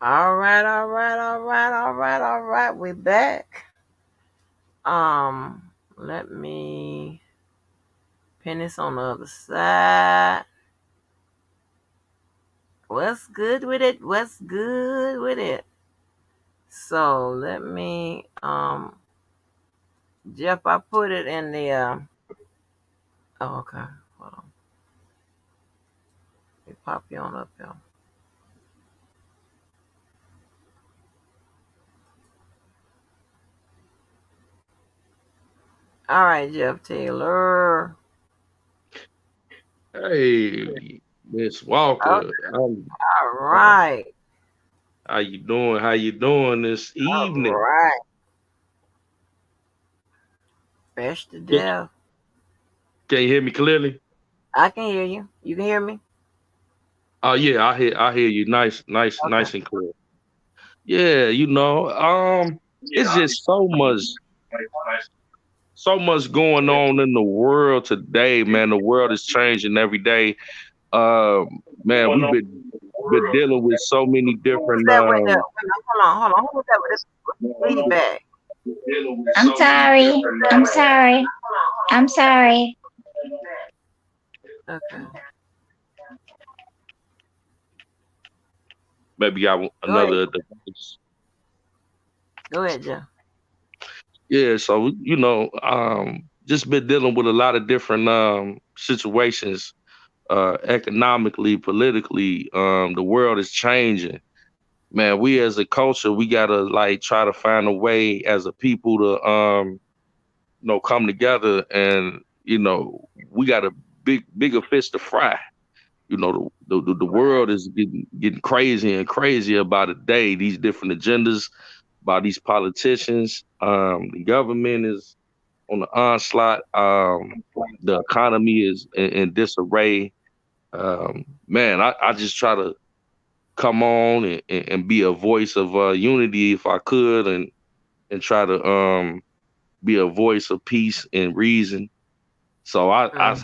All right, all right, all right, all right, all right. We're back. Let me pin this on the other side. What's good with it? What's good with it? So let me Jeff, I put it in the oh, okay. Hold on. Let me pop you on up here. All right, Jeff Taylor. Hey, Miss Walker, All right. how you doing? How you doing this All evening? right. Fresh to Can, death. can you hear me clearly? I can hear you. You can hear me? Oh yeah, I hear you. Nice, nice, Okay. nice and clear. Yeah, it's just so much going on in the world today, man. The world is changing every day. Man, we've been dealing with so many Who was different that with the? Hold on, hold on. Who was that with the feedback? I'm sorry. I'm sorry. I'm sorry. Okay. maybe got Go ahead. another device. Go ahead, Jeff. Yeah, so just been dealing with a lot of different situations, economically, politically. The world is changing. Man, we as a culture, we gotta like try to find a way as a people to come together, and we got a bigger fish to fry. The world is getting crazy and crazier by the day. These different agendas by these politicians. The government is on the onslaught. The economy is in disarray. Man, I just try to come on and be a voice of unity if I could, and try to be a voice of peace and reason. So Mm.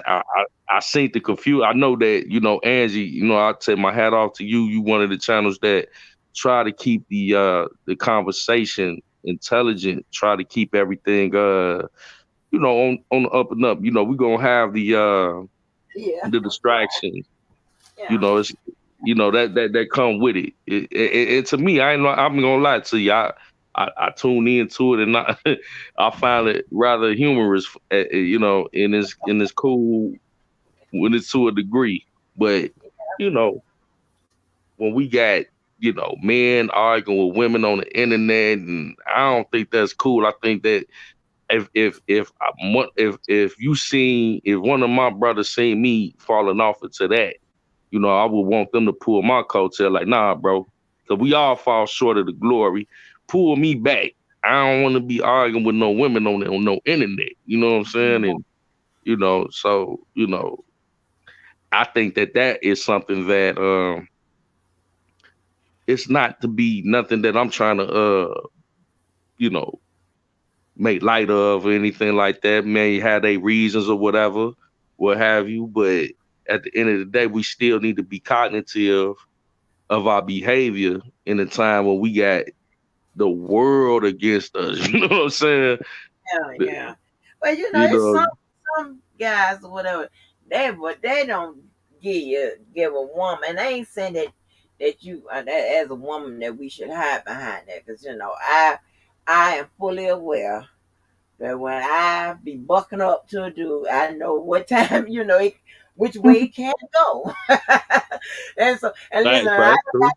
I seen the confuse. I know that Angie. I take my hat off to you. You one of the channels that try to keep the conversation intelligent. Try to keep everything on the up and up. We gonna have Yeah. the distractions. Yeah. It's that come with it. And to me, I'm gonna lie to you. I tune into it, and I find it rather humorous. In this cool when it's to a degree. But you know, when we got men arguing with women on the internet, and I don't think that's cool. I think that if one of my brothers seen me falling off into that, I would want them to pull my coattail like, nah, bro, because we all fall short of the glory. Pull me back. I don't want to be arguing with no women on no internet. You know what I'm saying? And so I think that is something that it's not to be nothing that I'm trying to you know make light of or anything like that. May have their reasons or whatever, what have you. But at the end of the day, we still need to be cognitive of our behavior in a time when we got the world against us. You know what I'm saying? Yeah. The- Yeah. But You it's know, some guys or whatever. They don't give a woman. They ain't saying that you that as a woman that we should hide behind that because I am fully aware that when I be bucking up to a dude, I know what time which way it can go. And listen, facts, facts, true.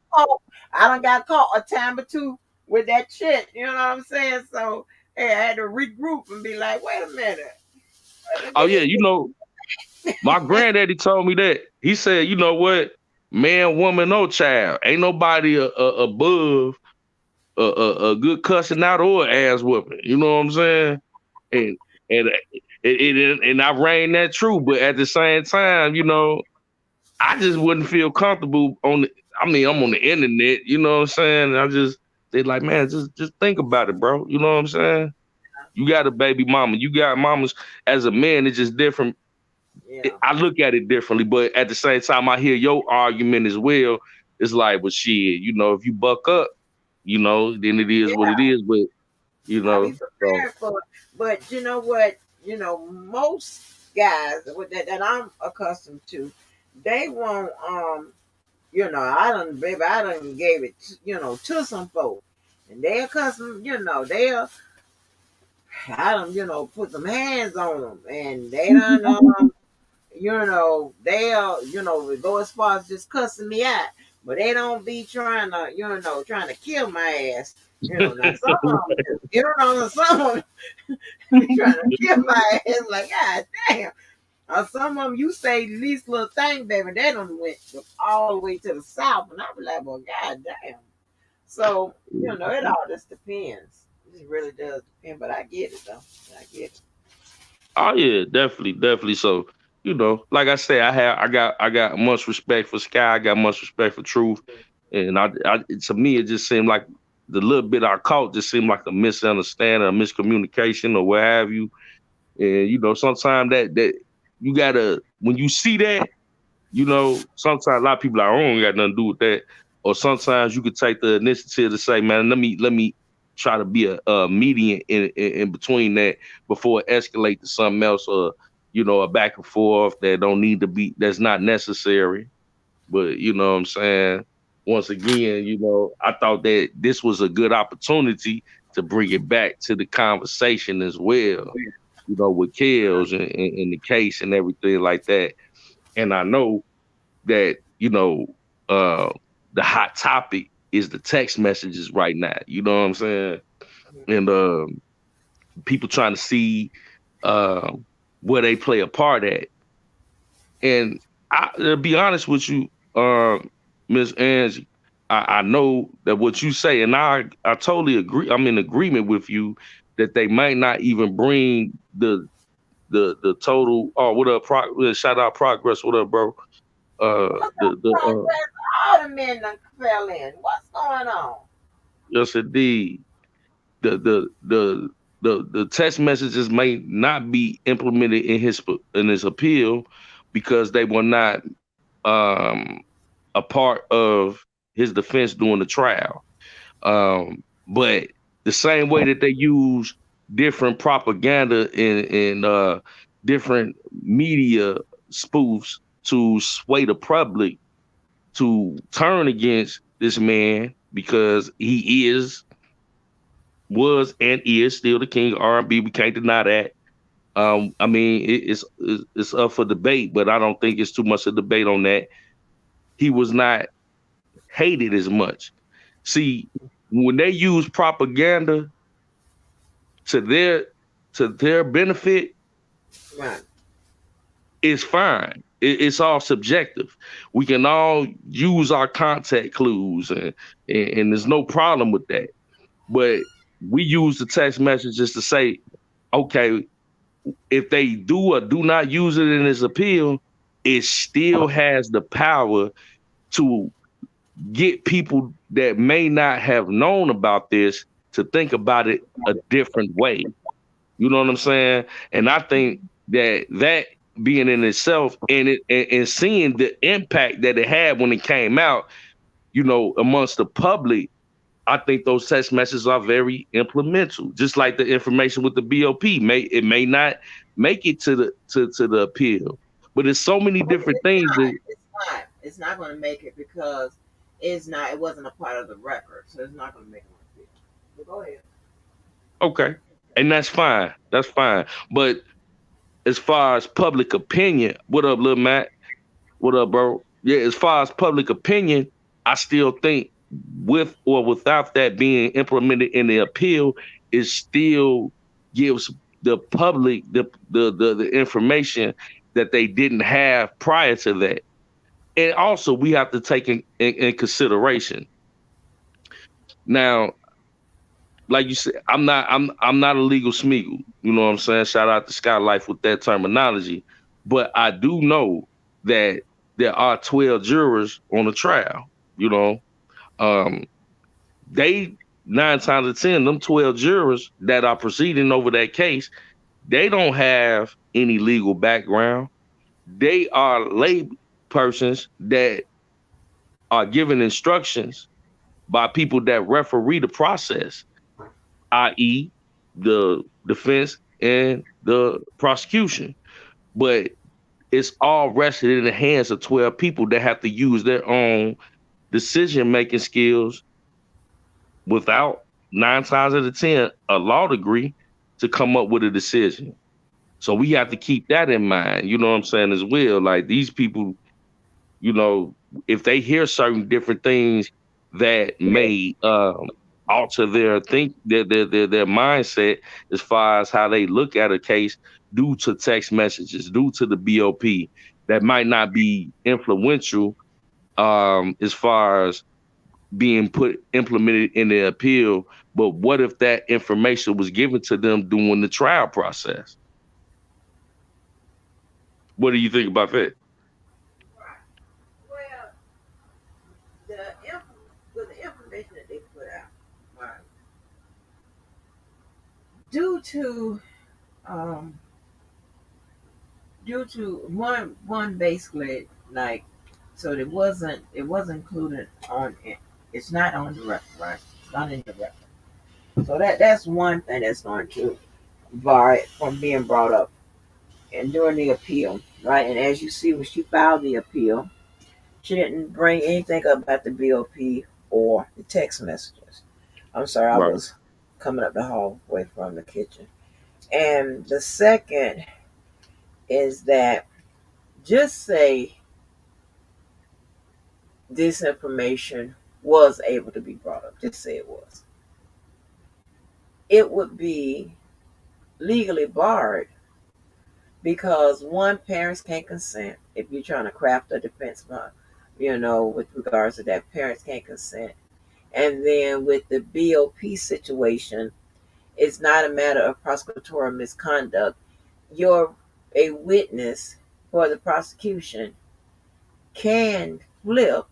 I done got caught a time or two with that shit. You know what I'm saying? So hey, I had to regroup and be like, wait a minute. Oh yeah, my granddaddy told me that. He said, you know what? Man, woman, no child. Ain't nobody above a good cussing out or ass whooping. You know what I'm saying? And and and I reign that true, but at the same time, I just wouldn't feel comfortable on the. I mean, I'm on the internet. You know what I'm saying? I just they like, man, just think about it, bro. You know what I'm saying? You got a baby mama. You got mamas. As a man, it's just different. Yeah. I look at it differently, but at the same time, I hear your argument as well. it's like, well, shit, if you buck up, then it is what it is. But I be so prepared for it. But you know what? Most guys that I'm accustomed to, they won't. I done gave it, to some folks, and they accustomed. I done, put some hands on them, and they done, they'll, go as far as just cussing me out, but they don't be trying to, trying to kill my ass. Now some of them do. Some of them trying to kill my ass, like, God damn. Some of them, you say the least little thing, baby, they done went all the way to the south, and I be like, well, God damn. So, it all just depends. It really does depend, but I get it, though. I get it. oh yeah, definitely, definitely. So, like I said, I got much respect for Sky. I got much respect for Truth, and to me, it just seemed like the little bit I caught just seemed like a misunderstanding, a miscommunication, or what have you. And sometimes that you gotta when you see that, sometimes a lot of people are like, I don't got nothing to do with that. Or sometimes you could take the initiative to say, man, let me try to be a median in between that before it escalate to something else, or a back and forth that don't need to be, that's not necessary. But you know what I'm saying? Once again, I thought that this was a good opportunity to bring it back to the conversation as well, with Kels and the case and everything like that. And I know that, the hot topic is the text messages right now. You know what I'm saying? And people trying to see where they play a part at. And to be honest with you, Miss Angie, I know that what you say, and I totally agree. I'm in agreement with you that they might not even bring the total. Oh, what up? Shout out Progress. What up, bro? All the men done fell in. What's going on? Yes, indeed. The text messages may not be implemented in his appeal because they were not a part of his defense during the trial. But the same way that they use different propaganda and different media spoofs to sway the public to turn against this man because he was and is still the king of R&B. We can't deny that. I mean, it's up for debate, but I don't think it's too much of debate on that. He was not hated as much. See, when they use propaganda to their benefit, Right. it's fine. It's all subjective. We can all use our contact clues, and there's no problem with that. But we use the text messages to say, okay, if they do or do not use it in his appeal, it still has the power to get people that may not have known about this to think about it a different way. You know what I'm saying? And I think that being in itself and seeing the impact that it had when it came out, amongst the public, I think those text messages are very implemental. Just like the information with the BOP, it may not make it to the appeal, but there's so many different things that It's not going to make it because it wasn't a part of the record, so it's not going to make it appeal. But go ahead. Okay, and that's fine. That's fine. But as far as public opinion, what up, Lil Matt? What up, bro? Yeah, as far as public opinion, I still think with or without that being implemented in the appeal, it still gives the public the information that they didn't have prior to that. And also we have to take in consideration. Now, like you said, I'm not a legal Smeagol. You know what I'm saying? Shout out to Sky Life with that terminology. But I do know that there are 12 jurors on the trial. They 9 times out of 10, them 12 jurors that are proceeding over that case, they don't have any legal background. They are lay persons that are given instructions by people that referee the process, i.e., the defense and the prosecution. But it's all rested in the hands of 12 people that have to use their own decision-making skills without 9 times out of 10 a law degree to come up with a decision. So we have to keep that in mind, you know what I'm saying, as well. Like these people, you know, if they hear certain different things that may alter their their mindset as far as how they look at a case due to text messages, due to the BOP, that might not be influential as far as being implemented in the appeal. But what if that information was given to them during the trial process? What do you think about that? Well, the information that they put out, right, due to um, one basically like, so it wasn't included on it. It's not on the record, right? It's not in the record. So that's one thing that's going to bar it from being brought up and during the appeal, right? And as you see, when she filed the appeal, she didn't bring anything up about the BOP or the text messages. I'm sorry, I Right. was coming up the hallway from the kitchen. And the second is that, just say this information was able to be brought up, just say it was, it would be legally barred because one, parents can't consent. If you're trying to craft a defense, with regards to that, parents can't consent. And then with the BOP situation, it's not a matter of prosecutorial misconduct. You're a witness for the prosecution can flip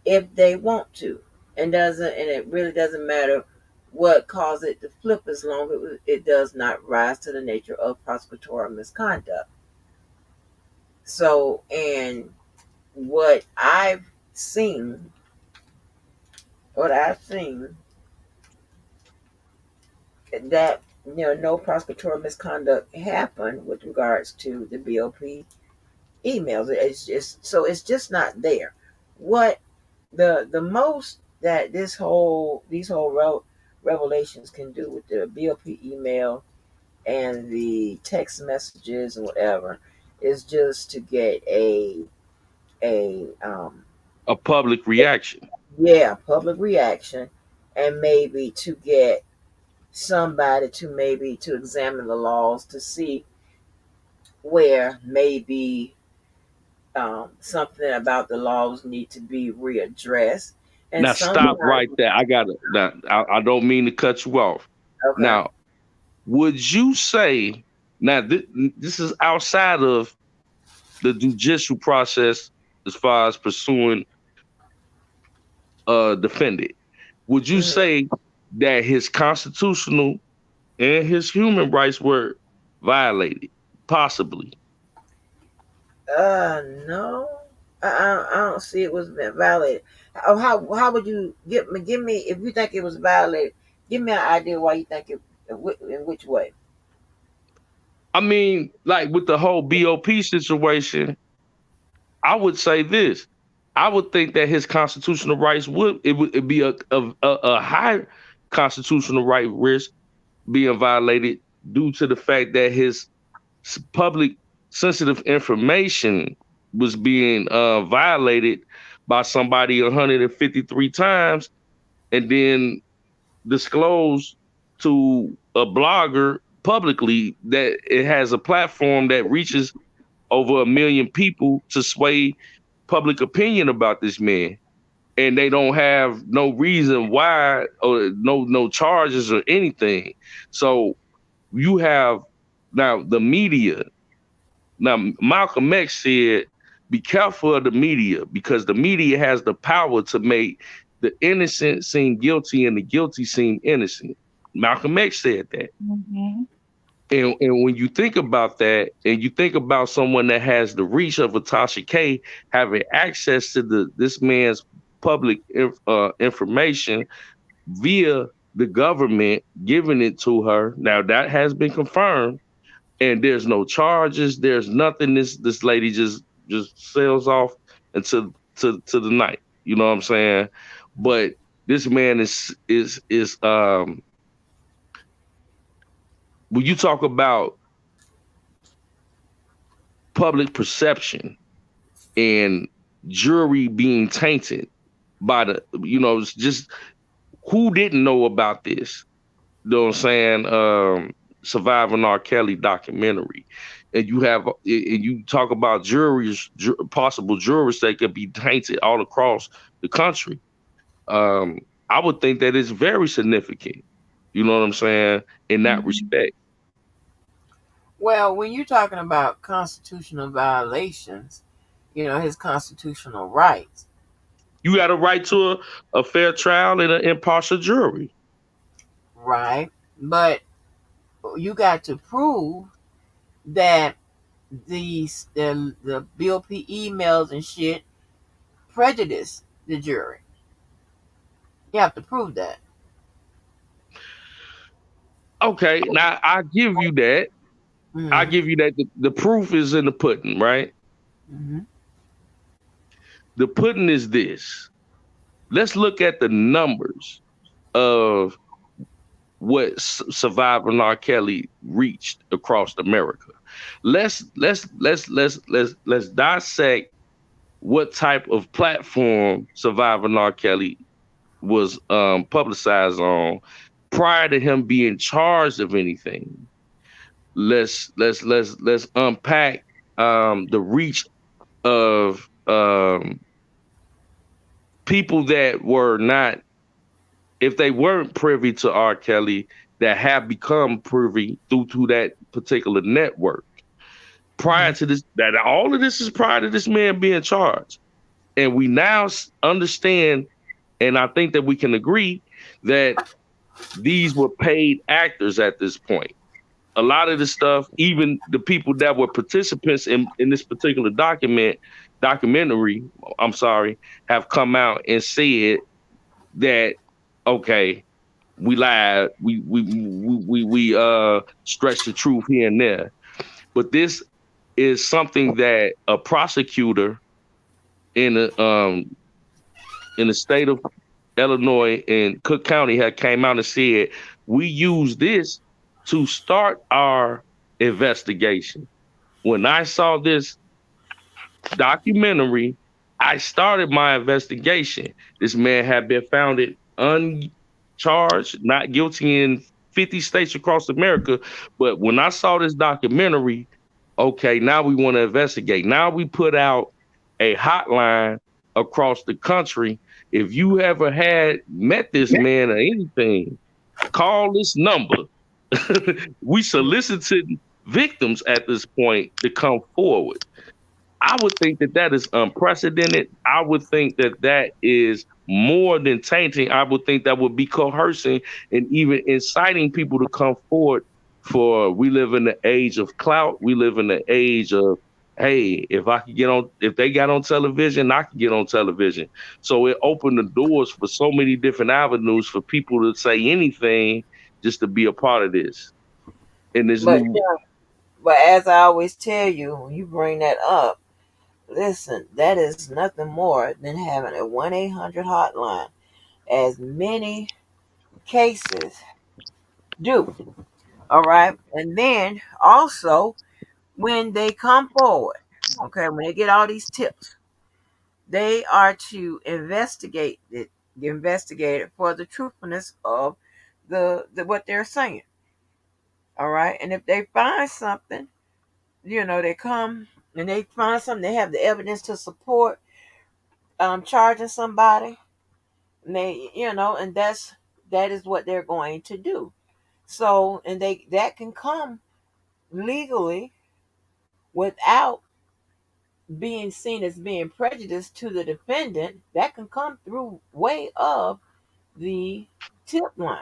if they want to, and it really doesn't matter what caused it to flip, as long as it does not rise to the nature of prosecutorial misconduct. So, and what I've seen, what I've seen, that no prosecutorial misconduct happened with regards to the BOP emails. It's just not there. What the most that these whole revelations can do with the BOP email and the text messages and whatever is just to get a A public reaction. public reaction, and maybe to get somebody to examine the laws to see where maybe something about the laws need to be readdressed. And Now stop right there. I don't mean to cut you off. okay. Now, would you say, now this is outside of the judicial process as far as pursuing a defendant, would you say that his constitutional and his human rights were violated? Possibly. No, I don't see it was violated. How would you give me if you think it was violated? Give me an idea why you think it, in which way. I mean, like with the whole BOP situation, I would say this. I would think that his constitutional rights would be a high constitutional right risk being violated due to the fact that his public sensitive information was being violated by somebody 153 times and then disclosed to a blogger publicly that it has a platform that reaches over 1 million people to sway public opinion about this man. And they don't have no reason why, or no charges or anything. So you have now the media. Now Malcolm X said, be careful of the media because the media has the power to make the innocent seem guilty and the guilty seem innocent. Malcolm X said that. Mm-hmm. And when you think about that, and you think about someone that has the reach of a Tasha K having access to this man's public information via the government giving it to her. Now that has been confirmed, and there's no charges. There's nothing. This lady just sails off into to the night. You know what I'm saying? But this man is when you talk about public perception and jury being tainted by it's just who didn't know about this? You know what I'm saying? Surviving R. Kelly documentary. And you talk about possible jurors that could be tainted all across the country. I would think that it's very significant. You know what I'm saying? In that respect. Well, when you're talking about constitutional violations, his constitutional rights, You got a right to a fair trial and an impartial jury. right? But you got to prove that the Bill P emails and shit prejudice the jury. You have to prove that. Okay, now I give you that. Mm-hmm. I give you that. The proof is in the pudding, right? Mm-hmm. The pudding is this. Let's look at the numbers of what Surviving R. Kelly reached across America. Let's dissect what type of platform Surviving R. Kelly was publicized on prior to him being charged of anything. Let's unpack the reach of people that were not, if they weren't privy to R. Kelly, that have become privy through to that particular network. Prior to this, that all of this is prior to this man being charged. And we now understand, and I think that we can agree that these were paid actors at this point. A lot of the stuff, even the people that were participants in this particular documentary, have come out and said that, okay, we lied, we stretched the truth here and there. But this is something that a prosecutor in the state of Illinois and Cook County had came out and said, we use this to start our investigation. When I saw this documentary, I started my investigation. This man had been found uncharged, not guilty in 50 states across America. But when I saw this documentary, okay, now we want to investigate. Now we put out a hotline across the country. If you ever met this man or anything, call this number. We solicited victims at this point to come forward. I would think that is unprecedented. I would think that is more than tainting. I would think that would be coercing and even inciting people to come forward. For we live in the age of clout. We live in the age of, hey, if they got on television, I can get on television. So it opened the doors for so many different avenues for people to say anything just to be a part of this. But as I always tell you, when you bring that up, listen, that is nothing more than having a 1-800 hotline, as many cases do. All right. And then also, when they come forward, okay, when they get all these tips, they are to investigate it for the truthfulness of the what they're saying. All right. And if they find something, they come and they find something, they have the evidence to support charging somebody, and and that is what they're going to do. So, and that can come legally without being seen as being prejudiced to the defendant. That can come through way of the tip line,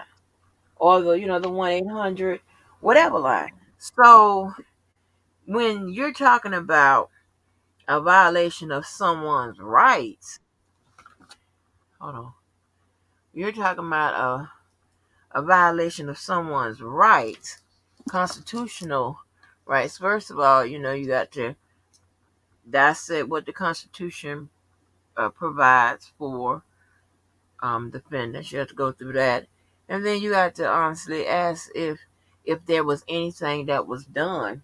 or the 1-800 whatever line. So when you're talking about a violation of someone's rights, hold on. You're talking about a violation of someone's rights, constitutional rights. First of all, you got to dissect what the Constitution provides for defendants. You have to go through that, and then you have to honestly ask if there was anything that was done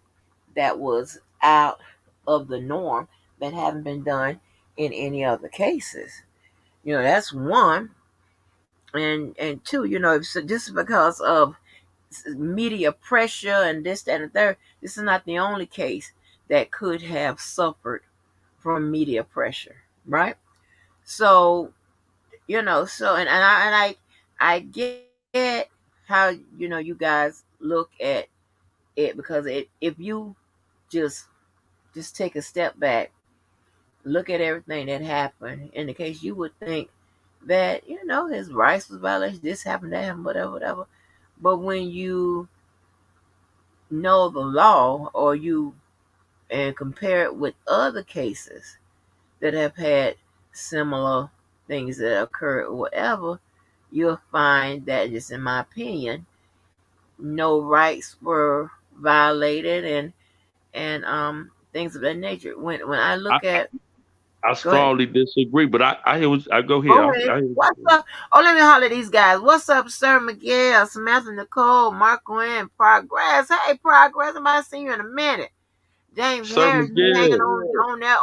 that was out of the norm that haven't been done in any other cases. That's one. And two, so just because of media pressure and this, that, and the third, this is not the only case that could have suffered from media pressure, right? So, and I get how you guys look at it, because if you just take a step back, look at everything that happened in the case, you would think that his rights was violated, this happened, that happened, whatever, whatever. But when you know the law, or you and compare it with other cases that have had similar things that occurred or whatever, you'll find that, just in my opinion, no rights were violated, and things of that nature. When I I, look at, I go ahead. strongly disagree, but I hear I go here. Go ahead. I hear What's up? Oh, let me holler at these guys. What's up, Sir Miguel, Samantha Nicole, Mark Wynn, Progress? Hey, Progress. I might see you in a minute. James Sir Harris, you hanging Miguel. on that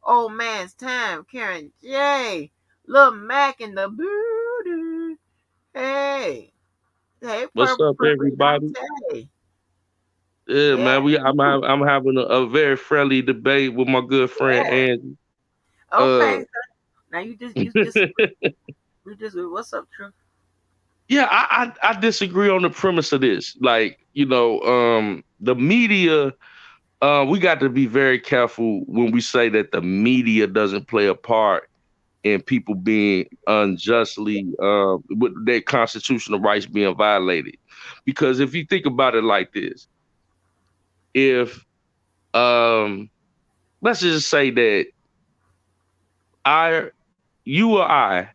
old man's time. Karen J, Lil Mac in the booty. Hey, hey, What's Purple up, Purple everybody? Dante. Yeah, Yeah, man. I'm having a very friendly debate with my good friend yeah. Angie. Okay, Uh, so now you disagree. You disagree. What's up, True? yeah, I disagree on the premise of this. Like, the media, we got to be very careful when we say that the media doesn't play a part in people being unjustly, with their constitutional rights being violated. Because if you think about it like this, if let's just say that I, you or I,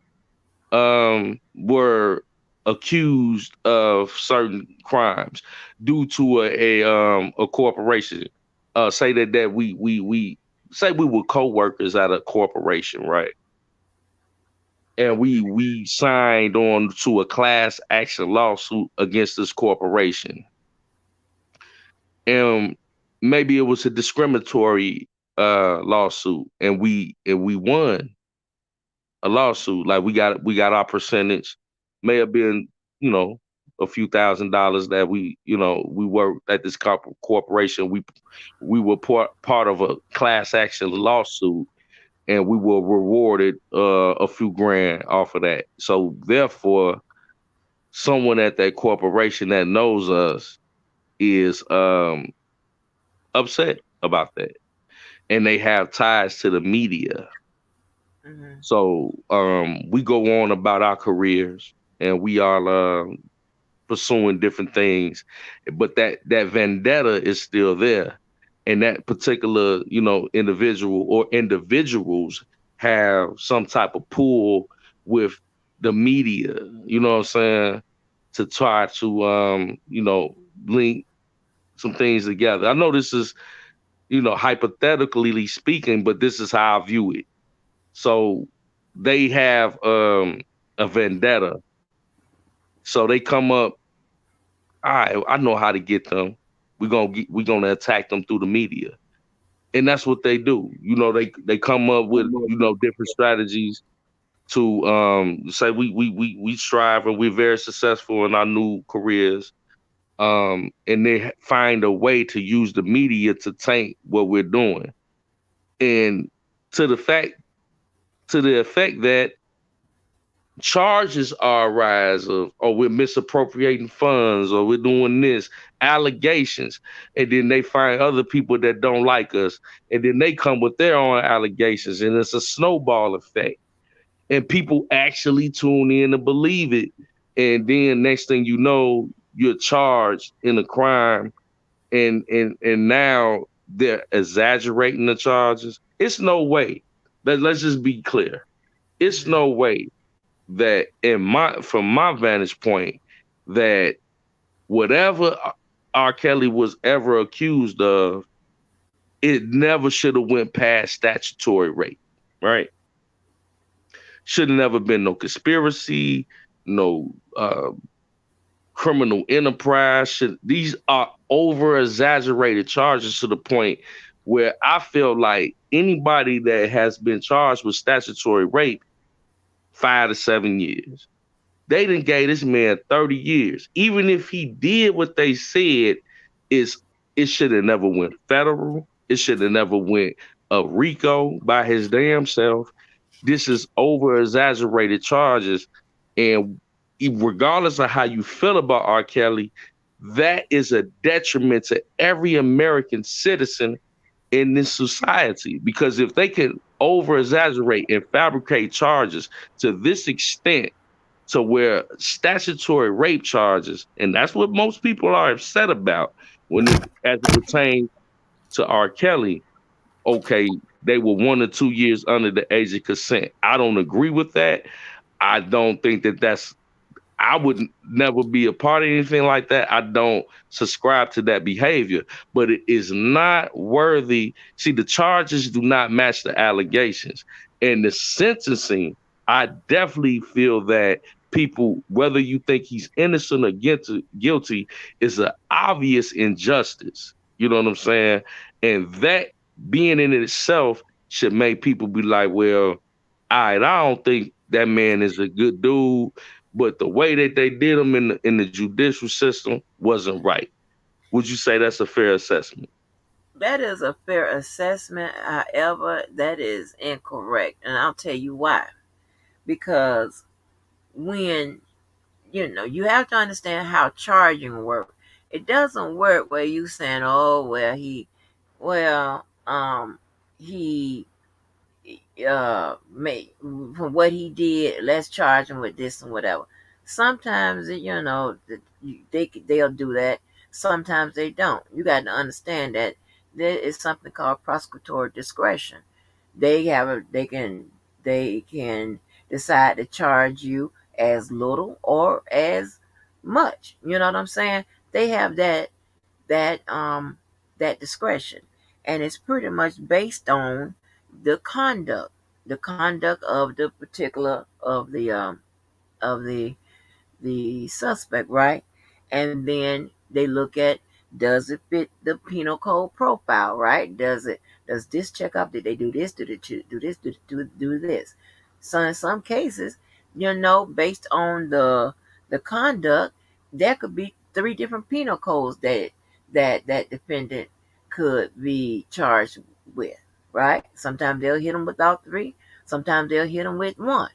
were accused of certain crimes due to a corporation. Say that we say we were co-workers at a corporation, right? And we signed on to a class action lawsuit against this corporation. And maybe it was a discriminatory lawsuit, and we won a lawsuit. Like, we got our percentage. May have been, you know, a few $1,000s that we worked at this corporation. We were part of a class action lawsuit, and we were rewarded a few grand off of that. So therefore, someone at that corporation that knows us is upset about that, and they have ties to the media. Mm-hmm. So we go on about our careers, and we are pursuing different things, but that vendetta is still there, and that particular individual or individuals have some type of pull with the media. You know what I'm saying? To try to link some things together. I know this is hypothetically speaking, but this is how I view it. So they have a vendetta. So they come up, all right, I know how to get them. We're gonna attack them through the media. And that's what they do. They come up with, different strategies to say we strive and we're very successful in our new careers. And they find a way to use the media to taint what we're doing. And to the effect that charges are rise of, or we're misappropriating funds, or we're doing this, allegations, and then they find other people that don't like us, and then they come with their own allegations, and it's a snowball effect, and people actually tune in to believe it, and then next thing you know, you're charged in a crime, and now they're exaggerating the charges. It's no way. Let's just be clear. It's no way that from my vantage point, that whatever R. Kelly was ever accused of, it never should have went past statutory rape, right? Should have never been no conspiracy, no criminal enterprise. These are over exaggerated charges to the point where I feel like anybody that has been charged with statutory rape, 5 to 7 years. They done gave this man 30 years. Even if he did what they said, is it should have never went federal. It should have never went a RICO by his damn self. This is over exaggerated charges. And regardless of how you feel about R. Kelly, that is a detriment to every American citizen in this society. Because if they can over exaggerate and fabricate charges to this extent, to where statutory rape charges, and that's what most people are upset about as it pertains to R. Kelly, okay, they were 1 or 2 years under the age of consent. I don't agree with that. I don't think I would never be a part of anything like that. I don't subscribe to that behavior, but it is not worthy. See, the charges do not match the allegations. And the sentencing, I definitely feel that people, whether you think he's innocent or guilty, is an obvious injustice. You know what I'm saying? And that being in itself should make people be like, well, all right, I don't think that man is a good dude, but the way that they did him in the judicial system wasn't right. Would you say that's a fair assessment? That is a fair assessment. However, that is incorrect. And I'll tell you why. Because when, you have to understand how charging works. It doesn't work where you saying, oh, well, well, he made from what he did, let's charge him with this and whatever. Sometimes they'll do that. Sometimes they don't. You got to understand that there is something called prosecutorial discretion. They can decide to charge you as little or as much. You know what I'm saying? They have that that discretion, and it's pretty much based on the conduct of the particular of the suspect, right? And then they look at, does it fit the penal code profile, right? Does this check off? Did they do this? Did it do this? Do this? So in some cases, based on the conduct, there could be 3 different penal codes that defendant could be charged with, right? Sometimes they'll hit them with all 3. Sometimes they'll hit them with 1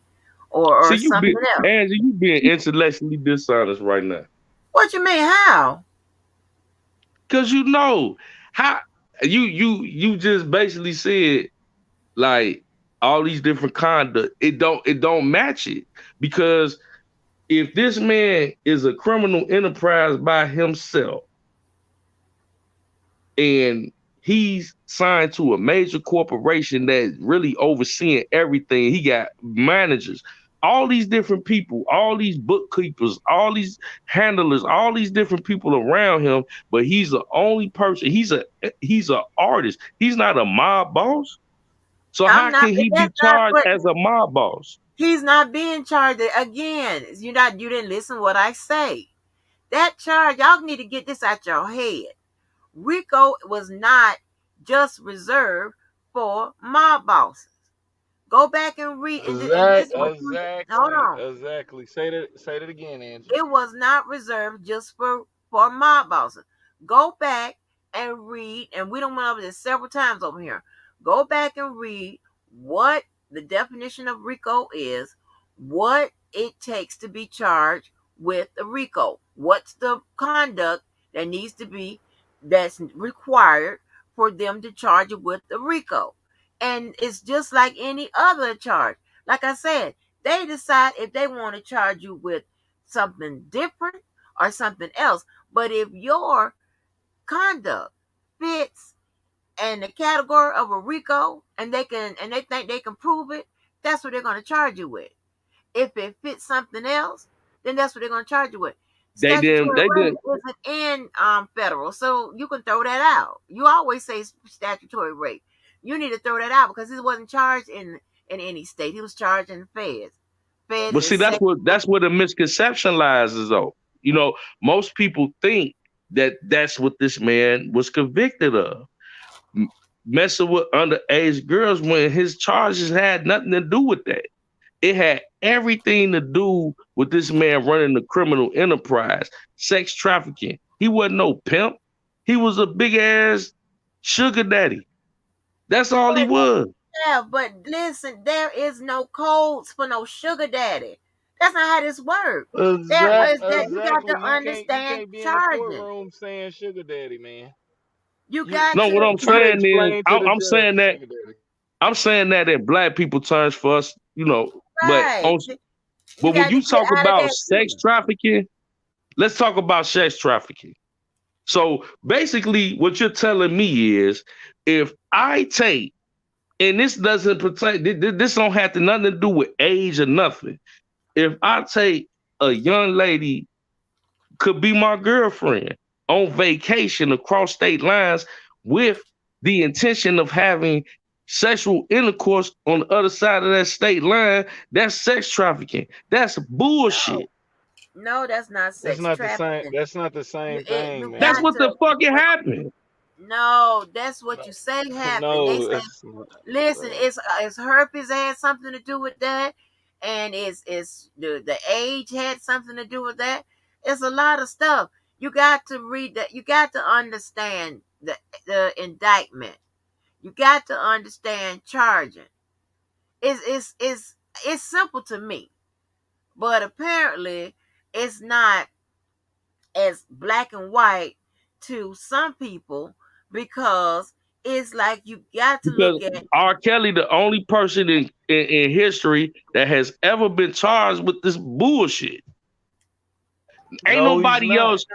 or See, something else. Angie, you being intellectually dishonest right now. What you mean? How? Cause how you just basically said, like, all these different conduct. It don't match it. Because if this man is a criminal enterprise by himself and he's signed to a major corporation that's really overseeing everything, he got managers, all these different people, all these bookkeepers, all these handlers, all these different people around him, but he's the only person. He's a artist. He's not a mob boss. So I'm how not. can he be That's not charged what. as a mob boss? He's not being charged again. You didn't listen to what I say. That charge, y'all need to get this out your head. RICO was not just reserved for mob bosses. Go back and read. And this was, hold on. Exactly. Say that again, Angie. It was not reserved just for mob bosses. Go back and read, and we done went over this several times over here. Go back and read what the definition of RICO is, what it takes to be charged with a RICO. What's the conduct that needs to be, that's required for them to charge it with the RICO. And it's just like any other charge. Like I said, they decide if they want to charge you with something different or something else. But if your conduct fits in the category of a RICO, and they think they can prove it, that's that's what they're going to charge you with. If it fits something else, then that's what they're going to charge you with. They didn't. Statutory They rape didn't. isn't in federal, so you can throw that out. You always say statutory rape. You need to throw that out because he wasn't charged in any state. He was charged in the feds. Feds But see, is that's sex. where the misconception lies, is though. You know, most people think that that's what this man was convicted of, messing with underage girls, when his charges had nothing to do with that. It had everything to do with this man running the criminal enterprise, sex trafficking. He wasn't no pimp. He was a big ass sugar daddy. That's all he was. Yeah, but listen, there is no codes for no sugar daddy. That's not how this works. There is that you got to Exactly. You understand can't be in the charging. courtroom saying sugar daddy, man. You got No, to. what I'm You gotta saying is, explain to the I'm judge saying that sugar daddy. I'm saying that in black people terms for us, you know. Right. But You when got you to get talk out of about that sex too. trafficking, let's talk about sex trafficking. So basically, what you're telling me is, if I take, and this doesn't pertain, this don't have to nothing to do with age or nothing. If I take a young lady, could be my girlfriend, on vacation across state lines with the intention of having sexual intercourse on the other side of that state line, that's sex trafficking. That's bullshit. No, that's not That's sex not the same. trafficking. That's not the same thing, You man. That's got what the to. fucking happened. No, that's what you say happened. They No, say, that's not, listen, bro. it's herpes had something to do with that, and it's the age had something to do with that. It's a lot of stuff. You got to read that. You got to understand the indictment. You got to understand charging. It's simple to me, but apparently it's not as black and white to some people, because it's like you got to Because look at. R. Kelly, the only person in history that has ever been charged with this bullshit. Ain't No, he's nobody not. else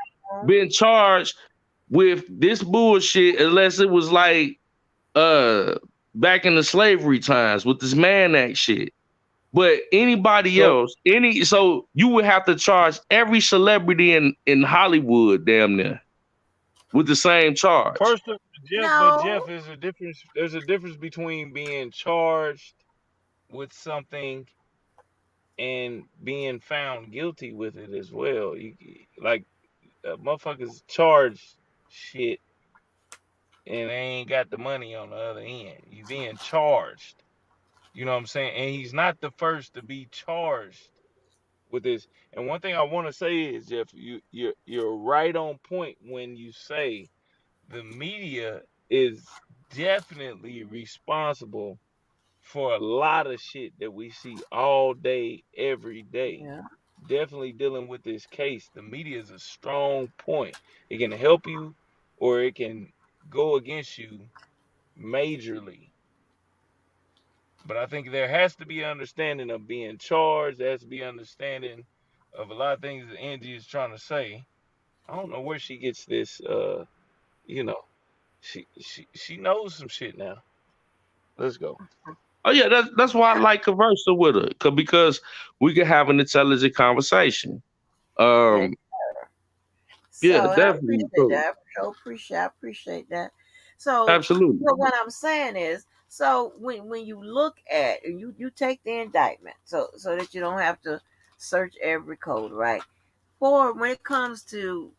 been charged with this bullshit unless it was like back in the slavery times with this Mann Act shit. But anybody So else, so you would have to charge every celebrity in Hollywood damn near with the same charge. first, Jeff, but No, Jeff, there's a difference. There's a difference between being charged with something and being found guilty with it as well. You like motherfuckers charged shit and they ain't got the money on the other end. You being charged. You know what I'm saying? And he's not the first to be charged with this. And one thing I want to say is, Jeff, you're right on point when you say the media is definitely responsible for a lot of shit that we see all day, every day. yeah. Definitely dealing with this case. The media is a strong point. It can help you or it can go against you majorly. But I think there has to be understanding of being charged. There has to be understanding of a lot of things that Angie is trying to say. I don't know where she gets this. You know, she knows some shit now. Let's go. Oh yeah, that's why I like conversing with her, because we can have an intelligent conversation. Yes. Um, yeah, So I definitely. appreciate that. I appreciate that. So, Absolutely. what I'm saying is, so when you look at, you take the indictment, so that you don't have to search every code, right? For when it comes to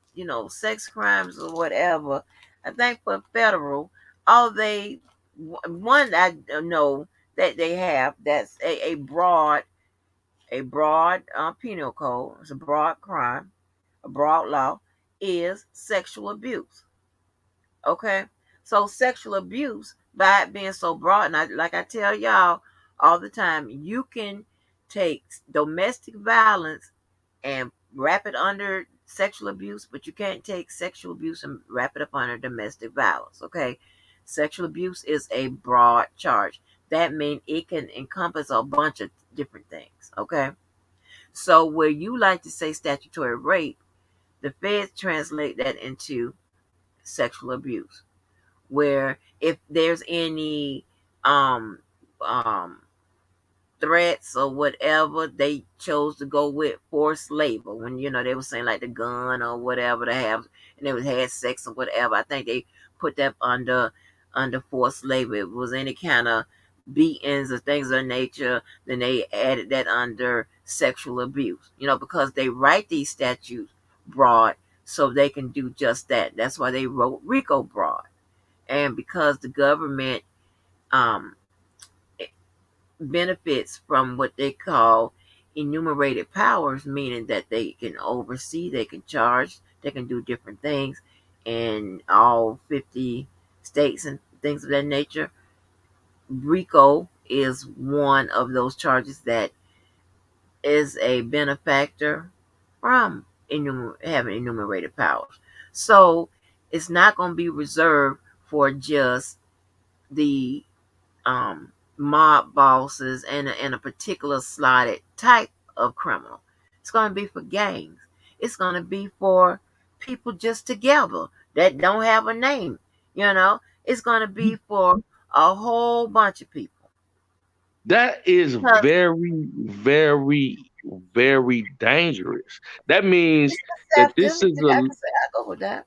sex crimes or whatever, I think for federal, all they one I know that they have, that's a broad penal code. It's a broad crime, a broad law, is sexual abuse. Okay, so sexual abuse, by it being so broad, and like I tell y'all all the time, you can take domestic violence and wrap it under sexual abuse, but you can't take sexual abuse and wrap it up under domestic violence. Okay, sexual abuse is a broad charge. That means it can encompass a bunch of different things. Okay, so where you like to say statutory rape, the feds translate that into sexual abuse. Where if there's any um um threats or whatever, they chose to go with forced labor. When they were saying like the gun or whatever they have, and they was had sex or whatever. I think they put that under forced labor. If it was any kind of beatings or things of that nature, then they added that under sexual abuse. Because they write these statutes broad so they can do just that. That's why they wrote RICO broad, and because the government um benefits from what they call enumerated powers, meaning that they can oversee, they can charge, they can do different things in all 50 states and things of that nature. RICO is one of those charges that is a benefactor from having enumerated powers. So it's not going to be reserved for just the mob bosses and a particular slotted type of criminal. It's going to be for gangs. It's going to be for people just together that don't have a name. It's going to be for a whole bunch of people. That is very, very, very dangerous. That means that this is I go with that.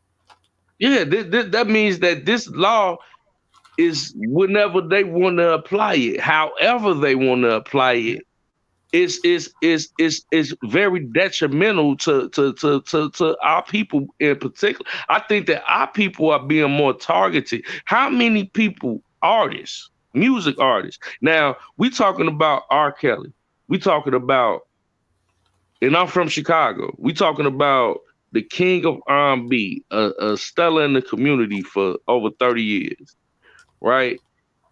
Yeah, that means that this law is whenever they want to apply it, however they want to apply it, is very detrimental to our people in particular. I think that our people are being more targeted. How many people, artists, music artists? Now, we talking about R. Kelly. We talking about, and I'm from Chicago. We talking about the king of R&B, a stellar in the community for over 30 years. Right?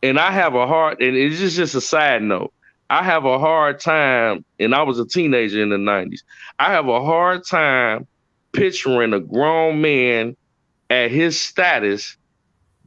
And I have a hard, and it's just a side note, I have a hard time, and I was a teenager in the 90s. I have a hard time picturing a grown man at his status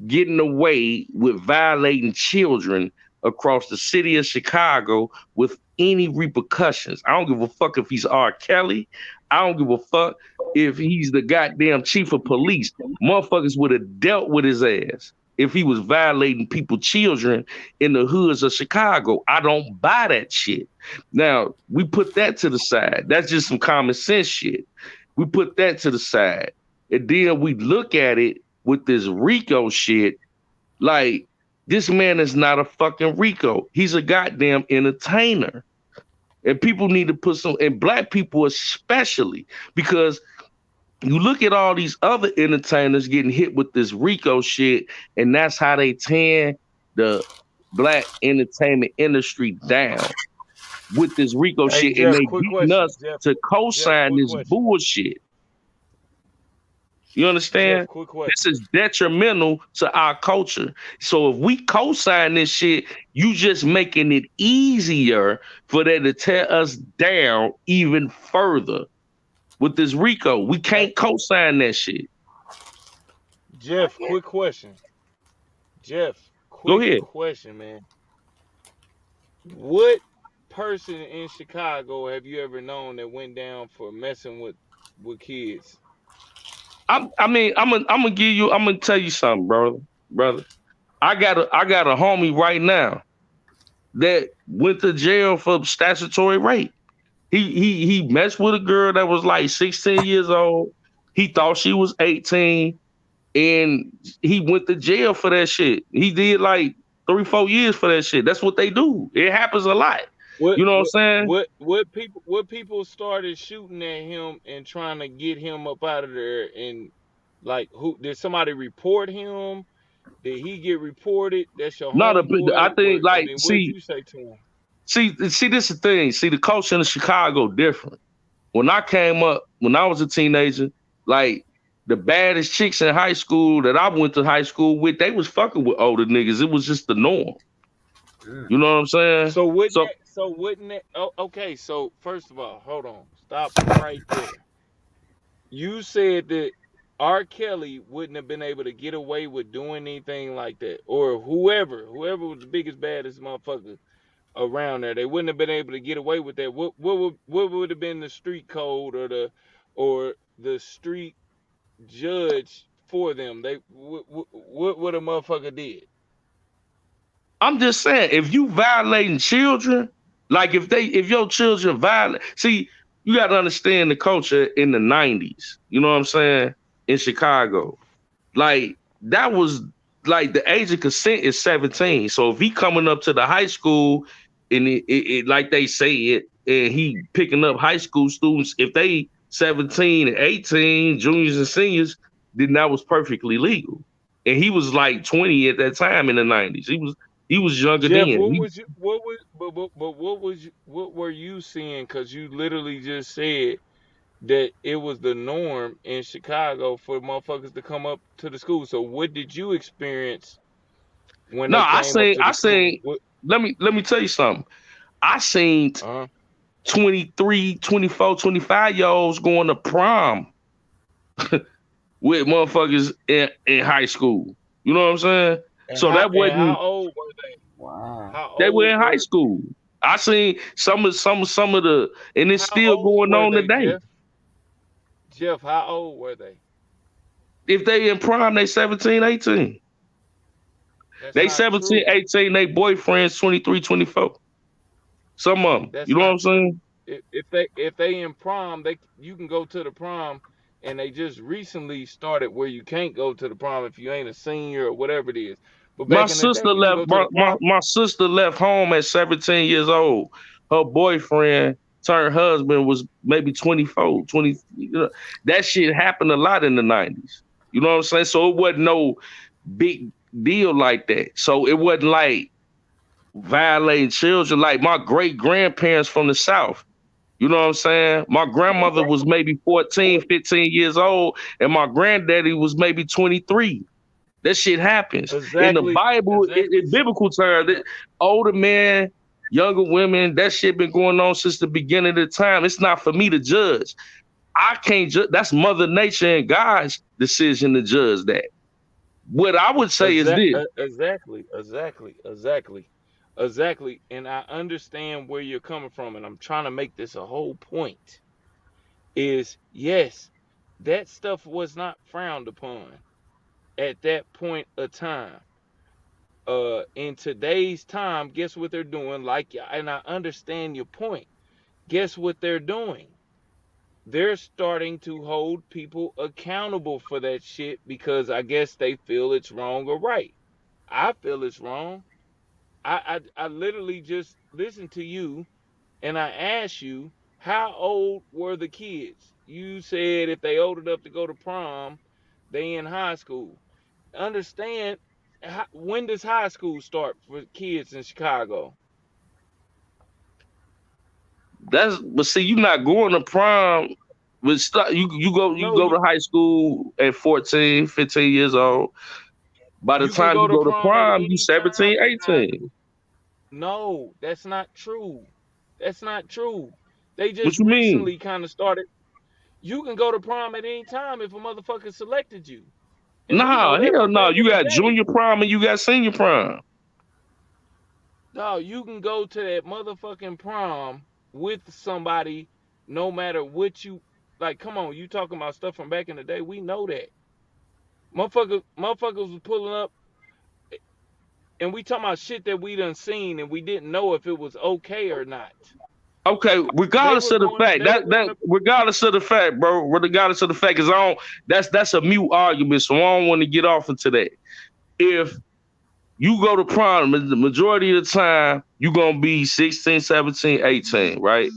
getting away with violating children across the city of Chicago with any repercussions. I don't give a fuck if he's R. Kelly. I don't give a fuck if he's the goddamn chief of police. Motherfuckers would have dealt with his ass if he was violating people's children in the hoods of Chicago. I don't buy that shit. Now, we put that to the side. That's just some common sense shit. We put that to the side. And then we look at it with this RICO shit. Like, this man is not a fucking RICO. He's a goddamn entertainer. And people need to put some, and black people especially, because you look at all these other entertainers getting hit with this RICO shit, and that's how they tear the black entertainment industry down with this RICO shit, Jeff, and they getting us to co-sign this bullshit. You understand? Jeff, this is detrimental to our culture. So if we co-sign this shit, you just making it easier for them to tear us down even further. With this RICO, we can't co-sign that shit. Jeff, quick question. Go ahead. Question, man. What person in Chicago have you ever known that went down for messing with kids? I'm gonna tell you something, brother. I got a homie right now that went to jail for statutory rape. He messed with a girl that was like 16 years old. He thought she was 18, and he went to jail for that shit. He did like 3-4 years for that shit. That's what they do. It happens a lot. You know what I'm saying? What people started shooting at him and trying to get him up out of there, and like, who did somebody report him? Did he get reported? That's your homeboy? I think like, what did you say to him? See, this is the thing. See, the culture in Chicago different. When I came up, when I was a teenager, like the baddest chicks in high school that I went to high school with, they was fucking with older niggas. It was just the norm. You know what I'm saying? So wouldn't that? Oh, okay. So first of all, hold on. Stop right there. You said that R. Kelly wouldn't have been able to get away with doing anything like that, or whoever was the biggest, baddest motherfucker around there, they wouldn't have been able to get away with that. What would have been the street code or the street judge for them? What a motherfucker did? I'm just saying, if you violating children, Like if your children violent, see, you got to understand the culture in the 90s. You know what I'm saying? In Chicago, like that was like the age of consent is 17. So if he coming up to the high school and it like they say it, and he picking up high school students, if they 17 and 18, juniors and seniors, then that was perfectly legal. And he was like 20 at that time in the 90s. He was younger Jeff, then. what were you seeing? Because you literally just said that it was the norm in Chicago for motherfuckers to come up to the school. So what did you experience when No, they I came up seen to I the school? seen let me tell you something. I seen Uh, 23, 24, 25 year olds going to prom with motherfuckers in high school. You know what I'm saying? and So how that and how wasn't old were they? Wow. How they were old in high were school. I seen some of the, and it's how still old going were on they, today. Jeff? Jeff, how old were they? If they in prime, they 17, 18. That's They not 17, true. 18, they boyfriends 23, 24. Some of them. That's You know what I'm not true. saying? If they in prom, they you can go to the prom, and they just recently started where you can't go to the prom if you ain't a senior or whatever it is. But My back in the day, sister you can left go to my, the my, prom. my sister left home at 17 years old. Her boyfriend turned husband was maybe 24, 20. You know, that shit happened a lot in the 90s. You know what I'm saying? So it wasn't no big deal like that. So it wasn't like violating children like my great grandparents from the South. You know what I'm saying? My grandmother was maybe 14, 15 years old, and my granddaddy was maybe 23. That shit happens. In the Exactly, Bible, exactly. in biblical terms, older men, younger women, that shit been going on since the beginning of the time. It's not for me to judge. I can't judge. That's Mother Nature and God's decision to judge that. What I would say is this. Exactly. And I understand where you're coming from, and I'm trying to make this a whole point. Is yes, that stuff was not frowned upon at that point of time. In today's time, guess what they're doing? Like, and I understand your point. Guess what they're doing? They're starting to hold people accountable for that shit because I guess they feel it's wrong or right. I feel it's wrong. I literally just listened to you and I asked you how old were the kids? You said if they old enough to go to prom, they in high school. Understand when does high school start for kids in Chicago? But see, you're not going to prom with stuff. You No, go to high school at 14, 15 years old. By the you can time go you to go to prom at prom, you any time 17, in high 18. school. No, that's not true. That's not true. They What just you mean? recently kind of started. You can go to prom at any time if a motherfucker selected you. And we know Nah, that hell from no. back in You the got day. junior prom and you got senior prom. No, you can go to that motherfucking prom with somebody no matter what you like. Come on, you talking about stuff from back in the day. We know that. Motherfuckers was pulling up and we talking about shit that we done seen and we didn't know if it was okay or not. Okay, They regardless were of the going fact they were that going to regardless of the fact, bro, regardless of the fact, is on that's a mute argument, so I don't want to get off into that. If you go to prom, the majority of the time you're gonna be 16, 17, 18, right?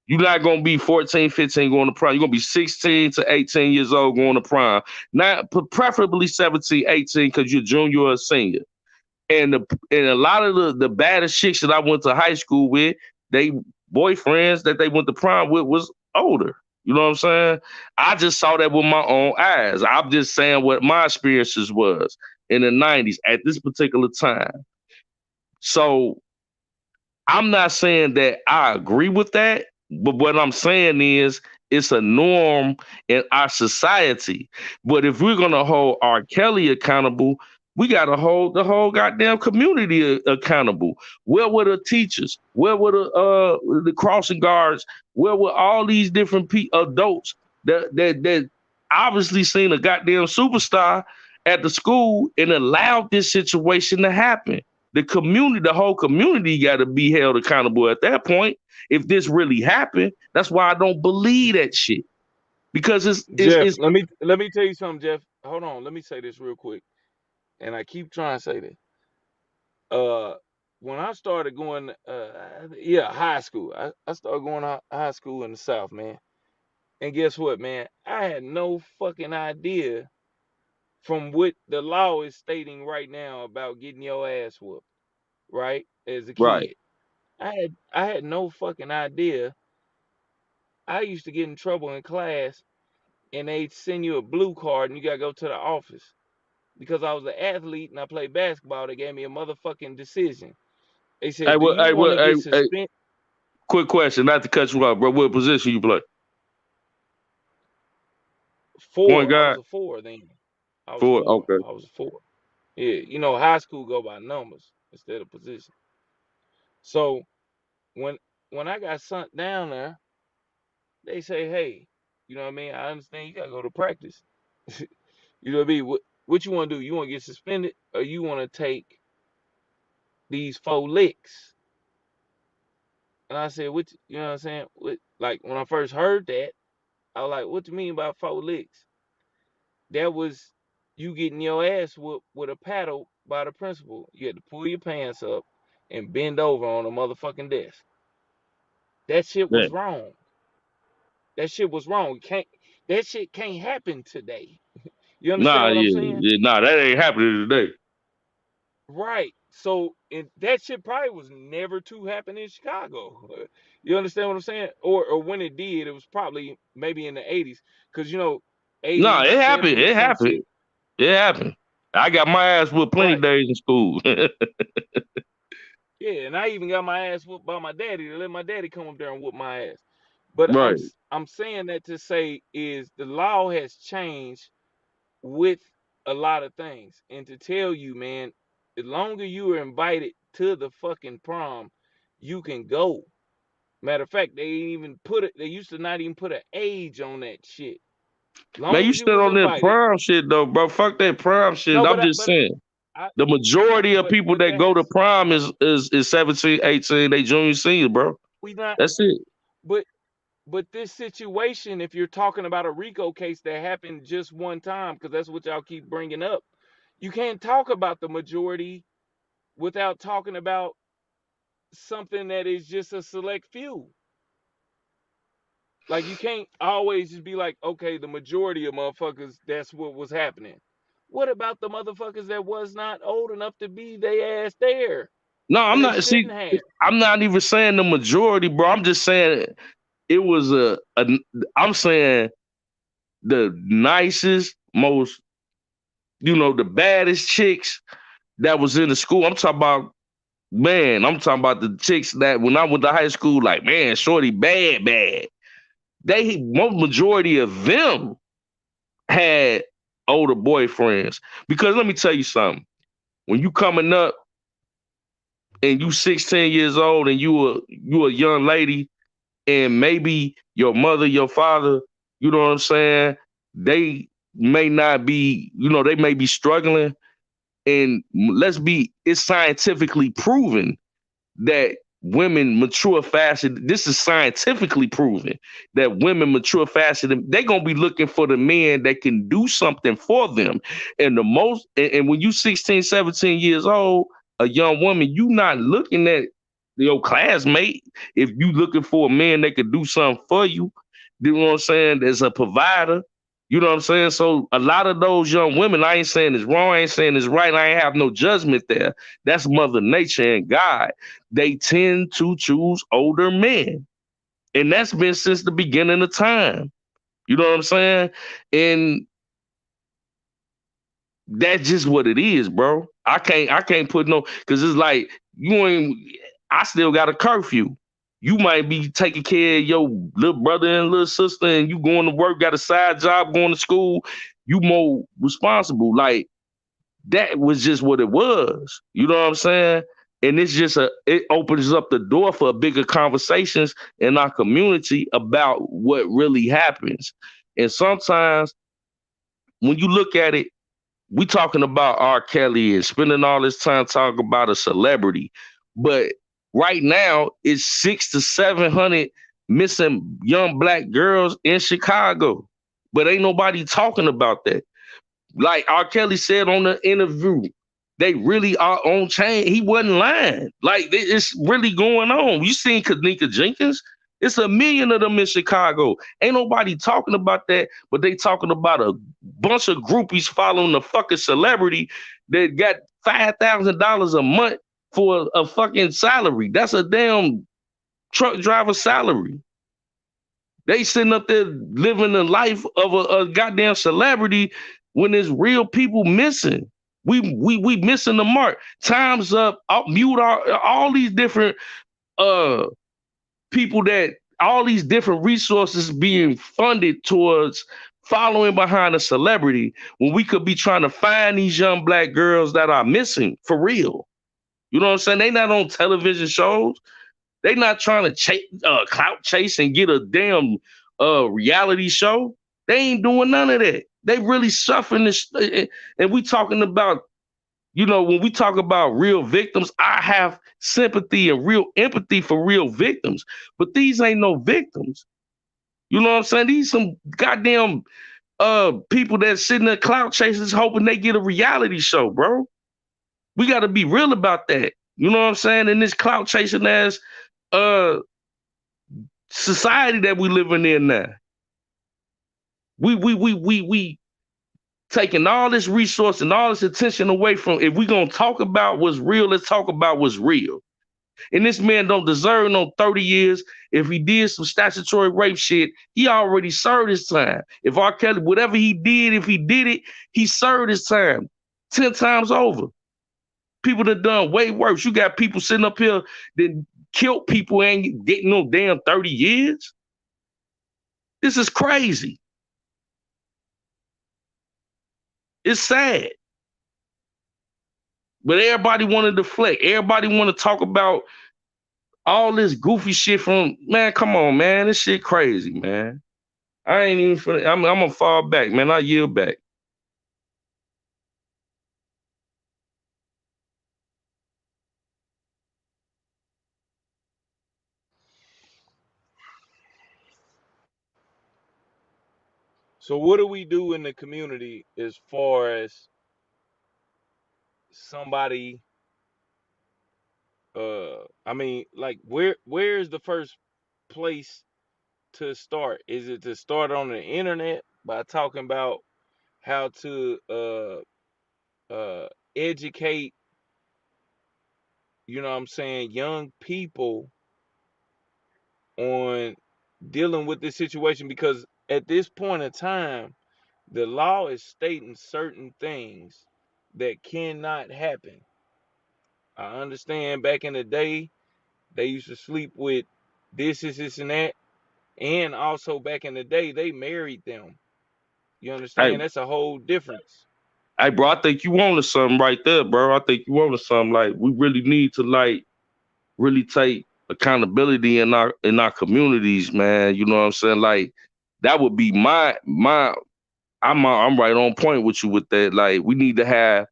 You're not gonna be 14, 15 going to prom. You're gonna be 16 to 18 years old going to prom. Not preferably 17, 18 because you're junior or senior. And a lot of the baddest chicks that I went to high school with, they boyfriends that they went to prom with was older. You know what I'm saying? I just saw that with my own eyes. I'm just saying what my experiences was in the 90s at this particular time. So I'm not saying that I agree with that, but what I'm saying is it's a norm in our society. But if we're gonna hold R. Kelly accountable, we gotta hold the whole goddamn community accountable. Where were the teachers? Where were the crossing guards? Where were all these different adults that obviously seen a goddamn superstar at the school and allowed this situation to happen? The community, the whole community got to be held accountable at that point. If this really happened, that's why I don't believe that shit. Because Jeff, it's let me tell you something, Jeff. Hold on, let me say this real quick. And I keep trying to say this. When I started going high school. I started going to high school in the South, man. And guess what, man? I had no fucking idea from what the law is stating right now about getting your ass whooped, right? As a right. kid. I had no fucking idea. I used to get in trouble in class and they'd send you a blue card and you gotta go to the office. Because I was an athlete and I played basketball, they gave me a motherfucking decision. They Hey, said, "Do you want to hey, get suspended?" quick question, not to cut you off, bro. What position you play? Point Four. I was guard? a four then. I was Four? four. Okay. I was a four. Yeah, high school go by numbers instead of position. So when I got sent down there, they say, "Hey, you know what I mean? I understand you gotta go to practice. You know what I mean? What you want to do? You want to get suspended, or you want to take these 4 licks?" And I said, "What? You know what I'm saying? Like when I first heard that, I was like, what do you mean by 4 licks? That was you getting your ass whooped with a paddle by the principal. You had to pull your pants up and bend over on a motherfucking desk. That shit Yeah. was wrong. That shit was wrong. That shit can't happen today. You understand Nah, what I'm yeah, saying? yeah, nah, that ain't happening today. Right. So, and that shit probably was never to happen in Chicago. You understand what I'm saying? Or when it did, it was probably maybe in the 80s. Because, Nah, 80s, it happened. 70s, It some happened. shit. It happened. I got my ass whooped plenty Right. days in school. Yeah, and I even got my ass whooped by my daddy to let my daddy come up there and whoop my ass. But I'm Right. s- I'm saying that to say is the law has changed with a lot of things. And to tell you, man, the longer you are invited to the fucking prom, you can go. Matter of fact, they ain't even put it. They used to not even put an age on that shit. Man, Long you as you still was on that invited. prom shit though, bro. Fuck that prom shit. No, I'm just saying. I, The majority of people but that that go to has prom is 17, 18, they junior, senior, bro. we not. That's it. But this situation, if you're talking about a RICO case that happened just one time, because that's what y'all keep bringing up, you can't talk about the majority without talking about something that is just a select few. Like you can't always just be like, okay, the majority of motherfuckers, that's what was happening. What about the motherfuckers that was not old enough to be they ass there? No, I'm And they not. shouldn't See, have. I'm not even saying the majority, bro. I'm just saying it was I'm saying the nicest, most, the baddest chicks that was in the school. I'm talking about, man, I'm talking about the chicks that when I went to high school, like, man, shorty, bad, bad. Most majority of them had older boyfriends. Because let me tell you something. When you coming up and you 16 years old and you a young lady and maybe your mother, your father, you know what I'm saying? They may not be, they may be struggling. And it's scientifically proven that women mature faster. This is scientifically proven that women mature faster. They're going to be looking for the men that can do something for them. And when you 16, 17 years old, a young woman, you not looking at your classmate. If you looking for a man that could do something for you, you know what I'm saying? There's a provider. You know what I'm saying? So a lot of those young women, I ain't saying it's wrong, I ain't saying it's right, I ain't have no judgment there. That's Mother Nature and God. They tend to choose older men. And that's been since the beginning of time. You know what I'm saying? And that's just what it is, bro. I can't put no, because it's like I still got a curfew. You might be taking care of your little brother and little sister, and you going to work, got a side job, going to school. You more responsible. Like, that was just what it was. You know what I'm saying? And it opens up the door for bigger conversations in our community about what really happens. And sometimes when you look at it, we talking about R. Kelly and spending all this time talking about a celebrity, but right now it's 600 to 700 missing young black girls in Chicago, but ain't nobody talking about that. Like R. Kelly said on the interview, they really are on chain. He wasn't lying. Like it's really going on. You seen Kanika Jenkins? It's a million of them in Chicago. Ain't nobody talking about that, but they talking about a bunch of groupies following the fucking celebrity that got $5,000 a month for a fucking salary. That's a damn truck driver salary. They sitting up there living the life of a goddamn celebrity when there's real people missing. We missing the mark. Time's up. I'll mute all these different people that all these different resources being funded towards following behind a celebrity when we could be trying to find these young black girls that are missing for real. You know what I'm saying? They not on television shows. They not trying to clout chase and get a damn reality show. They ain't doing none of that. They really suffering this. And we talking about, you know, when we talk about real victims, I have sympathy and real empathy for real victims. But these ain't no victims. You know what I'm saying? These some goddamn people that sitting there clout chasers hoping they get a reality show, bro. We got to be real about that. You know what I'm saying? In this clout chasing ass society that we living in now. We taking all this resource and all this attention away from, if we gonna talk about what's real, let's talk about what's real. And this man don't deserve no 30 years. If he did some statutory rape shit, he already served his time. If R. Kelly, whatever he did, if he did it, he served his time 10 times over. People that done way worse. You got people sitting up here that killed people and getting no damn 30 years. This is crazy. It's sad. But everybody want to deflect. Everybody want to talk about all this goofy shit from, man, come on, man. This shit crazy, man. I ain't even for I'm gonna fall back, man. I yield back. So what do we do in the community as far as somebody I mean, like where's the first place to start? Is it to start on the internet by talking about how to educate, you know what I'm saying, young people on dealing with this situation? Because at this point in time, the law is stating certain things that cannot happen. I understand back in the day, they used to sleep with this, and that. And also back in the day, they married them. You understand? Hey, That's a whole difference. hey, bro, I think you wanted something right there, bro. I think you wanted something. Like, we really need to like really take accountability in our communities, man. You know what I'm saying? Like, that would be my I'm right on point with you with that. Like, we need to have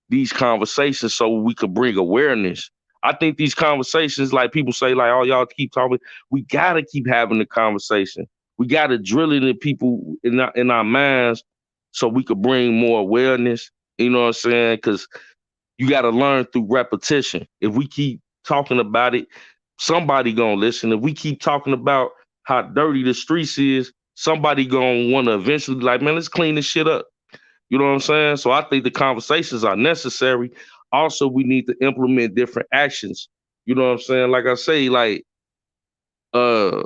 these conversations so we could bring awareness. I think these conversations, like people say, like, oh, y'all keep talking. We gotta keep having the conversation. We gotta drill it in people in our minds so we could bring more awareness. You know what I'm saying? Because you gotta learn through repetition. If we keep talking about it, somebody gonna listen. If we keep talking about how dirty the streets is, somebody gonna wanna eventually like, man, let's clean this shit up. You know what I'm saying? So I think the conversations are necessary. Also, we need to implement different actions. You know what I'm saying? Like I say, like uh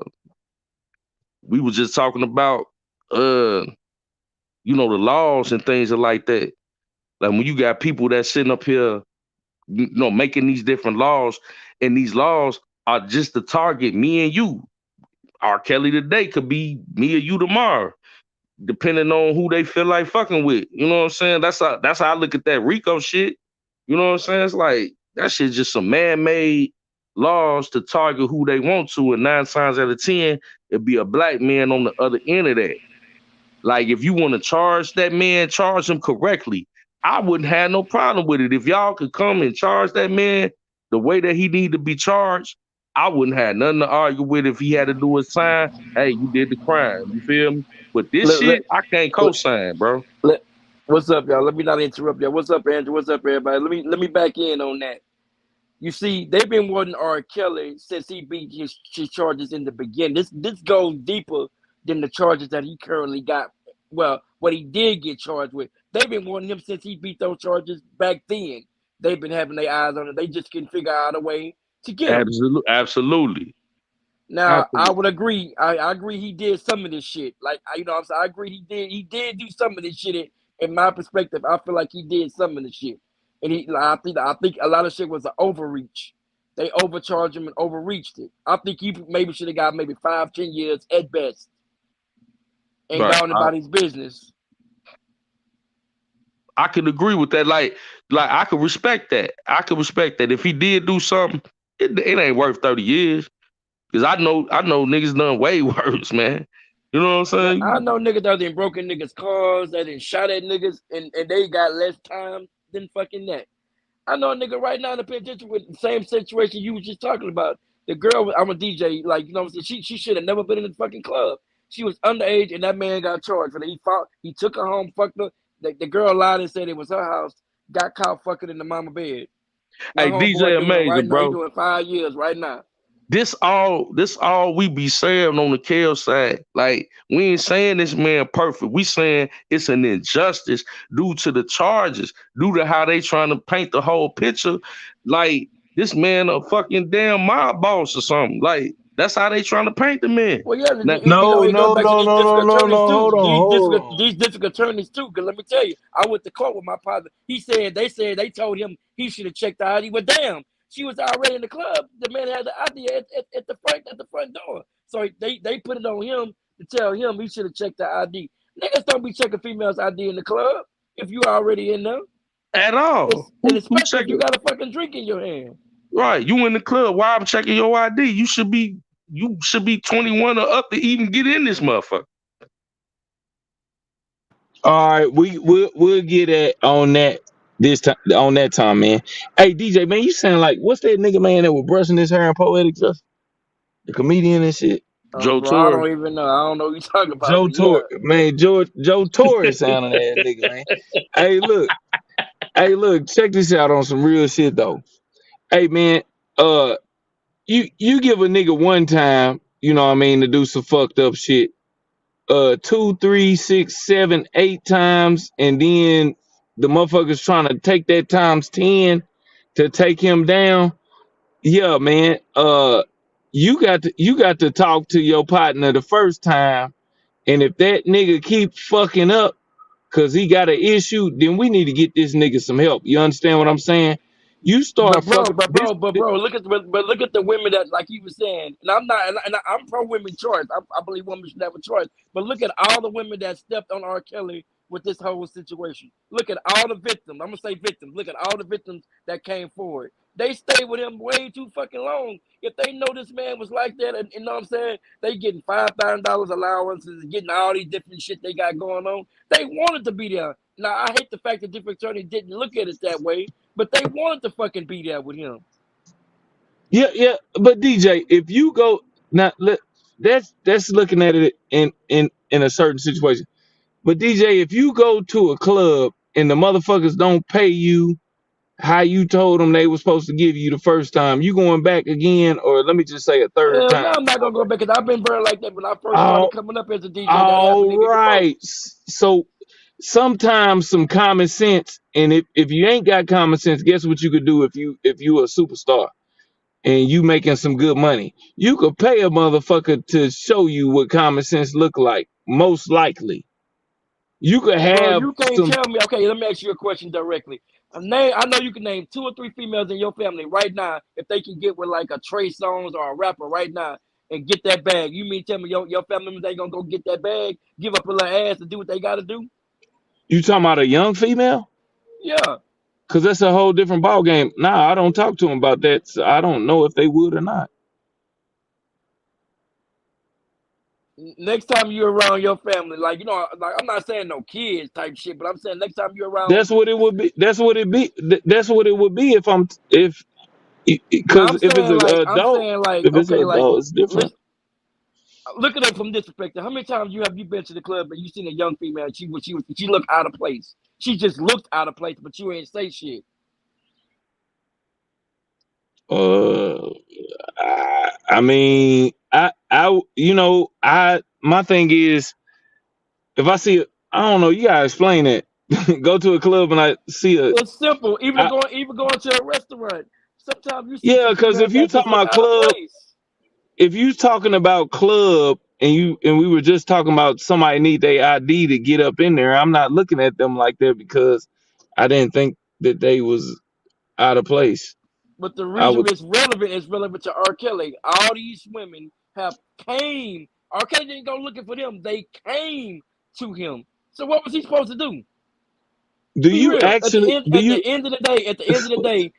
we were just talking about you know, the laws and things like that. Like when you got people that sitting up here, you know, making these different laws, and these laws are just to target me and you. R. Kelly today could be me or you tomorrow, depending on who they feel like fucking with. You know what I'm saying? That's how I look at that Rico shit. You know what I'm saying? It's like that shit's just some man-made laws to target who they want to, and 9 times out of 10, it'd be a black man on the other end of that. Like, if you want to charge that man, charge him correctly. I wouldn't have no problem with it. If y'all could come and charge that man the way that he need to be charged, I wouldn't have nothing to argue with if he had to do a sign. Hey, you did the crime. You feel me? But this Let, let, shit, I can't let, co-sign, bro. let- what's up, y'all? Let me not interrupt y'all. What's up, Andrew? What's up, everybody? Let me back in on that. You see, they've been wanting R. Kelly since he beat his charges in the beginning. This goes deeper than the charges that he currently got. Well, what he did get charged with. They've been wanting him since he beat those charges back then. They've been having their eyes on it. They just couldn't figure out a way to get him. Absolutely. Now, I would agree. I agree he did some of this shit. Like, you know what I'm saying? I agree he did do some of this shit. In my perspective, I feel like he did some of the shit. And I think a lot of shit was an overreach. They overcharged him and overreached it. I think he maybe should have got maybe 5-10 years at best and Right. gone about his business. I could agree with that. Like I could respect that. I could respect that. If he did do something, it ain't worth 30 years. Because I know niggas done way worse, man. You know what I'm saying? I know niggas that done broken niggas' cars, that done shot at niggas, and they got less time than fucking that. I know a nigga right now in the penitentiary with the same situation you was just talking about. The girl, I'm a DJ, like, you know what I'm saying? She should have never been in the fucking club. She was underage, and that man got charged for that. He took her home, fucked her. The girl lied and said it was her house. Got caught fucking in the mama bed. My hey, DJ Amazing, right bro. Now, he doing 5 years right now. This all we be saying on the Kel side. Like, we ain't saying this man perfect. We saying it's an injustice due to the charges, due to how they trying to paint the whole picture. Like, this man a fucking damn mob boss or something. Like, that's how they trying to paint the man. Well, yeah, Now, it goes back to these district attorneys too. These district attorneys too. Because let me tell you, I went to court with my partner. They told him he should have checked the ID. Well, damn, she was already in the club. The man had the ID at the front door. So they put it on him to tell him he should have checked the ID. Niggas don't be checking females' ID in the club if you already in there. At all. And especially if you got a fucking drink in your hand. Right, you in the club. Why I'm checking your ID? You should be 21 or up to even get in this motherfucker. All right, we'll get at on that this time on that time, man. Hey DJ, man, you sound like what's that nigga man that was brushing his hair in Poetic Justice? The comedian and shit. Joe Bro, Torre. I don't even know. I don't know what you're talking about. Joe Torre, man. Joe Torre sounding that nigga, man. Hey, look, check this out on some real shit though. Hey man, you give a nigga one time, you know what I mean, to do some fucked up shit. 2, 3, 6, 7, 8 times, and then the motherfuckers trying to take that times 10 to take him down. Yeah, man. You got to talk to your partner the first time, and if that nigga keep fucking up cause he got an issue, then we need to get this nigga some help. You understand what I'm saying? You start fucking, bro, look at the women that, like he was saying, and I'm pro women choice. I believe women should have a choice. But look at all the women that stepped on R. Kelly with this whole situation. Look at all the victims. I'm gonna say victims. Look at all the victims that came forward. They stayed with him way too fucking long. If they know this man was like that, and you know what I'm saying, they getting $5,000 allowances, getting all these different shit they got going on. They wanted to be there. Now I hate the fact that different attorneys didn't look at it that way, but they wanted to fucking be there with him. Yeah. But DJ, if you go now, that's looking at it in a certain situation. But DJ, if you go to a club and the motherfuckers don't pay you how you told them they were supposed to give you the first time, you going back again, or let me just say a third time? No, I'm not gonna go back because I've been burned like that when I first started coming up as a DJ. All right. So sometimes some common sense, and if you ain't got common sense, guess what you could do if you a superstar and you making some good money? You could pay a motherfucker to show you what common sense look like. Most likely, you could have. Bro, you can't tell me. Okay, let me ask you a question directly. I know you can name 2 or 3 females in your family right now if they can get with like a Trey Songz or a rapper right now and get that bag. You mean tell me your family members ain't gonna go get that bag, give up a little ass to do what they gotta do? You talking about a young female? Yeah. Cause that's a whole different ball game. Nah, I don't talk to them about that. So I don't know if they would or not. Next time you're around your family, like like I'm not saying no kids type shit, but I'm saying next time you're around. That's what it would be. That's what it be. That's what it would be if Now because I'm saying like if it's an okay, like adult, it's different. let's look at it from this perspective. How many times have you been to the club and you seen a young female? She looked out of place. She just looked out of place, but you ain't say shit. Uh, I mean, my thing is, if I see, I don't know, you gotta explain it. Go to a club and I see It's simple. I, Even going to a restaurant. Sometimes you see yeah, some because females if you that just talking look about out of club, place. if you talking about club and we were just talking about somebody need their ID to get up in there, I'm not looking at them like that because I didn't think that they was out of place. But the I reason would. it's relevant is relevant to R. Kelly. All these women have came. R. Kelly didn't go looking for them. They came to him. So what was he supposed to do? Do Be you real. actually? Do At you? the end of the day,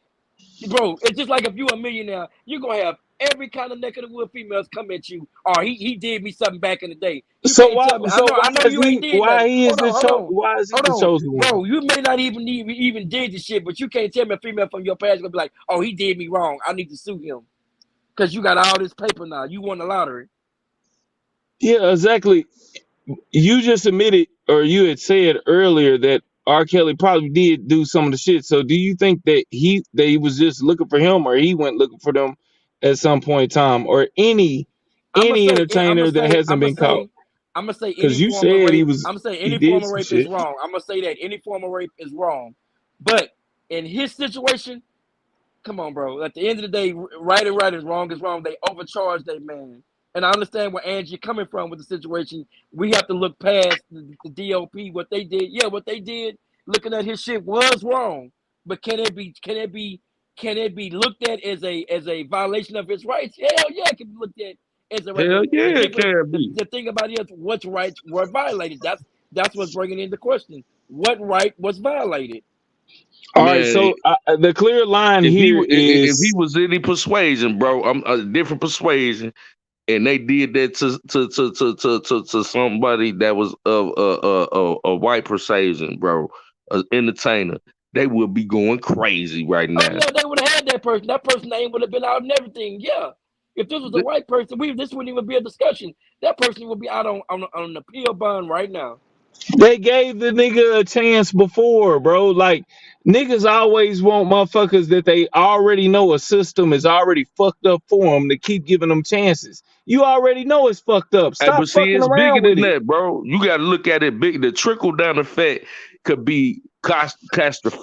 bro, it's just like if you a millionaire, you're gonna have every kind of neck of the wood females come at you. Or he did me something back in the day. You So can't why? tell me. So why I know is you ain't he? did Why nothing. he is the Why is he Hold the on, chosen one? bro. You may not even did the shit, but you can't tell me a female from your past gonna be like, oh, he did me wrong. I need to sue him because you got all this paper now. You won the lottery. Yeah, exactly. You just admitted, or you had said earlier that R. Kelly probably did do some of the shit. So do you think that he was just looking for him, or he went looking for them at some point in time, or any entertainer that hasn't been caught? I'm gonna say any Because you form of said rape. I'm gonna say he any did form of some rape is shit. wrong. I'm gonna say that any form of rape is wrong. But in his situation, come on, bro. At the end of the day, right is wrong is wrong. They overcharged that man. And I understand where Angie coming from with the situation. We have to look past the DOP, what they did. Yeah, what they did, looking at his shit was wrong. But can it be looked at as a violation of his rights? Hell yeah, it can be looked at as a right. Hell But yeah, it can be. the thing about it is what rights were violated. That's what's bringing into question. What right was violated? All right, Man, so the clear line here if he is was any persuasion, bro, I'm a different persuasion, and they did that to somebody that was a white persuasion, bro, an entertainer, they would be going crazy right Oh now. yeah, they would have had that person. That person's name would have been out and everything. Yeah. If this was a white person, this wouldn't even be a discussion. That person would be out on an appeal bond right now. they gave the nigga a chance before, bro. Like niggas always want motherfuckers that they already know a system is already fucked up for them to keep giving them chances. You already know it's fucked up. Hey, Stop but see, fucking it's bigger around with than it. that, bro. You got to look at it big. The trickle down effect could be catastrophe.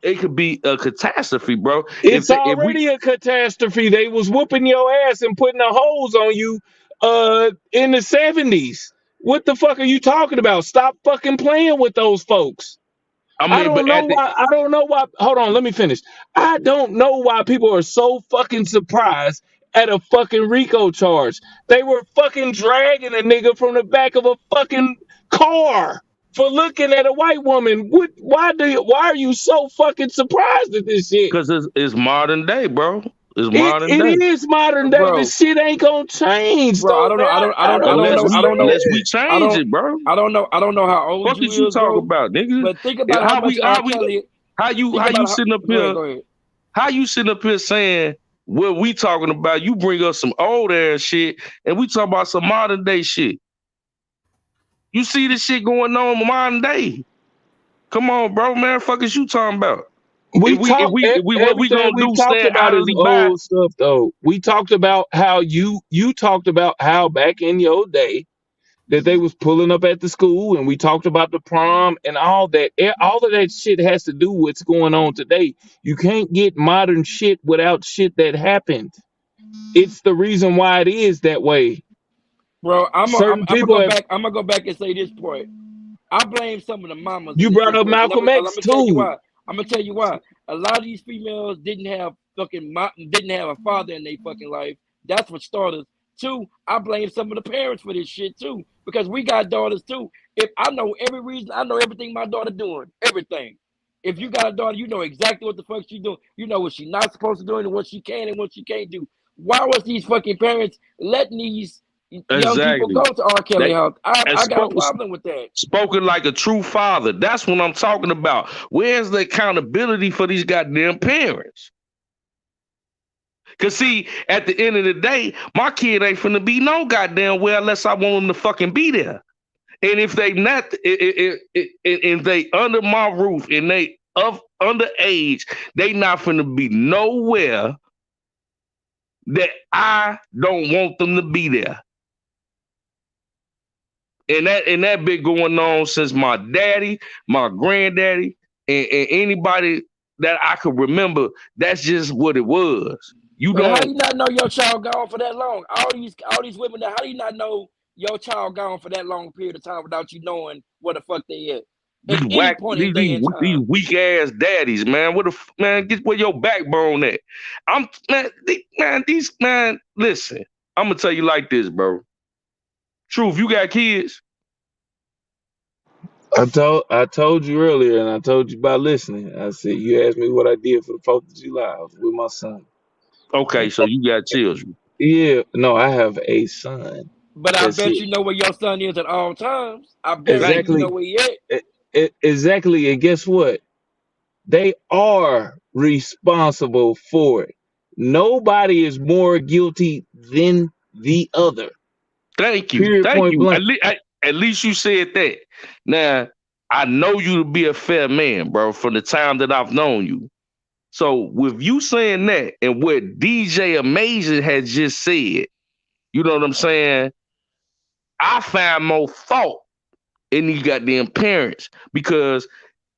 It could be a catastrophe, bro. It's If we, already a catastrophe. They was whooping your ass and putting the hose on you in the 70s. What the fuck are you talking about? Stop fucking playing with those folks. I I mean, don't but know at the why. I don't know why. Hold on, let me finish. I don't know why people are so fucking surprised at a fucking RICO charge. They were fucking dragging a nigga from the back of a fucking car for looking at a white woman. What? Why are you so fucking surprised at this shit? because it's modern day, bro. It's It modern it day. is modern day, but Bro, shit ain't gonna change bro, I though, don't man. know. I don't Unless understand. we change it, bro. I don't know how old Fuck you is you is, talk bro. about, nigga? But think about how How much we R. how we Kelly. how Think you about how. sitting up Go ahead, here? go ahead. How you sitting up here saying what we talking about? You bring us some old ass shit, and we talk about some modern day shit. You see this shit going on modern day. Come on, bro, man. Fuck is you talking about? We talk If we what we everything gonna we do? talked Stand about is idly by? old stuff though. We talked about how you talked about how back in your day that they was pulling up at the school, and we talked about the prom and all that. All of that shit has to do with what's going on today. You can't get modern shit without shit that happened. It's the reason why it is that way. Bro, Certain I'm gonna people go have. back. I'm gonna go back and say this point. I blame some of the mamas in You this brought up situation. Malcolm Let X me tell you too. why. I'm gonna tell you why. A lot of these females didn't have a father in their fucking life. That's for starters. Two, I blame some of the parents for this shit too, because we got daughters too. If I know every reason, I know everything my daughter doing, everything. If you got a daughter, you know exactly what the fuck she doing. You know what she not supposed to do and what she can and what she can't do. Why was these fucking parents letting these Young people Exactly. go to R. Kelly They house. and I got a problem with that. spoken like a true father. That's what I'm talking about. Where's the accountability for these goddamn parents? Cause see, at the end of the day, my kid ain't finna be no goddamn well unless I want them to fucking be there. And if they not, if they under my roof and they of underage, they not finna be nowhere that I don't want them to be there. And that been going on since my daddy, my granddaddy, and anybody that I could remember. That's just what it was. You But how don't. do you not know your child gone for that long? All these women, how do you not know your child gone for that long period of time without you knowing where the fuck they at These any whack, point in day and these time? weak ass daddies, man. Man, get where your backbone at. I'm man. Listen, I'm gonna tell you like this, bro. Truth, you got kids? I told you earlier, and I told you by listening. I said you asked me what I did for the 4th of July. I was with my son. Okay, so you got children. Yeah, no, I have a son. But I That's bet it. you know where your son is at all times. I guarantee Thank you know Exactly. where he at. Exactly. And guess what? They are responsible for it. Nobody is more guilty than the other. Thank you. Period. Thank Point you. blank. At least you said that. Now, I know you to be a fair man, bro, from the time that I've known you. So with you saying that and what DJ Amazing had just said, you know what I'm saying? I find more fault in these goddamn parents because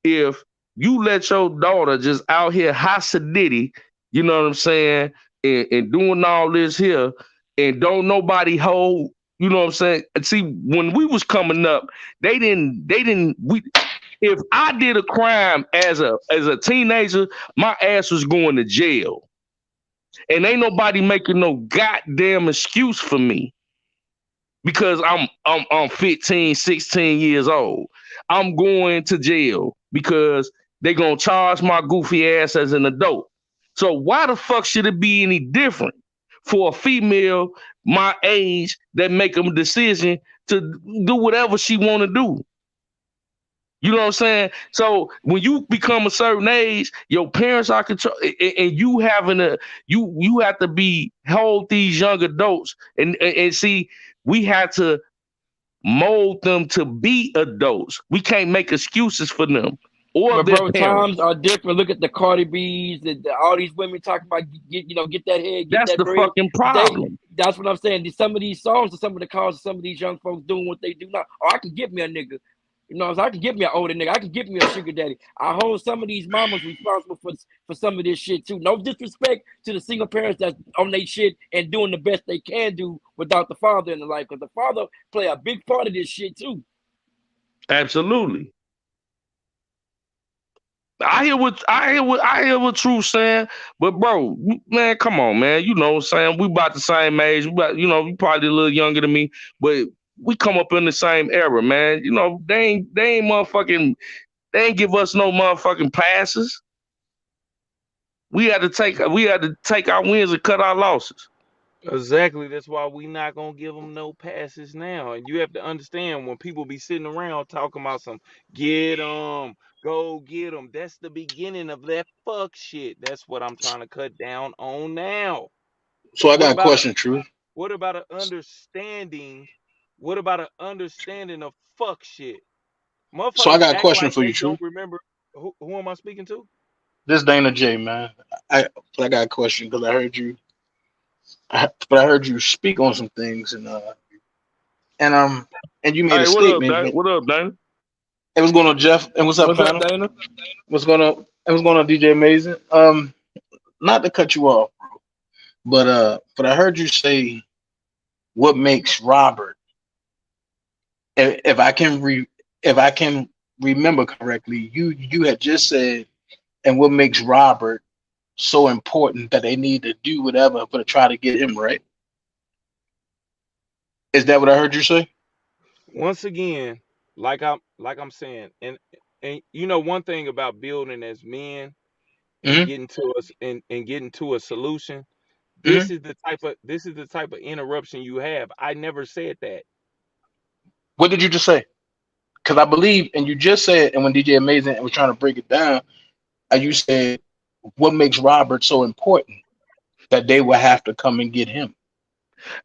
if you let your daughter just out here hossidity, you know what I'm saying, and doing all this here, and don't nobody hold, you know what I'm saying? And see, when we was coming up, we if I did a crime as a teenager, my ass was going to jail. And ain't nobody making no goddamn excuse for me because I'm 15, 16 years old. I'm going to jail because they gonna charge my goofy ass as an adult. So why the fuck should it be any different for a female my age that make a decision to do whatever she want to do? You know what I'm saying? So when you become a certain age, your parents are control, and you having a you have to be hold these young adults and see we had to mold them to be adults. We can't make excuses for them or But their bro, parents. times are different. Look at the Cardi B's, all these women talking about get that head, get That's that the bread. fucking problem. That's what I'm saying. Some of these songs are some of the causes some of these young folks doing what they do now. Oh, I can get me a nigga. You know, I can get me an older nigga. I can get me a sugar daddy. I hold some of these mamas responsible for some of this shit too. No disrespect to the single parents that's on their shit and doing the best they can do without the father in the life, because the father play a big part of this shit too. Absolutely. I hear what True saying, but bro, man, come on, man. You know what I'm saying? We about the same age. You probably a little younger than me, but we come up in the same era, man. You know, they ain't motherfucking, they ain't give us no motherfucking passes. We had to take our wins and cut our losses. Exactly. That's why we not gonna give them no passes now. And you have to understand when people be sitting around talking about some get them, go get them. That's the beginning of that fuck shit. That's what I'm trying to cut down on now. So I What got a about a question, Truth. what about an understanding? What about an understanding of fuck shit? So I Motherfuckers got a act question like for you, they Truth. don't remember. Who am I speaking to? This Dana J, man. I got a question because I heard you speak on some things and and you made a Hey, what up, statement. Dan? What up, Dan? It was going on, Jeff, and what's up, What's up, panel? Dana? What's going on, DJ Amazing? Not to cut you off, but I heard you say what makes Robert, if I can if I can remember correctly, you had just said, and what makes Robert so important that they need to do whatever for to try to get him right. Is that what I heard you say? Once again, like I'm saying, and you know one thing about building as men and Hmm. getting to us and getting to a solution, this is the type of interruption you have. I never said that. What did you just say? Because I believe, and you just said, and when DJ Amazing was trying to break it down, you said, what makes Robert so important that they will have to come and get him?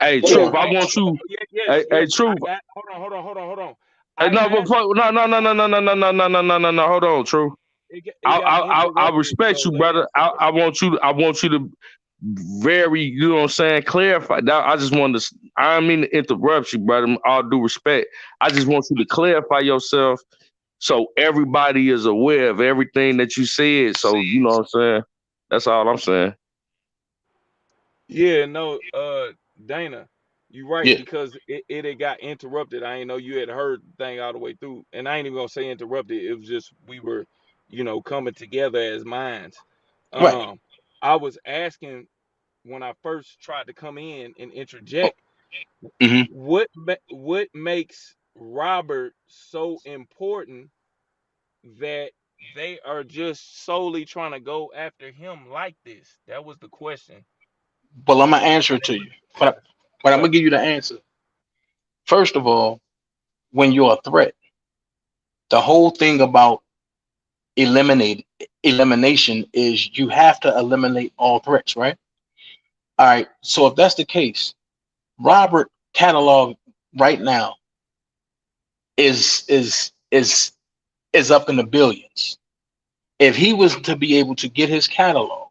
Hey, Yeah, Truth, I want you. Hey, yes. Truth. Hold on. Hey, I no, asked. no. Hold on, Truth. It got I interrupted. respect So you, let me. brother. I want you to very, you know what I'm saying, clarify. That I just wanted to. I don't mean to interrupt you, brother. All due respect. I just want you to clarify yourself so everybody is aware of everything that you said. So you know what I'm saying. That's all I'm saying. Yeah, no, Dana, you're right Yeah. because it had got interrupted. I ain't know you had heard the thing all the way through, and I ain't even gonna say interrupted. It was just we were, coming together as minds. Right. I was asking when I first tried to come in and Oh, interject, hmm what makes Robert so important that they are just solely trying to go after him like this? That was the question. Well, I'm gonna answer it to you, but I'm Okay. gonna give you the answer. First of all, when you're a threat, the whole thing about elimination is you have to eliminate all threats, right? All right. So if that's the case, Robert catalog right now is up in the billions. If he was to be able to get his catalog,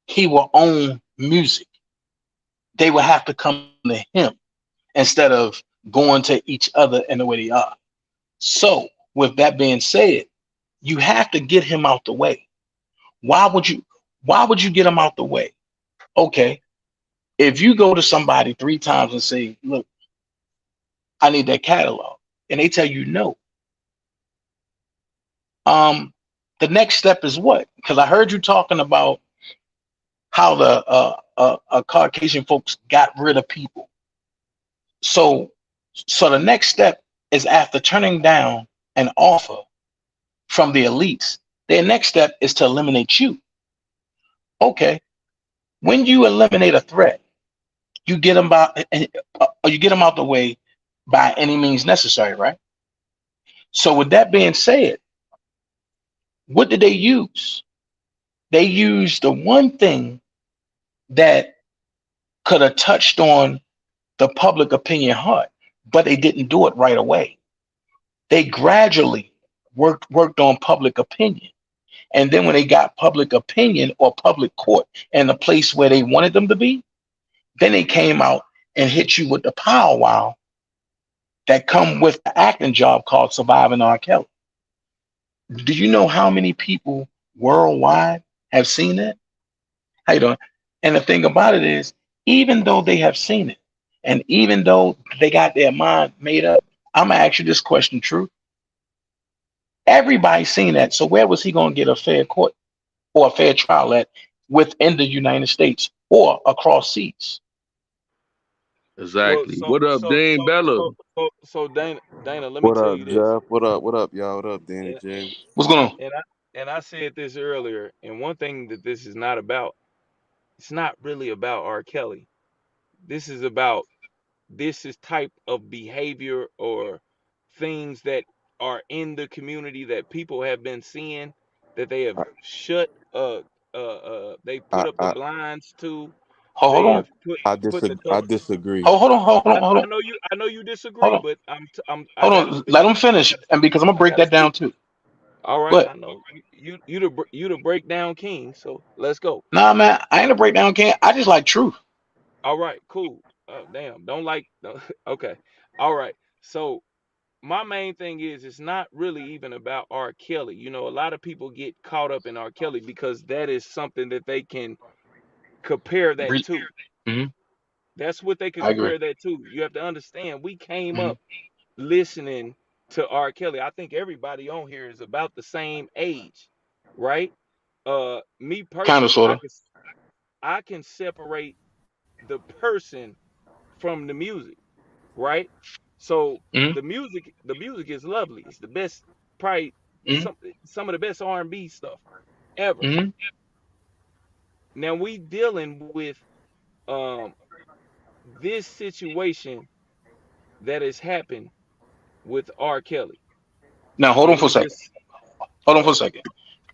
he will own music. They will have to come to him instead of going to each other in the way they are. So, with that being said, you have to get him out the way. Why would you? Why would you get him out the way? Okay, if you go to somebody 3 times and say, "Look, I need that catalog," and they tell you no, um, the next step is what? Because I heard you talking about how the Caucasian folks got rid of people. So, so the next step is after turning down an offer from the elites, their next step is to eliminate you. Okay, when you eliminate a threat, you get them you get them out the way by any means necessary, right? So with that being said, what did they use? They used the one thing that could have touched on the public opinion heart, but they didn't do it right away. They gradually worked on public opinion. And then when they got public opinion or public court in the place where they wanted them to be, then they came out and hit you with the power wow that come with the acting job called Surviving R. Kelly. Do you know how many people worldwide have seen it? How you doing? And the thing about it is, even though they have seen it, and even though they got their mind made up, I'm gonna ask you this question, True. Everybody's seen that. So where was he gonna get a fair court or a fair trial at within the United States or across seas? Well, Exactly. What up, Dean Bella? Dana, let me What tell up, you this, Jeff? What up, y'all? What up, Danny and J? What's going on? and I said this earlier, and one thing that this is not about, it's not really about R. Kelly. This is about this is type of behavior or things that are in the community that people have been seeing that they have I, they I, put up the I, blinds to. Hold They on. have put the I cover. disagree. Hold on. Hold on. Hold on. I know you Hold disagree, on. but I Hold gotta on. Let speak. them I finish. gotta And because I'm gonna I break gotta that down speak. too. All right, But I know you the breakdown king. So let's go. nah, man, I ain't a breakdown can. I just like truth. All right, cool. Damn, don't like. Okay, all right. So my main thing is it's not really even about R. Kelly. A lot of people get caught up in R. Kelly because that is something that they can compare that to. Mm-hmm. That's what they could I agree. compare that to. You have to understand. We came Mm-hmm. up listening to R. Kelly. I think everybody on here is about the same age, right? Me Kind of, personally, sort of. I can separate the person from the music, right? So Mm-hmm. the music is lovely. It's the best, probably Mm-hmm. some of the best R&B stuff ever. Mm-hmm. Now we dealing with um this situation that has happened with R. Kelly. Now hold on Let for a me second. just Hold on for a second,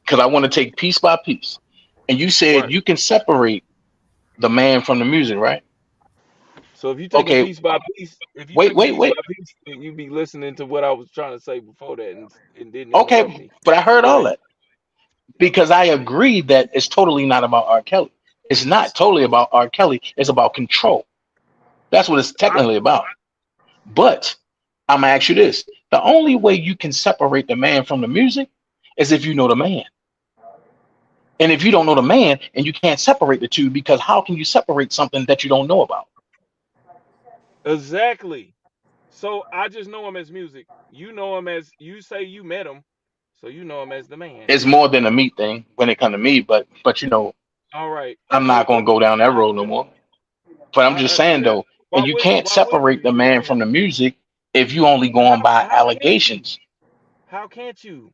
because I want to take piece by piece. And you said right. you can separate the man from the music, right? So if you taking Okay. piece by piece, if you Wait, taking wait, piece by wait. piece, then you be listening to what I was trying to say before that and didn't interrupt Okay, me. but I So heard go all ahead. that because I agree that it's totally not about R. Kelly. It's not totally about R. Kelly. It's about control. That's what it's I, technically about. But I'm gonna ask you this: the only way you can separate the man from the music is if you know the man. And if you don't know the man, and you can't separate the two, because how can you separate something that you don't know about? exactly. So I just know him as music. You know him as you say you met him, so you know him as the man. It's more than a meat thing when it comes to me, but All right. I'm not Well, gonna go down that road no more. But I'm just saying that, though, and you can't why wouldn't separate you? the You man can. from the music if you only going by How can't you? allegations. How can't you?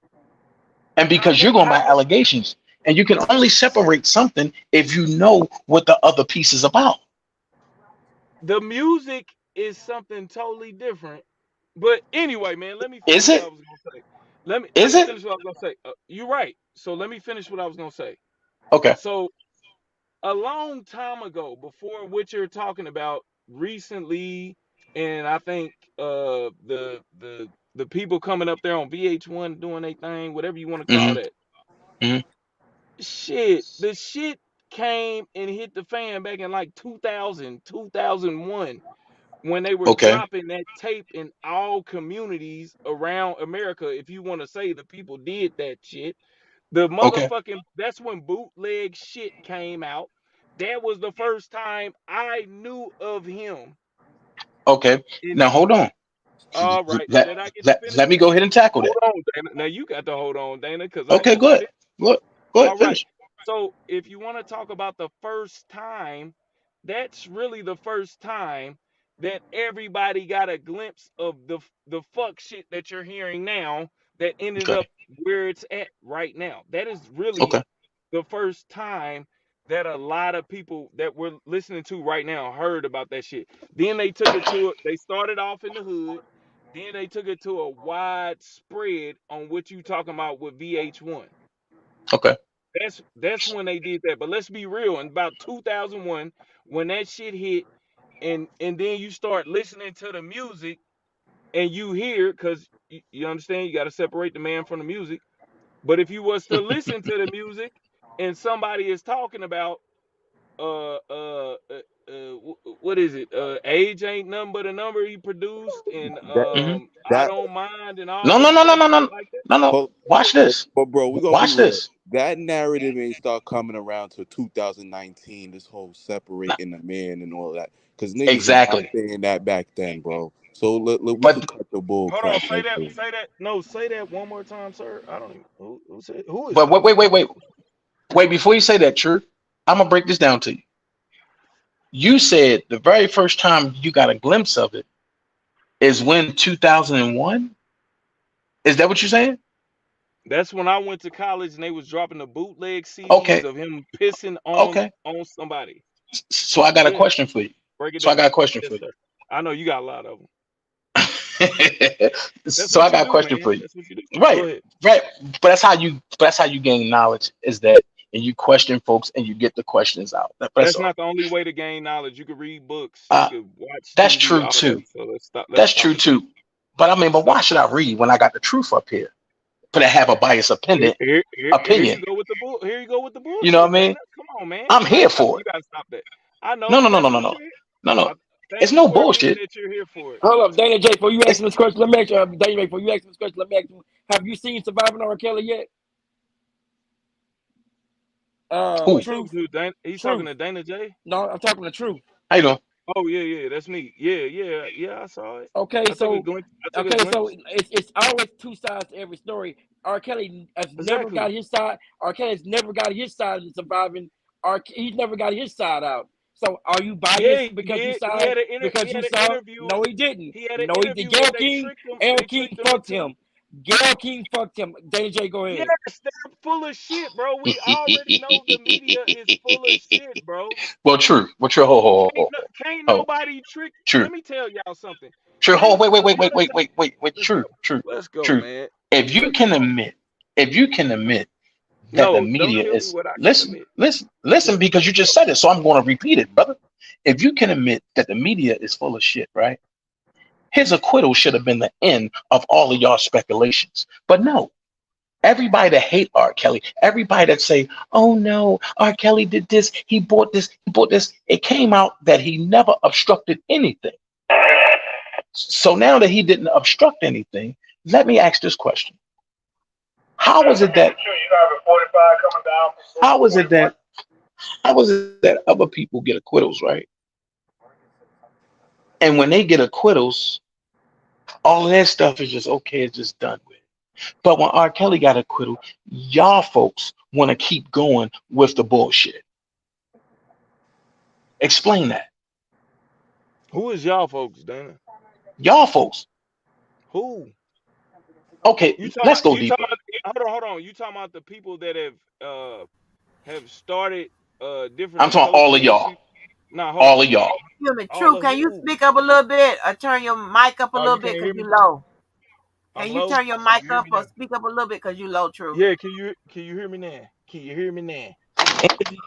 And How because you're can't going by how allegations, and you can only separate something if you know what the other piece is about. the music is something totally different. But anyway, man, let me Is finish what I it? was gonna say. Let Is me it? finish what I was gonna say. You're right. So let me finish what I was gonna say. Okay. So a long time ago, before what you're talking about recently, and I think the people coming up there on VH1 doing their thing, whatever you want to call Hmm. that. Hmm. The shit came and hit the fan back in like 2000, 2001 when they were Okay. dropping that tape in all communities around America. If you want to say the people did that shit, the Okay. motherfucking that's when bootleg shit came out. That was the first time I knew of him. Okay. And Now hold on. all right, Let, did I get to finish? let me go ahead and tackle Hold that. on, Dana. Now you got to hold on, Dana, because I ain't Okay. gonna Good. finish. Good. Good. All right. Finish. So if you want to talk about the first time, that's really the first time that everybody got a glimpse of the fuck shit that you're hearing now that ended Okay. up where it's at right now. That is really Okay. the first time that a lot of people that we're listening to right now heard about that shit. Then they took it to they started off in the hood. Then they took it to a wide spread on what you talking about with VH1. Okay. That's when they did that. But let's be real. In about 2001, when that shit hit, and then you start listening to the music, and you hear, because you understand, you got to separate the man from the music. But if you was to listen to the music, and somebody is talking about what is it? Age ain't nothing but a number he produced, and That Hmm. I that don't mind, and all No. No. this No. No. other No. shit No. like that. No. No. but, Watch this. but bro, we gonna be Watch real. this. That narrative ain't start coming around to 2019. This whole No. separating the man and all that, because niggas was not Exactly. saying that back then, bro. So we could But cut the bull Hold on, crap right there. say that. No, say that one more time, sir. I don't even who said who is but wait. talking Wait. to Wait. me. Wait. Wait. Before you say that, true. I'm gonna break this down to you. You said the very first time you got a glimpse of it is when 2001. Is that what you're saying? That's when I went to college and they was dropping the bootleg CDs Okay. of him pissing Okay. on somebody. So I got Go a ahead, question for you. break it So I down. got a question Yes, for sir. I know you got a lot of them. you. That's So I what you got a do, question man. for you. That's what you do. Go Right. ahead. Right. But that's how you gain knowledge is that and you question folks and you get the questions out. That's That's all. not the only way to gain knowledge. You could read books, you Uh, could watch that's TV, true all that. too. So let's That's stop true the cap. too. But I mean, Let's but stop why the should I cap. read when I got the truth up here? But I have a biased Here you opinion. go with the here you go with the You know what bullshit, I Dana. mean? Come on, man. I'm here for You it. gotta stop that. I No, know no, no, no, that's no, what no. you're here. No, no. It's Thank you no for admitting bullshit. that you're here for it. Hold up, Dana J. Before you ask It's me this question, let me ask you. Dana J. Before you ask me this question, let me ask you: have you seen Surviving R. Kelly yet? Who who? he talking Truth, to? Dana? He's talking truth. to Dana J. No, I'm talking the truth. How you doing? Oh yeah, that's me. Yeah. I saw it. Okay, I took a so glimpse. I took a okay, so glimpse. it's always two sides to every story. R. Kelly has never got Exactly. his side. R. Kelly has never got his side in surviving. He's never got his side out. So are you Yeah, biased he because you did. because He you had an saw? interview. No, he didn't. He had an No, he did. interview that Gail King they King tricked him fucked into. him. Gail King fucked him. DJ, go ahead. Yes, they're full of shit, bro. We already know the media is full of shit, bro. Well, true. Well, true. Can't Oh, nobody trick. true. Let me tell y'all something. True. Can't Wait. let's True. go. True. Let's go, True. man. If you can admit that the No, don't media tell me is, what I can listen, admit. listen, because you just said it, so I'm going to repeat it, brother. If you can admit that the media is full of shit, right? His acquittal should have been the end of all of y'all speculations. But no, everybody that hate R. Kelly, everybody that say, oh no, R. Kelly did this, he bought this, it came out that he never obstructed anything. So now that he didn't obstruct anything, let me ask this question. How is it that other people get acquittals, right? And when they get acquittals, all of that stuff is just okay, it's just done with. But when R. Kelly got acquittal, y'all folks want to keep going with the bullshit. Explain that. Who is y'all folks, Dana? Y'all folks. Who? Okay, let's go deeper. Hold on. You talking about the people that have started different? I'm talking all of y'all. All of y'all. True, can you speak up a little bit or turn your mic up a little bit because you're low? Can you turn your mic up or speak up a little bit because you're low, True? Yeah, can you hear me now? Can you hear me now?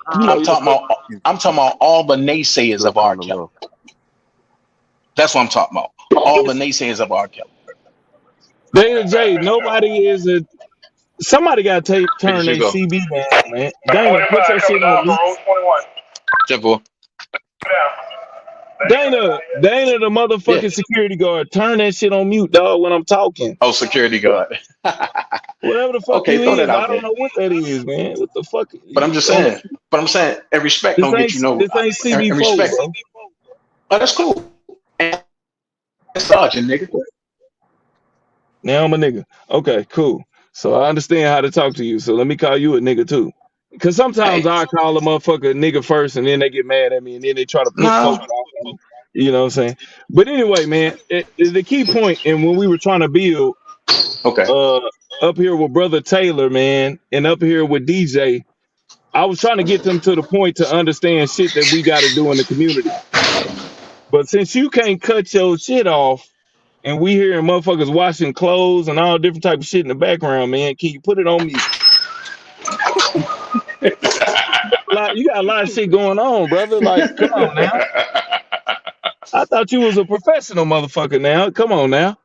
I'm talking about all the naysayers of R. Kelly. That's what I'm talking about. All the naysayers of R. Kelly. Dana J, nobody is a. Somebody got to turn their CB down, man. Dana, put your shit on mute. Dana, the motherfucking security guard, turn that shit on mute, dog, when I'm talking. Oh, security guard. Whatever the fuck you is, I don't know what that is, man. What the fuck? But I'm just saying, and respect don't get you no. This ain't CB4, bro. Oh, that's cool. Sergeant, nigga. Now I'm a nigga. Okay, cool. So I understand how to talk to you. So let me call you a nigga too. Because sometimes I call a motherfucker a nigga first and then they get mad at me and then they try to put folks on. You know what I'm saying? But anyway, man, the key point, and when we were trying to build up here with Brother Taylor, man, and up here with DJ, I was trying to get them to the point to understand shit that we got to do in the community. But since you can't cut your shit off, and we hearing motherfuckers washing clothes and all different type of shit in the background, man, can you put it on mute? You got a lot of shit going on, brother. Like, come on now. I thought you was a professional motherfucker now. Come on now.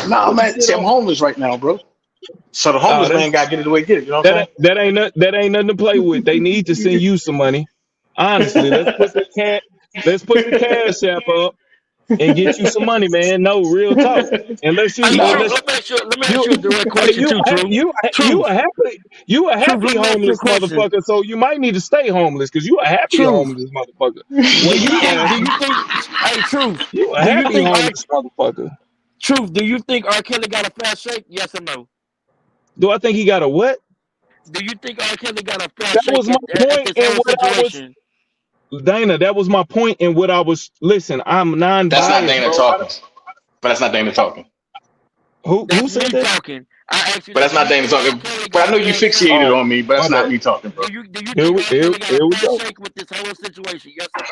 Nah, man. See, I'm homeless right now, bro. So the homeless man got to get it the way he get it. You know what I'm saying? That ain't nothing to play with. They need to send you some money. Honestly, let's put the cash app up and get you some money, man. No, real talk. Unless you, let me ask you a direct question too, True. You a happy homeless motherfucker, so you might need to stay homeless because you a happy homeless motherfucker. Well, you think, hey, True, you a happy homeless motherfucker. Truth, do you think R. Kelly got a fair shake? Yes or no? Do I think he got a what? Do you think R. Kelly got a fair shake? That was my point in what situation? Dana, that was my point in what I was. Listen, I'm non-biased. That's not Dana talking. But that's not Dana talking. Who said that? Talking. I asked you but that's not Dana talking. But I know you fixated on me, but that's not me talking, bro. Do you think R. Kelly got a fair shake with this whole situation? Yes or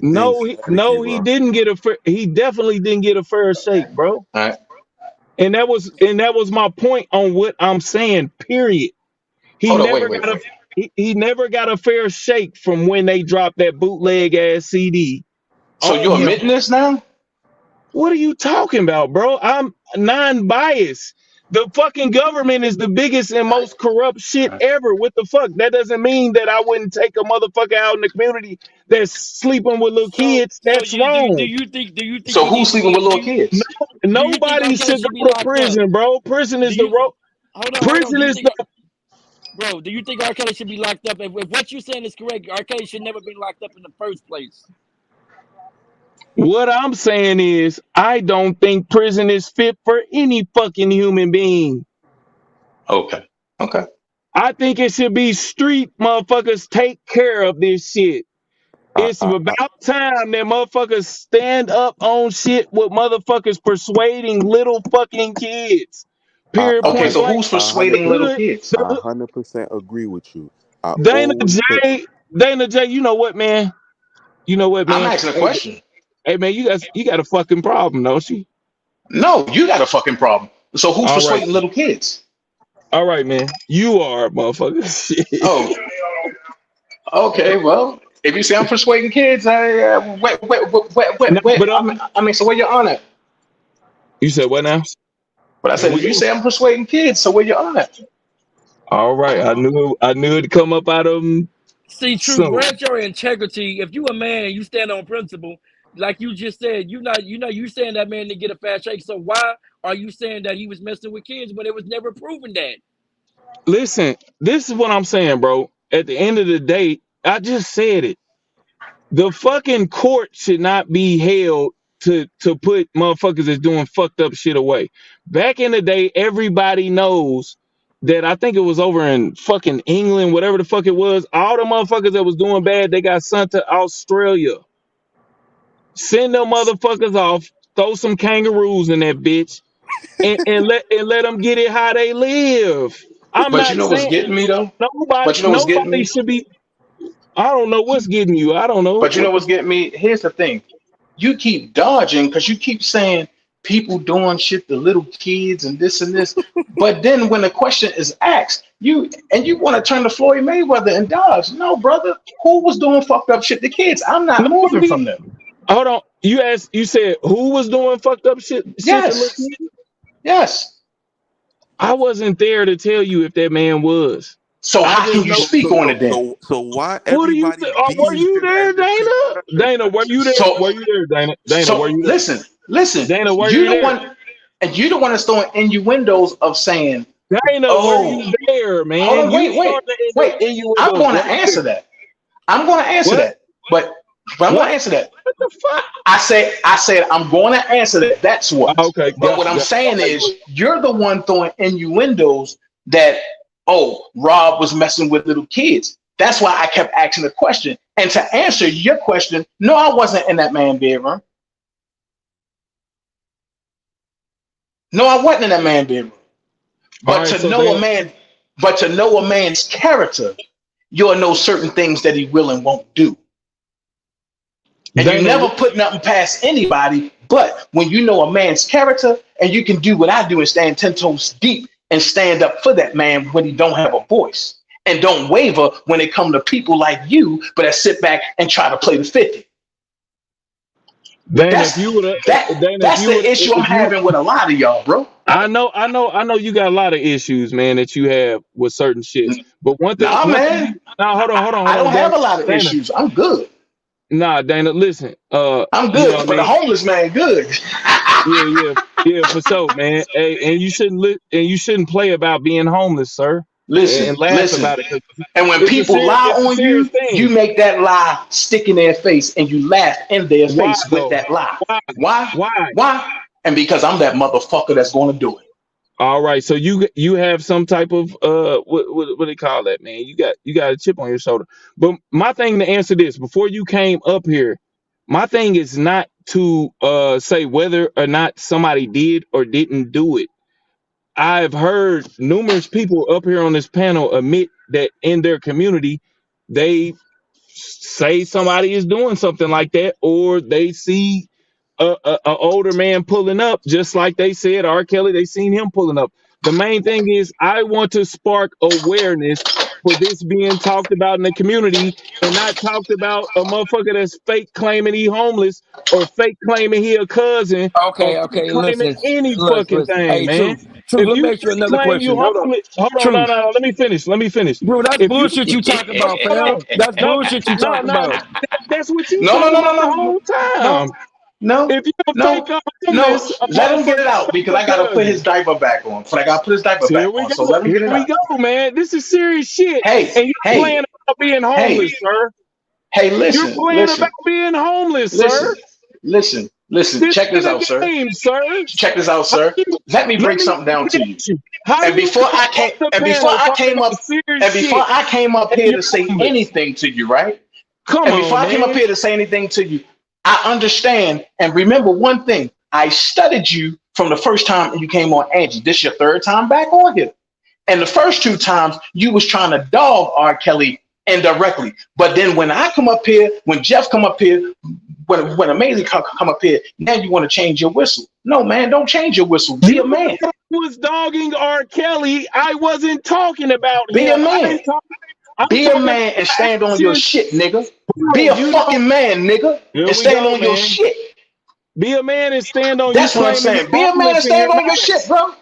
no? No, he didn't get a he definitely didn't get a fair shake, bro. All right. And that was my point on what I'm saying, period. He never got a fair shake from when they dropped that bootleg ass CD. So you admitting this now? What are you talking about, bro? I'm non-biased. The fucking government is the biggest and most corrupt shit ever. What the fuck? That doesn't mean that I wouldn't take a motherfucker out in the community that's sleeping with little kids. That's wrong. Do you think so who's sleeping with little kids? Nobody should go to prison, bro. Prison is the road. Prison is the. Bro, do you think R. Kelly should be locked up? If what you're saying is correct, R. Kelly should never be locked up in the first place. What I'm saying is, I don't think prison is fit for any fucking human being. Okay. I think it should be street motherfuckers take care of this shit. It's about time that motherfuckers stand up on shit with motherfuckers persuading little fucking kids. Period. I Okay, Point so blank. who's hundred persuading little Hood, kids? I the 100% agree with you. I Dana always put J, you know what, man? You know what, I'm man? asking a question. Hey man, you got a fucking problem, don't you? No, you got a fucking problem. So who's All right. persuading little kids? All right, man. You are, motherfucker. Shit. Oh, okay. Well, if you say I'm persuading kids, No, but I mean, so where you on at? you said what now? But I said, if you say I'm persuading kids, so where you on at? All right. I knew it'd come up out of them. See, True, So grant your integrity. If you a man, you stand on principle. Like you just said, you saying that man to get a fast shake. So why are you saying that he was messing with kids when it was never proven that? listen, this is what I'm saying, bro. At the end of the day, I just said it. The fucking court should not be held to put motherfuckers that's doing fucked up shit away. Back in the day, everybody knows that I think it was over in fucking England, whatever the fuck it was. All the motherfuckers that was doing bad, they got sent to Australia. Send them motherfuckers off, throw some kangaroos in that bitch, and let them get it how they live. I'm But you not know what's saying getting me though? But you know what's getting nobody me? should be. I don't know what's getting you. I don't know. But you know what's getting me? Here's the thing. You keep dodging because you keep saying people doing shit to little kids and this and this. But then when the question is asked, you want to turn to Floyd Mayweather and dodge. No, brother. Who was doing fucked up shit to kids? I'm not moving from them. Hold on. You said who was doing fucked up shit to little Yes. kids? Yes. I wasn't there to tell you if that man was. So how can you speak on it then? So why What do you everybody say? Were you beefing there, as if Dana? Dana, were you there? So- Were you there, Dana? Dana, So were you there? listen. Dana, were you you the there? one, and you the one that's throwing innuendos of saying, Dana, Oh. were you there, man? hold on, You wait. started the innuendos. I'm going to Were you answer there? that. I'm going to answer What? that. But I'm going to answer that. What the fuck? I said I'm going to answer that. That's what. Okay, But what I'm saying is, you're the one throwing innuendos that, Rob was messing with little kids. That's why I kept asking the question. And to answer your question, no, I wasn't in that man's bedroom. No, I wasn't in that man's bedroom. But All right, to so know then- a man, but to know a man's character, you'll know certain things that he will and won't do. And Dana, you never put nothing past anybody, but when you know a man's character and you can do what I do and stand 10 toes deep and stand up for that man when he don't have a voice and don't waver when it come to people like you, but I sit back and try to play the 50. Dana, That's, if you would that's the issue I'm having with a lot of y'all, bro. I know you got a lot of issues, man, that you have with certain shit. But one thing, Nah, man. Nah, hold on. I don't have Dana, a lot of Dana. issues. I'm good. Nah, Dana, listen. I'm you good, know what but I the mean? homeless man good. Yeah, for sure, man. Hey, and you shouldn't play about being homeless, sir. Listen, and laugh about it. 'cause And when it's a people serious- lie it's a on serious you, thing. you make that lie stick in their face and you laugh in their Why, face with though? that lie. Why? Why? And because I'm that motherfucker that's going to do it. All right, so you have some type of what do they call that, man? You got a chip on your shoulder. But my thing to answer this before you came up here, my thing is not to say whether or not somebody did or didn't do it. I've heard numerous people up here on this panel admit that in their community they say somebody is doing something like that, or they see a older man pulling up, just like they said R. Kelly, they seen him pulling up. The main thing is I want to spark awareness for this being talked about in the community and not talked about a motherfucker that's fake claiming he homeless or fake claiming he a cousin Okay, or fake claiming listen. any Look, fucking listen. thing, Hey, man. True, If let me you ask you another claim you question. Hold on. hold on, no, let me finish. Bro, that's If you- bullshit you talking about, fam. That's bullshit you talking about. That's what you No, talking no, about no, the no. whole time. No, If you're no, fake no. homeless, Let him get it out because I got to put his diaper back on. But I got to put his diaper Here back we on. go. So let him Here get it we out. go, man. This is serious shit. Hey, and you're hey, playing about being homeless, sir. Hey, You're listen, playing listen, about being homeless, sir. listen. Check this out, sir. Game, sir. Check this out, sir. Let me break something down to you. And before I came up here to say anything to you, right? Come And before on, I came up man. here to say anything to you, I understand and remember one thing. I studied you from the first time you came on Angie. This your third time back on here. And the first two times you was trying to dog R. Kelly indirectly. But then when I come up here, when Jeff come up here, when Amazing come up here, now you want to change your whistle. No, man, don't change your whistle. Be You a man. was dogging R. Kelly. I wasn't talking about Be a him. man. I'm Be a talking man about and stand on your actions. shit, nigga. Bro, Be a you fucking man, nigga, Here and we stand go, on your man. shit. Be a man and stand on you That's what I'm claiming saying. Be a man and homeless in stand your on your mouth. shit, bro.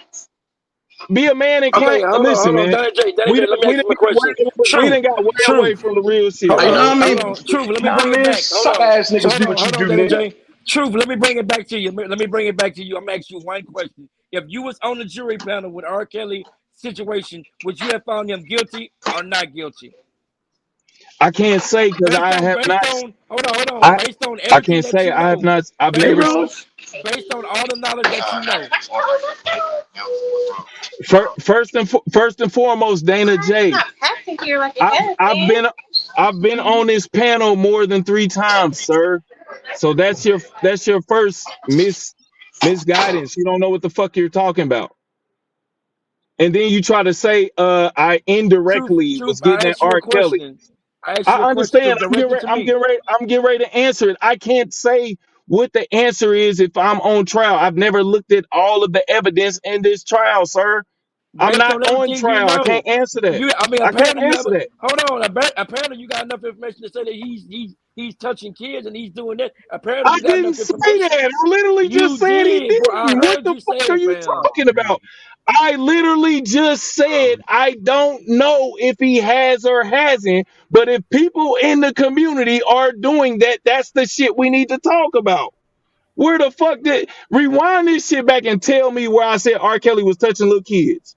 Be a man and Okay, claim. Listen, hold on, man. Danny J, We let me didn't ask you a question. we True, didn't got way true. away from the real shit, Hold You know on, bro. what I mean? hold on. Truth, let me Nah, bring it man, back. Hold suck on. ass niggas do what you Hold do, on, Danny nigga. J. Truth, let me bring it back to you. Let me bring it back to you. I'm gonna ask you one question. If you was on the jury panel with R. Kelly situation, would you have found him guilty or not guilty? I can't say because Based I on have not. hold on. I Based on I everything can't that say you I have know, not. I've There you never. go. based on all the knowledge that you know. First and foremost, Dana J. I've been on this panel more than 3 times, sir. So that's your first misguidance. You don't know what the fuck you're talking about. And then you try to say I indirectly Truth. was getting I at asked you a R. Kelly. question. I asked I you a question. understand. Truth, directed to me. I'm getting ready to answer it. I can't say what the answer is if I'm on trial. I've never looked at all of the evidence in this trial, sir. I'm Based not on on everything you trial. I know, can't answer that. I can't apparently you have. answer that. Hold on. Apparently you got enough information to say that he's touching kids and he's doing that. Apparently I you got didn't enough say information. that. I literally just You said he did, bro. I didn't. What heard the you say fuck are it, you fam. talking about? I literally just said I don't know if he has or hasn't, but if people in the community are doing that, that's the shit we need to talk about. Where the fuck did rewind this shit back and tell me where I said R. Kelly was touching little kids?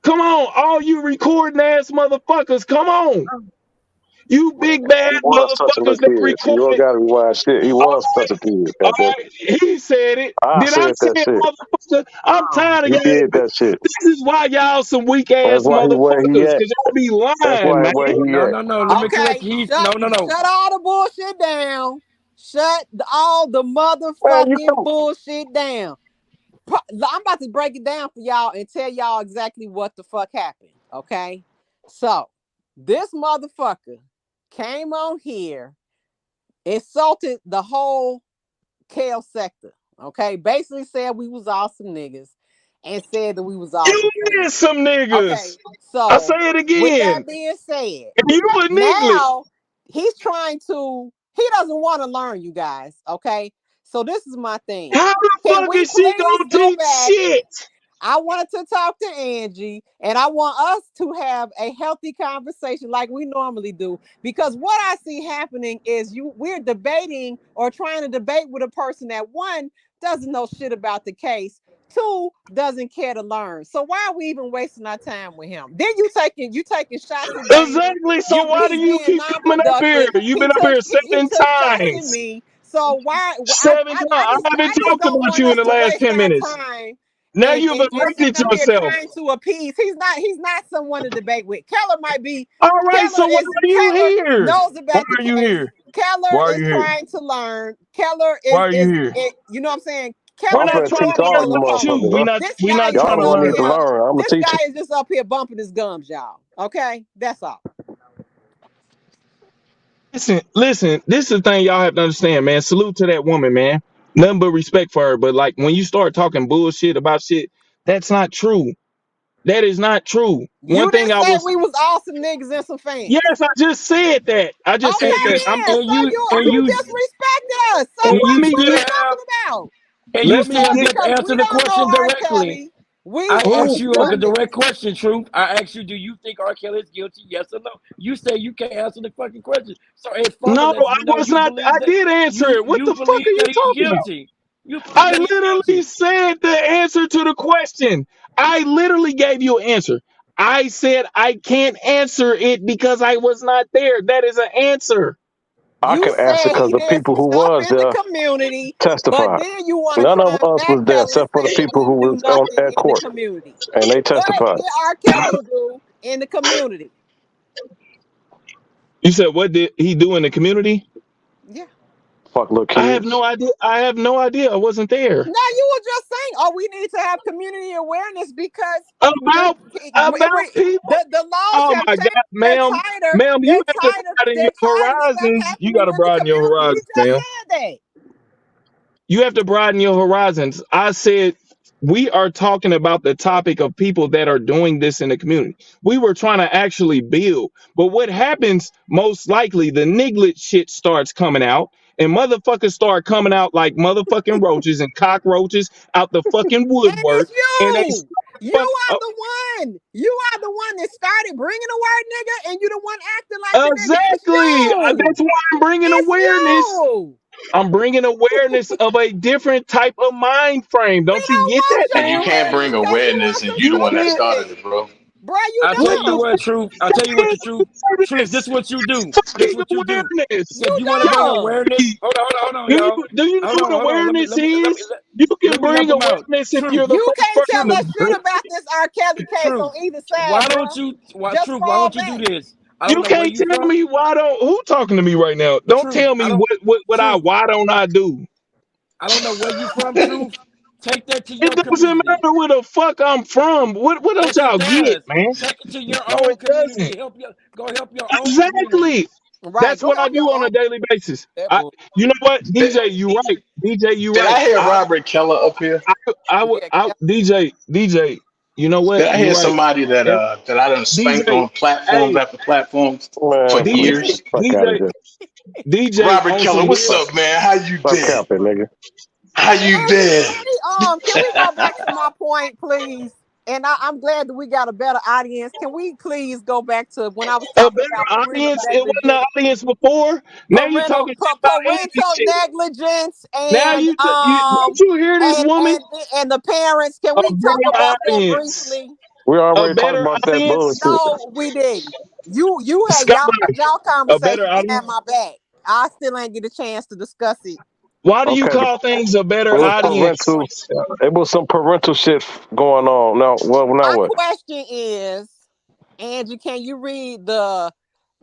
Come on, all you recording ass motherfuckers, come on. You big bad He was touching motherfuckers little that kids. You don't recorded. gotta rewind shit. He All was touching kids. all Goddamn. right, he said it. I Did I said say that it, shit. motherfucker? I'm tired of You y'all. did that shit. This is why y'all some weak That's ass why he where he motherfuckers, at. cause y'all be That's lying, why man. where he at. No. Let me correct Okay, you. shut No. shut all the bullshit down. Shut all the Man, you motherfucking know. bullshit down. I'm about to break it down for y'all and tell y'all exactly what the fuck happened. Okay, so this motherfucker came on here, insulted the whole Kale sector. Okay, basically said we was awesome niggas, and said that we was You awesome is fans. some Okay, niggas. I say so it with again. that being said, You a nigga. now he's trying to. He doesn't want to learn, you guys. Okay, so this is my thing. How the Can fuck we is she please gonna go do back? shit? I wanted to talk to Angie, and I want us to have a healthy conversation like we normally do. Because what I see happening is we're debating or trying to debate with a person that, one, doesn't know shit about the case, two, doesn't care to learn. So why are we even wasting our time with him? Then you taking shots at Dana. Exactly. So why do He's you being keep coming up here? non-productive. You've been up here He 7 took shots at times. me. So why? 7 times. I I haven't just talked don't about want you in us the to last waste 10 our minutes. time Now and you've sitting elected up here yourself. trying to appease. He's not someone to debate with. Keller might be. All right, so why are you Keller here? knows Why about the are you case. here? Keller Why are is you here? trying to learn. Keller Why are you here? you know what I'm saying? We're Keller I'm not is finna a trying teach to normal all learn you about you. motherfucker. motherfuckers, huh? This We're guy not is trying Y'all to just don't up learn need to here. about learn. I'm gonna This teach guy them. is just up here bumping his gums, y'all. Okay, that's all. Listen, this is the thing y'all have to understand, man. Salute to that woman, man. Nothing but respect for her. But like when you start talking bullshit about shit, that's not true. That is not true. One You thing didn't I say was we was awesome niggas and some fans. yes, I just said that. I just said Okay, that. then. So you And disrespected us. So and Let what you me are still get you have talking about? you let me still have get yet to Because answer we the don't know question R. directly. Kelly. I asked you a oh, direct question, Truth. I asked you, do you think R. Kelly is guilty? Yes or no? You say you can't answer the fucking question. So it further no, lets I me know was not. I did answer it. What you the fuck believe are you that he's talking about? guilty. You believe I that he's literally guilty. said the answer to the question. I literally gave you an answer. I said I can't answer it because I was not there. That is an answer. I You can answer said because he the did people some who stuff was in the there community, but testified. then you want to None try of and us was there backpedal and except for the say he people who didn't do was nothing at in the court, community. and they What testified. did R. Kelly do in the community? You said what did he do in the community? Yeah. Fuck little I have kids. no idea. I have no idea. I wasn't there. No, you were just saying, oh, we need to have community awareness because About people. the laws Oh have my changed. God, They're ma'am, tighter. ma'am, you have to broaden They're your tired of stuff horizons. You got happening to in the broaden your community. You horizons, just ma'am. said that. You have to broaden your horizons. I said we are talking about the topic of people that are doing this in the community. We were trying to actually build, but what happens most likely, the niglet shit starts coming out, and motherfuckers start coming out like motherfucking roaches and cockroaches out the fucking And woodwork, it's and they you. You fuck are up. the one. You are the one that started bringing the word nigga, and you the one acting like the nigga. It's Exactly. you. That's why I'm bringing It's awareness. you. I'm bringing awareness of a different type of mind frame. We Don't you don't get want that, your And you man? can't bring awareness because you want awareness, and some you the You one that can't. started stupidity. it, bro. Bro, you I don't. tell What you the what, fuck? truth. I tell you what, the truth. Truth. This Awareness. is what you do. This is Fucking what you do. awareness. You If you want to bring don't. awareness, hold on, Do y'all. you know what Hold on. awareness is? You can Let me help bring him out. awareness if Truth. you're the You first can't person tell to us shit bring about this R. Kelly case Truth. on either Why side, bro. don't you? Just Truth. Why fall don't you do back. this? I You don't know where can't you tell from. me who talking to me right now? Don't Truth. tell me Truth. why don't I do? I don't know where you from. Truth. Take that to It your doesn't community. matter where the fuck I'm from. What don't Yes, it y'all get, does. man? Take it to your No, own it doesn't. community. Go help your own community. Exactly. Right. That's Go what I help do your on own a daily basis. that bull. You know what, Did, DJ, you right. DJ, you did right. I hear Robert Keller up here? Yeah, DJ. You know Did what? I You hear right. somebody that And that I done spanked DJ, on platforms hey, after platforms for Man, DJ, please. years? Fuck out of DJ, here. DJ Robert on Keller, some what's real. Fuck, up, man? How you fuck been? out there, nigga. How you been? can we go back to my point, please? And I'm glad that we got a better audience. Can we please go back to when I was A talking better about parental audience. It wasn't the negligence, audience before. Now you talking shit about Angie parental shit. negligence, Now and don't you hear this woman? and the parents? Can A we talk better about that audience. briefly? We A already talked better about that audience. bullshit. No, we didn't. You had Scott, y'all a better conversation behind audience. my back. I still ain't get a chance to discuss it. Why do you Okay, call things a better it was audience? parental. It was some parental shit going on. Now, well, now My what? question is, Angie, can you read the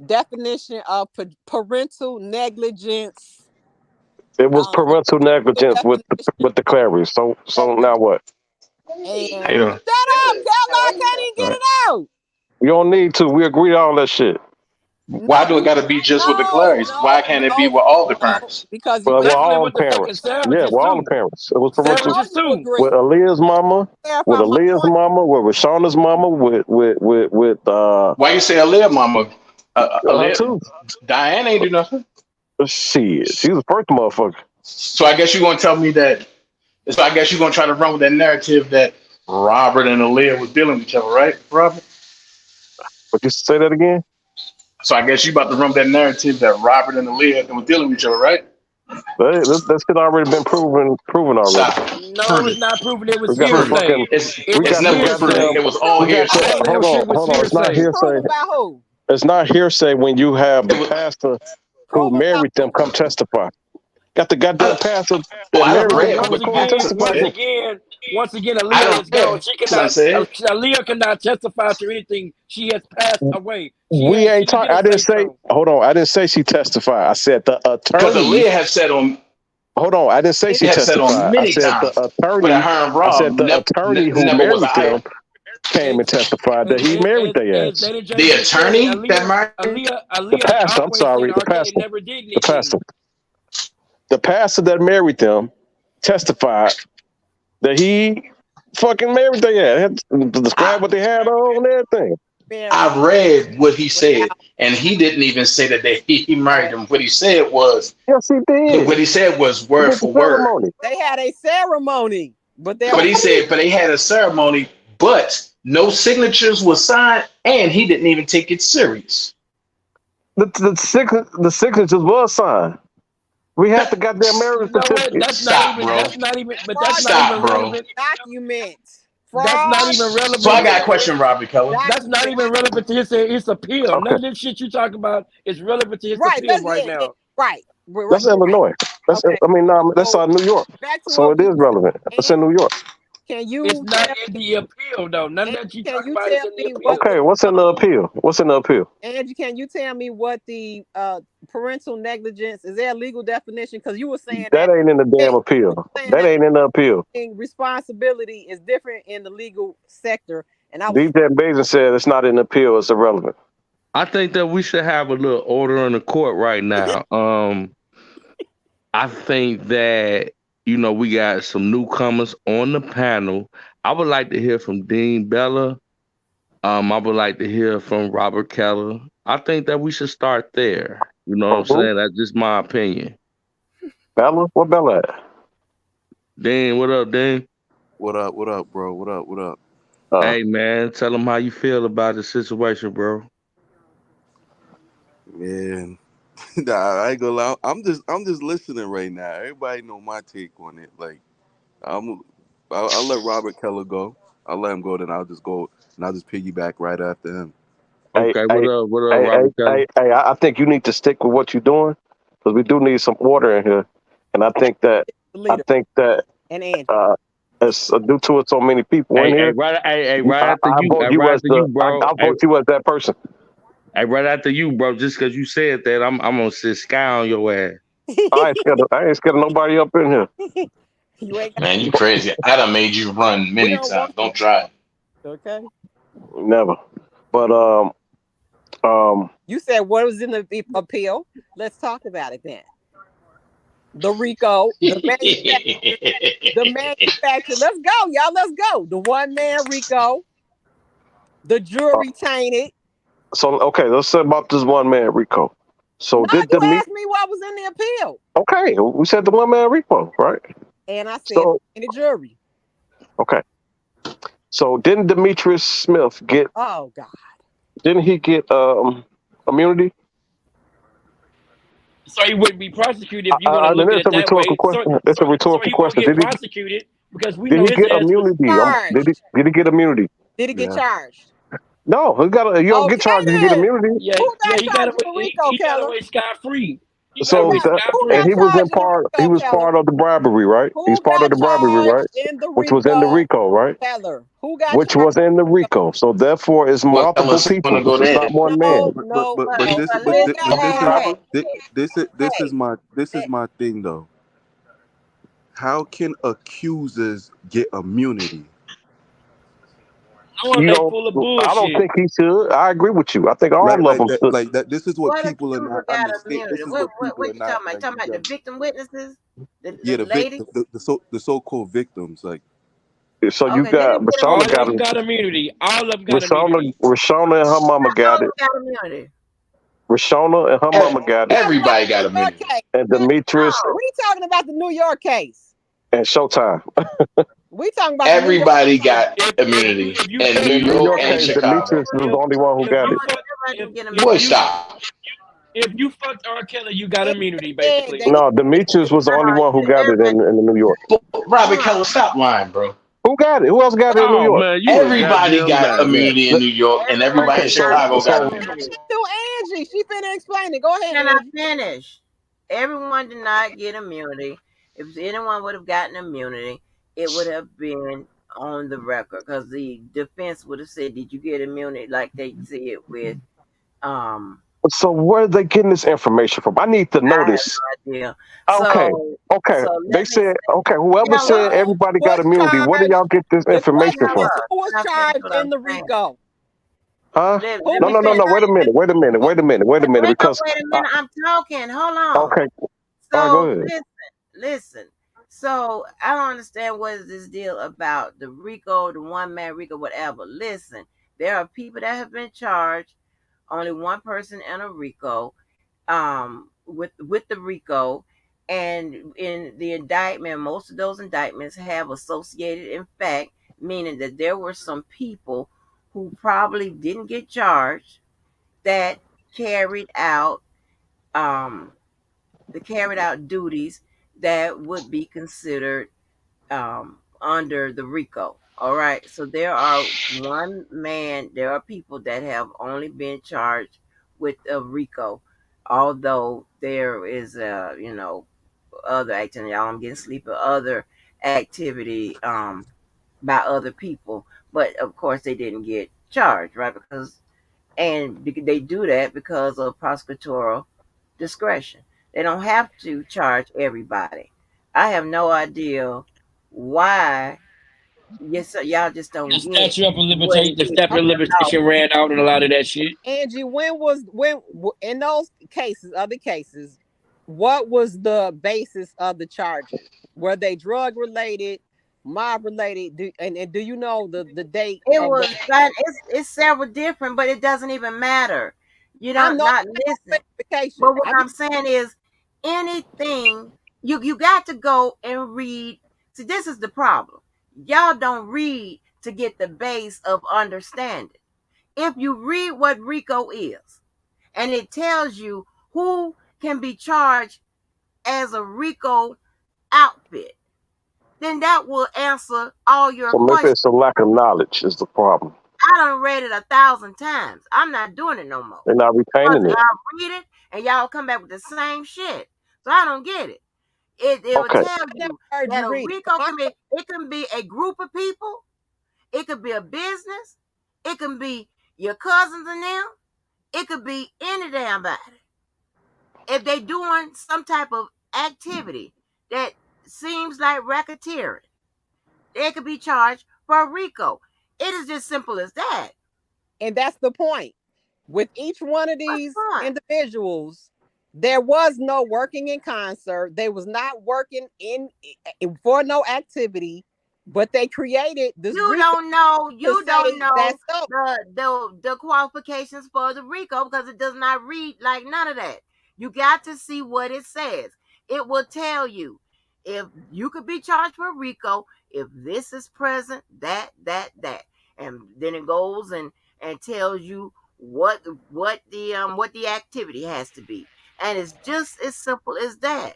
definition of parental negligence? It was parental The negligence with definition the Clarice. So now what? and How you doing? shut up, Keller. I can't even get it out. You don't need to. We agree to all that shit. Why No, do it got to be just with the Claries? Why can't it be with all the parents? because Well, we're Definitely all with the the fucking parents. Yeah, savages we're all the too. parents. It was I parental Savages know you too. with agree. Aaliyah's mama, with Clarify my Aaliyah's point. mama, with Rashonda's mama, with Why you say Aaliyah, mama? her Aaliyah, too. Diane ain't do nothing. Shit, she was the first motherfucker. So I guess you're gonna tell me that. So I guess you're gonna try to run with that narrative that Robert and Aaliyah was dealing with each other, right, Robert? But you say that again? So I guess you about to run with that narrative that Robert and Aaliyah were dealing with each other, right? That shit already been proven already. Stop. No, Prove it's it. not proven. It was We got the Prove it. hearsay. fucking. It We was It's got the never been proven. hearsay. It goddamn. was all We got the. All hearsay. of that shit was Hold on. It's not hearsay. Prove hearsay. about who? It's not hearsay when you have the It was. pastor who Prove about married them who? come testify. Got the goddamn I, pastor well, that I don't married them read come what the come pastor testify too. said. Once again, I Aaliyah don't is gone. read She what I cannot. said. Aaliyah cannot testify to anything. She has passed away. She We ain't didn't talk. get a I didn't say say. so. Hold on. I didn't say she testified. I said the Because attorney. Aaliyah have said on Hold on. I didn't say she have said on testified. I many said the times, but attorney. her and I Rob said the attorney who never was an married them item. came and testified that he married their As ass. Lady J The just said, attorney that married. The Aaliyah pastor. I'm always said sorry. The R. Kelly pastor. never did The anything. pastor. The pastor that married them testified that he fucking married their ass. Describe what they had on and everything. I read what he said, Without and he didn't even say that he married him. What he said was Yes, he did. word With the for word. ceremony. they had a ceremony, but there But was he said, but they had a ceremony, but no signatures were signed, and he didn't even take it serious. The signatures was signed. We have the goddamn marriage You know what? certificate. That's Stop, not bro. even. That's not even. But that's not Stop, even bro. relevant. document. That's not even So I relevant. got a question, Robert Keller. That's not even relevant to his appeal. Okay. None of this shit you talking about is relevant to his Right, appeal right now. right. That's Illinois. That's Okay. New York. So, back to So what it we is relevant. It's in New York. Can It's you not tell in the appeal though. None Angie, that you can talk you about is tell in the me what appeal. the Okay, what's in the appeal? What's in the appeal? Angie, can you tell me what the parental negligence is? There a legal definition? Because you were saying That that ain't in the damn appeal. saying That that ain't in the appeal. responsibility is different in the legal sector, and I was DJ Bazin said it's not in the appeal. It's irrelevant. I think that we should have a little order in the court right now. I think that we got some newcomers on the panel. I would like to hear from Dean Bella. I would like to hear from Robert Keller. I think that we should start there. You know what I'm Who? saying? That's just my opinion. Bella? What Bella at? Dean, what up, Dean? What up? What up, bro? What up? What up? Hey, man, tell them how you feel about the situation, bro. Man, nah, I ain't gonna lie. I'm just listening right now. Everybody know my take on it. Like, I'll let Robert Keller go. I'll let him go. Then I'll just go and I'll just piggyback right after him. Hey, Okay, hey, what up, hey, hey, Robert Keller? hey, I think you need to stick with what you're doing because we do need some order in here. And I think that leader and Angie. it's due to it so many people in here. Right after I you, vote right you as after the you, bro. I vote you as that person. Hey, right after you, bro. Just because you said that, I'm gonna sit sky on your ass. I ain't scared of nobody up in here. You ain't Man, you crazy. I done made you run we many don't times. want Don't try. okay. Never. But You said what was in the appeal. Let's talk about it then. The RICO, the manufacturer. Let's go, y'all. Let's go. The one man RICO, the jury tainted. so okay, let's say about this one man Rico. So No, did you the meet? asked me what was in the appeal, Okay, we said the one man Rico, right? and I said So in the jury. okay, so didn't Demetrius Smith get? Oh God. Didn't he get immunity? So he wouldn't be prosecuted if you want to And look at it's it a that rhetorical way. question. It's a So rhetorical he won't question. get prosecuted because we Did know he his get ass was immunity? Charged. Did he get immunity? Did he get Yeah. charged? No, you don't get Okay charged if you get then. immunity. yeah Who got he got charged away in the RICO, he got Keller? away scot free. He got So away that, scot Who and free. got he was charged in the he RICO, was Keller? part of the bribery, right? He's Who part of got the bribery, right? charged in the Which was in the RICO, RICO, right? Keller? Who got Which charged? was in the RICO. So therefore, it's Well, multiple let's want to people. go It's there. not one man. No. But Well, this well, but Who thi- got listen, but this hey, is charged? this is my thing though. How can accusers get immunity? Knowing they full of I don't bullshit. think he should. I agree with you. I think Like all of like them that should. like that. This is what what people are accuser not got understand. immunity? This is what people What are you not talking about? You like. talking about the victim witnesses, Yeah, the lady? the so-called victims. Like, So you Okay, let me got get All Rashona of got them immunity. it. got immunity. All of them got immunity. Rashona and her mama got How it. got immunity? Rashona and her mama got it. Everybody got New York immunity. case. And Demetrius Oh, We talking about the New York case. and Showtime. We talking about the New York Everybody case. got immunity If you in And New in New York York and case, Chicago. Demetrius was the only one who if got you it. fuck everybody if can get if Boy, immunity. you stop. if you fucked R. Kelly, you got They immunity said basically. that No, Demetrius was the only one who got it Everybody, in New York. Robert hold Keller, on. stop lying, bro. Who got it? Who else got it in New Oh York? man, you a Everybody goddamn got lie, man. immunity in New York, and everybody Everybody in Okay, got Chicago got immunity. immunity. to Angie. She finna explain it. Go ahead, Can I Angie. finish? Everyone did not get immunity. If anyone would have gotten immunity, it would have been on the record because the defense would have said, "Did you get immunity?" Like they did with um. so where are they getting this information from? I need to I know have this. no idea. Okay, So okay. so They let me said, okay, whoever tell said us. Who everybody got was immunity, where do charged? y'all get this The information question Tell from? is, us. who was Can I finish charged what in I'm the saying? RICO? Huh? Who Let No, me was no, no, finish. no. Wait a minute. Wait a minute. Wait a minute. Wait a minute. Ain't no Because wait a minute. I'm talking. Hold on. okay, all right, go So ahead. listen. So I don't understand what is this deal about the RICO, the one man RICO, whatever. Listen, there are people that have been charged. Only one person in a RICO, with the RICO, and in the indictment, most of those indictments have associated in fact, meaning that there were some people who probably didn't get charged that carried out um duties that would be considered under the RICO. All right. So there are people that have only been charged with a RICO, although there is other activity. I'm getting sleepy. Other activity by other people, but of course they didn't get charged, right? And they do that because of prosecutorial discretion. They don't have to charge everybody. I have no idea why. Yes, y'all just don't The get statute of what limitation, it the is statute of about. limitation ran out on a lot of that shit. Angie, when in those cases, other cases, what was the basis of the charges? Were they drug related, mob related? And do you know the date It of was the? fun. It's several different, but it doesn't even matter. You I'm don't not not listen. clarification. But what I'm saying is anything you got to go and read. See, this is the problem. Y'all don't read to get the base of understanding. If you read what RICO is, and it tells you who can be charged as a RICO outfit, then that will answer all your So maybe questions. it's a lack of knowledge is the problem. I done read it 1,000 times. I'm not doing it no more. They're not Because retaining it. y'all read it and y'all come back with the same shit. So I don't get it. It will Okay. tell I never you heard that you a read RICO it. it can be a group of people, it could be a business, it can be your cousins and them, it could be any damn body. If they doing some type of activity that seems like racketeering, they could be charged for a RICO. It is just simple as that. And that's the point. With each one of What's these the point? individuals, there was no working in concert. They was not working in for no activity, but they created this You RICO don't know. to You don't say know that's so. the qualifications for the RICO because it does not read like none of that. You got to see what it says. It will tell you if you could be charged for RICO if this is present, that, and then it goes and tells you what the activity has to be, and it's just as simple as that.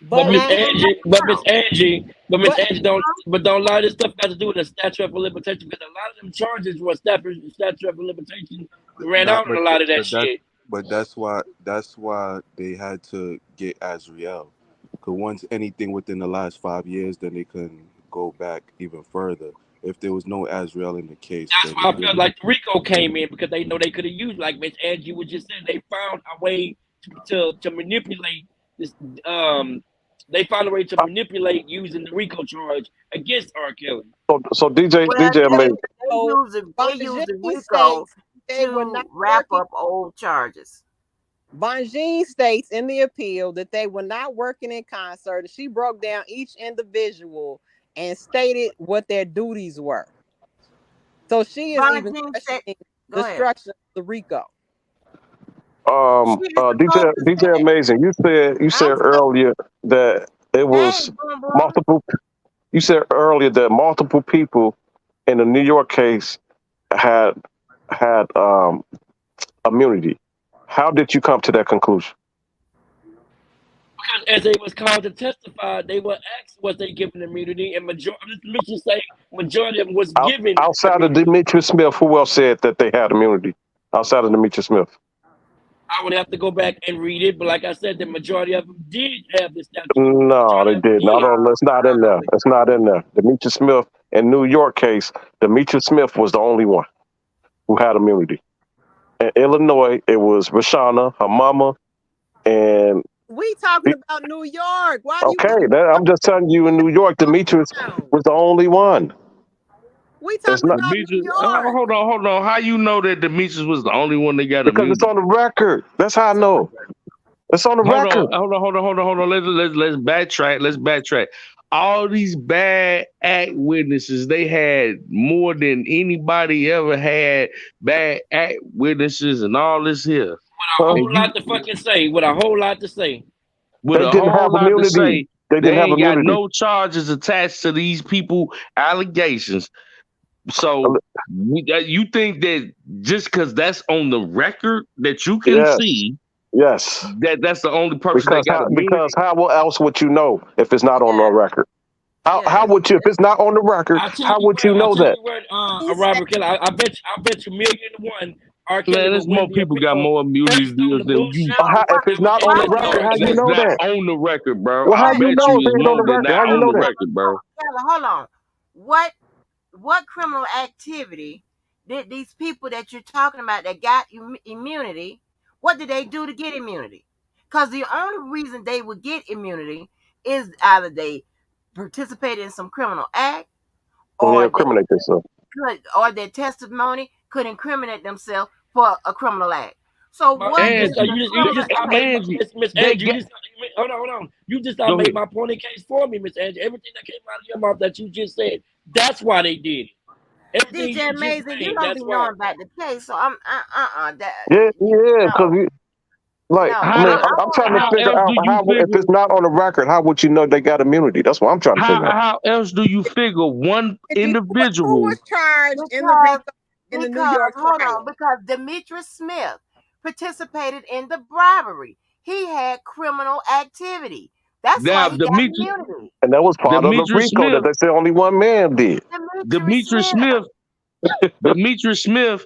But But It Miss ain't Angie, but Miss nothing else. Angie, but Miss but Angie, don't lie. This stuff got to do with the statute of limitation because a lot of them charges were statute of limitation ran Not, out on a lot of that but that, shit. but that's why they had to get Azriel. Because once anything within the last 5 years, then they couldn't go back even further. If there was no Azriel in the case, That's then why it I felt wouldn't. like the RICO came in because they know they could have used, like Miss Angie was just saying, they found a way to manipulate this. Um, they found a way to manipulate using the RICO charge against R. Kelly. So DJ Well, DJ they made so use the Bonjean RICO states they were to not wrap working. up old charges. Bonjean states in the appeal that they were not working in concert. She broke down each individual and stated what their duties were. So she is even Bonjean said, questioning "Go the ahead." structure of the RICO. She is supposed to DJ say, Amazing. You said "I'm earlier that it hey, was boom boom." multiple. You said earlier that multiple people in the New York case had had immunity. How did you come to that conclusion? Because as they was called to testify, they were asked was they given immunity, and majority of them was given Outside of immunity. Demetrius Smith, who else said that they had immunity? Outside of Demetrius Smith. I would have to go back and read it, but like I said, the majority of them did have the statute. No, Majority they of them didn't. I did. don't. It's not I in don't know there. what It's not in there. Demetrius Smith in New York case, Demetrius Smith was the only one who had immunity. In Illinois, it was Rashana, her mama, and We talking about New York. Why do you okay, want I'm just telling you, in New York, Demetrius down? was the only one. We It's talking not about New Demetrius, York. hold on. How you know that Demetrius was the only one that got because it's immunity? on the record. That's how I know. It's on the record. Hold on. Let's backtrack. Let's backtrack. All these bad act witnesses, they had more than anybody ever had bad act witnesses and all this here. A Huh? whole And lot you to fucking say. With a whole lot to say. with They a didn't whole have lot to immunity. say, They they didn't have ain't got immunity. no charges attached to these people allegations. So you think that just because that's on the record that you can Yes, see yes. that's the only person that got Because immunity? how else would you know if it's not on the record? How Yes. would you if it's not on the record? How would you I know tell that? you what, He said, Robert Kelly, I bet you million to one, R. Kelly Man, will there's win more the people got appeal more immunity based on deals the than you. bullshit No, If it's not that on why the was would record, involved how in you it. That's know not that? on the record, bro. Well, I how wait, you bet know you if it's it's on more the than record? not How you on know the that? record, bro. Taylor, hold on. What what criminal activity did these people that you're talking about that got immunity, what did they do to get immunity? Because the only reason they would get immunity is either they participated in some criminal act, They or incriminate themselves. or their testimony could incriminate themselves for a criminal act. So But what is Angie, the you criminal just not act? made Angie, Miss they Angie. You get. just hold on, hold on. You just not Go made ahead. my point in case for me, Miss Angie. Everything that came out of your mouth that you just said, that's why they did it. Everything DJ you just Amazing, you named, don't be that's why. knowing about the case, so I'm that Yeah, because no, like, no. I mean, How I'm trying to how figure else out do you how, if figure? it's not on the record, how would you know they got immunity? That's what I'm trying to figure out. How else do you figure one Angie, who individual? was charged in the because RICO in the New because York hold trial? on, because Demetrius Smith participated in the bribery. He had criminal activity. That's why Now, he got immunity. And that was part of the Demetrius RICO that Smith, they say only one man did. Demetrius Demetrius Smith. Smith, Demetrius Smith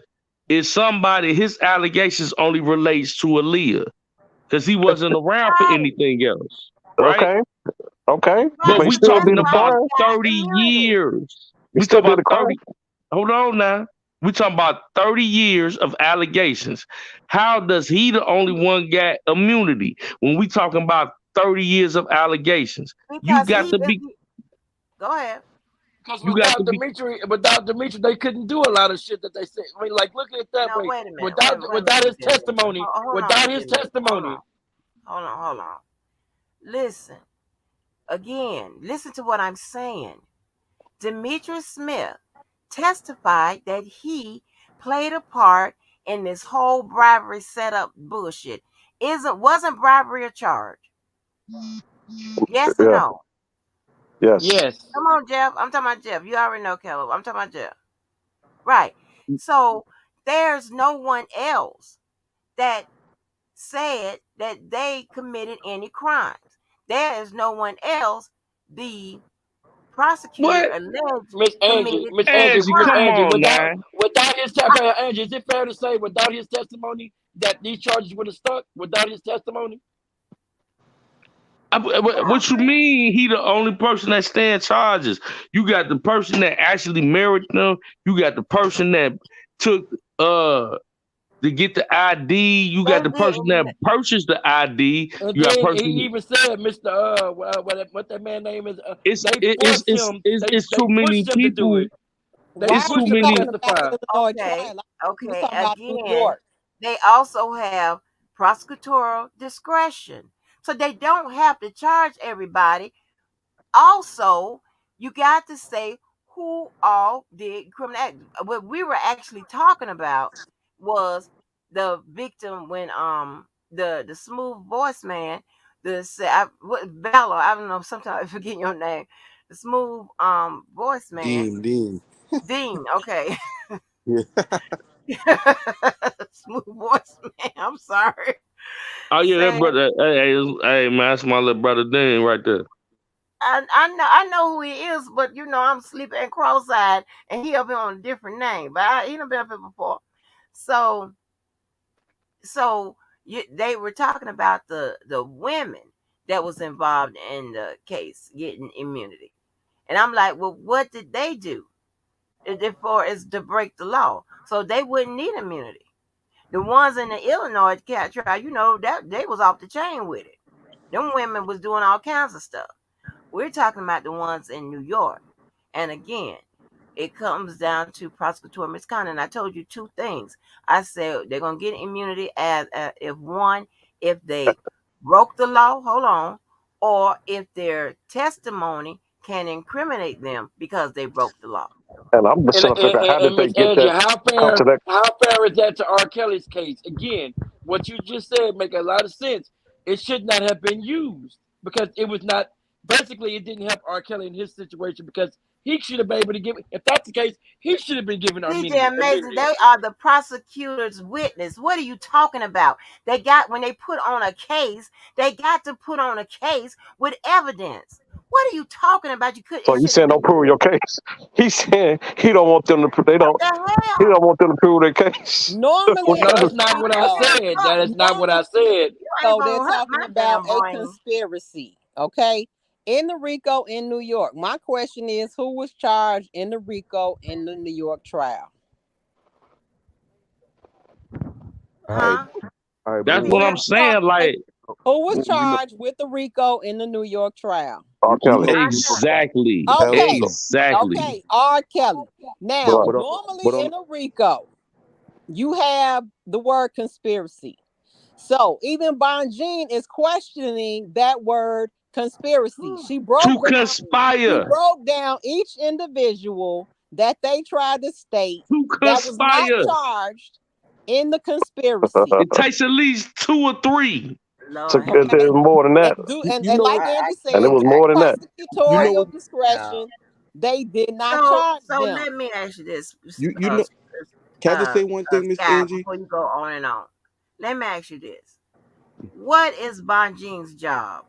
is somebody. His allegations only relates to Aaliyah because he wasn't around for Right, anything else, right? Okay, okay, But right. but he we still That's talking did a why about he crime. got 30 immunity. years. He We still talking did a about crime. 30. Hold on now. We talking about 30 years of allegations. How does he the only one got immunity when we talking about 30 years of allegations? You Because got he to is be. go ahead. Because You got to be. without Dimitri, they couldn't do a lot of shit that they said. I mean, like, look at it that No, way. wait a minute. Without his DJ Mason. testimony, Hold on, without DJ his Mason. testimony, Hold on. Listen. Again, listen to what I'm saying. Demetrius Smith testified that he played a part in this whole bribery setup bullshit. Wasn't bribery a charge? Yes or Yeah, no? yes. yes. Come on, Jeff. I'm talking about Jeff. You already know Caleb. I'm talking about Jeff. Right. So there's no one else that said that they committed any crimes. There is no one else the prosecutor What? alleged Miss Angie, committed Miss any Angie, Angie, Miss come crime. Angie, on now. without his testimony, Angie, is it fair to say without his testimony that these charges would have stuck? Without his testimony? What you mean? He the only person that stand charges. You got the person that actually married them. You got the person that took to get the ID. You got They the person that didn't. purchased the ID. And You got then he person. even said, Mr. What that man name is? It's They it, forced him. it's They too many pushed him to do people. it. They Why It's are too pushed you him to many. talking about testify. Illinois Okay. trial? He was Okay. talking about New Again, York. they also have prosecutorial discretion. So they don't have to charge everybody. Also, you got to say who all did criminal act. What we were actually talking about was the victim when the smooth voice man, Valor, I don't know, sometimes I forget your name. The smooth voice man, Dean. Dean, okay. Yeah. Smooth voice man, I'm sorry. Oh yeah, that Said brother. Hey man, that's my little brother Dean right there. I know who he is, but I'm sleeping cross-eyed, and he up here on a different name. But he done been up here before. So they were talking about the women that was involved in the case getting immunity, and I'm like, well, what did they do? Therefore, is to break the law, so they wouldn't need immunity. The ones in the Illinois cat trial, that they was off the chain with it. Them women was doing all kinds of stuff. We're talking about the ones in New York. And again, it comes down to prosecutorial misconduct. And I told you two things. I said they're going to get immunity if they broke the law, hold on, or if their testimony can incriminate them because they broke the law. And I'm just trying to figure out how did And they Miss get Angie, that come to that. how fair is that to R. Kelly's case? Again, what you just said make a lot of sense. It should not have been used because it was not. Basically, it didn't help R. Kelly in his situation because he should have been able to give. If that's the case, he should have been given DJ Amazing, they are the prosecutor's witness. What are you talking about? When they put on a case, they got to put on a case with evidence. What are you talking about? So you saying don't prove your case? He's saying he don't want them to. They don't. He don't want them to prove their case. Normally, Well, no, that's in not what I RICO, said. That is not what I said. so they're talking about a conspiracy. Okay, in the RICO in New York. My question is, who was charged in the RICO in the New York trial? Huh? All right, That's but what I'm saying. Like, Who was you know, charged with the RICO in the New York trial? R. you Kelly. know, exactly. Okay. Exactly. Okay, R. Kelly. Now, But normally in a RICO, you have the word conspiracy. So even Bonjean is questioning that word conspiracy. She broke down each individual that they tried to state that was not charged in the conspiracy. It takes at least 2 or 3. So there's more than that. And like Angie said, and it was more than that. Prosecutorial discretion, they did not charge So them. let me ask you this. You know, can I just say one thing, Miss Scott, Angie? before you go on and on. Let me ask you this. What is Bonjean's job?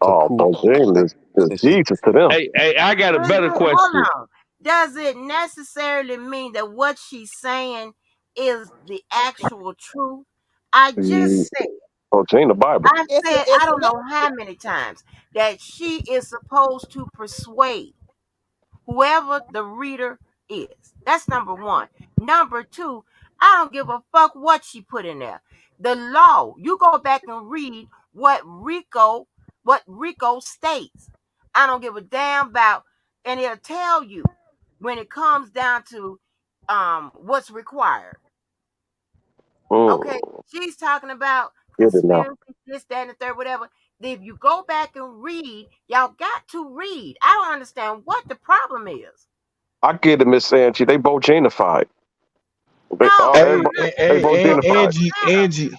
Oh, Bonjean is Jesus to them. Hey, I got a better question. Hold on. Does it necessarily mean that what she's saying is the actual truth? I just said. Bonjean, the Bible. I said I don't know how many times that she is supposed to persuade whoever the reader is. That's number one. Number two, I don't give a fuck what she put in there. The law, you go back and read what RICO states. I don't give a damn about, and it'll tell you when it comes down to what's required. Okay, she's talking about conspiracy, this, that, and the third, whatever. If you go back and read, y'all got to read. I don't understand what the problem is. I get it, Miss Angie. They Bojanified. Angie.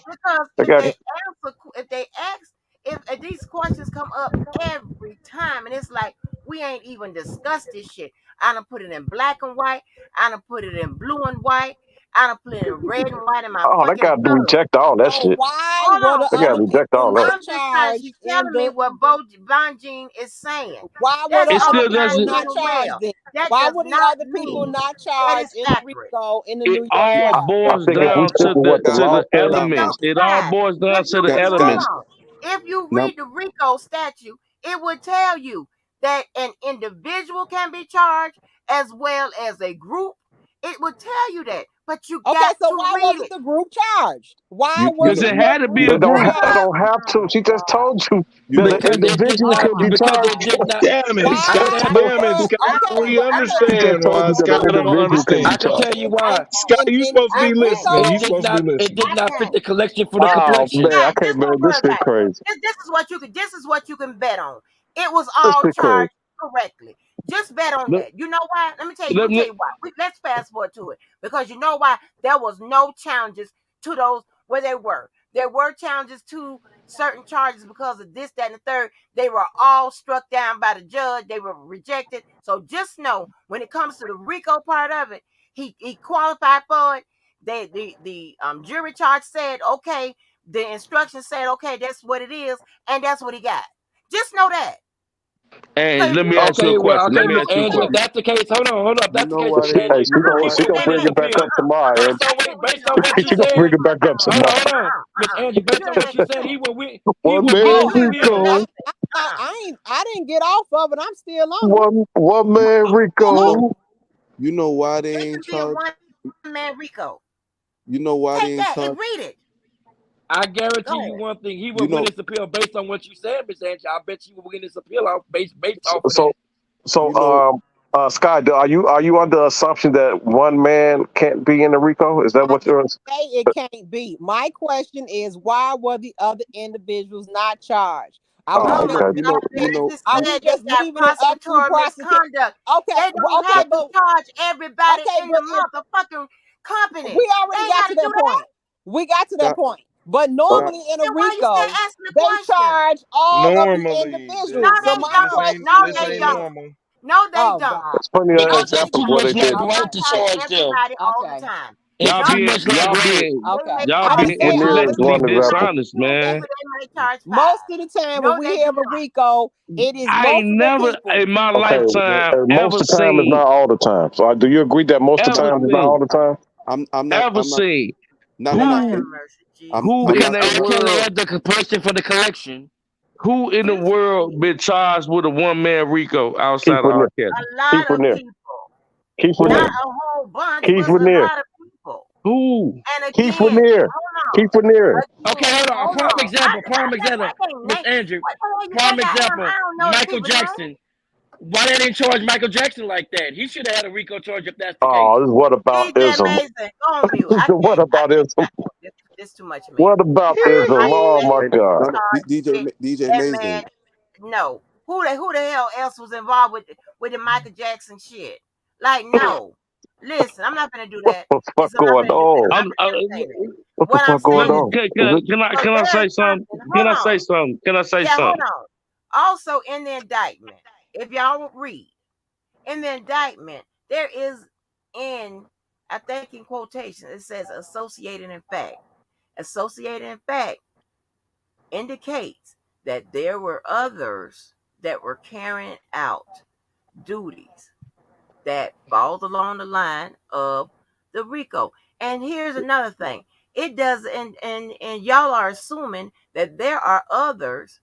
Because if these questions come up every time, and it's like we ain't even discussed this shit. I done put it in black and white. I done put it in blue and white. I done put it in red and white in my they got to reject all that shit. Why were the they got to reject all that? I'm just trying. She's telling me what Bonjean is saying. Why were the other people not charged? Why were the other people not charged in the RICO in the New York trial? All boils down to the elements. It all boils down to the elements. If you read the RICO statute, it would tell you that an individual can be charged as well as a group. It would tell you that, but you got to read it. So why wasn't the group charged? Why was it had to be a group? They don't have to. She just told you that an individual could be charged. Damn it, Scott. We understand why Scott don't understand. I can tell you why. Scott, you supposed to be listening. It did not fit the collection for the complexion. Man, I can't believe this is crazy. This is what you can bet on. It was all charged correctly. Just bet on that. You know why? Let me tell you why. Let's fast forward to it. Because you know why? There was no challenges to those where they were. There were challenges to certain charges because of this, that, and the third. They were all struck down by the judge. They were rejected. So just know when it comes to the RICO part of it, he qualified for it. The jury charge said, okay, the instructions said, okay, that's what it is, and that's what he got. Just know that. Hey, let me ask you a question. If that's the case, hold on. If that's the case, she gonna bring it back up tomorrow. Based on what you said, bring it back up tomorrow. Hold on, Miss Angie. Based on what you said, he I didn't get off of it. I'm still on. One man RICO. You know why they ain't charged? One man RICO. You know why they ain't charged? And read it. I guarantee you one thing: he will win this appeal based on what you said, Miss Angie. I bet you will win this appeal out based off of that. So, Scott, are you under the assumption that one man can't be in the RICO? Is that what you're saying? It can't be. My question is, why were the other individuals not charged? I was just leaving it up to misconduct. They don't have to charge everybody in the motherfucking company. We already got to that point. We got to that point. But normally in a RICO, they charge all of the individuals. No, they don't. No, they don't. That's plenty of examples where they did. To charge them all the time. Y'all being intellectually dishonest, man. Most of the time when we have a RICO, it is I ain't never in my lifetime most of the time is not all the time. So do you agree that most of the time is not all the time? I'm not ever seen. Who in that world had the compulsion for the collection? Who in the Just world been charged with a one-man RICO outside Keith of R. Raniere. Kelly? a lot Keith of Raniere. people, Keith Who? not Raniere. a whole bunch, Keith but a Raniere. lot of people. Who? And Keith again, Raniere. hold Keith on. Raniere. Okay, Again, hold on. hold Prime on. example. Prime example. I can't Miss name. Andrew. What the hell you Prime think I am? example. I don't know the Michael people's name. Jackson. Why they didn't charge Michael Jackson like that? He should have had a RICO charge if that's the case. Oh, what about DJ ism? Mason, go on mute. What about ism? This too much for me. What about Michael ism? Oh Jackson my Hey, God. no, DJ DJ that Mason. man. No, who the hell else was involved with the Michael Jackson shit? Like, no. Listen, I'm not gonna do What that. the fuck Listen, I'm not going gonna do that. on? I'm I'm, not gonna say that. What the What I'm fuck going saying is on? this. can I So say there's something? something. Can Hold I say on. something? Can I say Yeah, hold something? on. Also, in the indictment, if y'all would read, in the indictment, there is I think in quotation, it says associated in fact. Associated in fact indicates that there were others that were carrying out duties that falls along the line of the RICO. And here's another thing. It does and y'all are assuming that there are others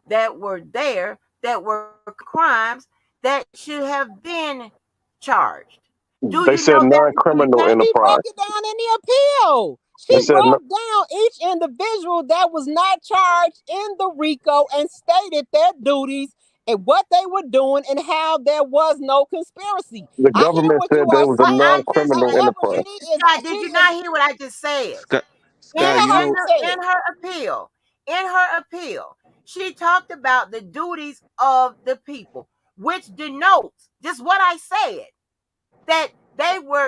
that were there that were crimes that should have been charged. Do They you said know there has been non-criminal She broke enterprise. it down in the appeal. They She said broke down each individual that was not charged in the RICO and stated their duties and what they were doing and how there was no conspiracy. the I hear government what said you there are was a what I saying. just non-criminal said? However, enterprise. Scott, she did you is not hear what I just said? Scott, In Scott, you what in, know, you the, said. in her appeal, she talked about the duties of the people, which denotes just what I said, that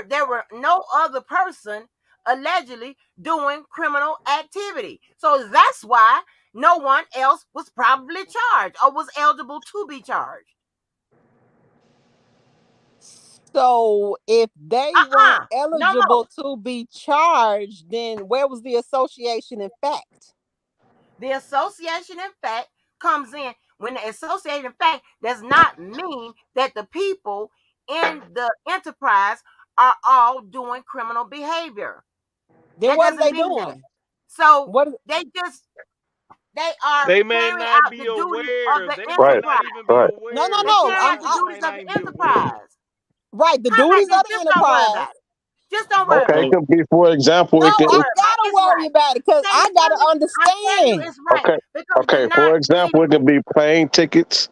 there were no other person allegedly doing criminal activity. So that's why no one else was probably charged or was eligible to be charged. So if they weren't No more. eligible to be charged, then where was the association in fact? The association in fact comes in when the association in fact does not mean that the people in the enterprise are all doing criminal behavior. Then That what are doesn't they mean that. doing? So What they are They may carrying not out be the duties of aware. the They may Right, not enterprise. even be right. no, aware. They The carry out the criminals duties may of not the even be aware. enterprise. right, the How about duties this? of the Just don't worry enterprise. about it. Just don't worry Okay, about it it. could be, for example, No, it Don't could. I worry about it. gotta It's worry right. about it because I gotta I'm telling you understand. it's right. Okay, Because okay. you're not For example, it see, could be plane tickets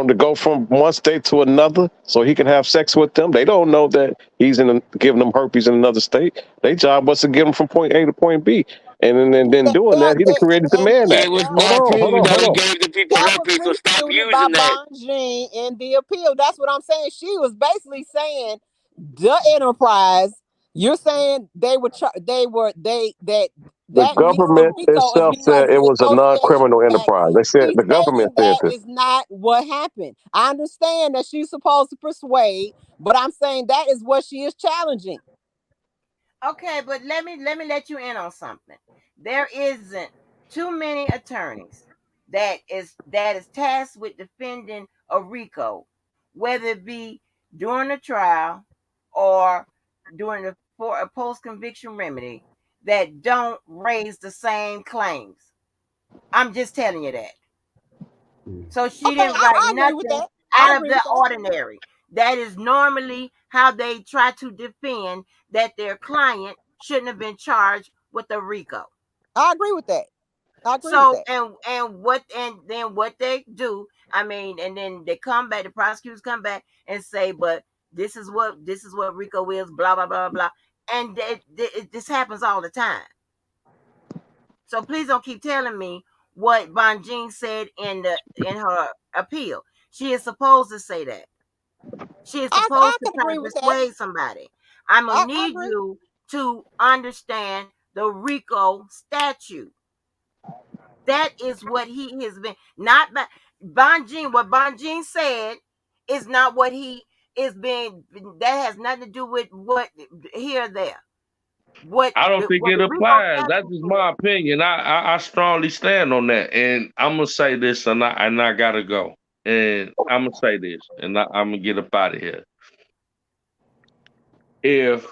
to go from one state to another, so he can have sex with them. They don't know that he's giving them herpes in another state. Their job was to get them from point A to point B, and then doing that, he done created the man It act. was Hold not on, hold proven on, that hold he on. gave the people that was herpes, so stop refuted by using that. Bonjean in the appeal. That's what I'm saying. She was basically saying the enterprise. You're saying The that meets the government RICO is itself because said of it the was a association non-criminal fact. enterprise. They said She's the government stating said that this. is not what happened. I understand that she's supposed to persuade, but I'm saying that is what she is challenging. okay, but let me let you in on something. There isn't too many attorneys that is tasked with defending a RICO, whether it be during a trial or for a post conviction remedy, that don't raise the same claims. I'm just telling you that. So she Okay, didn't write I agree with nothing that. I out of agree the with that. ordinary. That is normally how they try to defend that their client shouldn't have been charged with a RICO. I agree with that. I agree with So that. and then what they do, I mean, and then they come back, the prosecutors come back and say, but this is what RICO is, blah blah blah blah, and this happens all the time. So please don't keep telling me what Bonjean said in her appeal. She is supposed to say that. She is I supposed to can try agree to with that. persuade somebody. I'm gonna I need agree. you to understand the RICO statute. That is what he has been not by Bonjean. What Bonjean said is not what he is being. That has nothing to do with what here or there. I don't think What it the RICO applies. That's statute just my says. opinion. I strongly stand on that, and I'm gonna say this, and I gotta go, and I'm gonna say this, and I'm gonna get up out of here. If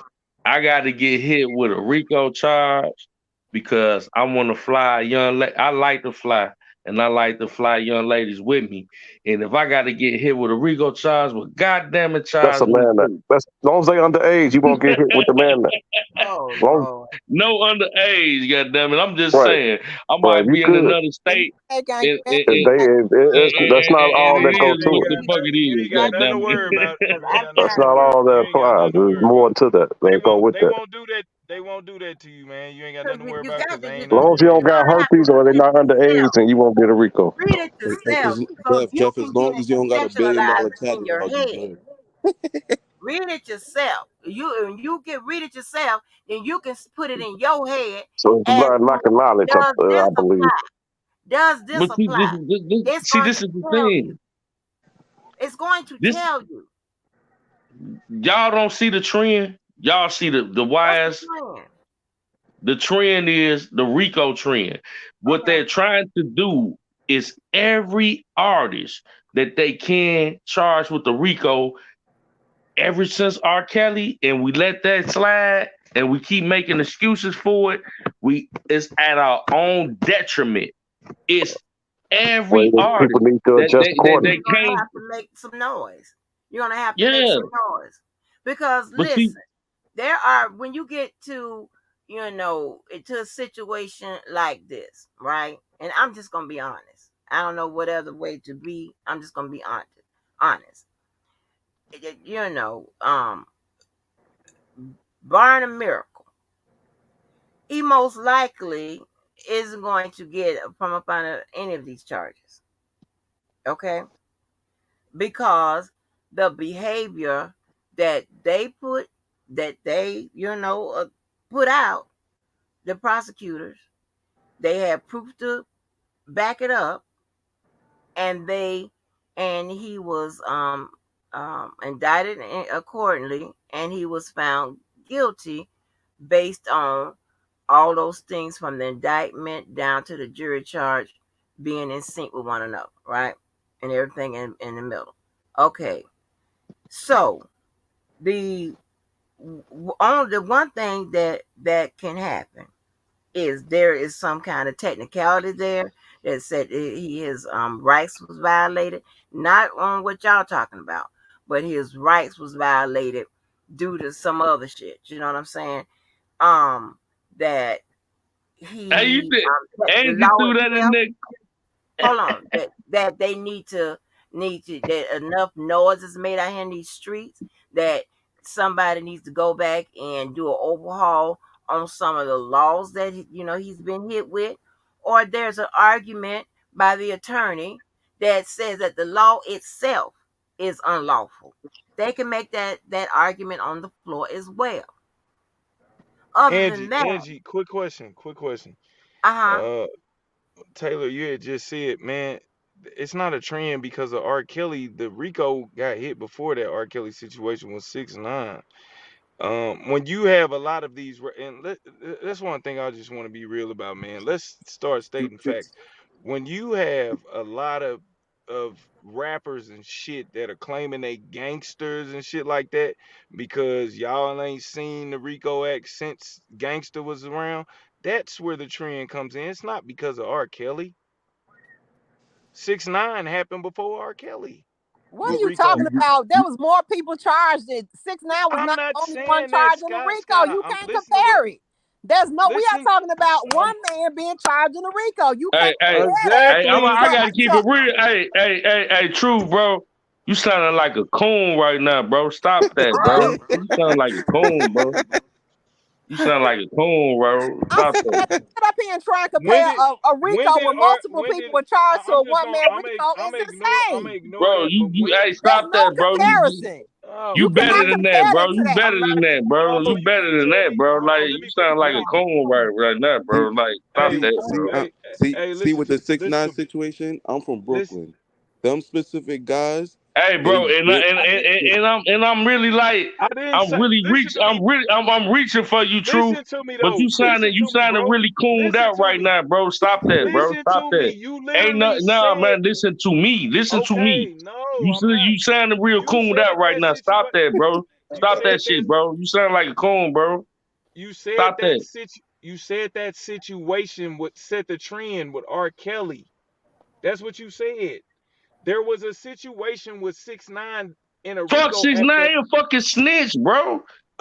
I got to get hit with a RICO charge because I want to fly a young lady, I like to fly, and I like to fly young ladies with me. And if I got to get hit with a RICO charge, well, goddamn it, That's charge a me man that. too. That's as long as they underage, you won't get hit with the man that. Oh Long, Lord. No underage, goddamn it. I'm just right, saying, I right. might You be in good. another And state, they can't and, get and, That's not and all it that go is to You what it. ain't the got fuck no, it you is, ain't got Let nothing me to goddamn tell worry you, it. about. because You ain't I'm got nothing That's to trying not to worry get, all about. You that ain't got applies. nothing to There's worry more about. to that They that go won't with they that. won't do that. They won't do that to you, man. You ain't got because nothing to worry you about got because to, they you, ain't As long as you you're don't underage. got gonna have to herpes or they're read not it underage, yourself. then you won't get a RICO. Read it Jeff, yourself so you Jeff, can as get long it as you don't got $1 billion conceptualized in your catalog, you head. good. Read it yourself. You can read it yourself, then you can put it in your head So it's as lack to, of knowledge, does I this believe. apply? Does this But see, apply? It's see, going this to is the tell you. thing. It's going to This tell you. y'all don't see the trend. Y'all see the What's the wise. plan? The trend is the RICO trend. What Okay. they're trying to do is every artist that they can charge with the RICO ever since R. Kelly, and we let that slide and we keep making excuses for it, it's at our own detriment. It's Well, every people artist need to that adjust accordingly. they You're gonna can't. have to make some noise. You're gonna have to make Yeah, some noise. Because but see, listen, there are when you get to, into a situation like this, right? And I'm just gonna be honest. I don't know what other way to be. I'm just gonna be honest. You know, barring a miracle, he most likely isn't going to get from up under any of these charges. Okay? Because the behavior that they put out, the prosecutors, they have proof to back it up, and he was indicted accordingly, and he was found guilty based on all those things from the indictment down to the jury charge being in sync with one another, right? And everything in the middle. Okay, so the only the one thing that can happen is there is some kind of technicality there that said his rights was violated, not on what y'all talking about, but his rights was violated due to some other shit. You know what I'm saying? That hey, you did, that the and you law threw that in itself, there. hold on, that they need to that enough noise is made out here in these streets that somebody needs to go back and do an overhaul on some of the laws that he's been hit with, or there's an argument by the attorney that says that the law itself is unlawful. They can make that argument on the floor as well. Other than that, Angie, quick question. uh-huh. Uh, Taylor, you had just said, man, it's not a trend because of R. Kelly. The Rico got hit before that R. Kelly situation was 6ix9ine. When you have a lot of these, and that's one thing I just want to be real about, man. Let's start stating facts. When you have a lot of rappers and shit that are claiming they gangsters and shit like that because y'all ain't seen the Rico Act since gangster was around, that's where the trend comes in. It's not because of R. Kelly. 6ix9ine happened before R. Kelly What with are you Rico. talking about? There was more people charged. 6ix9ine was I'm not not the only one saying that, charged in the Scott. RICO. You I'm can't listening to what compare it. There's no. We listen. are talking about I'm one man being charged in the RICO. You Hey, can't hey, compare that hey, exactly. I gotta keep to it real. Hey, true, bro. You sounding like a coon right now, bro. Stop that, bro. Oh, You sound like a coon, bro. You sound like a coon, bro. I'm Stop saying that. sit up here and try and When compare did a when RICO did where art multiple when people did were charged to I'm a just one gonna man RICO I'm is I'm insane. gonna ignore Bro, that. But when hey, There's stop no that, bro. comparison. oh You You better cannot man, than that, compare bro. that to You that. better than that, bro. bro, You you better can't than tell that, me. bro. Hold Like, on, let you me put it sound like come a on. coon right now, See, bro. Like, stop hey see, that, see, bro. see, with the six listen nine to me. situation, I'm from Listen, Brooklyn. Them specific guys, Hey, they bro, and bit. and, I did and, I'm really like, I didn't say listen to me. I'm reaching for you, true. Listen to me But though. Listen you to me, sounding bro. really cooned Listen out to right me. now, bro. Stop that, bro. Listen Stop to me. that. You Ain't literally said man. Listen to me. Listen to me. okay, no, I'm not. You sounding real You cooned said out right that now. Stop situation. that, bro. You Stop said that that shit, bro. You sound like a coon, bro. you said Stop that that. situ you said that situation would set the trend with R. Kelly. That's what you said. There was a situation with 6ix9ine in a Fuck RICO 6ix9ine, after. he a fucking snitch, bro.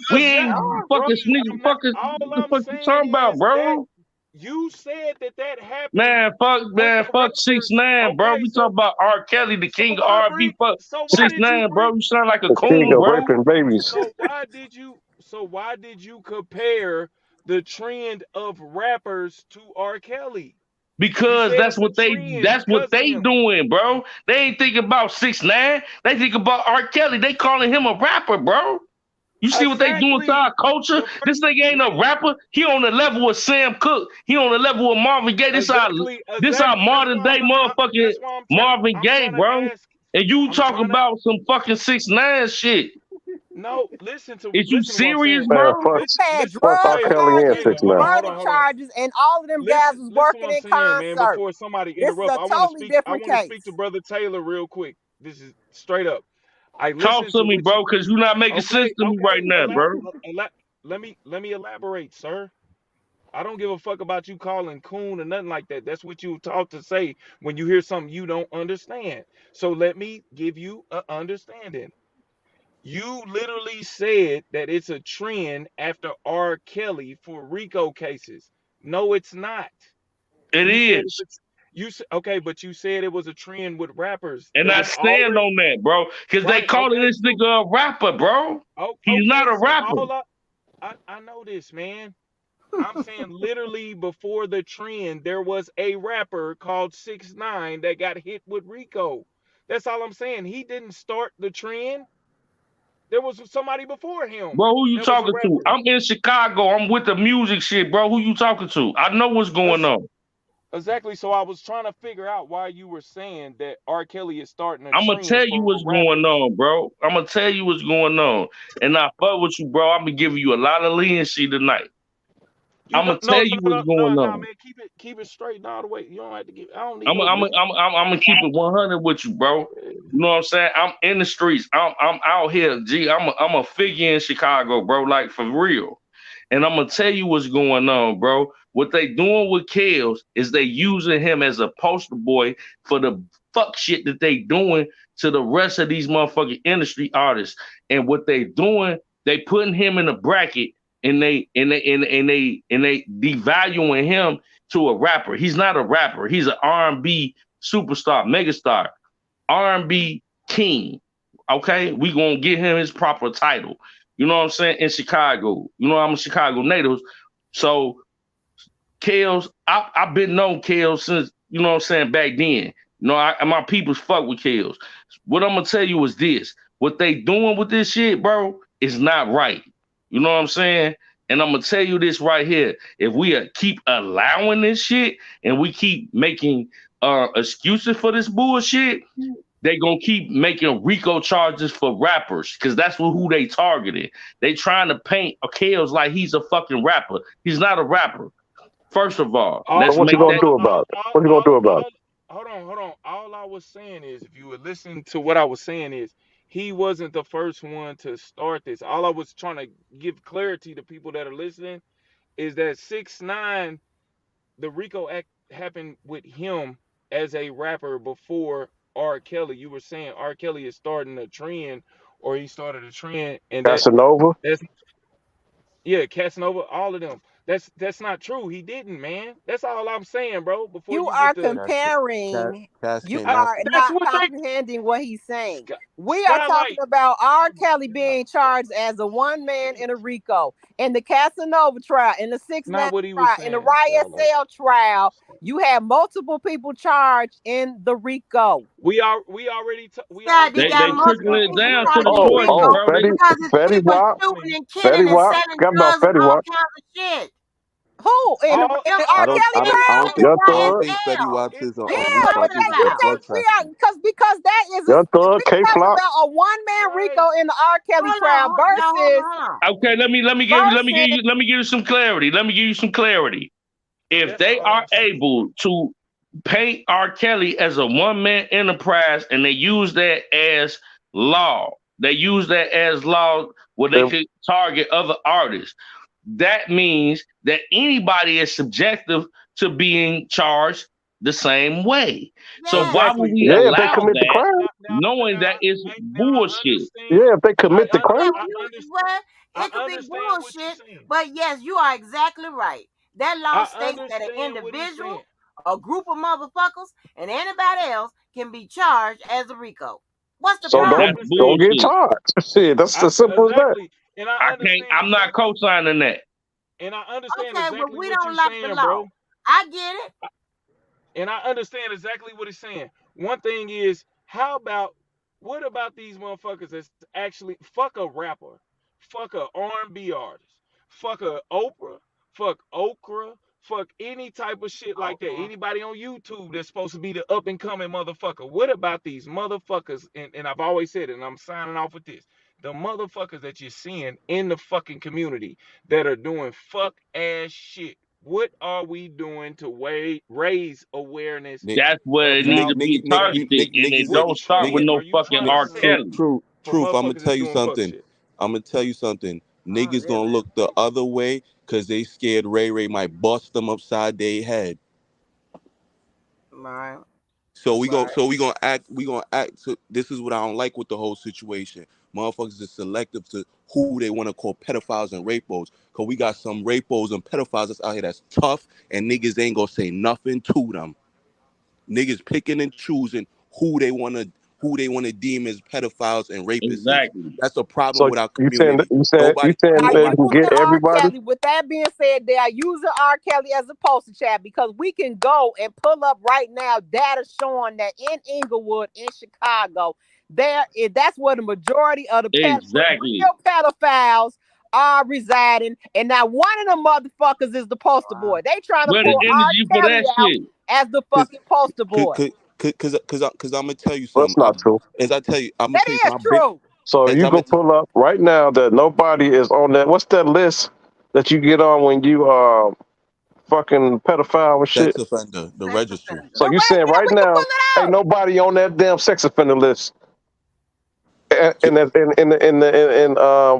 We ain't Exactly, bro. fucking snitch. I'm not. Fucking All what the I'm fuck you saying talking about, is that bro? you said that happened Man, with the fuck rappers. 6ix9ine, bro. Okay, We talking about R. Kelly, the so king of why R&B. bring? Fuck So why did you 6ix9ine, bring? bro. You sound like a The king coon, of bro. raping babies. Why did you compare the trend of rappers to R. Kelly? You Because said it's a trend that's what because of they him. doing, bro. They ain't thinking about 6ix9ine. They think about R. Kelly. They calling him a rapper, bro. You see what they doing to Exactly. our culture? The This nigga ain't a rapper. He on the level of Sam Cooke. He on the level of Marvin Gaye. This our Exactly. That's modern why day motherfucking that's why Marvin I'm Gaye, trying to bro. ask. And you I'm talking trying to about some fucking 6ix9ine shit. no. Is you Listen to what I'm serious, saying. Man, bro? fuck, Had Listen. fuck R. drug Taylor. Kelly and charges, 6ix9ine. Hold murder on. charges, and all of them guys was Listen working what I'm in saying, man. concert. Before somebody This is interrupt, a totally I different want to speak to case. Brother Taylor real quick. This is straight up. I Talk listened to to me, what you. bro, because you're not making sense Okay. to me right now, bro. Let me elaborate, sir. I don't give a fuck about you calling coon or nothing like that. That's what you taught to say when you hear something you don't understand. So let me give you an understanding. You literally said that it's a trend after R. Kelly for RICO cases. No, it's not. It You said is. okay, but you said it was a trend with rappers. And There I was stand already on that, bro. Because they right. calling Okay, this nigga a rapper, bro. He's not okay. a So rapper. I know this, man. I'm saying literally before the trend, there was a rapper called 6ix9ine that got hit with RICO. That's all I'm saying. He didn't start the trend. There was somebody before him Bro, who you that was a talking to? rapper. I'm in Chicago. I'm with the music shit, bro. Who you talking to? I know what's going That's on. exactly. So I was trying to figure out why you were saying that R. Kelly is starting a I'm gonna trend tell you for what's going rappers. on, bro. I'm gonna tell you what's going on. And I fuck with you, bro. I'm gonna give you a lot of leniency tonight. You I'm don't gonna tell no you what's going no on. man. Keep it straight all the way. You don't have to give. I don't need I'm no I'm I'm lenience. I'm gonna keep it 100 with you, bro. You know what I'm saying? I'm in the streets. I'm out here. Gee, I'm a figure in Chicago, bro. Like for real. And I'm gonna tell you what's going on, bro. What they doing with Kels is they using him as a poster boy for the fuck shit that they doing to the rest of these motherfucking industry artists. And what they doing, they putting him in a bracket and they devaluing him to a rapper. He's not a rapper. He's an R&B superstar, megastar, R&B king. Okay, we gonna get him his proper title. You know what I'm saying? In Chicago, you know I'm a Chicago native, so Kels, I've been known Kels since you know what I'm saying back then. You know, my people's fuck with Kels. What I'm gonna tell you is this: what they doing with this shit, bro, is not right. You know what I'm saying? And I'm gonna tell you this right here: if we keep allowing this shit and we keep making excuses for this bullshit, they gonna keep making RICO charges for rappers because that's who they targeted. They trying to paint Kels like he's a fucking rapper. He's not a rapper. First of all, All, So let's what you make gonna that. do about it? What you gonna do about it? hold on. All I was saying is, if you would listen to what I was saying is, he wasn't the first one to start this. All I was trying to give clarity to people that are listening is that 6ix9ine, the RICO act happened with him as a rapper before R. Kelly. You were saying R. Kelly is starting a trend, or he started a trend, and Casanova? that's yeah, Casanova, all of them. That's not true. He didn't, man. That's all I'm saying, bro. Before You you get are the comparing, you Cascade. Not are that's not what they comprehending what he's saying. We are talking Skylight. about Oh R. my Kelly God. being charged as a one man in a RICO, in the Casanova trial, in the That's 6ix9ine not what he was trial, in the saying, Skylight. YSL trial. You have multiple people charged in the RICO. We Said already they told got They you, trickling multiple it people down Skylight. to the charged in source, Rico Oh, bro. because it's Fetty people Wap, shooting and Fetty killing and Wap. selling Got about drugs and Fetty all Wap. kinds of shit. Who in the All Them R. people Kelly killing trial? I don't in the think Young I don't Thug, think Fetty YSL. Wap is What you Yeah, RICO. I but talking think that it's just about? drug we are trafficking. because that is Young Thug, we're K talking Flock. about a one man right. RICO in the R. Kelly Hold on, trial versus hold on. Okay, let me give you some clarity. Let me give you some clarity. If That's they all are I'm saying. able to paint R. Kelly as a one-man enterprise and they use that as law, they use that as law where they Then could target other artists. That means that anybody is subjective to being charged the same way. So Yes. why would Exactly. we Yeah, if they allow commit the that, crime. knowing that it's Now I bullshit? understand. Yeah, if they I, commit the under, Yeah, crime. I you understand. well, I it could be understand what you're bullshit, saying. but yes, you are exactly right. That law I states that an understand what he's individual, saying. a group of motherfuckers, and anybody else can be charged as a RICO. What's the So And I problem? That's don't get bullshit. charged. Shit, that's as simple as that. exactly. And I understand I'm not exactly. co-signing that. And I understand Okay, well, exactly we what you're don't like the saying, law. bro. I get it. And I understand exactly what he's saying. One thing is, what about these motherfuckers that's actually fuck a rapper, fuck a R&B artist, fuck a Oprah, fuck Okra, fuck any type of shit like that. Anybody on YouTube that's supposed to be the up and coming motherfucker. What about these motherfuckers? And I've always said it, and I'm signing off with this. The motherfuckers that you're seeing in the fucking community that are doing fuck ass shit. What are we doing to raise awareness That's where it need about to be targeted, and it what don't start with trend no are you fucking trying to R. set Kelly. for Truth. I'm gonna motherfuckers tell that's you doing fuck something. shit? I'm gonna tell you something. Oh, Niggas gonna really? look the other way because they scared Ray might bust them upside their head. Right. So we gonna act. So this is what I don't like with the whole situation. Motherfuckers is selective to who they want to call pedophiles and rapos. Cause we got some rapos and pedophiles that's out here that's tough, and niggas ain't gonna say nothing to them. Niggas picking and choosing who they wanna deem as pedophiles and rapists. Exactly. That's a problem So with our you saying community. you Nobody they Are can using get R. everybody? Kelly? With that being said, they are using R. Kelly as a poster child because we can go and pull up right now data showing that in Inglewood, in Chicago, that's where the majority of the Exactly. real pedophiles are residing. And now one of them motherfuckers is the poster boy. They trying to Where the pull R. energy for Kelly that out shit? as the fucking poster boy. Cause I'm gonna tell you That's something. not true. I'm gonna tell you That is something. true. So As you I'm go pull up right now that nobody is on that. What's that list that you get on when you fucking pedophile and shit? sex offender, the Sex registry. offender. So you saying right We can now pull it ain't out. nobody on that damn sex offender list? In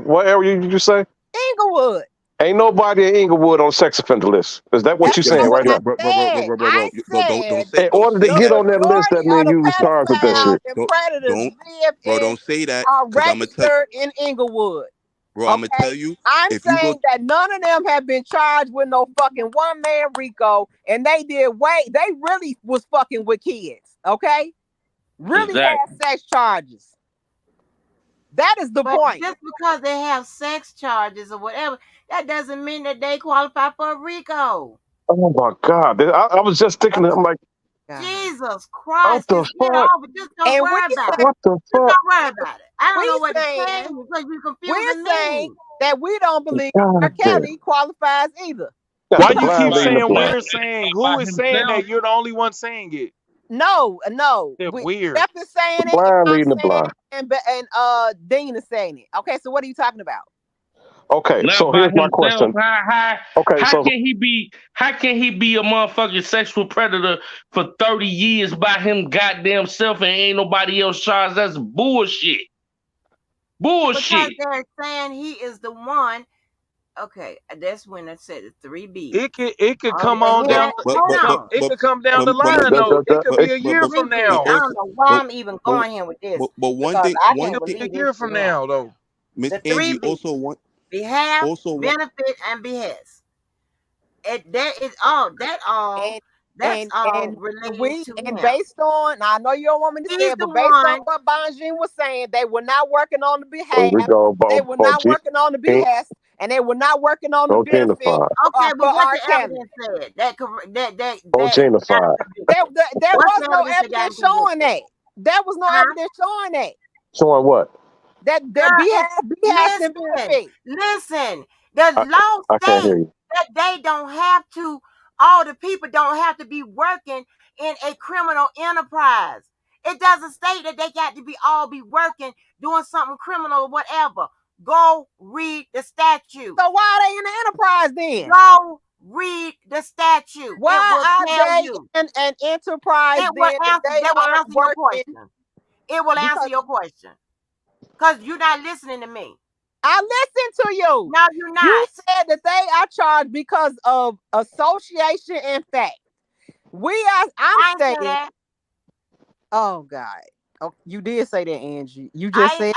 what area did you say? Inglewood. Ain't nobody in Inglewood on sex offender list. Is that what That's you're Yo, saying not yo, what right yo, I now? said. I don't said say In order to the get that. on that list, that majority of means the you was charged with that pedophiles shit. and predators live Don't say that, are cause I'm gonna tell registered in Inglewood. bro. I'm gonna tell Okay? you I'm if you go. saying that none of them have been charged with no fucking one-man RICO, and they really was fucking with kids. Okay? Really Exactly. had sex charges. That is the But point. just because they have sex charges or whatever, that doesn't mean that they qualify for a RICO. Oh my God! I was just thinking. I'm like, Jesus what Christ, the just get fuck? over. Just don't And worry about it. What the Just fuck? don't worry about it. I don't know we what to tell saying you because you're we're confusing saying me. that we don't believe God R. damn! Kelly qualifies either. Got Why the you keep blind leading the saying blind. we're saying? By Who is saying himself. that? You're the only one saying it. No. They're We weird. Steph is saying The it, blind I'm leading the saying blind. it, and Dean is saying it. Okay, so what are you talking about? Okay, Not so by here's my himself. question. How Okay, so can he be a motherfucking sexual predator for 30 years by him goddamn self and ain't nobody else charged? That's bullshit. Because Bullshit. they're saying he is the one. Okay, that's when I said the 3B. It could come on down. Hold on. It could come down the but line though. It could be a The year from 3B. now. I don't know why I'm even but, going here with this. but one Because thing, I one can't It could be a believe year this from shit happened. now though. Miss The Angie 3B. also want Behalf, benefit, and behest. That's all And related to him. based on, now I know you don't want me to say He's it, the but based on one. what Bonjean was saying, they were not working on the here behalf, we go. they were not working on the behest, and they were not working on the Don't benefit genify. Okay, for but what R. the Kelly. evidence said that Don't genify. There What's was the no evidence that got evidence him showing that. There was no Huh? evidence showing that. Showing what? That behest and benefit. Listen, the law I can't hear states you. that they don't have to, all the people don't have to be working in a criminal enterprise. It doesn't state that they got to all be working, doing something criminal or whatever. Go read the statute. So why are they in the enterprise then? Go read the statute. Why it will are they you. in an enterprise It will then? answer your question. It will answer your question. Because you're not listening to me. I listen to you. No, you're not. You said that they are charged because of association and fact. I'm I ain't say stating. that. Oh God. Oh, you did say that, Angie. You just said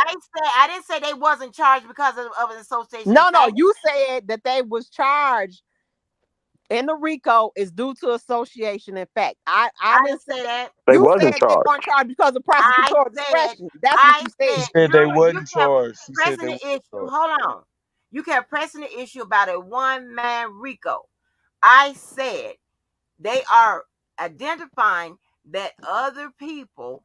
I didn't say they wasn't charged because of an association. no. fact. You said that they was charged in the RICO is due to association. In fact, I didn't say that. They You wasn't said they charged. weren't charged because of I prosecutorial said, discretion. That's what you She said. said they you wasn't kept charged. She said pressing they the wasn't issue. charged. Hold on. You kept pressing the issue about a one-man RICO. I said they are identifying that other people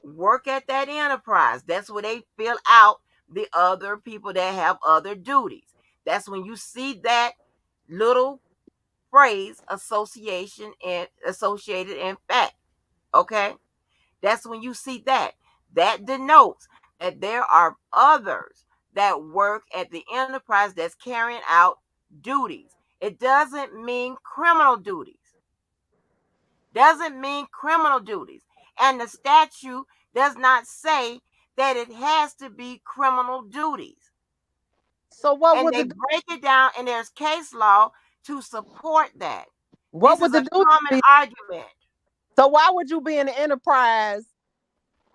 work at that enterprise. That's where they fill out the other people that have other duties. That's when you see that little phrase association and associated in fact. Okay? That's when you see that. That denotes that there are others that work at the enterprise that's carrying out duties. It doesn't mean criminal duties. Doesn't mean criminal duties. And the statute does not say that it has to be criminal duties. So what And would they break it down, and there's case law to support that. what This would is the a duty common be? argument. So why would you be in the enterprise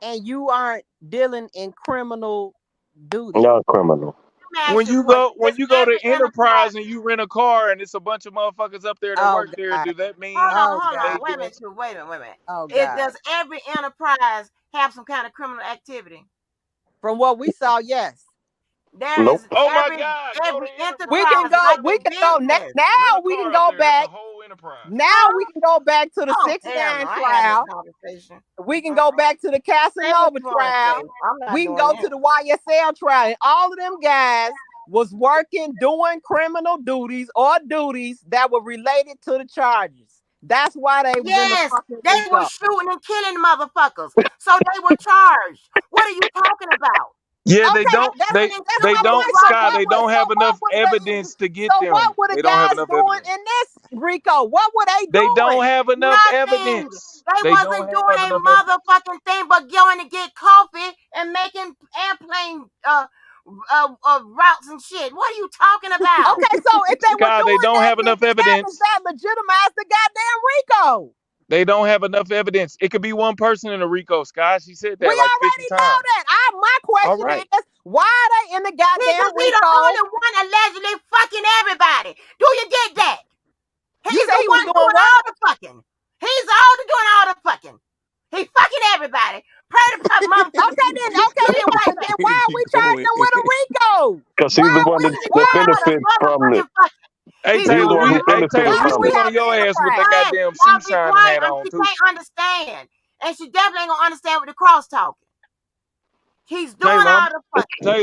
and you aren't dealing in criminal duty? Not criminal. Let me When ask you a you question. go when Does you go to every Enterprise and you rent a car and it's a bunch of motherfuckers up there that Oh work there, God. do that mean Hold Oh on, God. they wait a doing? minute, too. Wait a minute. Oh God. Does every enterprise have some kind of criminal activity? From what we saw, yes. There Nope. is Oh my every God, go to enterprise We can Enterprise. go. like We a can go now. business. Rent a We can car up go there. That's back. a whole enterprise. Now we can go back to the Oh, hell 69 no, I ain't having trial. this conversation. We can go back to the Say what Casanova you want to trial. say. I'm not We can doing go that. to the YSL trial. And all of them guys was working, doing criminal duties or duties that were related to the charges. That's why they was in the Yes, fucking they were RICO. shooting and killing motherfuckers. So they were charged. What are you talking about? Yeah, Okay, That's they an they my example don't point. of So Sky, robbery. what they was don't have enough evidence to get what them. were the They don't have guys enough doing evidence. in this RICO? What were they They don't doing? have enough Nothing. evidence. They They don't wasn't doing have a enough evidence. motherfucking thing but going to get coffee and making airplane routes and shit. What are you talking about? Okay, so if they were Sky, they doing don't that, have then enough how does evidence. that legitimize the goddamn RICO? They don't have enough evidence. It could be one person in a RICO, Sky. She said We that like 50 already know times. that. My All question right. is, why are they in the goddamn Because he the RICO? only one allegedly fucking everybody. Do you get that? You He's say the he was one doing doing what? all the fucking. He's all the doing all the fucking. He fucking everybody. Pray the motherfucker. Okay, then why are we charging them with a RICO? Because he's the one Why that was the benefits from it. motherfucking fucking? Hey He's He's the Taylor, doing one the who benefited Taylor, Why we do from we it. stood have on an your ass with the enterprise? goddamn Y'all shoe be shining quiet. hat on She too. can't understand. And she definitely ain't gonna understand with the cross talking. He's doing Taylor, all the fucking.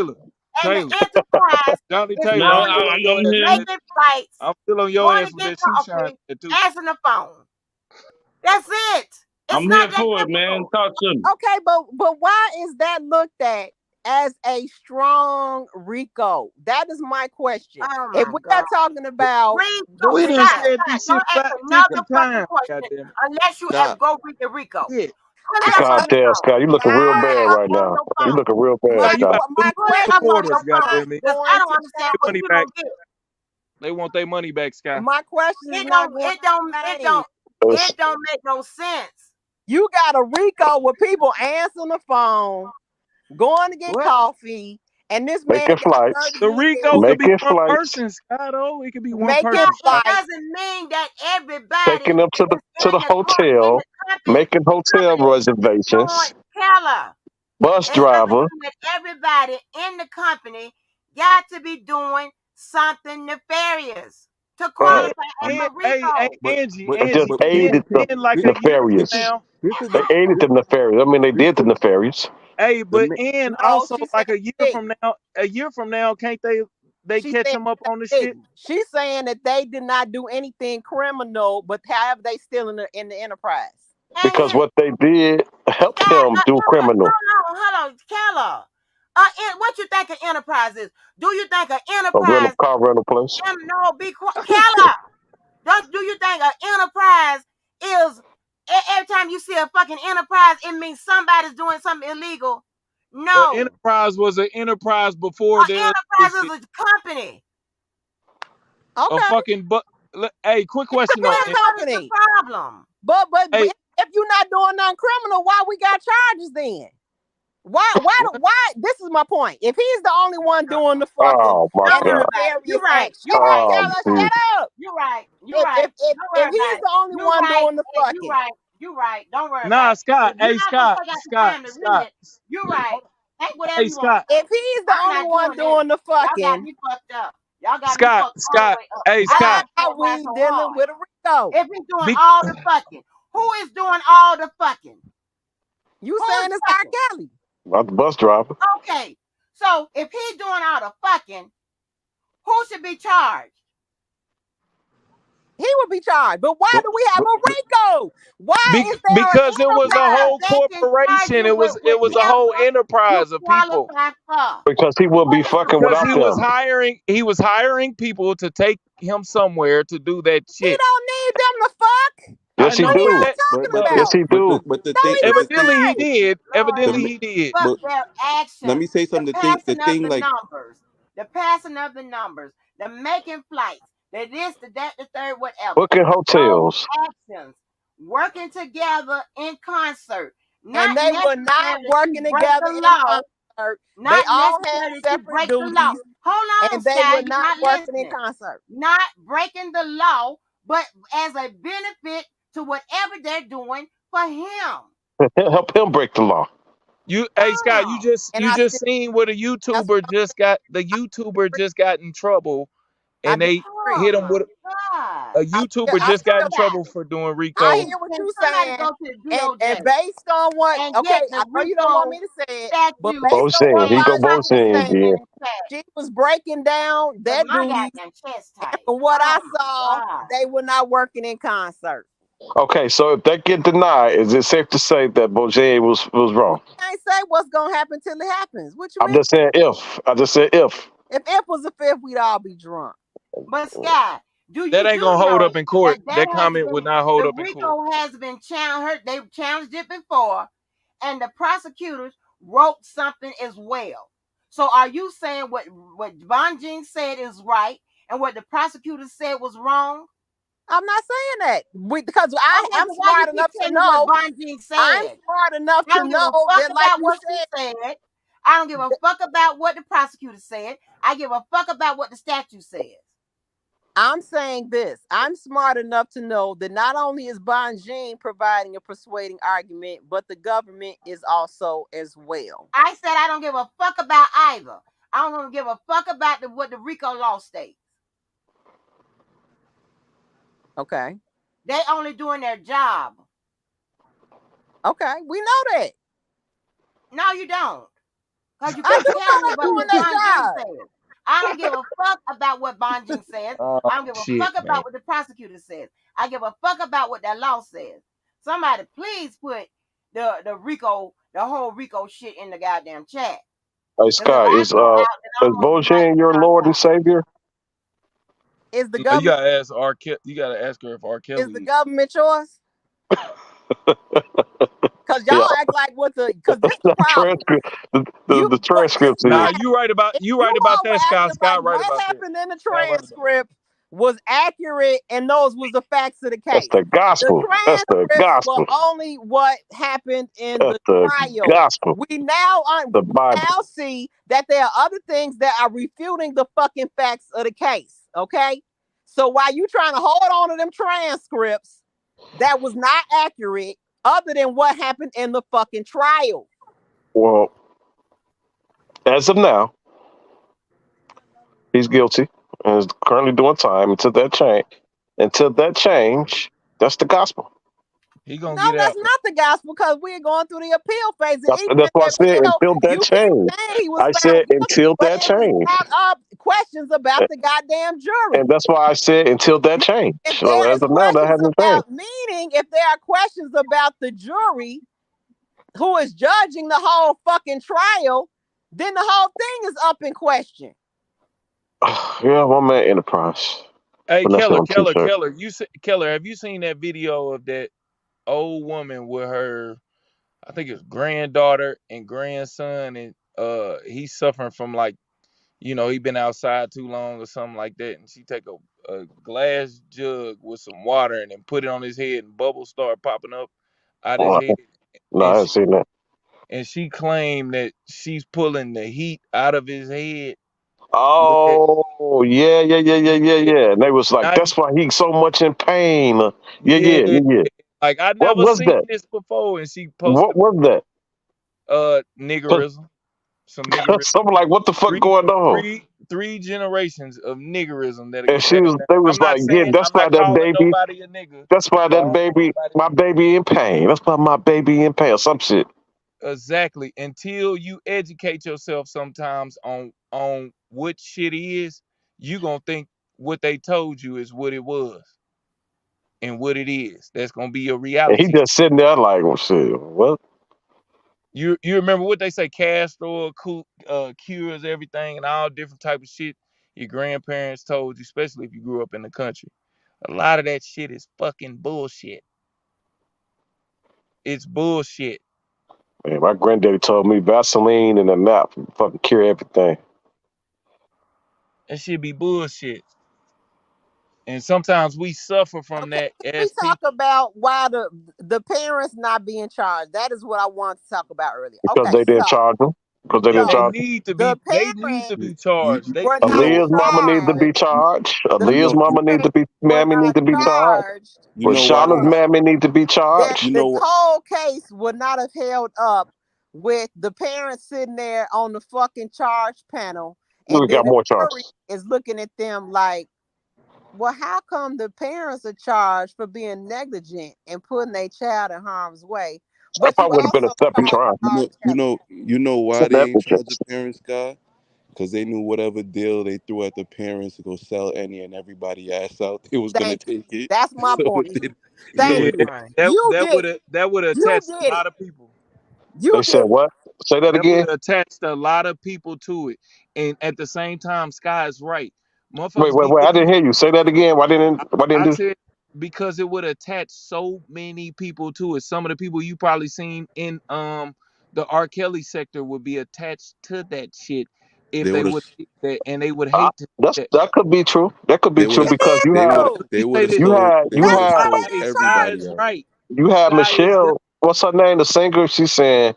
And the Taylor, enterprise Johnny is Taylor, I'm Man, still going, on your I'm ass with here. that. making flights, I'm still on your going to ass with get that shoe shining coffee, hat too. answering the phone. That's it. It's I'm not here that for it, man. difficult. Talk to me. Okay, but why is that looked at as a strong RICO? That is my question. Oh If my we are God. talking about Rico, We doing done Scott, said Scott, this don't shit ask about 50 another fucking times. question Goddamn unless you Nah, go read the Rico. it. Put it I, up God on your damn, phone. Scott, you looking real Put it bad up right on now. your You phone. looking real bad, my Sky, you Scott. about to lose my Put it the up question on quarters, your is phone. not goddamn it. Because going I don't to understand what Money you back. don't get. They want their money back, Sky. my question is It not don't going it don't to it change. don't It's- it don't make no sense. You got a RICO with people answering the phone, going to get What? coffee, and this man Making got flights. 30 The years Rico could be Making one flights. person, Sky, though. It could be one making Yeah, person, it Sky. flights. doesn't mean that everybody Taking them to is the in the hotel. Making hotel doing reservations. Keller. Bus It doesn't driver. mean that everybody in the company got to be doing something nefarious to Right. qualify as And, a hey, RICO. but They just but aided the then like a year from nefarious. now, this is They the aided this, the nefarious. I mean, they did the nefarious. hey, the but ne- and No, also she said like a year from now, can't they she catch said them up on the they shit? didn't. She's saying that they did not do anything criminal, but however they still in the enterprise. Because And what they did helped Scott, him do criminal. hold on, Keller. What you think an enterprise is? Do you think an A rental enterprise? car rental place. No, be quiet, Keller. Do you think an enterprise is every time you see a fucking enterprise, it means somebody's doing something illegal? The No, enterprise was an enterprise before an there was enterprise is a company. a Okay. fucking Hey, quick question What though. is Then what is the happening? problem? But Hey, if you're not doing nothing criminal, why we got charges then? Why? This is my point. If he's the only one doing the fucking Oh my and the Don't worry God. about it. You're nefarious right. acts, You're shut up, right. Oh, Keller, geez. shut up. You're right. You're If right. if if, Don't worry if about he's it. the only You're one right. doing the Hey, you're fucking, right. You're right. Don't worry nah, about it. Scott. If you're Hey, not gonna Scott. take out the Scott. time to read Scott. it, you're right. Think whatever Hey, you want to Scott. if think. he's the I'm only not one doing this. doing the Y'all got fucking, me fucked up. Y'all got me Scott. fucked all the Scott. way up. Hey, I why Scott. laughed at are that we so dealing hard. with a Rico? If he's doing Be, all the fucking, who is doing all the fucking? You Who saying is it's R. fucking? Kelly? Not the bus driver. Okay. So if he's doing all the fucking, who should be charged? He would be charged. But why But, do we have but, a Rico? Why is there an because it was a enterprise? whole Because they can charge corporation. you It with was a whole whatever you enterprise of people. qualify for. because he would be Who is fucking Because without he doing was them. hiring people to take him somewhere to do that He shit. don't need them to fuck. I Yes, he know, What are but do. y'all that it? talking But Yes, about? he do. the No, thing, he but the thing, evidently he doesn't. did. Lord, Evidently the, he did. but but their let actions, me say the something. The passing of thing, the like, numbers, the passing of the numbers, the making flights, the this, the that, the third, whatever. Booking Those hotels. actions, working together in concert, And not they were not necessarily working to break together the in law, concert. They not all had necessarily to separate break the law. duties Hold on, and they Sky, were you're not not working in listening. concert. Not breaking the law, but as a benefit to whatever they're doing for him. Help him break the law. Hey Scott, Oh, And you I just still, seen where that's what the YouTuber just got in trouble, I and they oh hit him my with God. a YouTuber I just got still, in Scott, trouble for doing I RICO. hear what can you somebody saying. go to the And DOJ based on what, and okay, get the I know you don't want RICO me to say it, but statute based on what Bosin. He and go Bonji was prosecuted Bosin. saying, Yeah. in the chat? she was breaking down Cause their my duties. goddamn chest And tight. from what I Oh my saw, God. they were not working in concert. Okay, so if that get denied, is it safe to say that Bojan was wrong? I ain't say what's gonna happen till it happens. What you I'm mean? just saying if. I just said if. If it was a fifth, we'd all be drunk. But Sky, That ain't gonna hold up in court. that That has comment would been not hold the up in court. RICO has been challenged. They've challenged it before, and the prosecutors wrote something as well. So are you saying what Bonjean said is right and what the prosecutors said was wrong? I'm not saying that because Okay, I'm so why you smart keep enough to telling me what know. Bonjean I'm said? smart enough I to don't give a know fuck that, like about you what she said, said. I don't give a fuck about what the prosecutor said. I give a fuck about what the statute says. I'm saying this. I'm smart enough to know that not only is Bonjean providing a persuading argument, but the government is also as well. I said I don't give a fuck about either. I don't give a fuck about what the RICO law states. Okay. They only doing their job. Okay. We know that. No, you don't. Because you I keep do telling me know about they're doing what their Bonjean job. says. I don't give a fuck about what Bonjean says. Oh I don't give a shit, fuck man. about what the prosecutor says. I give a fuck about what that law says. Somebody please put the RICO, the whole RICO shit in the goddamn chat. Hey Because if Scott, I go out, then I'm is going to be right Bojan your Lord and Savior? Is the No, you government gotta ask R. You gotta ask her if R. is the Kelly. government yours? Because y'all Yeah. act like because this the The problem. transcript. You The what you transcript Nah, is. said, you you right about all were that, Scott. acting like Scott right what about that. happened in the Scott right about transcript was accurate and those was the facts of the That's case. the The gospel. That's the transcripts were gospel. only what happened in That's the the trial. gospel. We now The Bible. see that there are other things that are refuting the fucking facts of the case. Okay. So while you trying to hold on to them transcripts, that was not accurate, other than what happened in the fucking trial. Well, as of now, he's guilty and is currently doing time until that change. Until that change, that's the gospel. He gonna No, get that's out. not the gospel because we're going through the appeal phase. And That's, even that's in what I the said. appeal, Until that you keep change. saying he was I found said guilty, until but that it was change. brought up questions about the goddamn jury. And that's why I said until that change. If So there as is of now, that questions hasn't changed. about, meaning if there are questions about the jury who is judging the whole fucking trial, then the whole thing is up in question. Yeah, one man enterprise. Hey, Vanessa Keller, on t-shirt. Keller, have you seen that video of that old woman with her? I think it's granddaughter and grandson, and he's suffering from like he been outside too long or something like that, and she take a glass jug with some water and then put it on his head, and bubbles start popping up out his Oh, head, no, I and haven't seen that. she claimed that she's pulling the heat out of his head with that. Oh, yeah. And they was like, Not that's why he's so much in pain. yeah, Yeah. like I What never was seen that? this before, and she What posted was that? niggerism, some niggerism, So I'm like, what the fuck three going on? three generations of niggerism that'll And get passed down. they was I'm not like, yeah, saying that's I'm why not that calling baby, nobody a nigga, that's why that calling baby, nobody my baby in pain. That's why my baby in pain or some shit. exactly until you educate yourself sometimes on what shit is, you gonna think what they told you is what it was and what it is. That's gonna be your And he reality. just sitting there like, well, shit, what? You remember what they say, castor oil cures everything and all different type of shit your grandparents told you, especially if you grew up in the country. A lot of that shit is fucking bullshit. It's bullshit. Man, my granddaddy told me Vaseline and a nap fucking cure everything. That shit be bullshit. And sometimes we suffer from Okay, that can we as talk people. about why the parents not being charged? That is what I wanted to talk about earlier. Because Okay, they didn't so charge him. Because they Yeah, didn't so charge him. the they need to parents be You charged. They were you not know Aaliyah's what? mama need to be charged. charged. The you Aaliyah's know mama need to parents be, were mammy need not to be charged. charged you know why Rashana's they because mammy need to be that charged. you the know cold case would not have held up with the parents sitting there on the fucking charge panel, We and then got the more jury charges. is looking at them like, well, how come the parents are charged for being negligent and putting their child in harm's way, That but you probably would have been a also separate you, charge trial. you R. know you Kelly? know you know why Some they ain't charge the negligence. parents, guy? Because they knew whatever deal they threw at the parents to go sell any and everybody ass out, they was gonna Thank you. take it. That's my So point. it, so Yeah, Thank it, you. Right. You that did would it. have that would have You attached a did it. lot of people. You They said did it. what? Say that That would again. have attached a lot of people to it. And at the same time, Sky is right. Wait, Motherfuckers wait, be wait. I looking didn't hear you. Say that again. I, Why didn't I do? said because it would attach so many people to it. Some of the people you probably seen in the R. Kelly sector would be attached to that shit if they they would have would that, and they would hate to see that. That could be true. That could be they would true have It because is true. they would Say have this. sold you That's had perfectly Hey, Sky true. everybody is out. right. you had Sky is definitely Michelle. What's her name? The singer. She's saying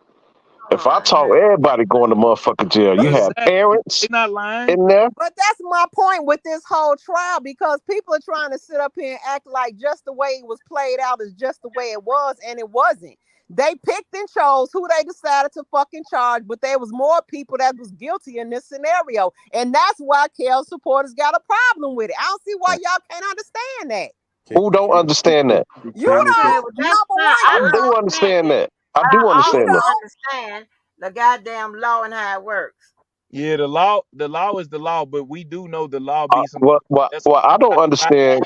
if I Oh, talk, everybody going to motherfucking jail. You But had exactly. They parents not lying. in there. But that's my point with this whole trial, because people are trying to sit up here and act like just the way it was played out is just the way it was, and it wasn't. They picked and chose who they decided to fucking charge, but there was more people that was guilty in this scenario, and that's why Kel supporters got a problem with it. I don't see why y'all can't understand that. Who don't understand that? You Can I say okay, don't. well that's Number fine. one, I you I do don't. understand understand it, that. I but do I You understand also that. don't. understand the goddamn law and how it works. Yeah, the law is the law, but we do know the law be some. That's What I don't why understand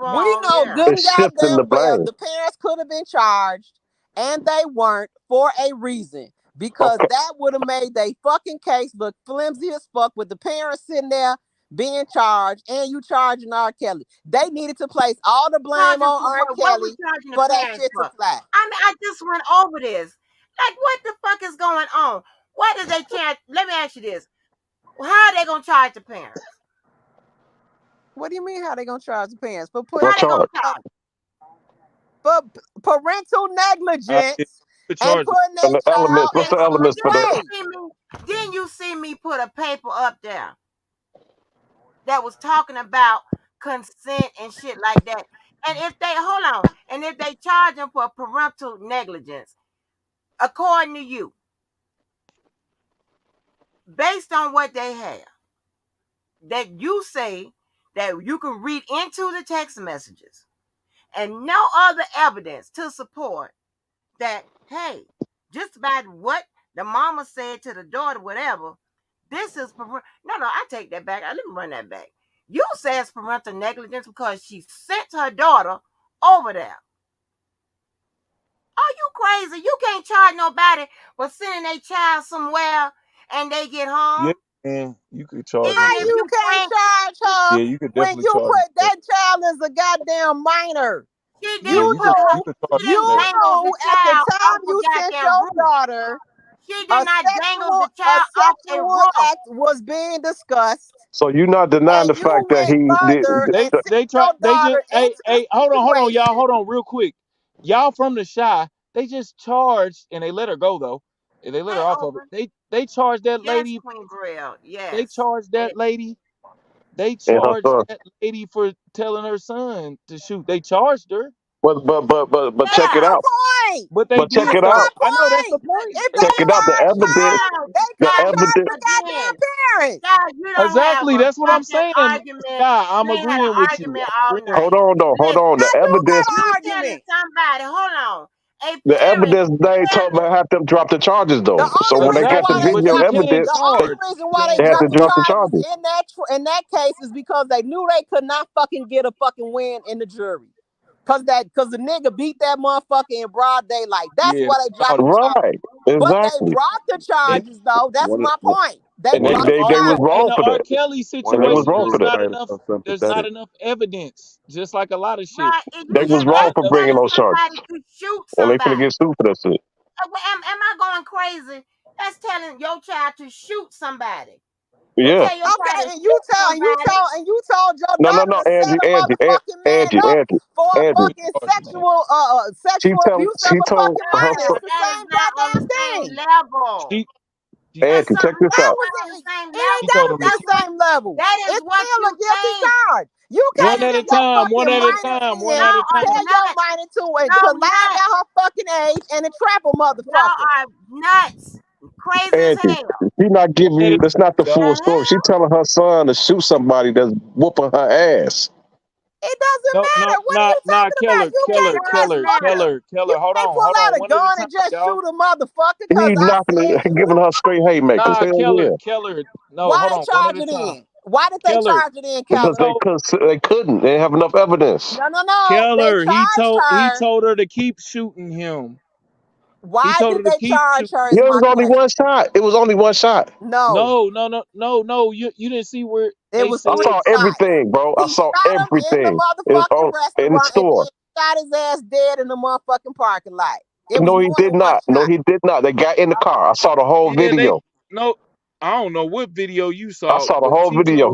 We Overall, know yeah. good and is shifting the goddamn well blame. the parents could have been charged, and they weren't, for a reason. Because Okay, that would have made they fucking case look flimsy as fuck with the parents sitting there being charged and you charging R. Kelly. They needed to place all the blame Charging on for R. what? What we Kelly charging the for that parents shit to for? fly. I mean, I just went over this. Like, what the fuck is going on? What is they charge? Let me ask you this: how are they gonna charge the parents? What do you mean how they gonna charge the parents? For How what putting they gonna charge? charge? for parental yeah, negligence the and charges. putting And a the elements. child What's in the But harm's elements for didn't that? you way. see me? Didn't you see me put a paper up there that was talking about consent and shit like that? And if they hold on, and if they charge them for parental negligence, according to you, based on what they have, that you say that you can read into the text messages and no other evidence to support that, hey, just about what the mama said to the daughter, whatever, this is no, I take that back. Let me run that back. You say it's parental negligence because she sent her daughter over there. Are you crazy? You can't charge nobody for sending a child somewhere and they get Yeah, home. man, you could charge How them Even for if that. you you can't bring, charge her Yeah, you could when definitely you charge them put for that. that child as a goddamn minor? she Yeah, didn't You you put could her, knew, you could charge she them you for didn't that. dangle the knew at the child time off a you sent goddamn your roof. daughter. She A did not dangle the a child off a sexual roof. act was being discussed, So you're not denying and the you fact that went he did. further and sent your They just daughter into the hold on, y'all, situation. hold on, real quick. Y'all from the Shy, they just charged and they let her go though. And they let They her off of open. it. They charged that Yes, lady. Queen Braille. They Yes. charged that lady. They And her charged son. that lady for telling her son to shoot. They charged her, But check it Yeah. My out. point. but they But check did it That's though. my out. I know that's the point. point. If Check they it out. The charge evidence. her, Child, they The gotta child, charge evidence. the again, goddamn parents. child, you don't have Exactly. a That's what I'm fucking saying. argument. Sky, I'm We ain't had an agreeing with you. argument I'm all agreeing with night. Hold on, though. Hold Listen, on. I The do evidence. got an you telling argument. somebody, hold on, a The parent evidence they told me telling, have them drop the charges The though. So only when they reason got the why exactly, they but video you dropped can't evidence, the they, only charge. reason You why they they can't had to dropped the charge. drop the charges charges. in that case is because they knew they could not fucking get a fucking win in the jury. Cause the nigga beat that motherfucker in broad daylight. That's Yeah, why they dropped the charges. Right. But they Exactly. brought the and charges though. That's One of my point. They And one they, of brought the they, the they was charges. in wrong the for R. that. Kelly one of They the was situation, wrong jurors for that. there's not unsympathetic. enough evidence. Just like a lot of shit. right, and They you was There's just not wrong that's for enough. bringing telling those charges. somebody to shoot Well, they finna somebody. get sued for that shit. Am I going crazy? That's telling your child to shoot somebody. You Yeah. tell your child to Okay, shoot somebody. and you told your No, no, daughter no, to set a motherfucking man Angie, up Angie, for a Angie. fucking Charge, man. sexual abuse of She a told fucking her minor. son, Child, It's the that is same not on the goddamn same thing. level. She she That's Angie, check something this that's out. How is not on the it? same It ain't she level. gotta told him be to That's the what same level. that is It's what still a you guilty think. charge. You That can't one is at a send your time, one fucking at a minor time, one in, at y'all a are time. tell your nuts. minor to Y'all lie nuts. about her fucking age and to trap a Y'all motherfucker. are nuts. Crazy as Angie, hell. she not One giving at you. a That's not the time, The full story. She hell? telling her son to shoot somebody that's whooping her ass. It doesn't no, no, matter. What are nah, you nah, talking about? You It can't does just fucking matter. you Hold can't on, pull out a one at a gun time, and just y'all. shoot a motherfucker because He's I knocking, said giving shoot. her straight haymakers. Nah, Hell yeah, Keller. No, Why hold they on, one at charge a it time. in? Why did they Keller, charge it in, he because Keller? told they couldn't. They didn't have enough evidence. No. They Keller, charged he her. told her to keep shooting him. He Why told did her to they keep charge shooting. her? Is Yeah, it my was only question. one shot. It was only one shot. No, No. You didn't see where it they was I said. three saw shots. everything, bro. I He saw shot him in the everything. motherfucking In the restaurant and store. then shot his ass dead in the motherfucking parking lot. It was No, he more did than one not. No, shot. he did not. They got in the car. I saw the whole Yeah, they video. no. I don't know what video you I saw, saw the but whole video.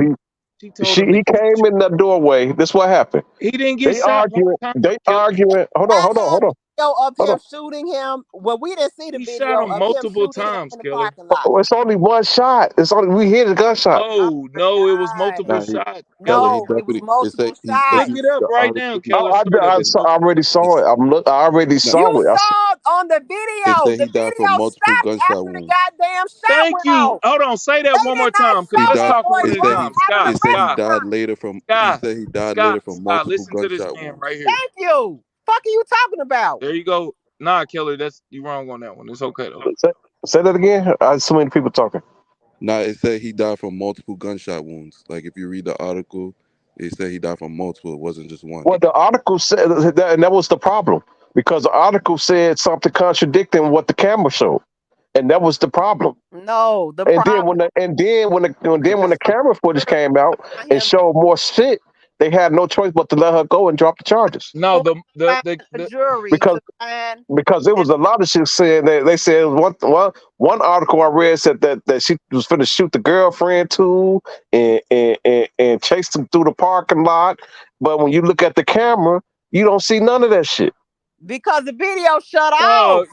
she told him to He keep came in shooting. the doorway. This what happened. He didn't get They shot one arguing. time, They Keller. arguing. Hold on, I hold on, have hold on, video of hold on. him shooting him. Well, we didn't see the He shot video him of him multiple shooting him times, in the Keller. parking lot. Oh, it's only one shot. It's only we hear the gunshot. No, Oh no, it was my God. multiple Nah, shots, Keller, Keller. he No, it was definitely. It multiple said he. If Look shots. you it read up the right now, article, Keller, straight up. it's, I already saw it's it. I already nah, saw You it. saw it on the it video. said The he died from video multiple stopped gunshot after the wounds. goddamn shot Thank went you. off. Hold on, say that They one did more not time, because He stop let's died. that talk boy one It at a said running time. he. out of Sky, the It said he Sky, died restaurant. later from. He Sky, said he died Sky, later from Sky. multiple Listen to this gunshot man wounds. right here. Thank you. Fuck are you talking about? There you go. Nah, Keller, that's you wrong on that one. It's okay though. Say that again. I so many people talking. Nah, it said he died from multiple gunshot wounds. Like if you read the article, it said he died from multiple. It wasn't just one. Well, the article said that, and that was the problem because the article said something contradicting what the camera showed, and that was the problem. No, the And then problem when the camera footage came out is and him showed more shit, they had no choice but to let her go and drop the charges No, going to find a jury because to find there him. was a lot of shit saying that they said one article I read said that she was finna shoot the girlfriend too and chase them through the parking lot, but when you look at the camera, you don't see none of that shit. Because the video shut no, off.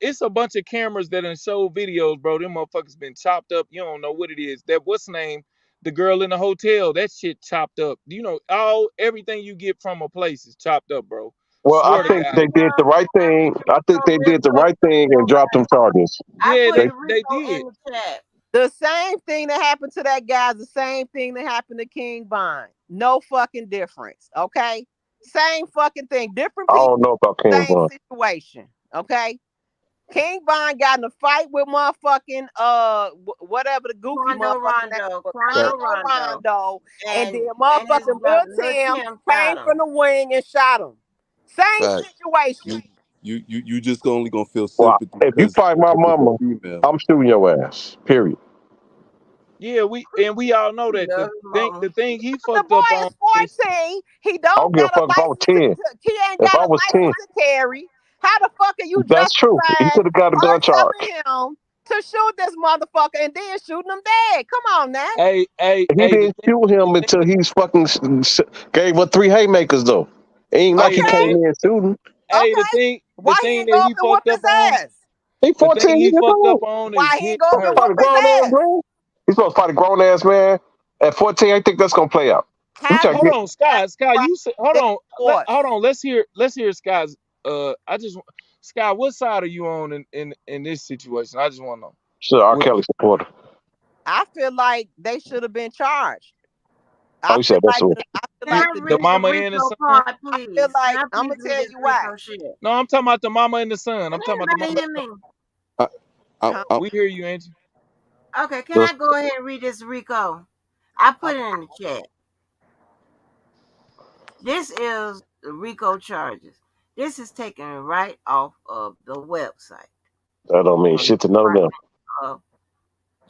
it's a bunch of cameras that done show videos, bro. Them motherfuckers been chopped up. You don't know what it is. That what's name? The girl in the hotel, that shit chopped up. You know, everything you get from a place is chopped up, bro. Well, I Swear to Right. think God. they did the right I put thing. the I think they Rico did the Rico right thing and dropped them charges. I Yeah, put They the they Rico did. in the chat. The same thing that happened to that guy is the same thing that happened to King Bond. No fucking difference. Okay. Same fucking thing. Different I people, don't know about King same Von. situation. Okay. King Bond got in a fight with motherfucking whatever the goofy Quando motherfucking name Rondo. was, Quando Quando Rondo. Rondo, and then And his motherfucking Lil brother, Lil Tim Tim, came shot from him. the wing and shot him. Same Fact. situation. You just only gonna feel Well, sympathy if you because fight my it was a mama, female. I'm shooting your ass. Period. Yeah, we all know He that. love his mama. The thing he The fucked up boy on is is 14. He I don't don't give a got a fuck if I was license 10. he ain't If got I a was 10, license to carry. How the fuck are you That's true. He justifying could have got a gun her charge. telling him to shoot this motherfucker and then shooting him dead? Come on now. Hey, He the didn't thing, shoot him the thing, until he's fucking gave up 3 haymakers though. It ain't like he the Okay, came thing, in shooting. okay. the Why he thing ain't that go up he and whoop fucked his up on, ass? He the thing 14 he years fucked up old. on is Why he hitting ain't go up and her. Fight whoop a his grown ass ass? man. He's supposed to fight a grown ass man. At 14, I think that's gonna play out. We How try to do Hold get on, you Scott, right you said, hold that on, force? hold on. Let's hear Scott's. I just, Scott, what side are you on in this situation? I just want to know. sure R. What, Kelly supporter. I feel like they should have been charged. Oh, I you feel said that's like what. I feel Can the like I the the read the mama and the Rico son? part, I feel please? Can like I I'm please gonna read tell this you why. Rico shit? No, I'm talking about the mama and the son. I'm Can talking about the anybody mama. hear me? I, I, Huh? I, We hear you, Angie. Okay, can The, I go ahead and read this Rico? I Oh, put it in the chat. This is the Rico charges. This is taken right off of the website that don't mean from the shit to none of them. Department of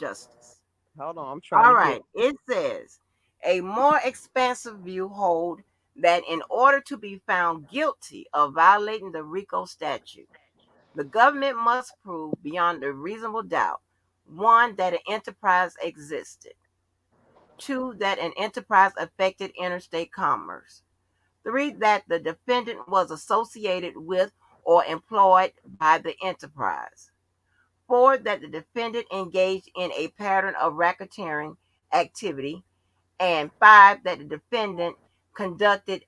Justice. hold on, I'm trying All to get. right, it says a more expansive view hold that in order to be found guilty of violating the RICO statute, the government must prove beyond a reasonable doubt: one, that an enterprise existed; two, that an enterprise affected interstate commerce; three, that the defendant was associated with or employed by the enterprise; four, that the defendant engaged in a pattern of racketeering activity; and five, that the defendant conducted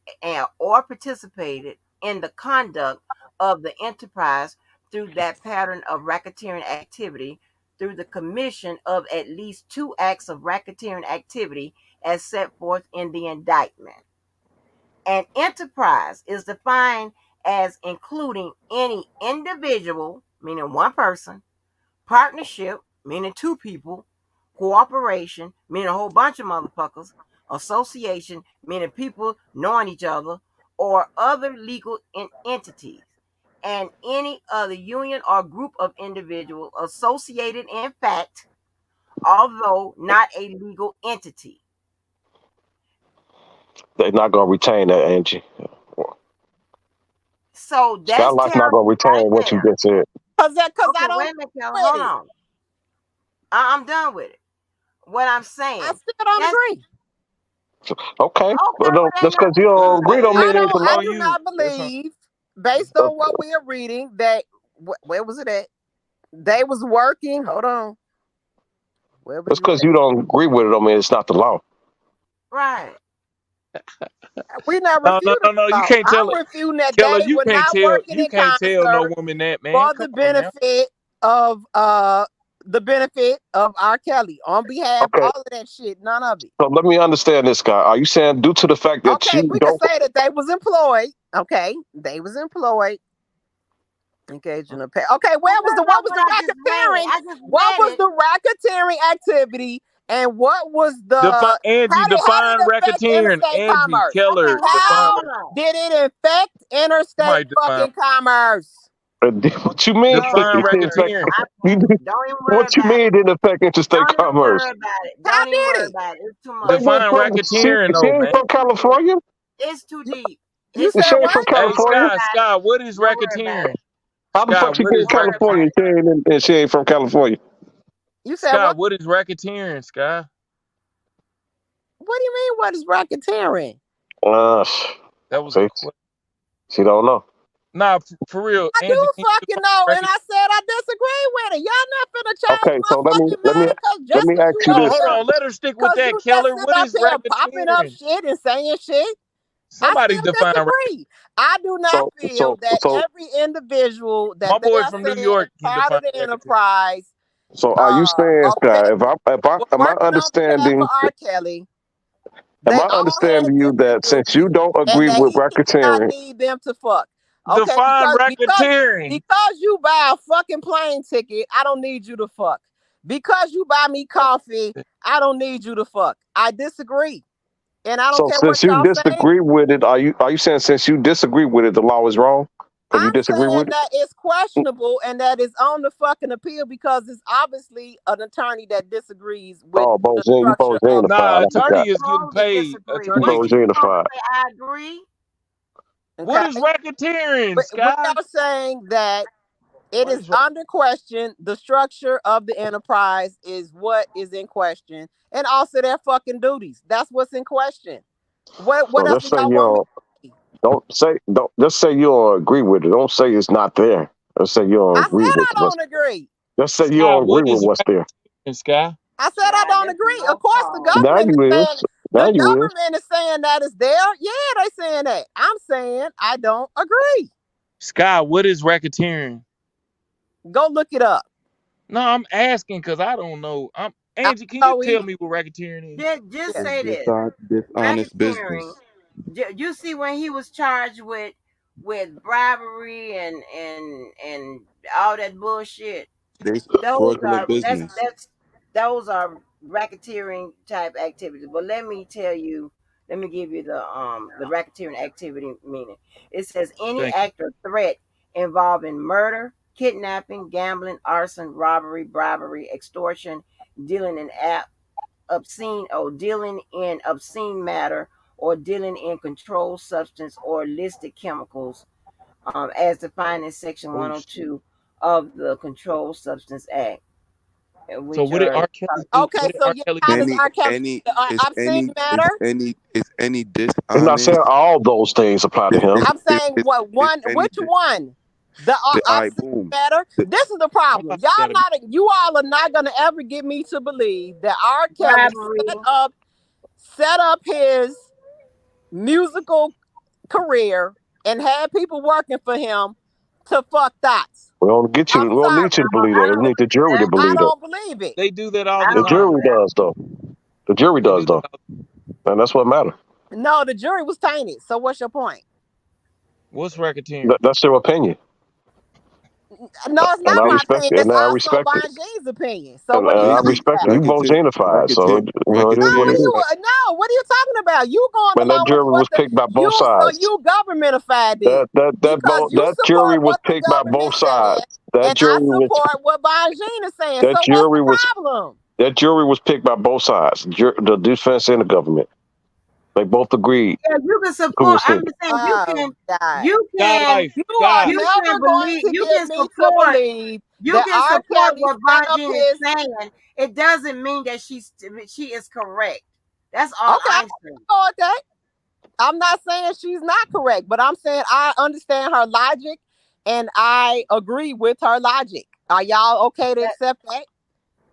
or participated in the conduct of the enterprise through that pattern of racketeering activity through the commission of at least two acts of racketeering activity as set forth in the indictment. An enterprise is defined as including any individual, meaning one person; partnership, meaning two people; cooperation, meaning a whole bunch of motherfuckers; association, meaning people knowing each other, or other legal entities; and any other union or group of individuals associated in fact, although not a legal entity. They're not gonna retain that, Angie. So that's Skylark's not terrible gonna retain right what you there. just said. Cause Okay, I don't wait a minute, Kelly. agree Hold with it. on. I'm done with it. What I'm I saying, still don't that's agree. Okay, but okay. no, Well, ain't just because you nothing to don't agree say. don't mean I anything don't. I On wrong. do you. not That's on. believe, based on what we are reading, that where was it at? They was working. Hold on. Where was Just you because at? you don't agree with it don't mean it's not the law. Right. We not No, no, refuting no, no. the You law. can't tell I'm it. refuting that Keller, they were not working you in can't tell no concert woman that, man. for Come on now. the benefit of R. Kelly on behalf Okay, all of that shit. None of it. so let me understand this guy. Are you saying due to the fact that Okay, you we can don't? say that they was employed. Okay, they was employed. Engaged in a pay. Okay, Well, that's what not was what the I just read. racketeering? I just What read was it. the racketeering activity? And what was Define the Angie. how did Define it affect racketeering. interstate Angie commerce? Okay, Keller. hold on, Define. How hold on. did it affect interstate Somebody define. fucking commerce? What you mean? Don't Define even It didn't worry. affect, racketeering. Don't even worry what you about mean it. it didn't affect interstate Don't even commerce? worry about it. How Don't even did worry it? about it. It's too They much. went Define from racketeering, she though, ain't man. from California. It's too You, deep. you It's She said too ain't what? from deep. Don't Hey, worry California. about it. Scott, what is Don't worry about racketeering? it. How the fuck Scott, she what get is in Don't worry California about racketeering? it. and she ain't from California? You said what? Scott, what is racketeering, Scott? What do you mean? What is racketeering? Uh, That was a see, question. she don't know. Nah, for real, I Angie, do can you fucking define know, and racketeering? I said I disagree with it. Y'all not finna change Okay, my so fucking mind let just me because ask you you up No, this. hold here, on. Let her stick with cause that, you just Keller. sit What up is here popping up racketeering? shit and saying shit. I Somebody still define disagree. I do not So feel that so every individual My that they boy are from New saying is York can part define of the racketeering. enterprise, so are you saying, okay, Sky? If I was am I working on behalf of understanding? R. Kelly, Am they I all had a understanding you that since you disability, don't and agree that with he did not racketeering, need them to fuck. Okay, Define racketeering. because you buy a fucking plane ticket, I don't need you to fuck. Because you buy me coffee, I don't need you to fuck. I disagree. And I don't so care what since you y'all say. disagree with it, are you saying since you disagree with it, the law is wrong because you I'm disagree saying with it? that it's questionable and that it's on the fucking appeal because it's obviously an attorney that disagrees with Oh, the you structure of Bojangles the Nah, fied. I law. attorney forgot. is getting Wrong to paid. disagree. You Attorney What is you getting Bojangles supposed paid. to fied. say? I agree. What Okay. is racketeering, But we Sky? are saying that it What is is under question. The structure of the enterprise is what is in question, and also their fucking duties. That's what's in question. What So else just do say y'all you want me to say? don't just say you don't agree with it. Don't say it's not there. Just say you don't I agree said with I it. don't agree. Just say you Sky? don't agree What with is what's there. racketeering, Sky? I said I Nah, don't that's agree. Of your course, the fault. Now government is you saying is. Now the you is. government is saying that it's there. Yeah, they saying that. I'm saying I don't agree. Sky, what is racketeering? Go look it up. No, I'm asking because I don't know. I Angie, can you don't know tell either. me what racketeering is? Just Yeah. say It's this. dishonest Racketeering. business. You see when he was charged with bribery and all that bullshit. Those Fraudulent are business. those are racketeering type activities. But let me give you the racketeering activity meaning. It says any Thank you. act or threat involving murder, kidnapping, gambling, arson, robbery, bribery, extortion, dealing in dealing in obscene matter or dealing in controlled substance or listed chemicals, as defined in Section Oh shit. 102 of the Controlled Substance Act, So which what did are R. Kelly do? Okay, What did so R. yeah, Kelly how do? does Any R. Kelly any obscene matter? is any I'm not saying dishonest all those things apply to him. I'm saying what is one? any Which one? The I obscene boom. matter. This is the I'm problem. about to You all are not gonna ever get me to believe that R. Kelly bribery. set up his musical career and had people working for him to fuck thoughts. I'm We don't need you sorry. to believe that. We need the jury to I believe that. don't believe it. They do that all I the The don't. time. jury does though. The jury They do does that though. all. And that's what matters. No, the jury was tainted. So what's your point? What's racketeering? That's your opinion. No, it's And not I my respect opinion. it. And That's I also respect it. Bonjean's opinion. So And what do you I talking Maybe respect it. about? You both Janified, so it is No, what it is. what are you talking about? You going And that along with jury what was picked by you both so sides. you governmentified then because you That jury support was what the picked by government both saying, sides. That and I jury was support what Bonjean is saying. that So what's the jury was problem? that jury was picked by both sides. The defense and the government. They both agreed Yeah, you can who support. was I'm guilty. just saying Oh God. Sky Life. You are Sky. never going to you get can me to support believe you that can R. support Kelly what set up Bonji is his saying. It doesn't mean that she is correct. That's all okay, I'm saying. go with that. I'm not saying she's not correct, but I'm saying I understand her logic and I agree with her logic. Are y'all okay to That, accept that?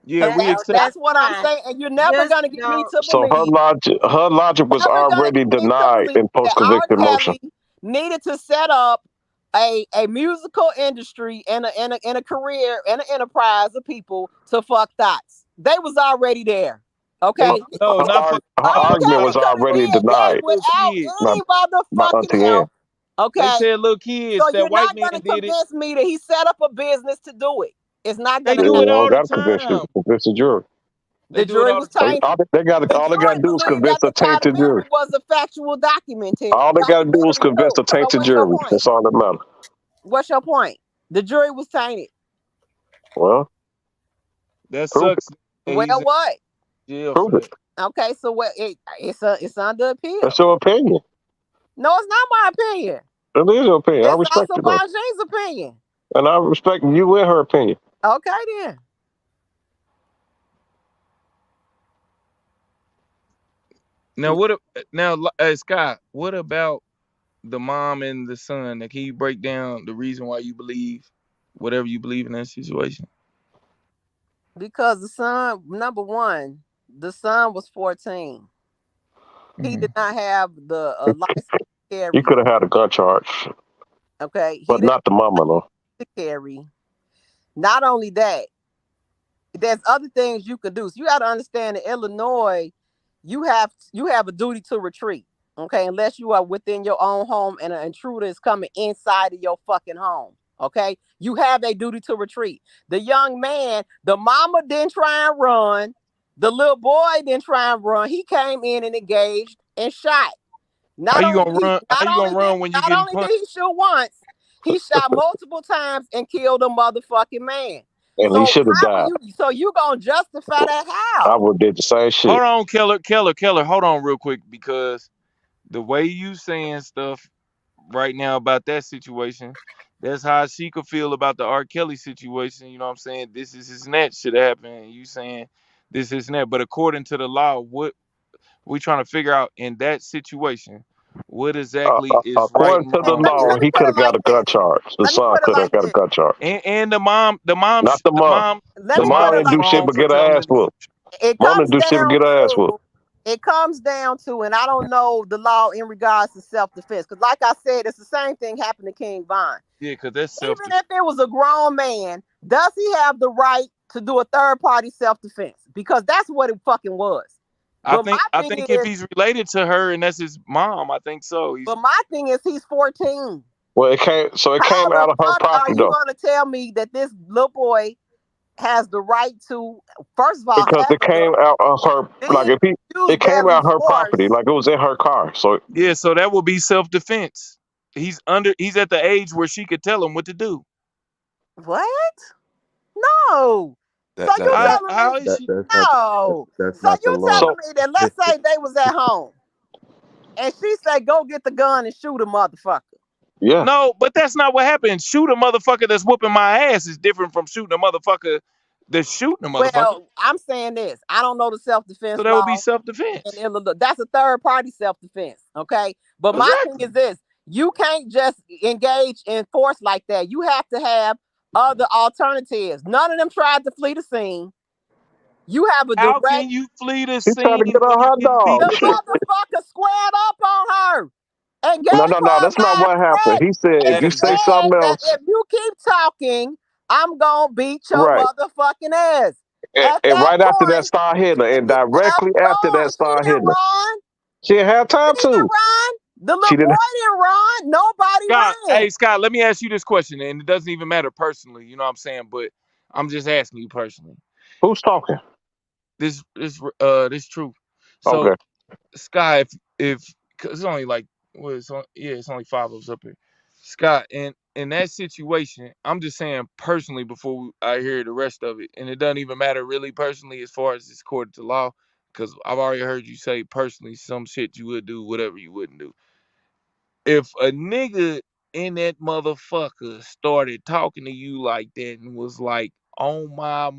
Yeah, Because we accept. that's that's what I'm fine. saying. And you're never Just going to get me don't. to So believe, her logic was never going to already get me to denied believe in post that R. convicted motion. Kelly needed to set up a musical industry and a career and an enterprise of people to fuck thoughts. They was already there. Okay. No, not for Her R. argument Kelly was could have already did that denied little without kids. by, any by motherfucking Auntie Anne. help. They Okay. said little kids. So That you're white not man going to did it. convince me that he set up a business to do it. It's not They going to You do it happen. all don't the got to convince you. time. Convince the jury. They The do it jury all was the time. tainted. They The all they got to jury do is believed convince that a the tainted jury. documentary was a factual documentary. All they got to do is convince Too. a So tainted what's your jury. point? That's all that matters. What's your point? The jury was tainted. Well, That prove it. sucks that Well, he's in what? jail for Prove it. that. Okay, so what? It's under That's appeal. your opinion. No, it's not my opinion. That is your opinion. I It's respect also it though. Bonjean's opinion. And I respect you and her opinion. Okay, then. Now Scott, what about the mom and the son? Now, can you break down the reason why you believe whatever you believe in that situation? Because the son, number one, the son was 14. He did not have the license to You carry. could have had a gun charge, Okay, he but didn't not the mama though. to carry. Not only that, there's other things you could do. So you got to understand in Illinois, you have a duty to retreat. Okay, unless you are within your own home and an intruder is coming inside of your fucking home. Okay, you have a duty to retreat. The young man, the mama didn't try and run. The little boy didn't try and run. He came in and engaged and shot. How Not you only gonna did he, run? How you gonna run when you not getting only punched? did he shoot once, he shot multiple times and killed a motherfucking man. And he So should have died. you gonna justify that I how? would have did the same shit. Hold on, Keller. Hold on real quick because the way you saying stuff right now about that situation. That's how she could feel about the R. Kelly situation. You know what I'm saying? This is and that should happen. And you saying this is and that. But according to the law, what we trying to figure out in that situation, what exactly is right According and to the wrong with law, Let that? me he put could it have got like a gun this. charge. The Let me son put it could have like got a this. gun charge. And the mom, Not the mom. Let The me mom put it didn't like do shit this. mom but for get her telling her ass whooped. It Mom comes didn't do shit but down get her ass whooped. to it comes down to, and I don't know the law in regards to self-defense, because like I said, it's the same thing happened to King Von. Yeah, because that's self. Even if it was a grown man, does he have the right to do a third-party self-defense? Because that's what it fucking was. But my I thing think if is, he's related to her and that's his mom, I think so. He's he's 14. Well, it came How the out of her fuck are property you though, gonna tell me that this little boy has the right to, first of all, because have it a gun, came out of her. Like then if he, use it came deadly out her property, force? like it was in her car. So yeah, so that would be self defense. He's at the age where she could tell him what to do. What? No. So That you that that telling How me is she? that's not no? that's So not the you law. telling so me that, let's say they was at home and she said, "Go get the gun and shoot a motherfucker." yeah. No, but that's not what happened. Shoot a motherfucker that's whooping my ass is different from shooting a motherfucker that's shooting a motherfucker. Well, I'm saying this. I don't know the self-defense So that would be law self in defense. Illinois. That's a third-party self-defense. Okay. But my thing Exactly. is this: you can't just engage in force like that. You have to have other alternatives. None of them tried to flee the scene. You have a How direct. can you flee the He tried scene to get her when you hot getting beat dog. The to Shit. death? motherfucker squared up on her and gave No, her a that's not live what happened. threat He said if and That you is say not. said something that else, if you keep talking, I'm gonna beat your right. motherfucking ass. And, At and that right after that, point, start hitting her, she and directly after that, start didn't hitting her. run. She didn't have She time didn't to. run. The She little boy didn't. didn't run. Nobody Scott, ran. hey Scott, let me ask you this question, and it doesn't even matter personally, you know what I'm saying, but I'm just asking you personally. Who's talking? This truth. So Okay. Scott, if cause it's only like it's only five of us up here. Scott, in that situation, I'm just saying personally before I hear the rest of it, and it doesn't even matter really personally as far as it's according to law, because I've already heard you say personally some shit you would do, whatever you wouldn't do. If a nigga in that motherfucker started talking to you like that and was like on my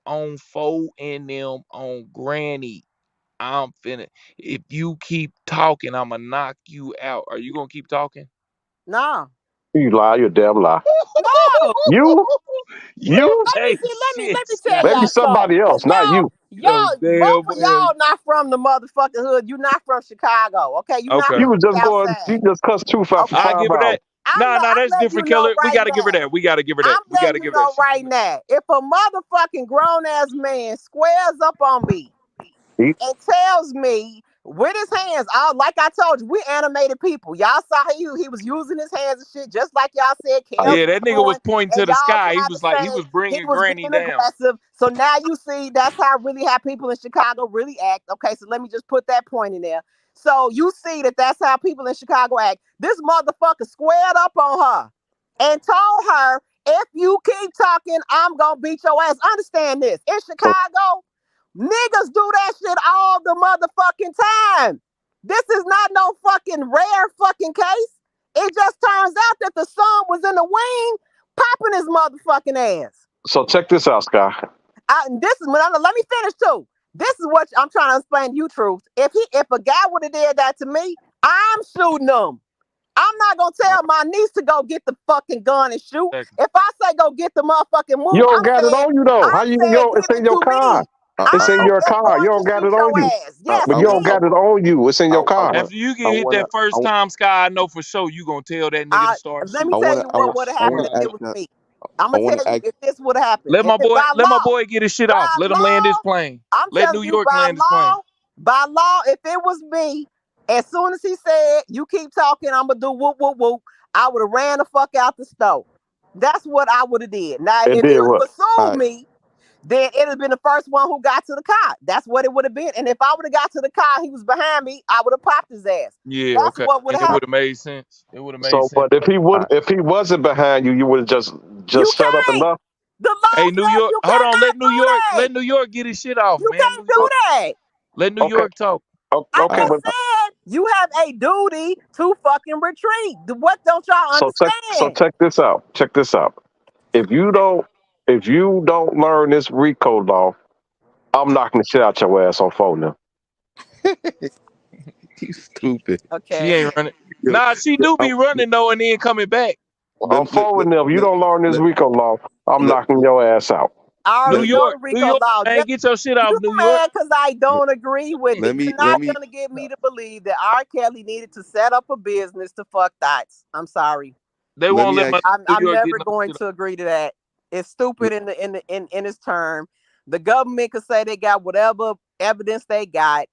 on foe and them on granny, I'm finna. If you keep talking, I'ma knock you out. Are you gonna keep talking? No. You lie. You're a damn lie. No. You. You You. Let me ain't see. shit, Let me tell Scott. Maybe y'all something. somebody Cause else, not you. So both damn of well. y'all not from the motherfucking hood. You not from Chicago. Okay, you not Okay. from You was the just South going. You Side. just cussed too far for I Okay. 5 give her hours. that. Nah, I'm that's letting you different, know Keller. We right gotta give her now. that. We gotta give her that. I'm We gotta letting you give her that. know right now. If a motherfucking grown ass man squares up on me He, and tells me with his hands, like I told you, we animated people. Y'all saw he was using his hands and shit, just like y'all said. I, Kels Yeah, was that nigga doing, was pointing to and the y'all sky. tried to He say was he bringing was Granny being down. aggressive. So now you see that's how people in Chicago really act. Okay, so let me just put that point in there. So you see that's how people in Chicago act. This motherfucker squared up on her and told her, if you keep talking, I'm gonna beat your ass. Understand this. In so, Chicago, niggas do that shit all the motherfucking time. This is not no fucking rare fucking case. It just turns out that the son was in the wing popping his motherfucking ass. so check this out, Sky. This is when let me finish too. This is what I'm trying to explain to you, truth. If a guy would have did that to me, I'm shooting him. I'm not gonna tell my niece to go get the fucking gun and shoot. Exactly. If I say go get the motherfucking You move, don't got it on you though. How you? saying It's give in it your to car. me. I, It's I, in I, I your am car. You going don't to got shoot it on your you. ass. Yes, But I, you don't I, got me. it on you. It's in I, your I car. want After you I get hit want to that first time, Sky, I know for sure you gonna tell that nigga to start Let me I shooting. tell want you to what would have I happened want if to it ask was that me. I'm I gonna want tell to you ask if this would have happened. If it by Let my law, boy get his shit off. by Let him land his law, plane. I'm Let telling New you York land his plane. by law, if it was me, as soon as he said, you keep talking, I'm gonna do whoop whoop whoop, I would have ran the fuck out the store. That's what I would have did. Now, And if he did would what? have pursued all right. me, then it would have been the first one who got to the car. That's what it would have been. And if I would have got to the car, he was behind me, I would have popped his ass. Yeah, That's okay. what would And have it would happened. have made sense. It would have made So, sense. but if he All would, right. if he wasn't behind you, you would have You just shut up and can't. left. The law Hey, New says York, you hold on. cannot do that. Let New York get his shit off, You man. can't New do York, that. let New Okay. York talk. I Okay, All right. just but said You have a duty to fucking retreat. What don't y'all So understand? check this out. Check this out. If you don't learn this RICO law, I'm knocking the shit out your ass on phone now. You stupid. She Okay. ain't running. Yo, Nah, she do be I'm- running though, and then coming back. I'm phoning them. If you don't learn this let- RICO law, I'm let- knocking your ass out. I New already know York, the New RICO York, law. man, Just get your shit off you New York. mad because I don't agree with let it. me You're let not me gonna get me to believe that R. Kelly needed to set up a business to fuck thoughts. I'm sorry. They let won't me let my ask. New I'm York get never no going shit off. to agree to that. It's stupid in its term. The government could say they got whatever evidence they got.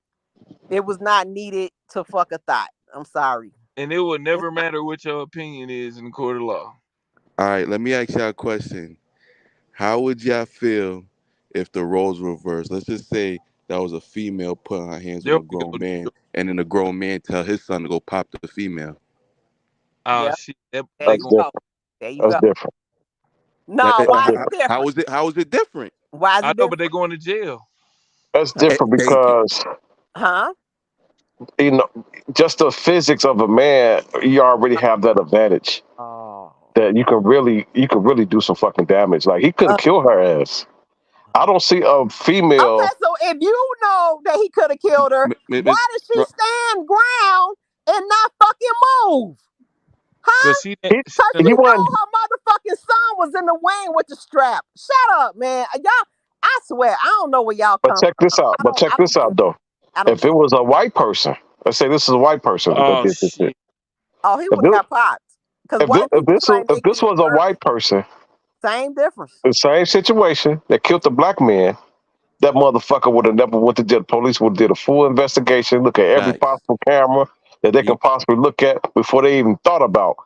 It was not needed to fuck a thought. I'm sorry. And it would It's never not. matter what your opinion is in the court of law. All right, let me ask y'all a question. How would y'all feel if the roles were reversed? Let's just say that was a female putting her hands on There a we grown go. man, and then the grown man tell his son to go pop the female. Oh Yeah. shit, they There That's you going. go. different. There you That's go. different. No, That's why is different. it different? How is it different? Why is I it know, but they different? going to jail. That's different Thank you. because Huh? you know just the physics of a man. You already have that advantage Oh. that you can really do some fucking damage. Like he could have Uh, killed her ass. I don't see a okay, female. so if you know that he could have killed her, Miss why did she Ro- stand ground and not fucking move? Huh? Cause she He she Cause done she he know wasn't. her motherfucking son was in the wing with the strap. Shut up, man. Y'all, I swear, I don't know where y'all But come check this from. out. But check I don't this get out it. though. I don't If it get it. was a white person, let's say this is a white person that oh did this shit. shit. Oh, he If would have this, got popped. Cause if this, white if people this, was, claim if they this kill was a first. white person, Same difference. the same situation that killed the black man, that motherfucker would have never went to jail. The police would have did a full investigation, look at every Facts. possible camera that they You, can possibly look at before they even thought about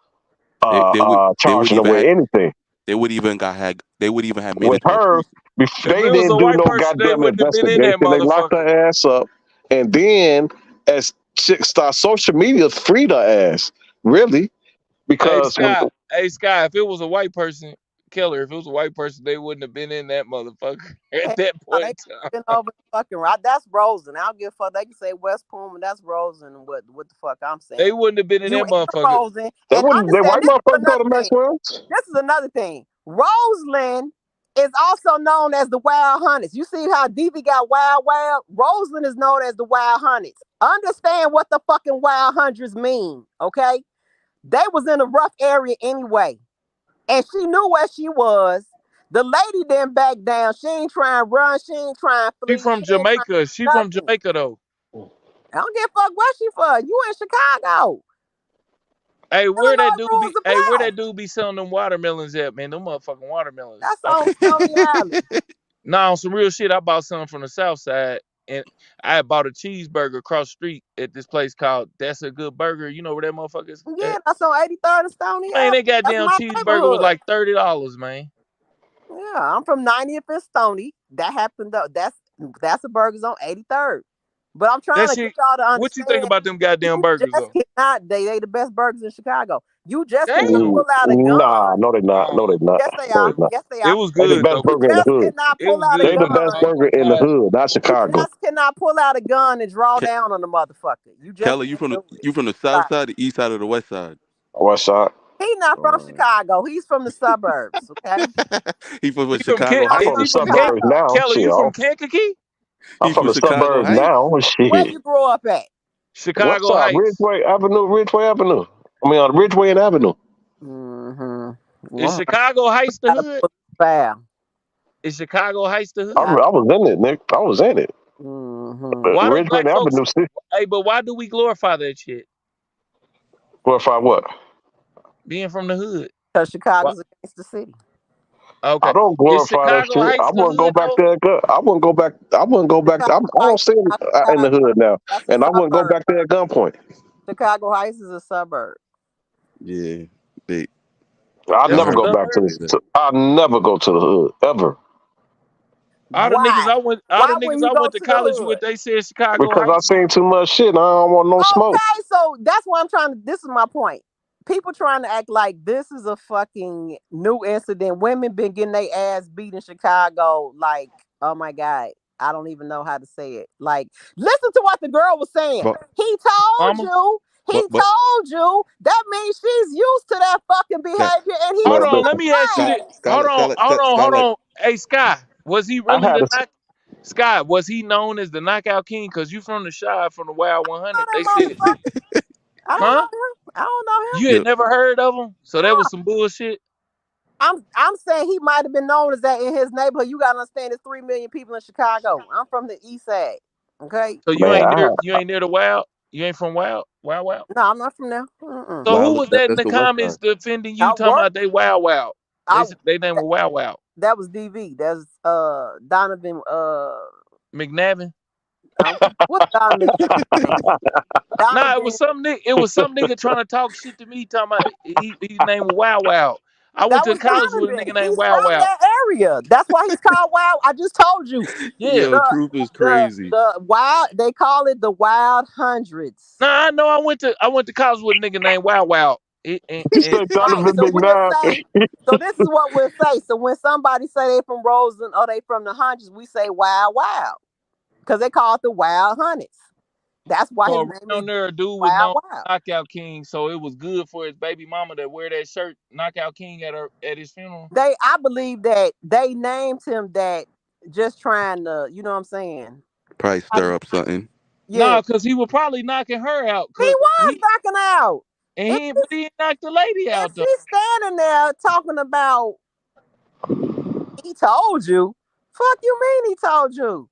they would charging her even with have, anything. they would even have made With it to a her, precinct. If they it was a didn't do white no person, they goddamn wouldn't have been in investigation. that They locked motherfucker. her ass up, and then as shit started, social media freed her ass. Really, Hey because when, Scott, hey Scott, if it was a white person, killer, if it was a white person, they wouldn't have been in that motherfucker at Hell, that no, point they in time. been over the fucking right. That's Rosen. I don't give a fuck. They can say West Palm, and that's Rosen. And what the fuck I'm They saying? wouldn't have been in You that in motherfucker. Rosen, they and wouldn't, they understand white this is motherfuckers go another to thing. Maxwell's. This is another thing. Roseland is also known as the Wild Hunters. You see how DV got Wild Wild? Roseland is known as the Wild Hunters. Understand what the fucking Wild Hunters mean, okay? They was in a rough area anyway, and she knew where she was. The lady didn't back down. She ain't trying to run. She ain't trying to She flee. from She ain't trying Jamaica. She from nothing. Jamaica though. I don't give a fuck what she for. You in Chicago. Hey, where that Illinois dude rules be? Hey, where apply. that dude be selling them watermelons at, man? Them motherfucking watermelons. That's on Stony Island. Nah, on some real shit. I bought some from the south side, and I bought a cheeseburger across the street at this place called That's a Good Burger. You know where that motherfucker is Yeah, at? that's on 83rd and Stony Man, Island. that That's goddamn my cheeseburger was neighborhood. like $30, man. Yeah, I'm from 90th and Stony. That happened though. That's a burgers on 83rd. But I'm trying That to get shit. y'all to What you think understand. about them goddamn You burgers just though? cannot. They the best burgers in Chicago. You just cannot Damn. pull out a Nah, gun. no, they not. No, Um, they not. Yes, they No, are. they it, not. Yes, they it are. was They the good best though. You burger in the just hood. cannot It pull was out a They good the though. best I gun. ain't burger gonna in the lie. hood, not You Chicago. just cannot pull out a gun and draw Ke- down on the motherfucker. You just Kelly, can't do it. you from the south Sorry. side, the east side, or the west side? West Side. He's not from Uh, Chicago. He's from the suburbs. Okay. he from He from Chicago I'm Not from Heights the from or Is he from something? suburbs Chicago. now. Keller? Shit, You from Kankakee? I'm He from from the Chicago suburbs Heights. now. Where Shit. you grow up at? West Chicago Side, Heights. Ridgeway Avenue. I mean, on Ridgeway and Avenue. Mm-hmm. Is Well, Chicago Heights the hood? foul. Is Chicago Heights the I, hood? I was in it, Nick. I was in it. Mm-hmm. But Why do Ridgeway and black folks? Avenue, see, Hey, but why do we glorify that shit? glorify what? Being from the hood. Because Why? Chicago's against the city. I Okay. don't Is glorify that Chicago shit. I Heights the wouldn't go hood back though? there. I wouldn't go back. I wouldn't go back. Chicago I don't Heights stay is not in the Chicago. hood now, That's a and I wouldn't go suburb. back there at gunpoint. Chicago Heights is a suburb. Yeah, they. I'd I That's a never heard go people back to suburb. say this. that. I'd never go to the hood ever Why? All the Why niggas wouldn't you I go went to to the college hood? with, they said Chicago because I Heights. seen too much shit. And I don't want no smoke. Okay, so that's what I'm trying to. This is my point. People trying to act like this is a fucking new incident. Women been getting their ass beat in Chicago. Like, oh my god. I don't even know how to say it. Like, listen to what the girl was saying. But He told Mama, you. He but told you. That means she's used to that fucking that behavior, and he hold was but on. but Let being me ask you Sky this. trash. Hold Skylar on. Skylar Hold Sky- on. Hold Skylar on. Hey, Sky, was he I really had the a knock? Sky, was he known as the knockout king? Cause you from the shy, from the Wild I 100. don't They know that said, motherfucker. I don't huh? know him. I don't know him. You yeah, had never heard of him? So that was some bullshit. I'm saying he might have been known as that in his neighborhood. You gotta understand, there's 3 million people in Chicago. I'm from the East Side. Okay. So man. I had you ain't near the Wild. You ain't from Wild. Wild Wild. No, I'm not from there. Mm-mm. So who wow, was that in that's the the West Side. comments defending you I talking worked. about they Wild Wild? I They name was Wild Wild. That was DV. That's Donovan. McNavin. What Donovan? Nah, Donovan. it was some nigga trying to talk shit to me talking about he named was Wild Wild. I went That to was college with a Donovan. nigga named He's Wild from Wild. that area. That's why he's called Wild. I just told you. Yeah. Yo, The truth is the crazy. the wild. They call it the Wild Hundreds. Nah, I know I went to college with a nigga named Wild Wild. he said Right. Donovan So we'll McNabb. say. So this is what we'll say. So when somebody say they from Roseland or they from the hundreds, we say Wild Wild because they call it the Wild Hundreds. That's why his So name is around there, a dude was Wild known Wild. as Knockout King, so it was good for his baby mama to wear that shirt, Knockout King, at his funeral. I believe that they named him that just trying to, you know what I'm saying? Probably stir up something. Yeah, Nah, cause he was probably knocking her out, he cause was knocking out. If but he didn't knock the lady if out though. she's standing there talking about he told you, fuck you mean he told you?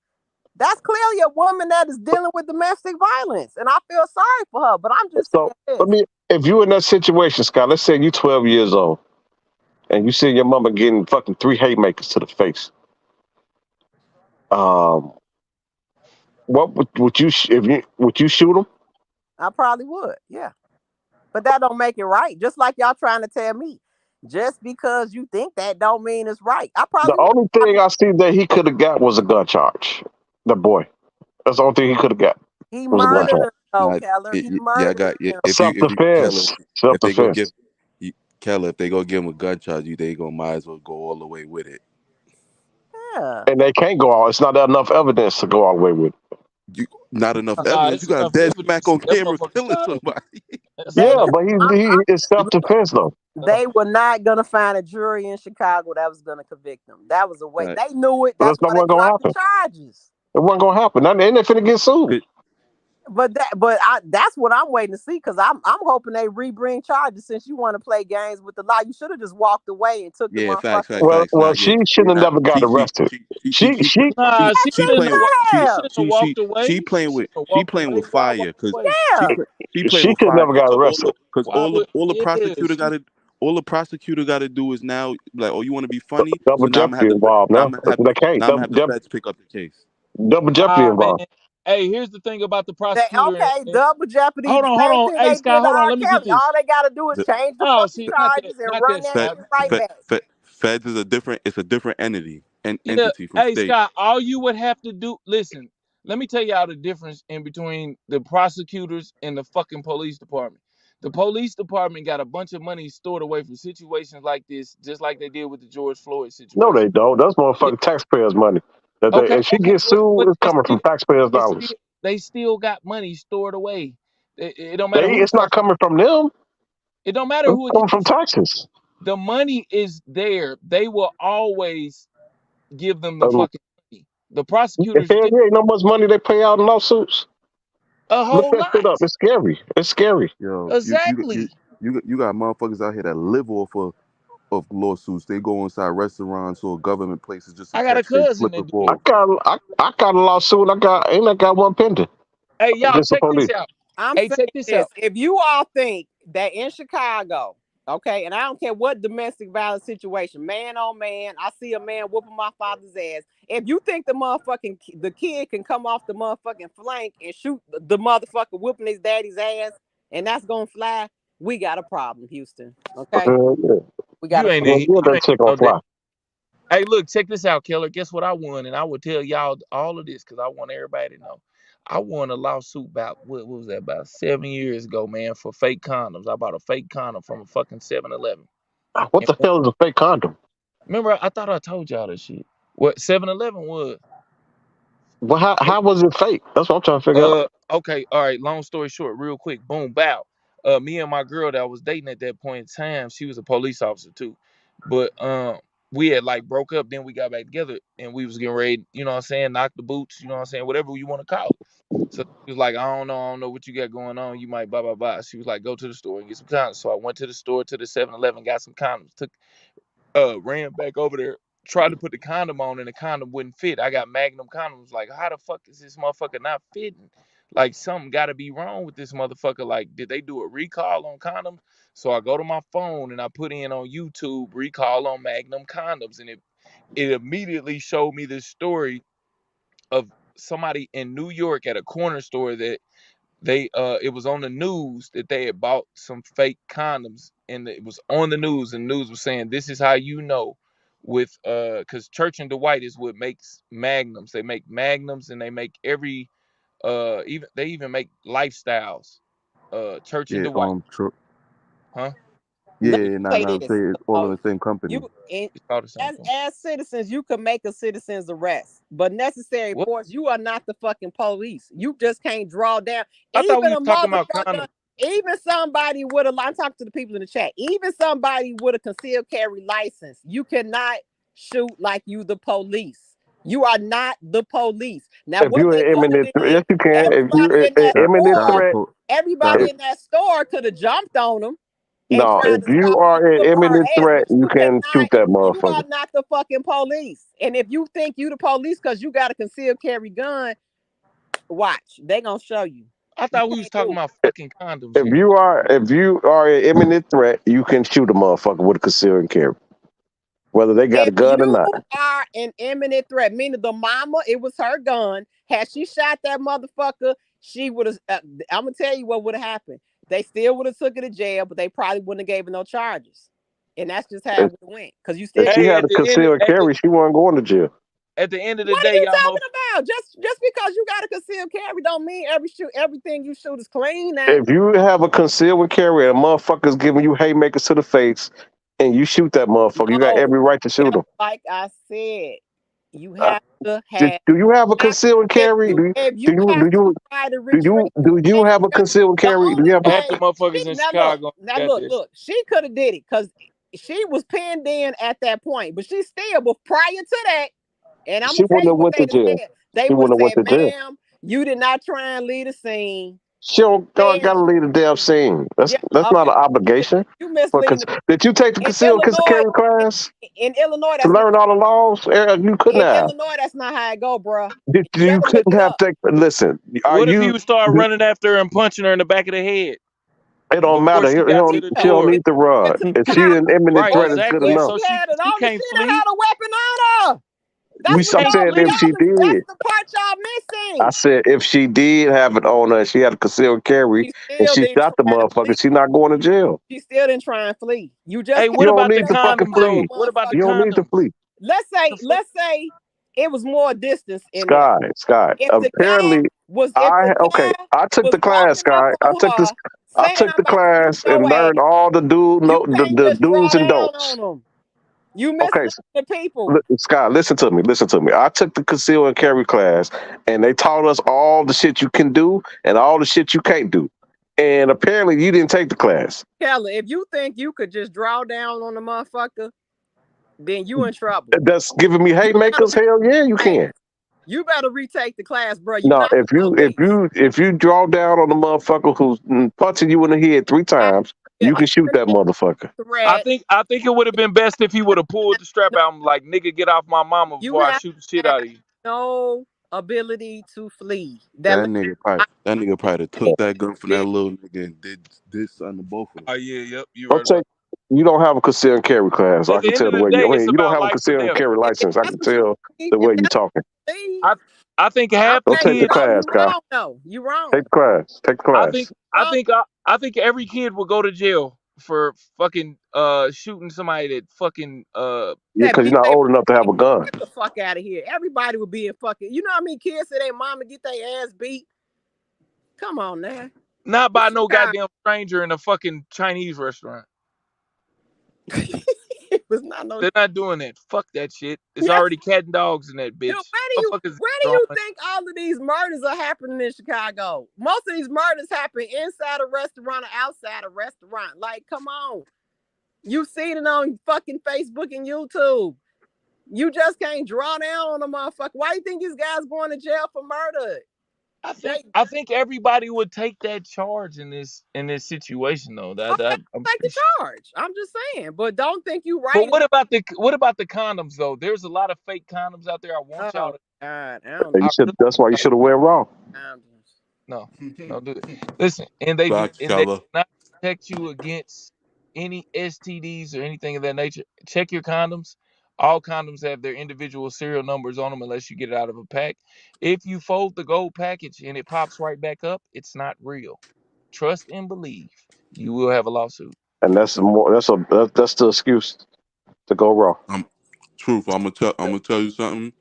That's clearly a woman that is dealing with domestic violence, and I feel sorry for her. But I'm just So saying this. let me, if you in that situation, Scott, let's say you 12 years old and you see your mama getting fucking 3 haymakers to the face. Um, what would you if you would you shoot them? I probably would, yeah. But that don't make it right. Just like y'all trying to tell me, just because you think that don't mean it's right. I The probably would. only thing I see that he could have got was a gun charge. The boy. That's the only thing he could have got He was a gun Nah, murdered charge. him, though, nah. Keller. He Yeah, I murdered got. Yeah, him. Self if you Keller, defense. Self if they go give defense. Keller, if they go give him a gun charge, they gonna might as well go all the way with it. Yeah. And they can't go all. It's not enough evidence to go all the way with it. You not enough Nah, evidence. You it's got him enough dead smack evidence. on That camera motherfucker killing shot him. somebody. That's They Yeah, just but he it's self defense though. they were not gonna find a jury in Chicago that was gonna convict them. That was a way. Right. They knew it. But That's that's not why they what gonna dropped the happen. charges. It wasn't gonna happen. They ain't finna get sued. That's what I'm waiting to see because I'm hoping they re-bring charges since you want to play games with the law. You should have just walked away and took the Yeah, facts, motherfucker. facts, Well, facts. Nah, yeah, she should have nah. never got arrested. She Nah, Yes, she should have. have walked She away. playing She with should have walked away. Why fire walk because away? Yeah. she playing she with could fire never got arrested. because Why would all the yeah, prosecutor she all the prosecutor got to do is now like, oh, you want to be funny, Double so now I'm gonna jeopardy have the involved now I'm now. gonna have They can't. now I'm gonna have the feds pick up the case. Double jeopardy Nah, man. involved. Hey, here's the thing about the They, prosecutor okay, double jeopardy. hold The on, hold same on. thing Hey, they Scott, did to hold on. R. Let me get Kelly. this. All they got to do is The change the Oh, fucking see, charges and not run that, that fed, shit Scott. right fed, back. feds is a different entity and Yeah. entity from Hey, state. Scott, all you would have to do, listen, let me tell y'all the difference in between the prosecutors and the fucking police department. The police department got a bunch of money stored away for situations like this, just like they did with the George Floyd No, situation. they don't. That's Yeah. motherfucking taxpayers' money. That they, Okay, if she okay, gets sued, it's coming from taxpayers' dollars. they still got money stored away. It don't matter who the It's not coming from them. it don't matter It's who it coming came from from. taxes. The money is there. They will always give them the Um, fucking money. The prosecutors Hell still yeah, ain't no much money they pay out in lawsuits. a Look whole that shit lot. up. It's scary. It's scary. Yo, Exactly. you got motherfuckers out here that live off of lawsuits. They go inside restaurants or government places just to I got a catch straight cousin flipping that do I it. balls. got I got a lawsuit. I got one pending Hey, y'all, against the check this police. out. I'm Hey, saying check this this. out. If you all think that in Chicago, okay, and I don't care what domestic violence situation, man on man, I see a man whooping my father's ass. If you think the kid can come off the motherfucking flank and shoot the motherfucker whooping his daddy's ass, and that's gonna fly, we got a problem, Houston. Okay, Yeah. we got You a ain't problem. Yeah, in, yeah, you that ain't chick on know that. fly. Hey, look, check this out, Keller. Guess what I won? And I will tell y'all all of this because I want everybody to know. I won a lawsuit about what was that, about 7 years ago, man, for fake condoms. I bought a fake condom from a fucking 7-Eleven. What And the hell is a fake condom? remember, I thought I told y'all this shit. What 7-Eleven was. Well, how was it fake? That's what I'm trying to figure out. Okay, all right. Long story short, real quick, boom, bow. Me and my girl that I was dating at that point in time, she was a police officer too, but we had like broke up. Then we got back together, and we was getting ready, you know what I'm saying, knock the boots, you know what I'm saying, whatever you want to call it. So she was like, I don't know what you got going on. You might blah blah blah. She was like, go to the store and get some condoms. So I went to the store to the 7-Eleven, got some condoms, took ran back over there, tried to put the condom on, and the condom wouldn't fit. I got Magnum condoms. Like, how the fuck is this motherfucker not fitting? Like, something got to be wrong with this motherfucker. Like, did they do a recall on condoms? So I go to my phone and I put in on YouTube recall on Magnum condoms, and it immediately showed me this story of somebody in New York at a corner store that they it was on the news that they had bought some fake condoms, and it was on the news, and the news was saying this is how you know with because Church and Dwight is what makes Magnums. They make Magnums, and they make every even make lifestyles. Church and Yeah, Dwight, huh? Let me yeah, say I'm this. saying it's all in the same company. You in, It's all the same thing. as citizens, you can make a citizen's arrest, but necessary What? force, you are not the fucking police. You just can't draw down. I thought we Even was a talking about motherfucker, condoms. even somebody with a, I'm talking to the people in the chat, even somebody with a concealed carry license, you cannot shoot like you the police. You are not the police. Now, If what you they an could have imminent threat, did, yes, you can. If you everybody in an that imminent store, threat, everybody in that store could have jumped on them and no. tried If to you stop him are an with her imminent ass, threat, but you you can shoot cannot. that You are motherfucker. not the fucking police. And if you think you the police because you got a concealed carry gun, watch. They gonna show you. I You thought we was can't do talking it. about fucking condoms If here. you are an imminent threat, you can shoot a motherfucker with a concealed carry, whether they got a If gun or you not. are an imminent threat, meaning the mama, it was her gun. Had she shot that motherfucker, she would have. I'm gonna tell you what would have happened. They still would have took her to jail, but they probably wouldn't have gave her no charges. And that's just how If, it would have went. Because you if still she get. Hey, had a concealed carry, she wasn't going to jail. at the end of the What are day, you y'all talking about? Just because you got a concealed carry don't mean everything you shoot is clean now. If you have a concealed carry and a motherfucker's giving you haymakers to the face, and you shoot that motherfucker, you got No, every right to shoot him. like I said, you have to Do have. you have a concealed carry? If you have to try to retrieve do you have a concealed the carry? Do only you have a, half the thing motherfuckers in Chicago got this. look, she could have did it because she was pinned in at that point, but she still, but prior to that, and I'm she gonna tell wouldn't you have what went they to jail. said. They She would wouldn't have have went said, to jail. "Ma'am, you did not try and leave the scene." She don't Then gotta leave the damn scene. That's yeah, not okay, an obligation. you misleading. Did you take the In concealed Illinois, carry class in Illinois, to that's not. learn all the laws? You couldn't In have. Illinois, that's not how it go, bruh. You Better look couldn't it have up. listen. Are What if you? you start running after her and punching her in the back of the head It don't before matter. she got to the She don't door? need to run. If she an imminent Right, threat, is good exactly. If enough. So she had it she on, she can't done flee. had a weapon on her. That's She what I'm can't y'all, saying if flee. she that's did. the part y'all I missing. said if she did have it on her, she had a concealed carry, She and still she didn't shot the try and flee. motherfucker. She not going to jail. She still didn't try and flee. You just Hey, can't You what don't about the need to fucking condoms fight though? flee. a What about the You don't motherfucker. need to condoms? flee. Let's The fuck? say it was more distance in there. Sky. If the guy Apparently, was I took the class, walking up Sky. on her I saying took I'm the about to shoot class and your ass, learned all the you can't the just draw do's and down don'ts. on them. You Okay, misleading the people. Sky, listen to me. Listen to me. I took the conceal and carry class, and they taught us all the shit you can do and all the shit you can't do. And apparently, you didn't take the class. Kelly, if you think you could just draw down on the motherfucker, then you in trouble. That's giving me haymakers. Hell yeah, you can. You better retake the class, bro. You No, not the police. if you draw down on the motherfucker who's punching you in the head 3 times, you can shoot that motherfucker. Threat. I think it would have been best if he would have pulled the strap out and like, nigga, get off my mama You before I have shoot the shit out of you. no ability to flee. That nigga probably took that gun from that little nigga and did something to both of them. Oh yeah, yep, you I'm right about saying you don't have a concealed carry class. that. I At the can end tell of the the way day, you. I it's mean, you don't about have a life or concealed death. carry license. I can tell the way you talking. I think half the Don't take the kids. class, You guy. wrong, though. You wrong. Take the class. Take the class. I think every kid will go to jail for fucking shooting somebody that fucking Yeah, That because you're beat not they old enough to have a gun. get the fuck out of here. Everybody would be in fucking. You know how many kids say their mama get their ass beat? Come on now. not by no goddamn stranger in a fucking Chinese restaurant. It's not no. They're not doing that. Fuck that shit. There's Yes. already cat and dogs in that Dude, bitch. where do you think all of these murders are happening in Chicago? Most of these murders happen inside a restaurant or outside a restaurant. Like, come on. You've seen it on fucking Facebook and YouTube. You just can't draw down on a motherfucker. Why do you think these guys going to jail for murder? I think everybody would take that charge in this situation though. I'm Take the charge. I'm just saying, but don't think you right. But what about the condoms though? There's a lot of fake condoms out there. I want y'all to. God, that's why you should have went raw. No, do it. Listen, and they do not protect you against any STDs or anything of that nature. Check your condoms. All condoms have their individual serial numbers on them unless you get it out of a pack. If you fold the gold package and it pops right back up, it's not real. Trust and believe. You will have a lawsuit. And that's the excuse to go raw. Truth, I'm gonna tell you something.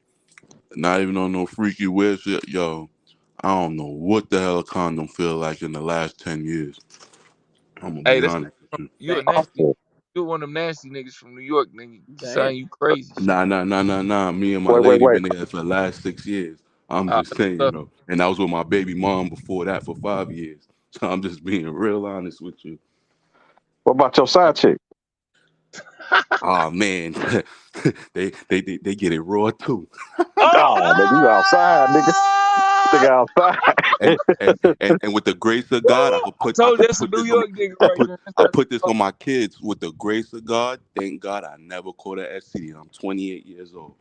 Not even on no freaky weird shit, yo. I don't know what the hell a condom feel like in the last 10 years. I'm gonna be honest with you. You're a nasty. You're one of them nasty niggas from New York, nigga. Saying you crazy. Nah. Me and my lady been together for the last 6 years. I'm just saying, you know. And I was with my baby mom before that for 5 years. So I'm just being real honest with you. What about your side chick? Oh man, they get it raw too. Nigga, you outside, nigga. Nigga outside. and with the grace of God, I put this on my kids. With the grace of God, thank God I never caught an STD. I'm 28 years old.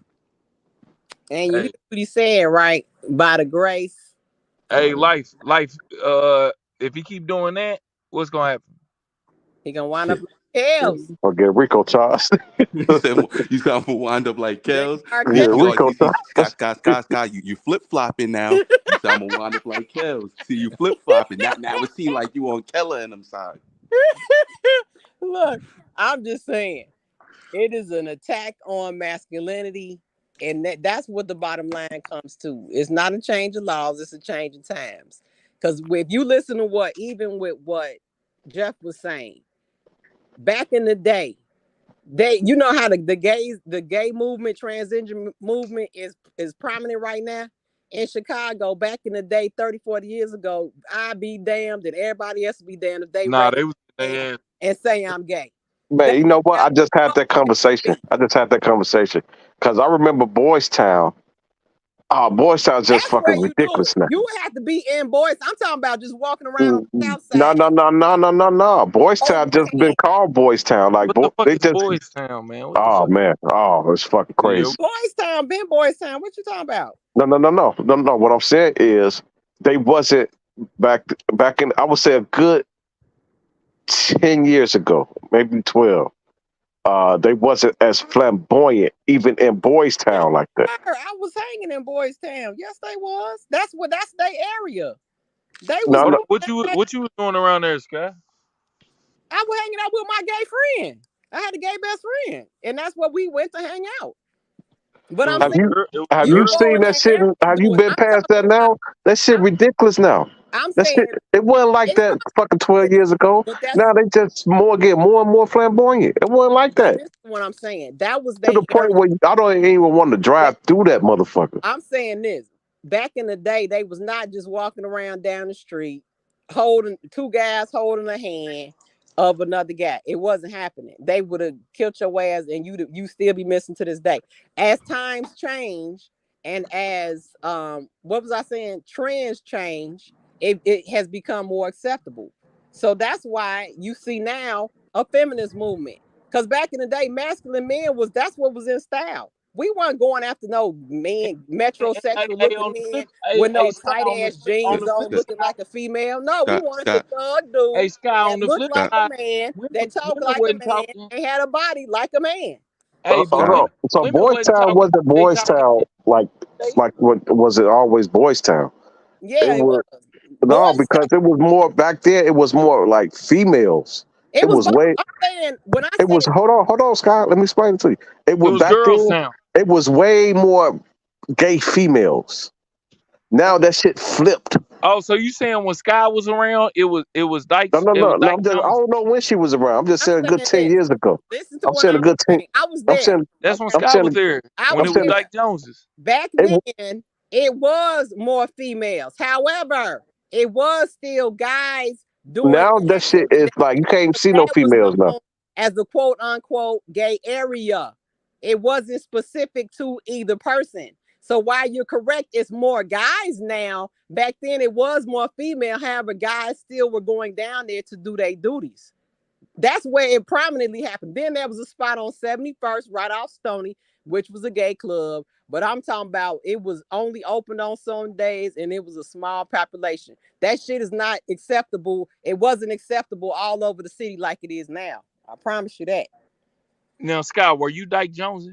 And you hear what he said, right? By the grace. Hey, life. If he keep doing that, what's gonna happen? He gonna wind up like Kels. Or get Rico charged. You said I'm gonna wind up like Kels. Yeah, Rico Scott, you flip flopping now. You said I'm gonna wind up like Kels. See, you flip flopping. Now it seems like you on Keller and them side. Look, I'm just saying, it is an attack on masculinity, and that's what the bottom line comes to. It's not a change of laws; it's a change of times. Because if you listen to what Jeff was saying. Back in the day, you know how the gay movement, transgender movement is prominent right now in Chicago. Back in the day, 30, 40 years ago, I'd be damned and everybody else would be damned if they and say I'm gay. Man, you know what? I just had that conversation. Because I remember Boys Town. Oh, Boys Town's just fucking ridiculous now. You would have to be in Boys. I'm talking about just walking around on the south side. No. Boys Town just been called Boys Town. Like they just Boys Town, man. Man. Oh, it's fucking crazy. Boys Town, been Boys Town. What you talking about? No. What I'm saying is they wasn't back in. I would say a good 10 years ago, maybe 12. They wasn't as flamboyant, even in Boys Town like that. I was hanging in Boys Town. Yes, they was. That's their area. What you was doing around there, Scott? I was hanging out with my gay friend. I had a gay best friend, and that's where we went to hang out. But have you seen that shit? Have you been past that now? That shit ridiculous now. It wasn't like that fucking 12 years ago. Now they just get more and more flamboyant. It wasn't like that. This is what I'm saying. That was to the point where I don't even want to drive through that motherfucker. I'm saying this. Back in the day, they was not just walking around down the street holding two guys holding a hand of another guy. It wasn't happening. They would have killed your ass and you still be missing to this day. As times change and as what was I saying? Trends change. It has become more acceptable. So that's why you see now a feminist movement. Because back in the day, masculine men that's what was in style. We weren't going after no men, metrosexual looking men with no tight ass jeans on looking like a female. No, we wanted the thug dude that looked like a man, that talked like a man, and had a body like a man. So Boys Town wasn't Boys Town like what was it always Boys Town? Yeah, it was. No, because it was more back there. It was more like females. It was way. Hold on, Scott. Let me explain it to you. It was back then. It was way more gay females. Now that shit flipped. Oh, so you saying when Sky was around, it was No, no, no, no. Dyke I Jones? don't know when she was around. I'm just saying a I'm good saying 10 this. years ago. Listen to I'm what saying a I'm good 10. saying. I was I'm there. saying, That's when Okay. I'm Sky was saying, there. I When was it was saying, there. Dyke Joneses. Back it, then, it was more females. However, it was still guys doing now the that shit activity is like, you can't see no that was females now. known as the quote unquote gay area. It wasn't specific to either person. So while you're correct, it's more guys now. Back then, it was more female. However, guys still were going down there to do their duties. That's where it prominently happened. Then there was a spot on 71st right off Stony, which was a gay club. But I'm talking about it was only open on Sundays and it was a small population. That shit is not acceptable. It wasn't acceptable all over the city like it is now. I promise you that. Now, Sky, were you Dyke Jones?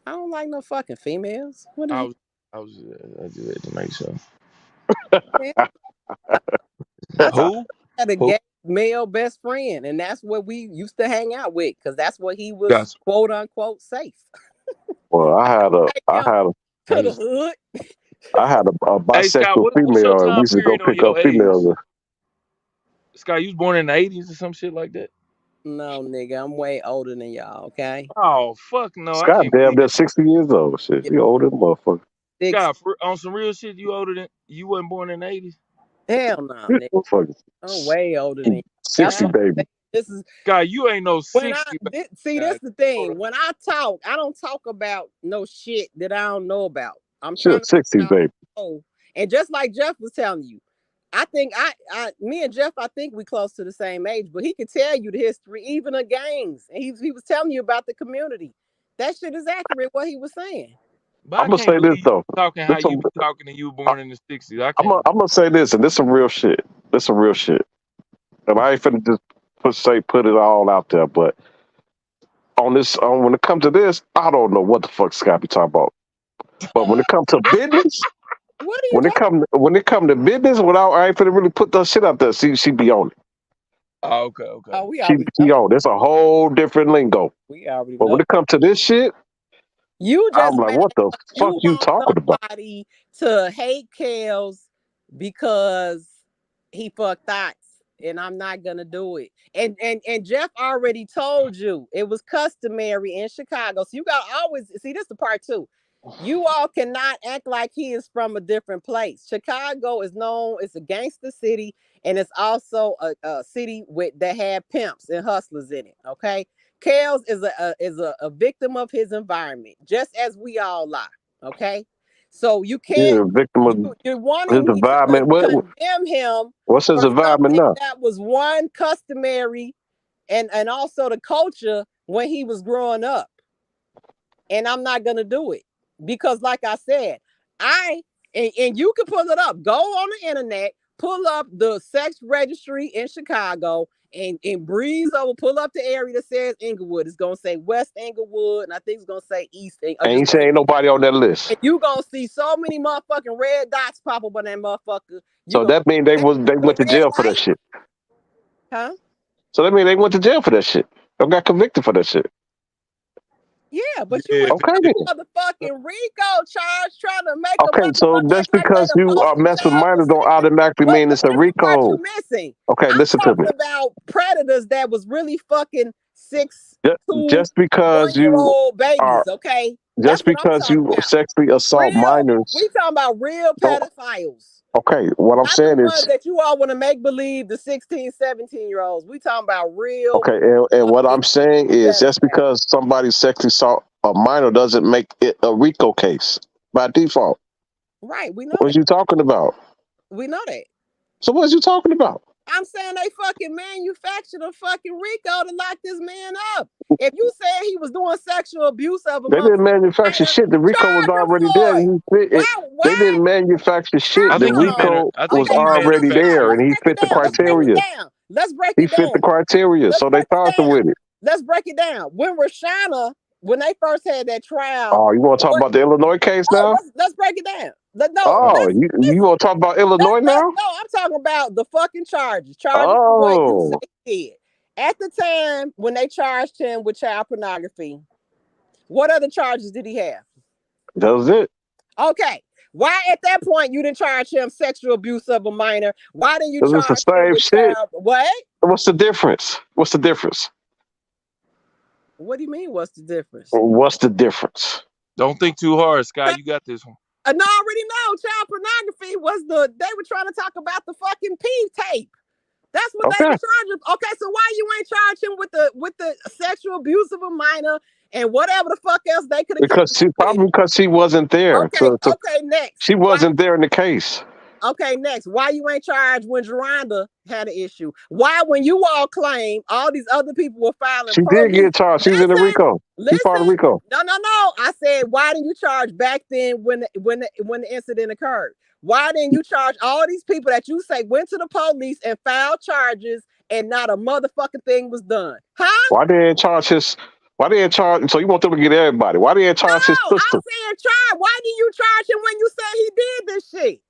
I don't like no fucking females. What I is was, I just had to make sure. it? I Who? had a Who? gay male best friend, and that's what we used to hang out with because that's what he was Gotcha. quote unquote safe. Well, Take him to the hood. I had a Hey, Sky, bisexual what's your female, and we time used to go period on pick up your age? females. Sky, you was born in the 80s or some shit like that? No, nigga, I'm way older than y'all, okay? Oh, fuck no. I Scott can't damn believe near that. 60 years old. Shit, Yeah, you older than motherfucker. Sky, on some real shit, you older than, you wasn't born in the 80s? hell no, nigga. Motherfucker. I'm way older than you. 60, Y'all baby. this is Sky, you ain't no when 60. see this the thing. When I talk, I don't talk about no shit that I don't know about. I'm She trying was to 60, baby. know. And just like Jeff was telling you, I think me and Jeff, I think we close to the same age, but he could tell you the history, even of gangs. And he was telling you about the community. That shit is accurate, what he was saying. But I I'm going to can't say this, believe though. you talking how you be talking and you were born in the 60s. I can't. I'm going to say this, and this some real shit. This some real shit. And I ain't finna just put it all out there, but when it comes to this, I don't know what the fuck Scott be talking about. But when it comes to business, What are you when it come to business, I ain't finna really put that shit out there. She be on it. Oh, okay. Oh, we She already know. on. There's a whole different lingo. We already But when know. it comes to this shit, You I'm just like, mad what the fuck you want talking about? somebody to hate Kels because he fucked thoughts. And I'm not gonna do it. And Jeff already told you it was customary in Chicago. So you got always see this is the part two. You all cannot act like he is from a different place. Chicago is known, it's a gangster city, and it's also a city that had pimps and hustlers in it. Okay. Kels is a victim of his environment, just as we all are. Okay. So you can't You're a victim of you're his wanting me environment. to condemn him What's his for environment something now? that was one customary and also the culture when he was growing up. And I'm not gonna do it because, like I said, and you can pull it up. Go on the internet, pull up the sex registry in Chicago, and breeze over. Pull up the area that says Inglewood. It's gonna say West Inglewood, and I think it's gonna say East. Ain't saying nobody on that list. And you gonna see so many motherfucking red dots pop up on that motherfucker. So that means they went to jail for that shit. Huh? So that means they went to jail for that shit. They got convicted for that shit. Yeah, but you went okay to motherfucking Rico charge trying to make a Okay, so motherfucker just act like because they the you are poster mess with child minors for don't sex. automatically mean it's a This is what RICO. you missing. Okay, I'm listen to me. talking about predators that was really fucking 6 2 Just because you 1-year-old babies. are, Okay, just that's what I'm because talking you about. sexually assault minors. We talking about real don't- pedophiles. Okay, what I'm Not saying the is, ones that you all want to make believe the 16, 17-year-olds. We talking about real. okay, and what I'm saying is, just because somebody sexually assault a minor doesn't make it a RICO case by default. Right, we know What that. you talking about? We know that. So what you talking about? I'm saying they fucking manufactured a fucking RICO to lock this man up. If you said he was doing sexual abuse of a They didn't manufacture shit. The RICO was already there. And he fit it. They didn't manufacture shit. The RICO was already there, and he fit the criteria. Let's break He it fit down. the criteria, so they charged him with it. Let's break it down. When Rashana, when they first had that trial. Oh, you want to talk about the Illinois case now? Let's break it down. You want to talk about Illinois now? No, I'm talking about the fucking charges. For what you say he did. At the time when they charged him with child pornography, what other charges did he have? That was it. Okay. Why at that point you didn't charge him sexual abuse of a minor? Why didn't you It's the charge him same with shit. child? What? What's the difference? What's the difference? What do you mean? What's the difference? What's the difference? Don't think too hard, Scott. You got this one. I already know child pornography was they were trying to talk about the fucking P tape. That's what they were charging. Okay, so why you ain't charge him with the sexual abuse of a minor and whatever the fuck else they could have? Because she wasn't there. Okay, okay, next. She wasn't there in the case. Okay, next. Why you ain't charged when Geronda had an issue? Why, when you all claim all these other people were filing? She did get charged. She was in the RICO. She's part of RICO. No. I said, why didn't you charge back then when the incident occurred? Why didn't you charge all these people that you say went to the police and filed charges and not a motherfucking thing was done? Huh? Why didn't charge his? Why didn't charge? So you want them to get everybody? Why didn't charge his sister? I'm saying charge. Why didn't you charge him when you said he did this shit?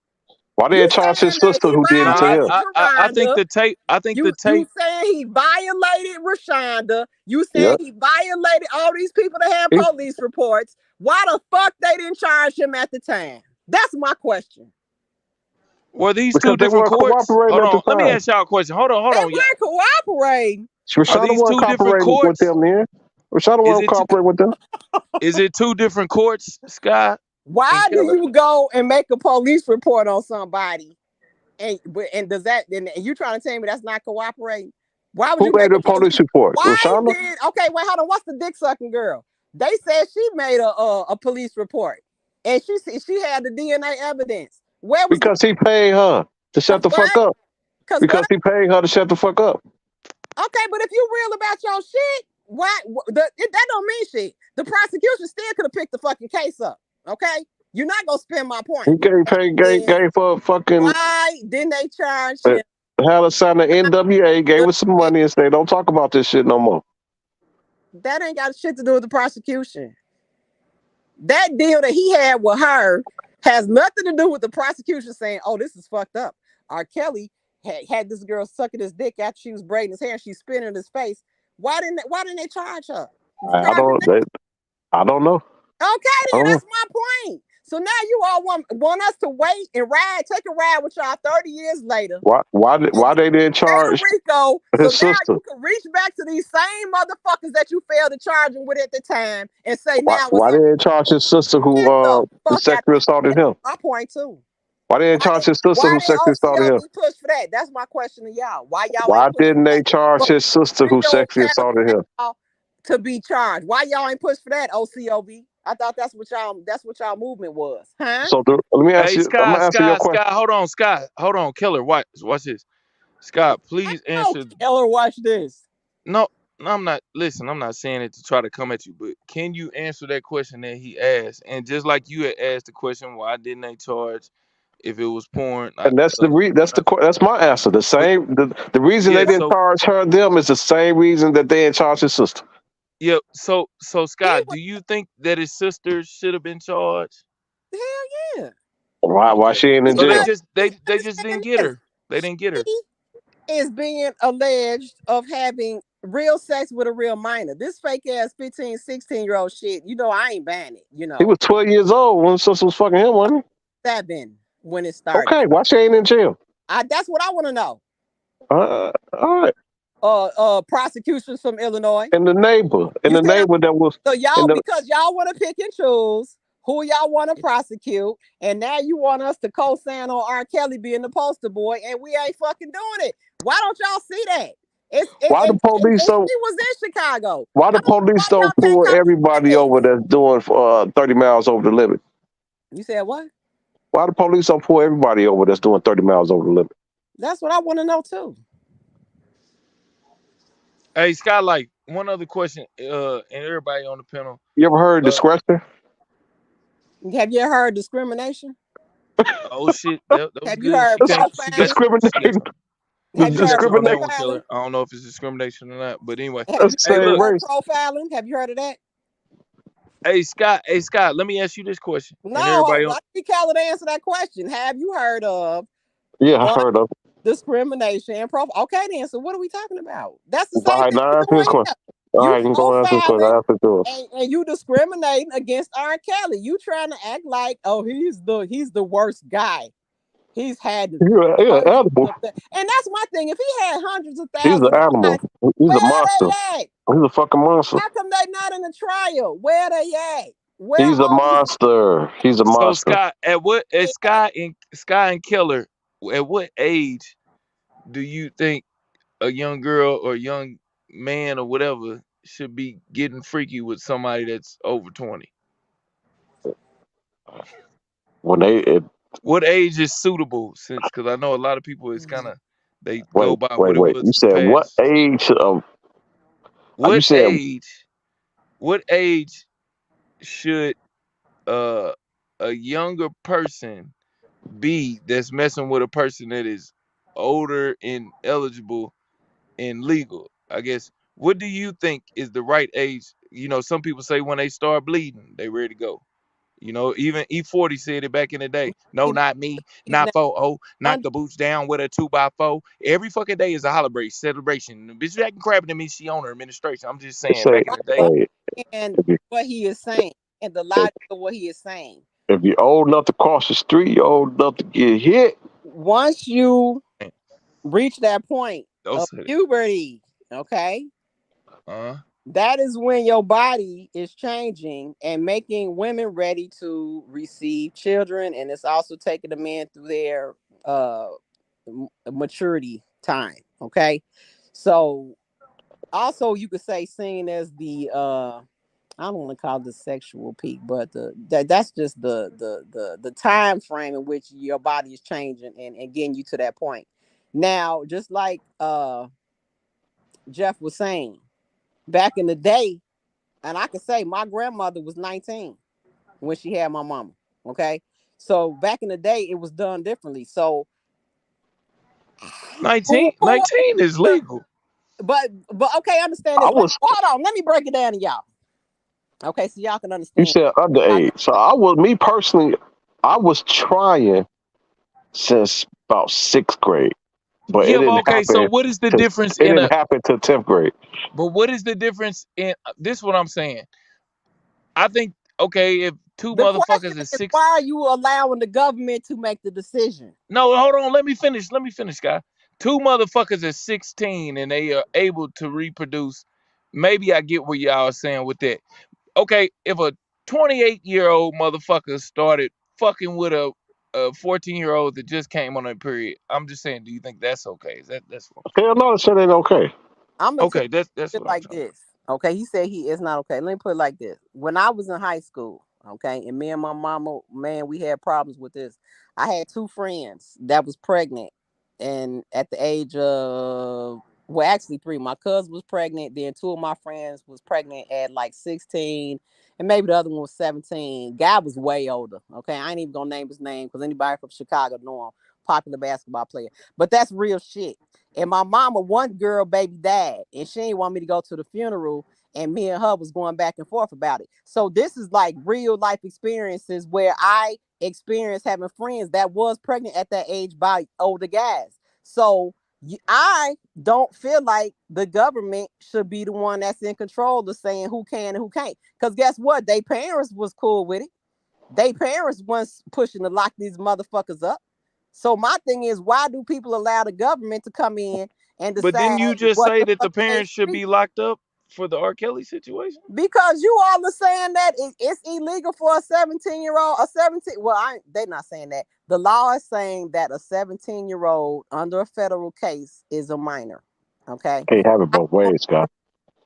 Why didn't charge his sister who did it to him? I think the tape. You saying he violated Rashonda. You saying he violated all these people that had police reports. Why the fuck they didn't charge him at the time? That's my question. Well, these two different courts. Hold on, let me ask y'all a question. Hold on. They weren't cooperating. Rashonda wasn't cooperating with them, man. Rashonda wasn't cooperating with them. Is it two different courts, Scott? Why do you go and make a police report on somebody, and does that? And you trying to tell me that's not cooperating? Why would you made a police report? Rashonda? Okay, wait, hold on. What's the dick sucking girl? They said she made a police report, and she had the DNA evidence. Where was because he paid her to shut the fuck up. Because he paid her to shut the fuck up. Okay, but if you real about your shit, that don't mean shit. The prosecution still could have picked the fucking case up. Okay, you're not gonna spend my point. He gave for fucking. Why didn't they charge him? Had to sign the NWA, gave us some money, and say, "Don't talk about this shit no more." That ain't got shit to do with the prosecution. That deal that he had with her has nothing to do with the prosecution saying, "Oh, this is fucked up." R. Kelly had this girl sucking his dick after she was braiding his hair, and she's spinning in his face. Why didn't they charge her? I don't know. Okay, then that's my point. So now you all want us to wait and take a ride with y'all 30 years later. Why they didn't charge Rico? his So now sister? you can reach back to these same motherfuckers that you failed to charge him with at the time and say why didn't charge his sister who sexually assaulted him? My point too. Why didn't charge his sister who sexually assaulted him? Push for that. That's my question to y'all. Why didn't they charge his sister who sexually assaulted him? To be charged. Why y'all ain't push for that, OCOB? I thought that's what y'all movement was. Huh? So let me ask you. Scott, I'm gonna answer your question. Scott, hold on, Killer. Watch this. Scott, please answer. Killer, watch this. No, I'm not. Listen, I'm not saying it to try to come at you, but can you answer that question that he asked? And just like you had asked the question, why didn't they charge if it was porn? And that's that's my answer. The same. The reason they didn't charge them is the same reason that they didn't charge his sister. Yeah. So Scott, do you think that his sister should have been charged? Hell yeah. Why she ain't in jail? They just didn't get her. They didn't get her. He is being alleged of having real sex with a real minor. This fake ass 15, 16-year-old shit. You know, I ain't buying it. You know. He was 12 years old when his sister was fucking him, wasn't he? 7 when it started. Okay, why she ain't in jail? That's what I want to know. All right. Prosecutions from Illinois. And the neighbor that was. So y'all, because y'all want to pick and choose who y'all want to prosecute, and now you want us to co-sign on R. Kelly being the poster boy, and we ain't fucking doing it. Why don't y'all see that? Why the police don't? He was in Chicago. Why the police don't pull everybody over that's doing 30 miles over the limit? You said what? Why the police don't pull everybody over that's doing 30 miles over the limit? That's what I want to know too. Hey, Scott, like one other question, and everybody on the panel. You ever heard discretion? Have you ever heard discrimination? Oh shit! Have you heard discrimination? Discrimination. I don't know if it's discrimination or not, but anyway. Have you heard profiling? Have you heard of that? Hey Scott, let me ask you this question. No, I think Khaled to answer that question. Have you heard of? Yeah, I heard of discrimination and profile. Okay, then. So what are we talking about? That's the same thing. All You right, you can go answer this question. profiling I answered yours. and you discriminating against R. Kelly. You trying to act like, oh, he's the worst guy. He's had You're an hundreds animal. of and that's my thing. If he had hundreds of He's an thousands of animal. guys, He's where a monster. are they at? He's a fucking monster. How come they not in the trial? Where they at? Where He's a all these monster. He's a So monster. Scott, at what they at at? Sky and Killer, at what age do you think a young girl or young man or whatever should be getting freaky with somebody that's over 20? When What age is suitable? Since because I know a lot of people is kind of they go wait, by what it wait. was You in said the what past. age of? You What said age? What age should a younger person be that's messing with a person that is older and eligible and legal? I guess. What do you think is the right age? You know, some people say when they start bleeding, they ready to go. You know, even E40 said it back in the day. No, not me, not 4-0, knock the boots down with a 2x4. Every fucking day is a holiday celebration. The bitch acting crappy to me, she on her administration. I'm just saying, say back in the day. And if, you, what he is saying and the if, logic of what he is saying. if you're old enough to cross the street, you're old enough to get hit. Once you reach that point Don't of say that. puberty, okay, that is when your body is changing and making women ready to receive children, and it's also taking the men through their maturity time. Okay, so also you could say seen as the I don't want to call it the sexual peak, but that's just the time frame in which your body is changing and getting you to that point. Now, just like Jeff was saying, back in the day, and I could say my grandmother was 19 when she had my mama. Okay, so back in the day, it was done differently. So 19 is legal. But okay, understand this. Hold on, let me break it down to y'all. Okay, so y'all can understand. You said underage. So me personally, I was trying since about 6th grade. But yeah, it didn't okay, happen. So what is the difference it didn't happen to 10th grade. But what is the difference in this is what I'm saying? I think okay, if two motherfuckers is 6, why are you allowing the government to make the decision? No, hold on, let me finish, guy. Two motherfuckers is 16 and they are able to reproduce. Maybe I get what y'all are saying with that. Okay, if a 28-year-old motherfucker started fucking with a 14-year-old that just came on a period, I'm just saying, do you think that's okay? That's what Hell no, it ain't okay. I'm gonna okay. That's what like this. Okay, he said it's not okay. Let me put it like this. When I was in high school, okay, and me and my mama, man, we had problems with this. I had 2 friends that was pregnant, and at the age of actually 3. My cousin was pregnant. Then 2 of my friends was pregnant at like 16, and maybe the other one was 17. Guy was way older. Okay, I ain't even gonna name his name because anybody from Chicago know him. Popular basketball player, but that's real shit. And my mama, one girl baby died, and she didn't want me to go to the funeral, and me and her was going back and forth about it. So this is like real life experiences where I experienced having friends that was pregnant at that age by older guys. So I don't feel like the government should be the one that's in control of saying who can and who can't. Because guess what? Their parents was cool with it. Their parents was pushing to lock these motherfuckers up. So my thing is, why do people allow the government to come in and decide? But didn't you just say that the fuck parents should be locked up for the R. Kelly situation? Because you all are saying that it's illegal for a 17-year-old, they're not saying that. The law is saying that a 17-year-old under a federal case is a minor. Okay. Can't have it both ways, Scott.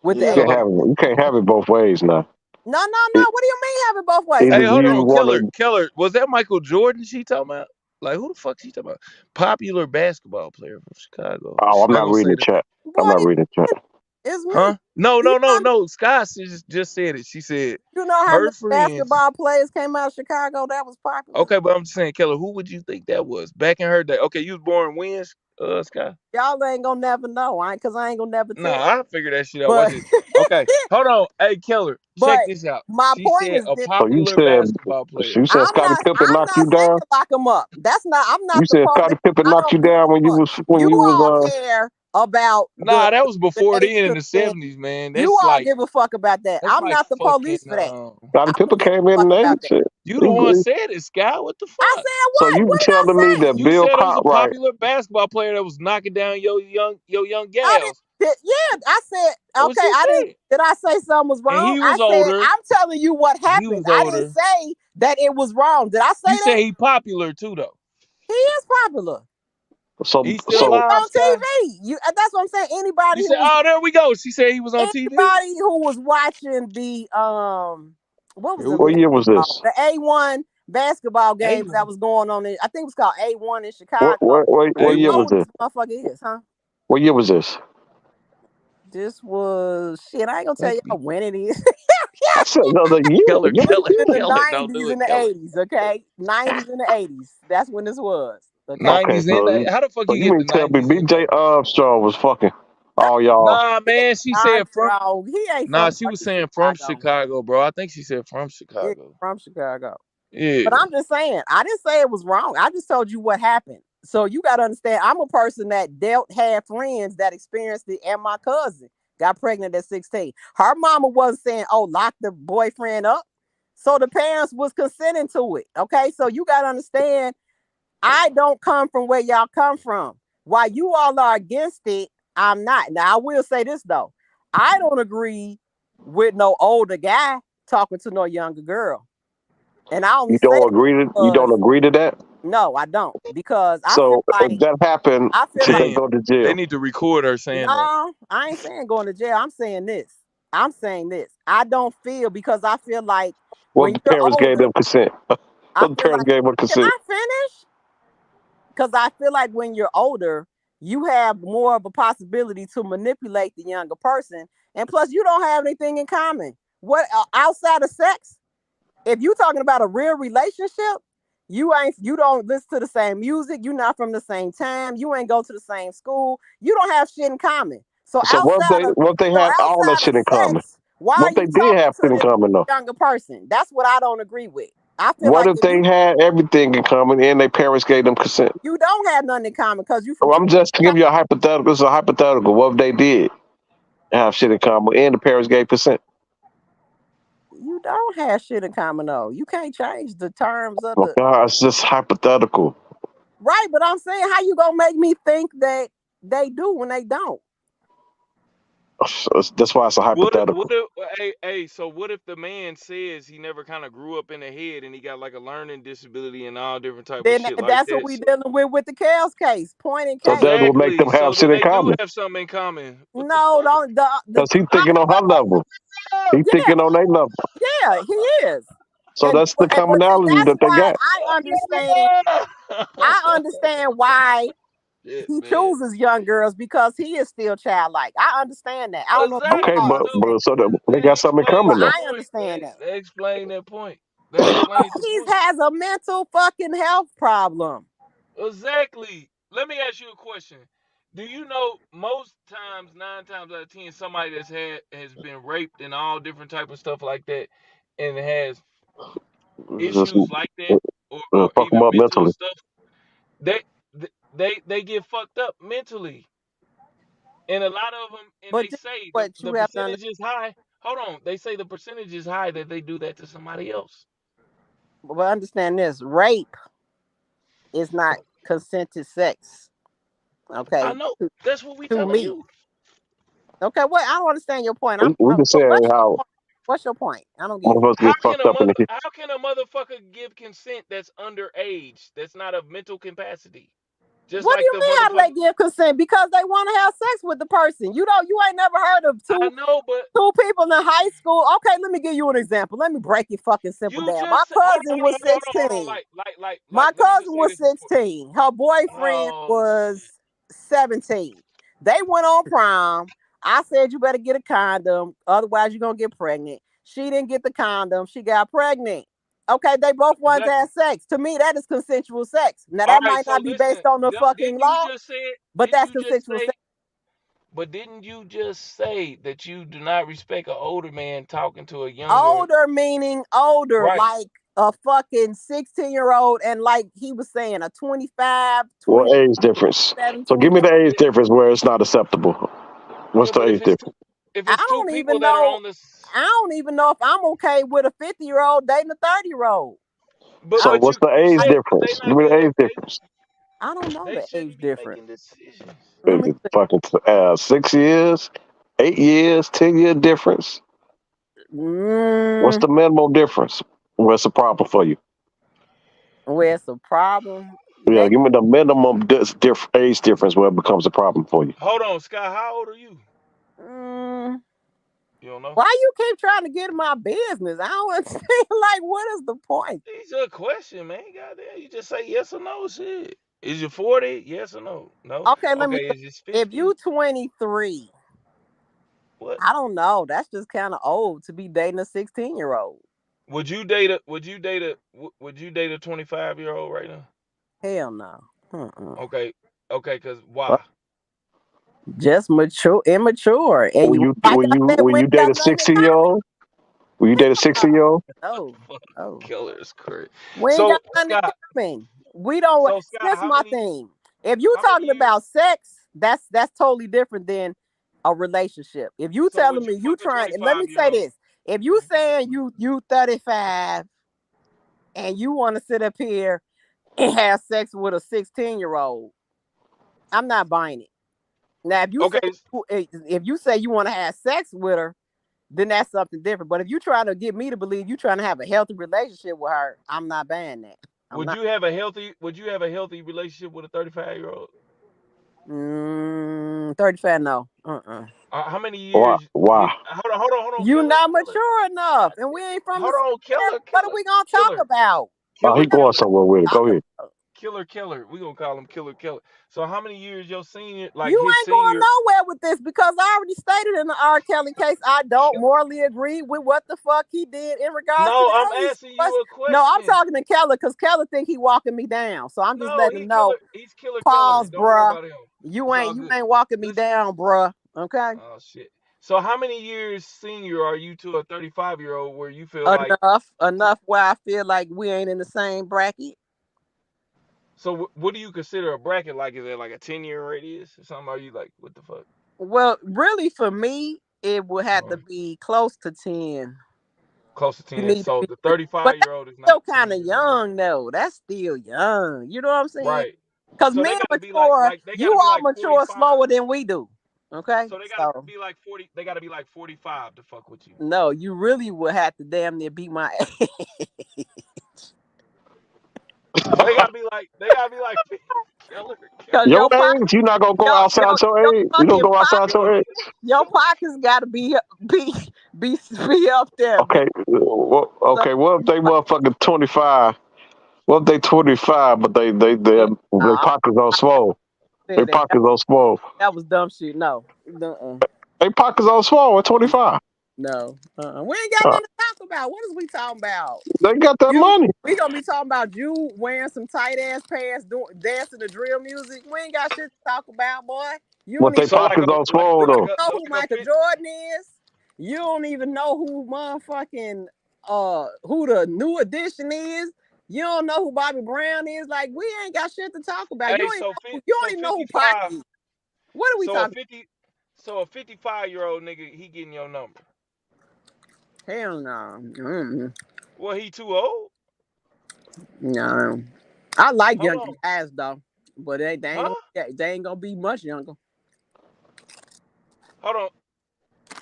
With you can't have it both ways now. No. What do you mean have it both ways? Hey, hold on, Keller. Was that Michael Jordan she talking about? Like, who the fuck she talking about? Popular basketball player from Chicago. Oh, I'm not reading the chat. I'm not reading the chat. It's me. Huh? No. Scott just said it. She said, you know how many basketball players came out of Chicago that was popular? Okay, but I'm just saying, Keller, who would you think that was back in her day? Okay, you was born when, Scott? Y'all ain't gonna never know, because I ain't gonna never tell. Nah, I figured that shit out. Okay, hold on. Hey, Keller, check this out. My point is a popular basketball player. You said Scottie Pippen knocked you down? Lock him up. That's not. I'm not. You said Scottie Pippen knocked you down when you was care about Nah, that was the before age then in the consent. 70s, man. You That's all like give a fuck about that. I'm like not the fucking police for that. A lot I of people don't give came a in fuck and about named that. shit. you the one said it, Sky. What the I fuck? said So what? you What did telling I me say? that You Bill said it was a Cartwright? popular basketball player that was knocking down your young I gals. didn't. Yeah, I said That's what okay. you I didn't. said. Did I say something was And wrong? he I was said older. I'm telling you what He happened. was I didn't older. say that it was wrong. Did I say You that? said he popular too, though. He is popular. So He's still He's alive, on Sky. TV. That's what I'm saying. Anybody You who said, was oh, there we go. She said he was on TV. anybody who was watching the what was Here we what go. year was this? the A1 basketball games that A1. was going on in, I think it was called A1 in What Chicago. what year Know was who this? this motherfucker is, huh? What year was this? This was shit. I ain't gonna tell y'all when it is. I said another year. Keller, It was in the Keller, don't do 90s it, and the Keller. 80s, okay? 90s and the 80s. That's when this was. Okay. 90s so in how the fuck so you you get mean the tell me 90s in BJ there? Armstrong was fucking all y'all? Nah, man, she said from. Armstrong, he ain't Nah, from she was fucking saying from Chicago. Chicago, bro. I think she said from Yeah, Chicago. from Chicago. Yeah. But I'm just saying, I didn't say it was wrong. I just told you what happened. So you got to understand, I'm a person that had friends that experienced it, and my cousin got pregnant at 16. Her mama wasn't saying, oh, lock the boyfriend up. So the parents was consenting to it. Okay. So you got to understand, I don't come from where y'all come from. While you all are against it, I'm not. Now, I will say this, though. I don't agree with no older guy talking to no younger girl. And I only You say don't that agree to that? no, I don't, because I feel So like if that happened, should they Saying go to they jail? need to record her saying that. no, I ain't saying going to jail. I'm saying this. I don't feel, because I feel like What when if the you're parents gave older, them consent? I What if the feel parents like, gave them can consent? I finish? Because I feel like when you're older, you have more of a possibility to manipulate the younger person, and plus, you don't have anything in common. What outside of sex? If you're talking about a real relationship, you don't listen to the same music, you're not from the same time, you ain't go to the same school, you don't have shit in common. So So what if they had all that outside of shit in common? sex, why What are if they you did talking have to shit in this common though? younger person? That's what I don't agree with. I feel What like if they had everything in common and their parents gave them consent? you don't have nothing in common because you from Well, I'm just giving you a hypothetical. It's a hypothetical. What if they did have shit in common and the parents gave consent? you don't have shit in common though. You can't change the terms of Oh the God, it's just hypothetical. right, but I'm saying, how you gonna make me think that they do when they don't? That's why it's a hypothetical. What if hey, so what if the man says he never kind of grew up in the head and he got like a learning disability and all different type of Then shit like that's what that? we So, dealing with the Kels case, point and So case. that will make them exactly. have So shit then in they do common. have something in common. What the No, fuck? don't Because he's thinking on her level. He's yeah, thinking on their level. yeah, he is. So that's the But see, commonality that's that they why got. I understand why Shit, he man. chooses young girls, because he is still childlike. I understand that. I don't know if you Okay, Exactly. all but understand, so they That got something in explains but common the though. I point. understand that. That explains that point. That explains the He point. has a mental fucking health problem. Exactly. Let me ask you a question. Do you know most times, 9 times out of 10, somebody has been raped and all different type of stuff like that, and has Just issues like that, or fuck them even up mental mentally. stuff, they they get fucked up mentally, and a lot of them, and But they this is say what the you have to understand. percentage is high. Hold on, they say the percentage is high that they do that to somebody else. But understand this: rape is not consented sex. I Okay, know. That's what we to telling me. you. Okay, what? I don't understand your point. We can say how What's your point? I don't get it. motherfuckers get fucked up in the head. How can a motherfucker give consent that's underage, that's not of mental capacity? Just What do like you the mean? How do they motherfucker. give consent? Because they want to have sex with the person. You ain't never heard of I know, but two people in high school. Okay, let me give you an example. Let me break it fucking simple you down. My just said, cousin was hold on. 16. Like, My let me just cousin say was this before. 16. Her boyfriend Oh was shit. 17. They went on prom. I said, you better get a condom, otherwise you're gonna get pregnant. She didn't get the condom, she got pregnant. Okay, they both wanted to Exactly. have sex. To me, that is consensual sex. Now All that right. might So not be based listen. on the fucking Didn't you law, just say? but that's consensual sex. But didn't you just say that you do not respect an older man talking to a younger? Older meaning older, Right. like a fucking 16-year-old and like he was saying a 25, What 27, age difference? So give me 28. the age difference where it's not acceptable. What's Yeah, the but age difference? if I it's two don't people even that are know. on this, I don't even know if I'm okay with a 50-year-old dating a 30-year-old. but So what's the you age said they difference? Give not me the being age okay. difference. I don't know They the shouldn't age be difference. making decisions. Let Is me it see. fucking 6 years, 8 years, 10-year difference? What's Mm, the minimum difference? What's the problem for you? where's the problem? Yeah, They give me the minimum age difference where it becomes a problem for you. Hold on, Scott. How old are you? mm, You don't know. why you keep trying to get in my business? I don't understand. Like, what is the point? It's a question, man. Goddamn, you just say yes or no. Shit. Is you 40? Yes or no? No. Okay, let me Okay. say, Is you if 50? you 23, What? I don't know. That's just kind of old to be dating a 16-year-old. Would you date a? Would you date a 25-year-old right now? Hell no. Mm-mm. Okay. Okay. Cause why? Just immature. And Will you, you like will I you said, will we you ain't date got a nothing in 60-year-old? Will you date a common. 60-year-old? No, Fuck, no. killer is crazy. We ain't got So nothing Scott. in common. We don't. So Scott, That's my thing. If you How many talking years? about sex, that's totally different than a relationship. If you So telling would you me you fuck a trying, let me say 25-year-old? this: if Would you you fuck a saying 25? you 35 and you want to sit up here and have sex with a 16-year-old, I'm not buying it. Now, Okay. if you say you want to have sex with her, then that's something different. But if you trying to get me to believe you trying to have a healthy relationship with her, I'm not buying that. I'm Would not. you have a healthy relationship with a 35-year-old? 35, no. Uh-uh. How many Why? years Why? hold on, You killer, not killer. mature enough, and we ain't from the Hold same on, area. killer, What are killer, we gonna talk killer, about? Oh, What he we killer, got going killer, somewhere with it. to talk Go ahead. about? killer. We gonna call him killer, killer. So how many years your senior, like You his ain't going senior? nowhere with this because I already stated in the R. Kelly case I don't morally agree with what the fuck he did in regards to No, the I'm age. asking you a No, I'm question. talking to Keller because Keller think he walking me down. So I'm just No, letting him know. he's killer, killer. Pause, Don't worry bruh. about him. You It's all ain't you good. ain't walking me Listen. down, bruh. Okay. Oh shit. So how many years senior are you to a 35-year-old where you feel like? Enough where I feel like we ain't in the same bracket. So what do you consider a bracket? Like, is it like a 10-year radius or something? Are you like, what the fuck? Well, really, for me, it would have to be close to 10. Close to You 10. need to So be, the but that's 35-year-old is still not 10 kind of years younger. young, though. That's still young. You know what I'm saying? Right. Because So they men got to be mature, they got to you be all like mature 45. slower than we do. Okay, So they got to so be like 40. They got to be like 45 to fuck with you. no, you really would have to damn near beat my age. So they got to be like killer, Because killer. Your age? You not gonna go outside your age? You gonna fucking go outside pocket, your age? your pockets got to be be up there, man. Okay. So, Okay. What if they motherfucking 25? What if they 25, but their nah, pockets on I swole? They said that. pockets on swole. That was dumb shit. No, uh-uh. They pockets on swole at 25. No, we ain't got Uh, nothing to talk about. What is we talking about? they got that You, money. we gonna be talking about you wearing some tight ass pants, dancing to drill music. We ain't got shit to talk about, boy. You don't But even they So like a pockets on like swole you don't though. even know who like a Michael fit. Jordan is. You don't even know who motherfucking who the new edition is. You don't know who Bobby Brown is. Like, we ain't got shit to talk about. Hey, You don't so even know who Pac 55. is. What are we So a talking 50. So a 55-year-old nigga, he getting your number. about? Hell no. Mm-mm. Well, he too old. No. I like Hold younger on. guys though, but Huh? they ain't gonna be much younger. Hold on.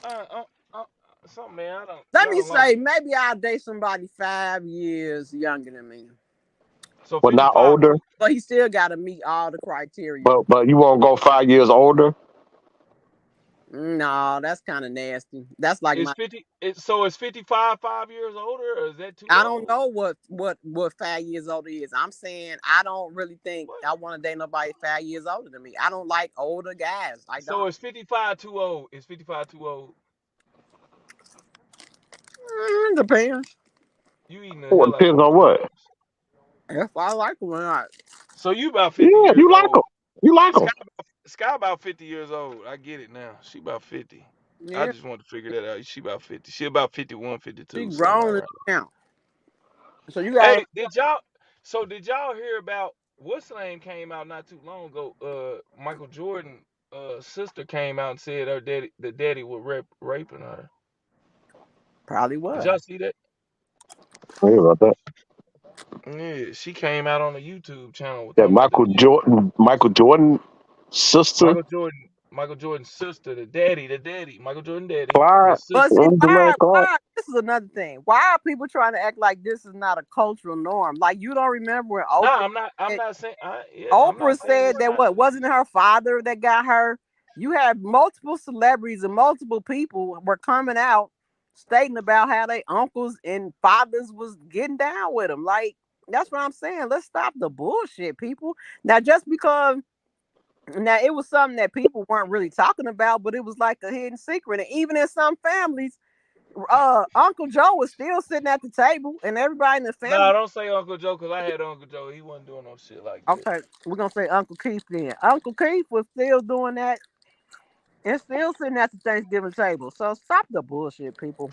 Uh, uh, uh, something, man. I don't. Let me Y'all lost say, me. maybe I'll date somebody 5 years younger than me, So But not 55 older. cool. but he still got to meet all the criteria. But you won't go 5 years older. No, that's kind of nasty. That's like Is my. 50? Is 55 5 years older, or is that too I don't old? know what 5 years older is. I'm saying I don't really think What? I want to date nobody 5 years older than me. I don't like older guys. I So don't. is 55 too old? Is 55 too old? Depends You eating the Well, hell it out depends them on what. crabs. if I like them or not. So you about 50 Yeah, years you like old. them. You like them. Sky about 50 years old. I get it now. She about 50. I Yeah, just want to figure that out. She about 50. She about 51, she 52, somewhere grown and around. count. So you got Hey, did y'all hear about what's the name came out not too long ago? Michael Jordan sister came out and said the daddy was raping her. probably Did was. y'all see that? I hear about that. Yeah, she came out on a YouTube channel with That talking about the Michael Jordan sister, Michael Jordan's sister, the daddy, Michael Jordan daddy, Clyde. his But sister. see, What was the man Clyde? this is another thing. Why are people trying to act like this is not a cultural norm? Like you don't remember when Nah, Oprah I'm said, not saying. I'm Oprah not saying said it's that not. what wasn't it her father that got her? You have multiple celebrities and multiple people were coming out stating about how their uncles and fathers was getting down with them. Like that's what I'm saying. Let's stop the bullshit, people. Now, just because now it was something that people weren't really talking about, but it was like a hidden secret. And even in some families, Uncle Joe was still sitting at the table, and everybody in the family. Nah, don't say Uncle Joe, cause I had Uncle Joe. He wasn't doing no shit like that. Okay, we're gonna say Uncle Keith then. Uncle Keith was still doing that and still sitting at the Thanksgiving table. So stop the bullshit, people.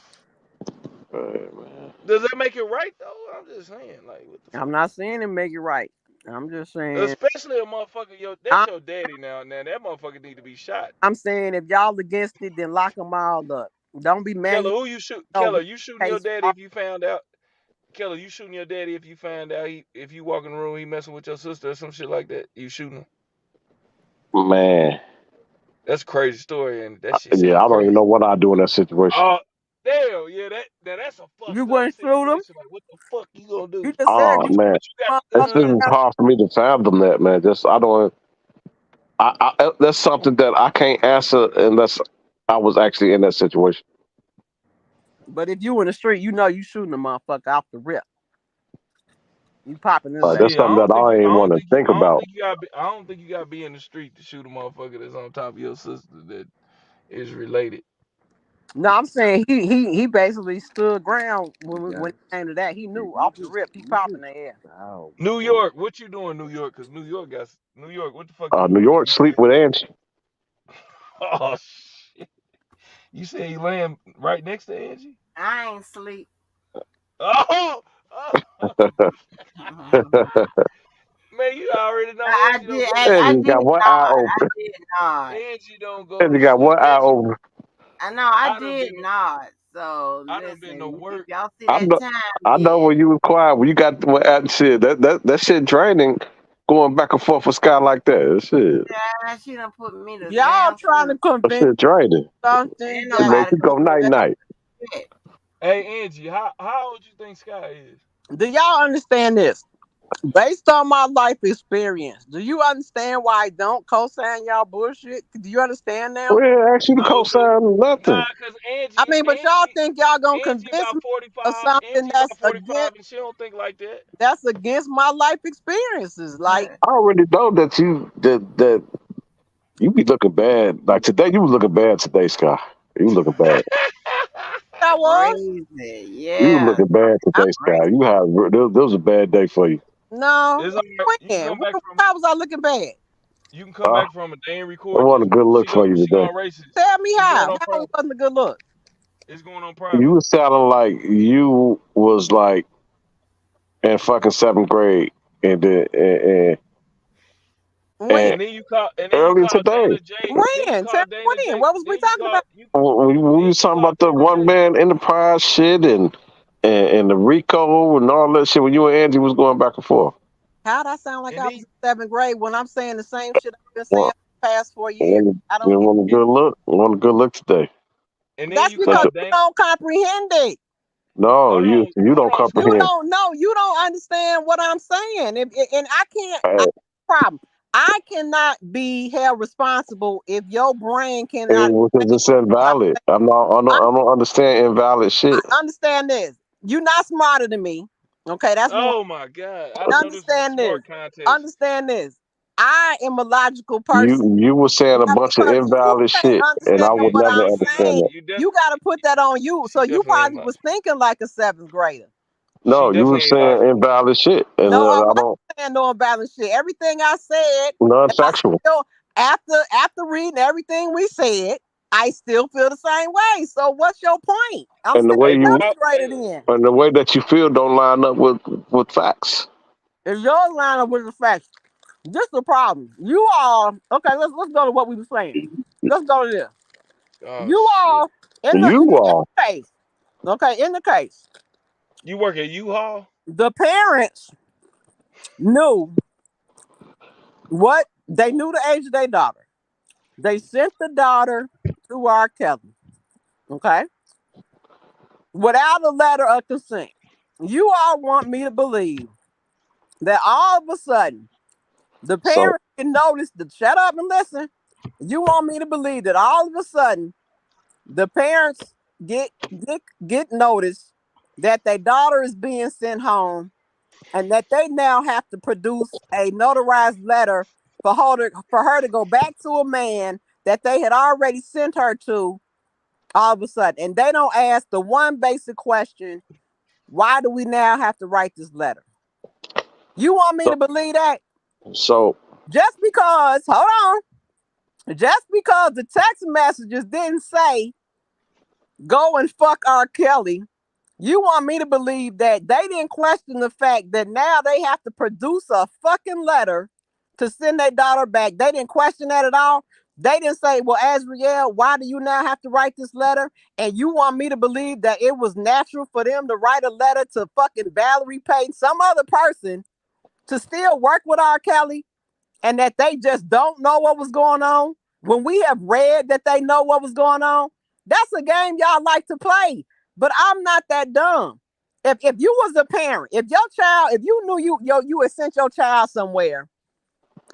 Man. Does that make it right though? I'm just saying, like, what the I'm fuck? not saying it make it right. I'm just saying. Especially a motherfucker, that's I'm, your daddy now. Now that motherfucker need to be shot. I'm saying if y'all against it, then lock them all up. Don't be mad. Keller, who you shoot? No Keller, you shooting your case. daddy if you found out? Keller, you shooting your daddy if you found out if you walk in the room he messing with your sister or some shit like that? You shooting him? Man, That's a crazy story, and that shit yeah, sound I don't even crazy. know what I do in that situation. Oh, damn, yeah, that's a You fucked up wouldn't shoot them. situation. Like, what the fuck you gonna You do? just said Oh you man, What you it's got? motherfucker. just hard for me to fathom that, man. Just I don't. That's something that I can't answer unless I was actually in that situation. But if you in the street, you know you shooting a motherfucker off the rip. You popping his ass. That's Shit, something that I ain't want to think about. I don't think you gotta be in the street to shoot a motherfucker that's on top of your sister that is related. No, I'm saying he basically stood ground when it came to that. He knew off the rip he popping the air. New York, what you doing, New York? Cause New York, what the fuck you New doing? York sleep with Angie. Oh shit! You say you laying right next to Angie? I ain't sleep. Oh, oh. Man, you already know I Angie don't did. go to I Angie sleep. did got one eye not. I open. did not. Angie don't go Angie to got sleep. one eye open. I know. I I done did been not. So I done been to listen, if work. y'all see I that know. time, I know then when you was quiet. When you got shit, that shit draining. Going back and forth with Sky like that. Shit, she done put me to Y'all damn trying to sleep. that convince shit draining. something Ain't It that makes nobody you go put me night to night. bed. Hey Angie, how old you think Sky is? do y'all understand this? Based on my life experience, do you understand why I don't co-sign y'all bullshit? Do you understand now? We ain't ask you to No, cause co-sign nothing. cause I mean, but y'all think y'all gonna Angie convince about me of 45. something Angie about 45, and she don't think like that. that's against my life experiences. Like I already know that that you be looking bad. Like today, you was looking bad today, Sky. You was looking bad. I was. Crazy. You was Yeah. looking bad I'm today, Crazy. Sky. You had there was a bad day for you. no. It's all right. When? How was I looking bad? You can come Uh, back from it. They ain't it recording wasn't a this. good look for you She today. going racist. Tell me It's going how. on How private. wasn't a good look? It's going on You private. was sounding like you was like in fucking seventh grade, and When? And then you call earlier today. Dana J. Then you When? Tell call me Dana when. J. What was we Then you talking call about? you. We Then was you talking call about the Dana one J. man enterprise shit and the Rico and all that shit when you and Angie was going back and forth. How'd I sound like And I then was in seventh grade when I'm saying the same shit I've been saying Well, for the past 4 years? you I don't get. want a good look? You want a good look today? and then That's you But because call you Dana. don't comprehend it. no, Hold on, you hold don't on, You comprehend. don't know. You don't understand what I'm saying. And I can't. Uh, Problem. I cannot be held responsible if your brain cannot because it's what invalid. I'm I don't understand invalid shit. understand this. You're not smarter than me. Okay, that's one. Oh my God! I didn't know this was a Understand this. smart contest. Understand this. I am a logical person. You were saying a Now, bunch of because you invalid can't shit, and I understand would what never I'm understand saying, that. you got to put that on you. She So you definitely ain't probably lying. was thinking like a seventh grader. She No, you were definitely ain't saying logical. invalid shit, and No, I I wasn't don't saying no unbalanced shit. Everything I said, and I non-factual. still after reading everything we said. I still feel the same way. So what's your point? I'm And the still way you frustrated in. and the way that you feel don't line up with facts. If yours line up with the facts, this is the problem. You all okay? Let's go to what we were saying. Let's go to this. Oh You shit. all in You are. the case. Okay, in the case, You work at U-Haul? the parents knew what they knew the age of their daughter. They sent the daughter to R. Kelly. Okay, without a letter of consent. You all want me to believe that all of a sudden the So parents can notice to shut up and listen. You want me to believe that all of a sudden the parents get notice that their daughter is being sent home and that they now have to produce a notarized letter for her to go back to a man that they had already sent her to all of a sudden. And they don't ask the one basic question, why do we now have to write this letter? You want me to believe that? so Just because, hold on, just because the text messages didn't say, go and fuck R. Kelly, you want me to believe that they didn't question the fact that now they have to produce a fucking letter to send their daughter back. They didn't question that at all. They didn't say, well, Azriel, why do you now have to write this letter? And you want me to believe that it was natural for them to write a letter to fucking Valerie Payton, some other person, to still work with R. Kelly, and that they just don't know what was going on when we have read that they know what was going on? That's a game y'all like to play, but I'm not that dumb. If you was a parent, if you knew you had sent your child somewhere,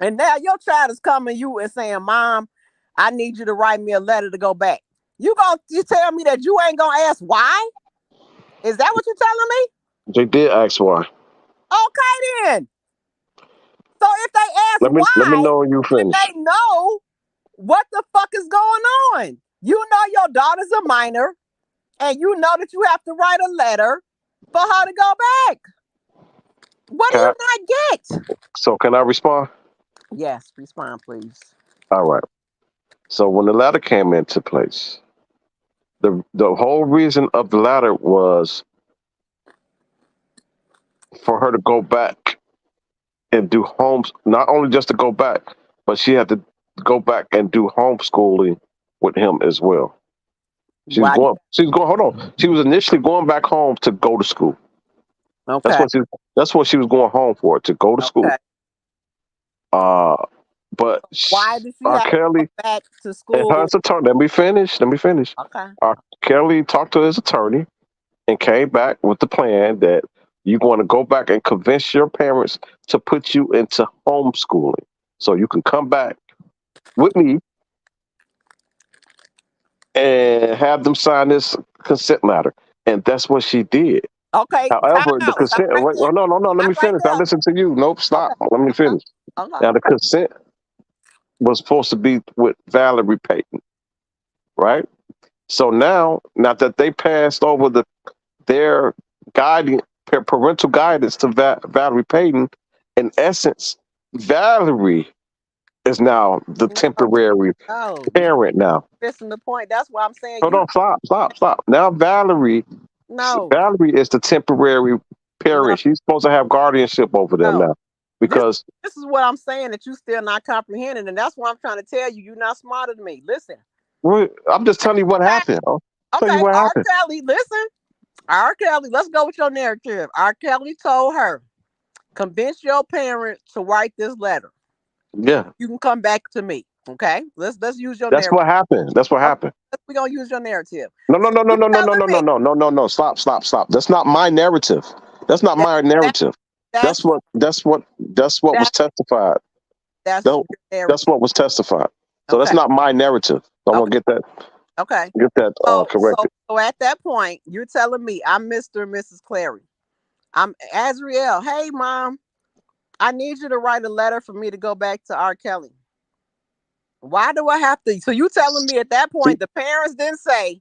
and now your child is coming to you and saying, Mom, I need you to write me a letter to go back. You tell me that you ain't gonna ask why? Is that what you're telling me? they did ask why. Okay then. So if they ask Let me why, know when you then finish. they know what the fuck is going on. You know your daughter's a minor, and you know that you have to write a letter for her to go back. What do Can you I, not get? so can I respond? Yes, respond, please. All right. So when the ladder came into place, the whole reason of the ladder was for her to go back and do homes, not only just to go back, but she had to go back and do homeschooling with him as well. Why? She's going, hold on. She was initially going back home to go to school. Okay. That's what she was going home for, to go to school. Okay. But Why did she R. have to Kelly go back to and school? her attorney, let me finish. Okay. R. Kelly talked to his attorney and came back with the plan that you're going to go back and convince your parents to put you into homeschooling so you can come back with me and have them sign this consent letter. And that's what she did. Okay. However, the Stop consent, right wait, there. no, let me Stop right finish. I there. listen to you. Nope, stop. Okay. Let me finish. Okay. Now, the consent was supposed to be with Valerie Payton, right? So now that they passed over their guiding parental guidance to Valerie Payton, in essence, Valerie is now the temporary No, parent now. missing the point. That's why I'm saying Hold on, stop. Now Valerie is the temporary parent. She's supposed to have guardianship over them now. Because this is what I'm saying that you still not comprehending, and that's why I'm trying to tell you you're not smarter than me. Listen. I'm just telling you what happened. Okay, R. Kelly, listen. R. Kelly, let's go with your narrative. R. Kelly told her, convince your parents to write this letter. Yeah. You can come back to me. Okay? Let's use your narrative. That's what happened. We're gonna use your narrative. No. Stop. That's not my narrative. That's not my narrative. That's what was testified. That's what was testified. So that's not my narrative. I want to get that. Okay. Get that corrected. So at that point, you're telling me I'm Mr. and Mrs. Clary. I'm Azriel. Hey, Mom, I need you to write a letter for me to go back to R. Kelly. Why do I have to? So you telling me at that point the parents didn't say,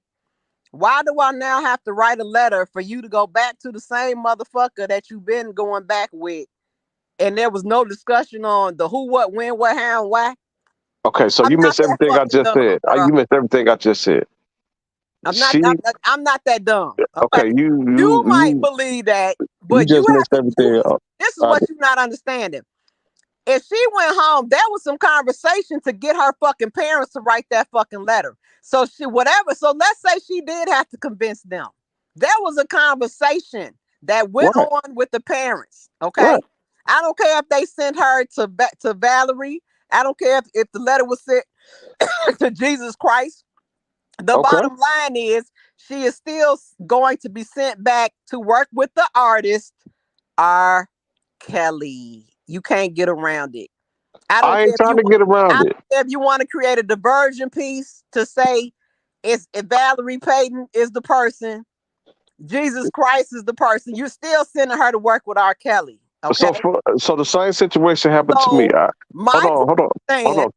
why do I now have to write a letter for you to go back to the same motherfucker that you've been going back with? And there was no discussion on the who, what, when, what, how, and why? Okay, so I'm you not missed that everything I fucking just dumb, said. bro. You missed everything I just said. I'm not. She, I'm not that dumb. Okay. okay, You might believe that, you but you just have missed to. everything. This is I what you're not understanding. If she went home, there was some conversation to get her fucking parents to write that fucking letter. So she whatever. So let's say she did have to convince them. There was a conversation that went Right, on with the parents. Okay. right. I don't care if they sent her to Valerie. I don't care if the letter was sent to Jesus Christ. The Okay. bottom line is she is still going to be sent back to work with the artist R. Kelly. You can't get around it. I don't I care ain't trying to get I around don't it. care if you want to create a diversion piece to say if Valerie Payton is the person, Jesus Christ is the person. You're still sending her to work with R. Kelly. Okay. So the same situation happened to me. So my Hold on.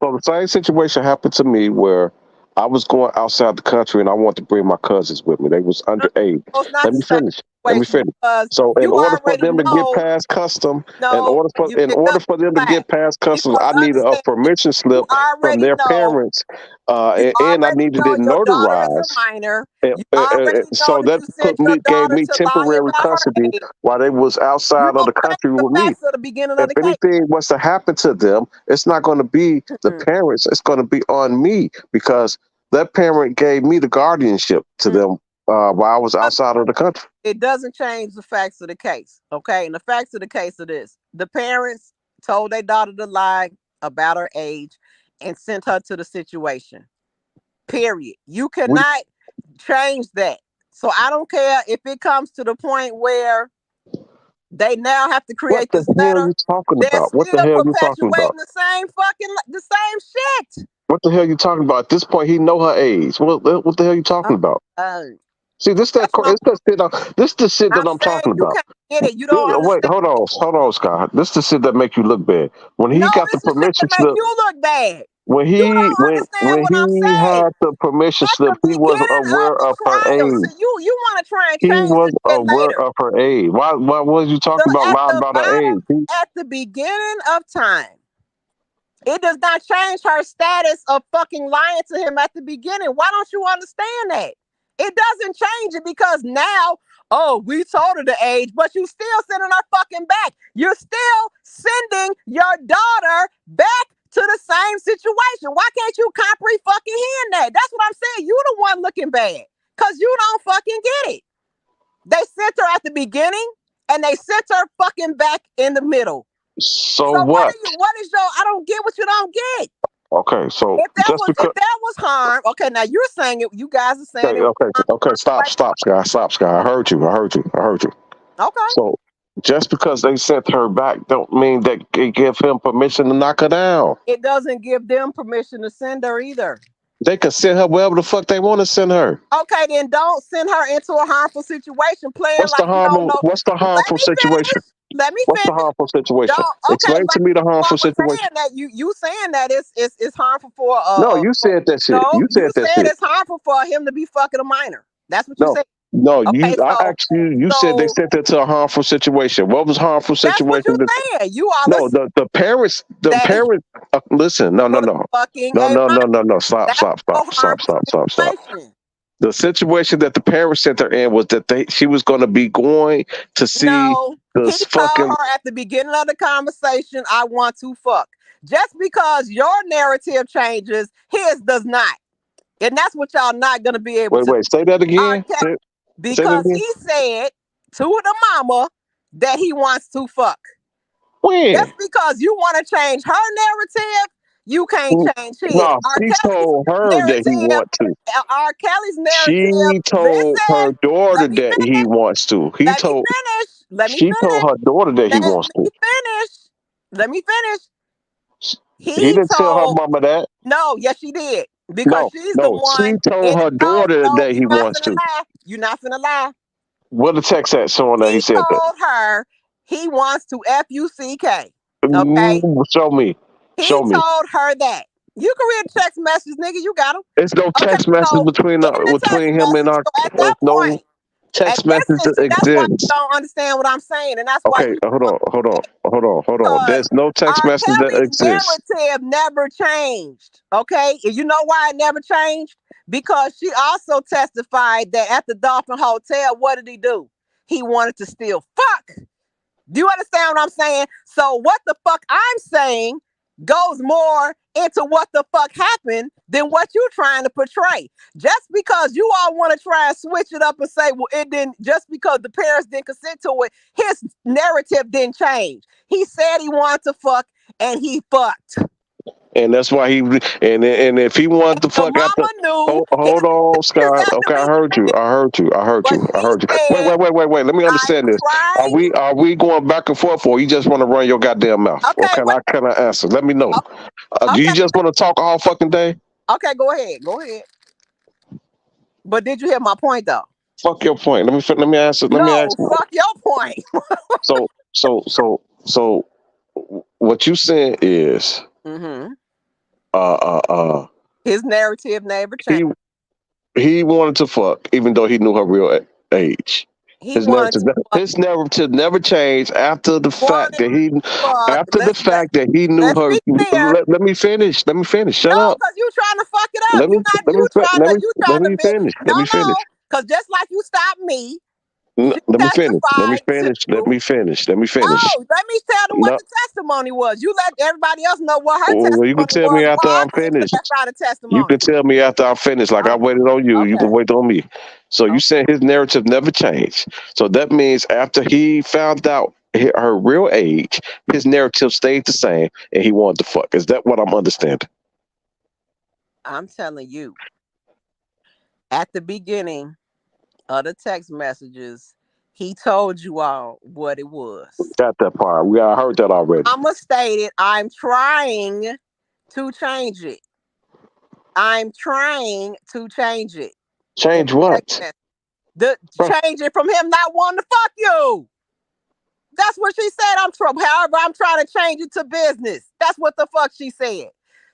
So the same situation happened to me where I was going outside the country and I wanted to bring my cousins with me. They was underage. it's not Let the me same finish. Let me situation finish. because So in you order for already them to get know. past custom, No, in order for them to get past you customs, don't I needed a understand. permission slip You from already their know. parents, You and I already needed know it your daughter is a notarized. minor. You already know So that that you sent your gave daughter me to lie temporary about her custody age. while they was You outside of don't the change country the with me. facts of the beginning of If the case. anything was to happen to them, it's not going to be the parents. It's going to be on me because that parent gave me the guardianship to them while I was outside of the country. It doesn't change the facts of the case. Okay. And the facts of the case are this: the parents told their daughter to lie about her age and sent her to the situation. Period. You cannot change that. So I don't care if it comes to the point where they now have to What create the this hell are letter. you talking They're about? What the still hell are you talking about? perpetuating the same shit. What the hell are you talking about? At this point, he know her age. What the hell are you talking about? See, this the shit that I'm talking You about. can't get it. You don't Wait, understand. hold on, Scott. This the shit that make you look bad. When he No, got the this is shit permission that make slip, you look bad. when You he don't understand what I'm he saying. had the permission At slip, the he was beginning of aware the of her trial, age. see, you want to try and He change was this shit aware later. of her age. Why was you talking about lying about her age? At the beginning of time, it does not change her status of fucking lying to him at the beginning. Why don't you understand that? It doesn't change it because now, oh, we told her the age, but you still sending her fucking back. You're still sending your daughter back to the same situation. Why can't you comprehend that? That's what I'm saying. You the one looking bad because you don't fucking get it. They sent her at the beginning and they sent her fucking back in the middle. So what? what? What is your? I don't get what you don't get. Okay, so if that was harm, okay. Now you're saying it. You guys are saying it. Okay. Stop, Scott. I heard you. Okay. So just because they sent her back, don't mean that they give him permission to knock her down. It doesn't give them permission to send her either. They can send her wherever the fuck they want to send her. Okay, then don't send her into a harmful situation. What's the harmful situation? Let me What's finish. the harmful situation? Okay, Explain to me the harmful situation. That you saying that it's harmful for No, you said that shit. No, you said that shit. It's harmful for him to be fucking a minor. That's what you said. No, okay, I asked you. You said they sent her to a harmful situation. What was harmful situation? That's what you're saying. You are the parents. The parents. Listen, no. Stop. The situation that the parents sent her in was that she was going to be going to see this fucking. Told her at the beginning of the conversation, "I want to fuck." Just because your narrative changes, his does not, and that's what y'all not going to be able to. Wait, say that again. Because he said to the mama that he wants to fuck. When? Just because you want to change her narrative, you can't change his. No, she told her that he wants to. R. Kelly's narrative. She told her daughter that he wants to. Let me finish. She told her daughter that he wants to. Let me finish. He didn't tell her mama that. No, yes, she did. Because she's the one. She told her daughter that he wants to. You're not finna lie. What the text at showing that he said that? He told her he wants to F-U-C-K. Okay. Show me. He told her that. You can read the text messages, nigga. You got them. There's no text message between him and our. At that point, text listen, messages see, that's why you exist. don't understand what I'm saying, and that's why Okay, you hold on. because There's no text R. message that Kelly's exists. narrative never changed. Okay, and you know why it never changed? Because she also testified that at the Dolphin Hotel, what did he do? He wanted to still fuck. Do you understand what I'm saying? So what the fuck I'm saying goes more into what the fuck happened than what you're trying to portray. Just because you all want to try and switch it up and say, well, it didn't, just because the parents didn't consent to it, his narrative didn't change. He said he wanted to fuck and he fucked. And that's why he and if he wanted to The fuck after mama knew hold on, his Scott. at Okay, the I heard you. but I she heard you. said, Wait. Let me I'm understand this. trying. Are we going back and forth, or you just want to run your goddamn mouth? Or Okay, can I answer? Let me know. Do you okay, just want to talk all fucking day? okay, go ahead. But did you hear my point though? Fuck your point. Let me answer. Let me No, ask you. fuck your point. So what you saying is Mm-hmm. his narrative never changed. He wanted to fuck even though he knew her real age. His narrative never changed after the fact that he knew her. Let me finish. Shut up. Because you trying to fuck it up. You trying to finish. Let me finish. Because just like you stopped me. Let me finish. Let me finish. No, let me tell them what the testimony was. You let everybody else know what her testimony you can tell me after I'm finished. You can tell me after I'm finished. Like I waited on you. You can wait on me. So you said his narrative never changed. So that means after he found out her real age, his narrative stayed the same and he wanted to fuck. Is that what I'm understanding? I'm telling you. At the beginning of the text messages, he told you all what it was. Got that part. I heard that already. I'ma state it. I'm trying to change it. Change what? Change it from him not wanting to fuck you. That's what she said. However, I'm trying to change it to business. That's what the fuck she said.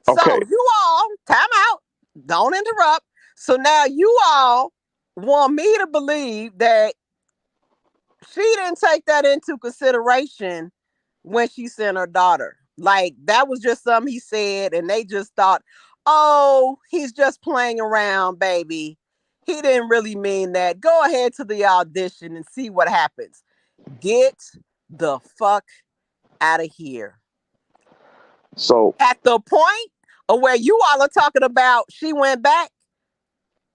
Okay. So you all, time out. Don't interrupt. So now you all want me to believe that she didn't take that into consideration when she sent her daughter. Like that was just something he said, and they just thought, oh, he's just playing around, baby. He didn't really mean that. Go ahead to the audition and see what happens. Get the fuck out of here. So at the point of where you all are talking about she went back,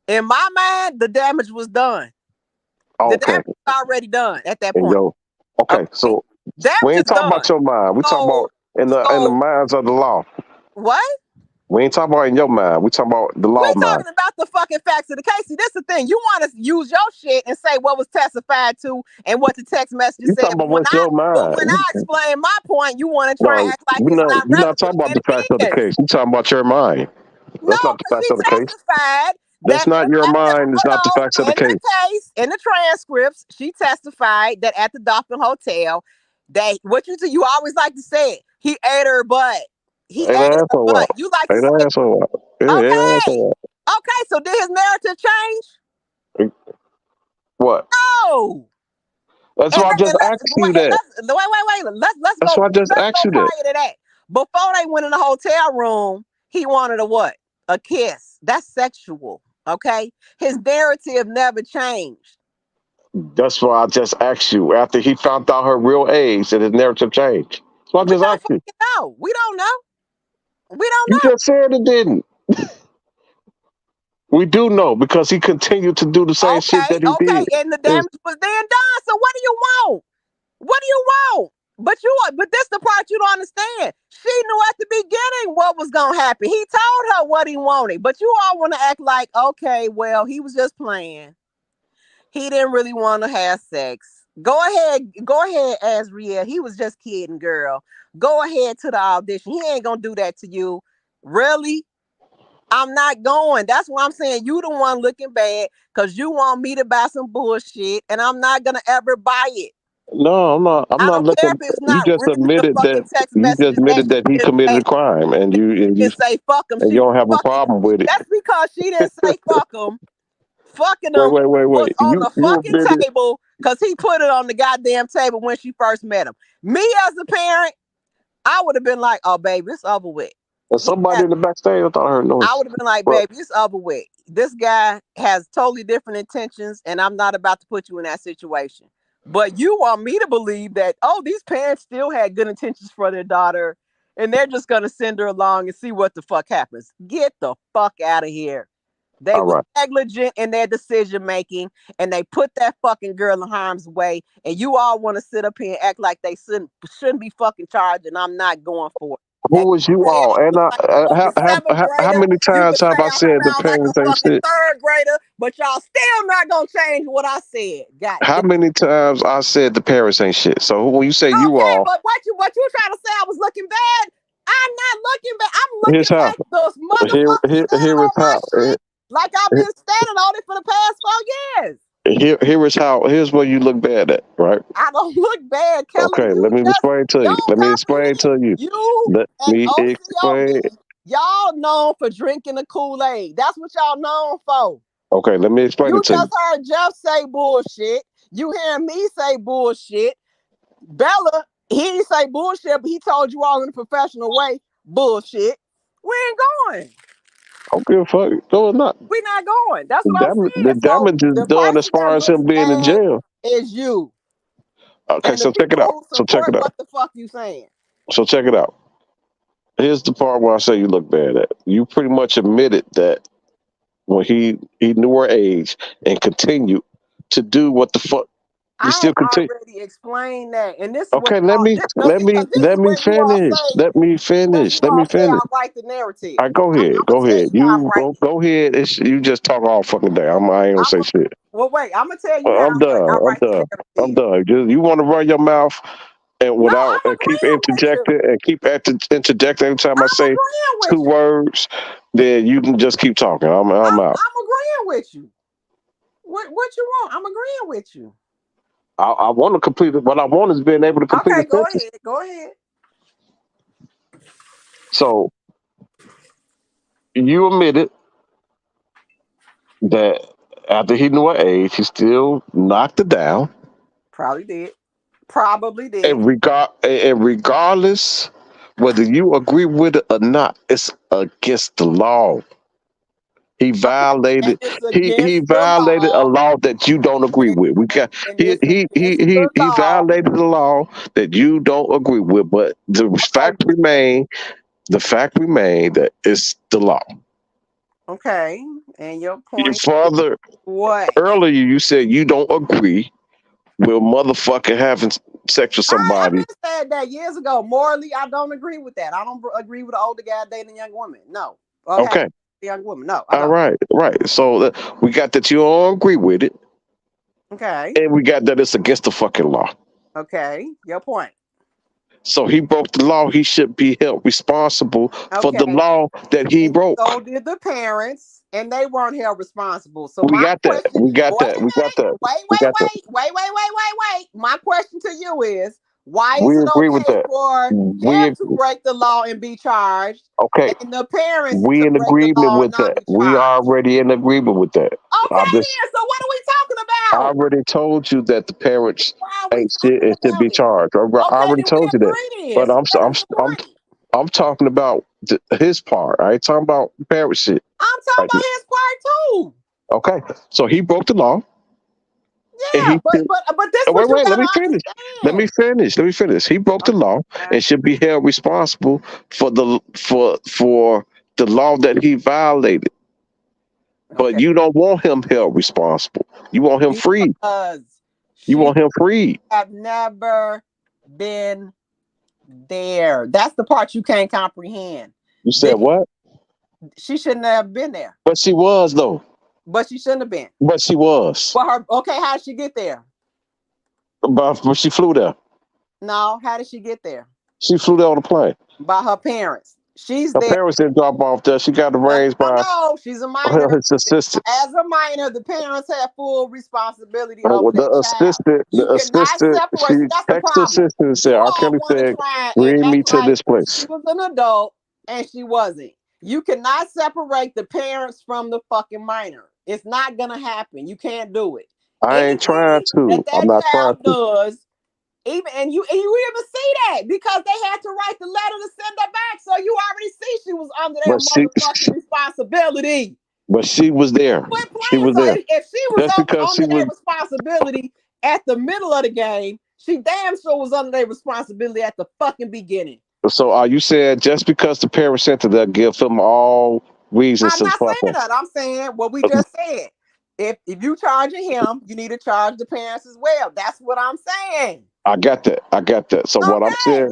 in my mind, the damage was done. Okay. The damage was already done at that point. Okay. So we ain't talking about your mind. We talking about in the minds of the law. What? We ain't talking about in your mind. We talking about the law mind. We talking about the fucking facts of the case. See, this is the thing. You want to use your shit and say what was testified to and what the text message said. But when I explain my point, you want to try and act like it's not relevant. You're not talking about the facts of the case. You're talking about your mind. That's not the facts of the case. That's not your mind. It's not the facts of the case. In the transcripts, she testified that at the Dolphin Hotel, you always like to say it. He ate her butt. He ate her butt. You like to say it. Okay, so did his narrative change? What? No. That's why I just asked you that. Wait. Let's That's go. why I just asked you that. Before they went in the hotel room, he wanted a what? A kiss. That's sexual. Okay. His narrative never changed. That's why I just asked you. After he found out her real age, that his narrative changed. So I just asked you. No, we don't know. You just said it didn't. We do know because he continued to do the same shit that he did. And the damage was then done. So what do you want? But this the part you don't understand. She knew at the beginning what was gonna happen. He told her what he wanted, but you all want to act like, okay, well, he was just playing. He didn't really want to have sex. Go ahead, Azriel. He was just kidding, girl. Go ahead to the audition. He ain't gonna do that to you. Really? I'm not going. That's why I'm saying you the one looking bad because you want me to buy some bullshit and I'm not gonna ever buy it. No, I'm not. I'm not looking. You just admitted that he committed a crime, and you say fuck him. And you don't have a problem with it. That's because she didn't say fuck him. fucking him was Wait. on the You fucking admitted table because he put it on the goddamn table when she first met him. Me as a parent, I would have been like, "Oh, baby, it's over with." somebody in the backstage. I thought I heard I noise. would have been like, But "Baby, it's over with. This guy has totally different intentions, and I'm not about to put you in that situation." But you want me to believe that, oh, these parents still had good intentions for their daughter, and they're just gonna send her along and see what the fuck happens. Get the fuck out of here. They all was right. negligent in their decision making, and they put that fucking girl in harm's way. And you all want to sit up here and act like they shouldn't be fucking charged, and I'm not going for it. Who And was you say all? it And like a fucking seventh how grader. many You can times have say I I said the sound like a parents ain't fucking shit? third grader, but y'all still not gonna change what I said. God How damn. many times I said the parents ain't shit? So when you say you Okay, all, but what you trying to say? I was looking bad. I'm not looking bad. I'm here's looking how. like those motherfuckers standing Here is on my how. shit, like I've been standing on it for the past 4 years. Here is how. Here's where you look bad at, right? I don't look bad, Kelly. Okay, You let me just explain to you. don't Let me explain comprehend. to you. You Let and me explain. OCOB, y'all known for drinking the Kool-Aid. That's what y'all known for. Okay, let me explain You it to you. just heard Jeff say bullshit. You hear me say bullshit. Bella, he didn't say bullshit, but he told you all in a professional way, bullshit. We ain't going. I don't give a fuck. No, it's not. We not going. That's what I'm The saying. So damage is the done as person far that as looks him being in bad jail. is you. Okay, And the so check it people out. who So check support it out. what the fuck you saying. So check it out. Here's the part where I say you look bad at. You pretty much admitted that when he knew her age and continued to do what the fuck you I still continue. already explained that. And this is what Okay, y'all, this, now see, because this is let me where you all finish. say, Let me this is where finish. you Let me all say finish. I write the narrative. All right, go I'm ahead. gonna Go tell ahead. you how I'm You writing. go ahead. You just talk all fucking day. I ain't gonna say shit. Well, wait, I'm gonna tell you how I'm done. I I'm write the done. I'm narrative. done. Just you want to run your mouth and No, without I'm and keep agreeing with you. interjecting and keep interjecting every time I I'm say agreeing with 2 you. words, then you can just keep talking. I'm out. I'm agreeing with you. What you want? I'm agreeing with you. I want to complete it. What I want is being able to complete Okay, the go sentence. ahead. Go ahead. So you admitted that after he knew her age, he still knocked her down. Probably did. Probably did. And regardless whether you agree with it or not, it's against the law. He Okay. And violated it's he against the violated a law. law that you don't agree And, with. We got and it's against the he law. violated the law that you don't agree with. But Okay. the fact remain that it's the law. Okay. And your point is Further, what? earlier you said you don't agree with motherfucking having sex with I've somebody. been said that years ago. Morally, I don't agree with that. I don't agree with an older guy dating a young woman. No. Or having Okay. a young woman. No, I All don't. right. So we got that you don't agree with it, Okay. and we got that it's against the fucking law. Okay. Your point. So he broke the law. He should be held responsible for the Okay. law that he And broke. so did the parents, and they weren't held responsible. So We my got that. question, We got wait that. a We got minute, that. wait, We wait, got that. wait, wait, wait, wait, wait, wait. My question to you is, why is We it agree with okay that. for We him to break the law and be charged, okay. and the parents We to in break the agreement law and with not that. be We charged? already in agreement with that. I Okay, just then. So what are we talking I about? already told you that the parents Why are we ain't shit talking and should about be it? charged. I Okay, already then we told you that. agree then. But So what is the point? I'm talking about his part. I ain't talking about parent shit I'm talking right now. about his part too. Okay. So he broke the law and Yeah, he but should this oh, what you wait, let me gotta finish. understand. Let me finish. He broke the law Okay. and should be held responsible for the law that he violated. But Okay. you don't want him held responsible. You want him free. Because You she want him free. have never been there. That's the part you can't comprehend. You said what? She shouldn't have been there. But she was though. But she shouldn't have been. But she was. But how did she get there? But she flew there. No, how did she get there? She flew there on a plane. By her parents. She's Her there. parents didn't drop off there. She got arranged by No, she's a minor. his assistant. As a minor, the parents have full responsibility over The that child. You cannot she separate. That's the texted the problem. assistant and You said, R. all Kelly want to said, try and bring me act to like this place. she was an adult and she wasn't. You cannot separate the parents from the fucking minor. It's not gonna happen. You can't do it. I ain't trying to. I'm not trying child to. does, and you even see that because they had to write the letter to send her back. So you already see she was under their But motherfucking responsibility. But she was there. She was So there. if she was Just because she under their was. responsibility at the middle of the game, she damn sure was under their responsibility at the fucking beginning. So are you saying just because the parents sent her, they'll give them all reasons I'm to not fuck saying her? that. I'm saying what we just said. If you charging him, you need to charge the parents as well. That's what I'm saying. I got that. I got that. So what I'm saying,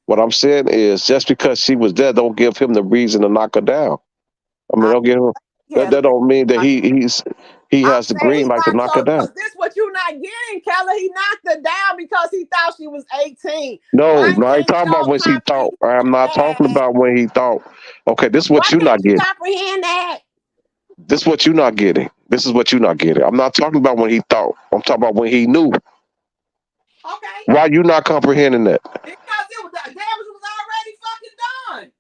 what I'm saying is, just because she was there, don't give him the reason to knock her down. I mean, don't give him. That don't mean that he has the green light to knock her down. This what you not getting, Kelly. He knocked her down because he thought she was 18. No, I ain't talking about when he thought. I'm not talking about when he thought. Okay, this is what you're not getting. Comprehend that. This is what you're not getting. This is what you're not getting. I'm not talking about when he thought. I'm talking about when he knew. Okay. Why you not comprehending that? Because the damage was already fucking done.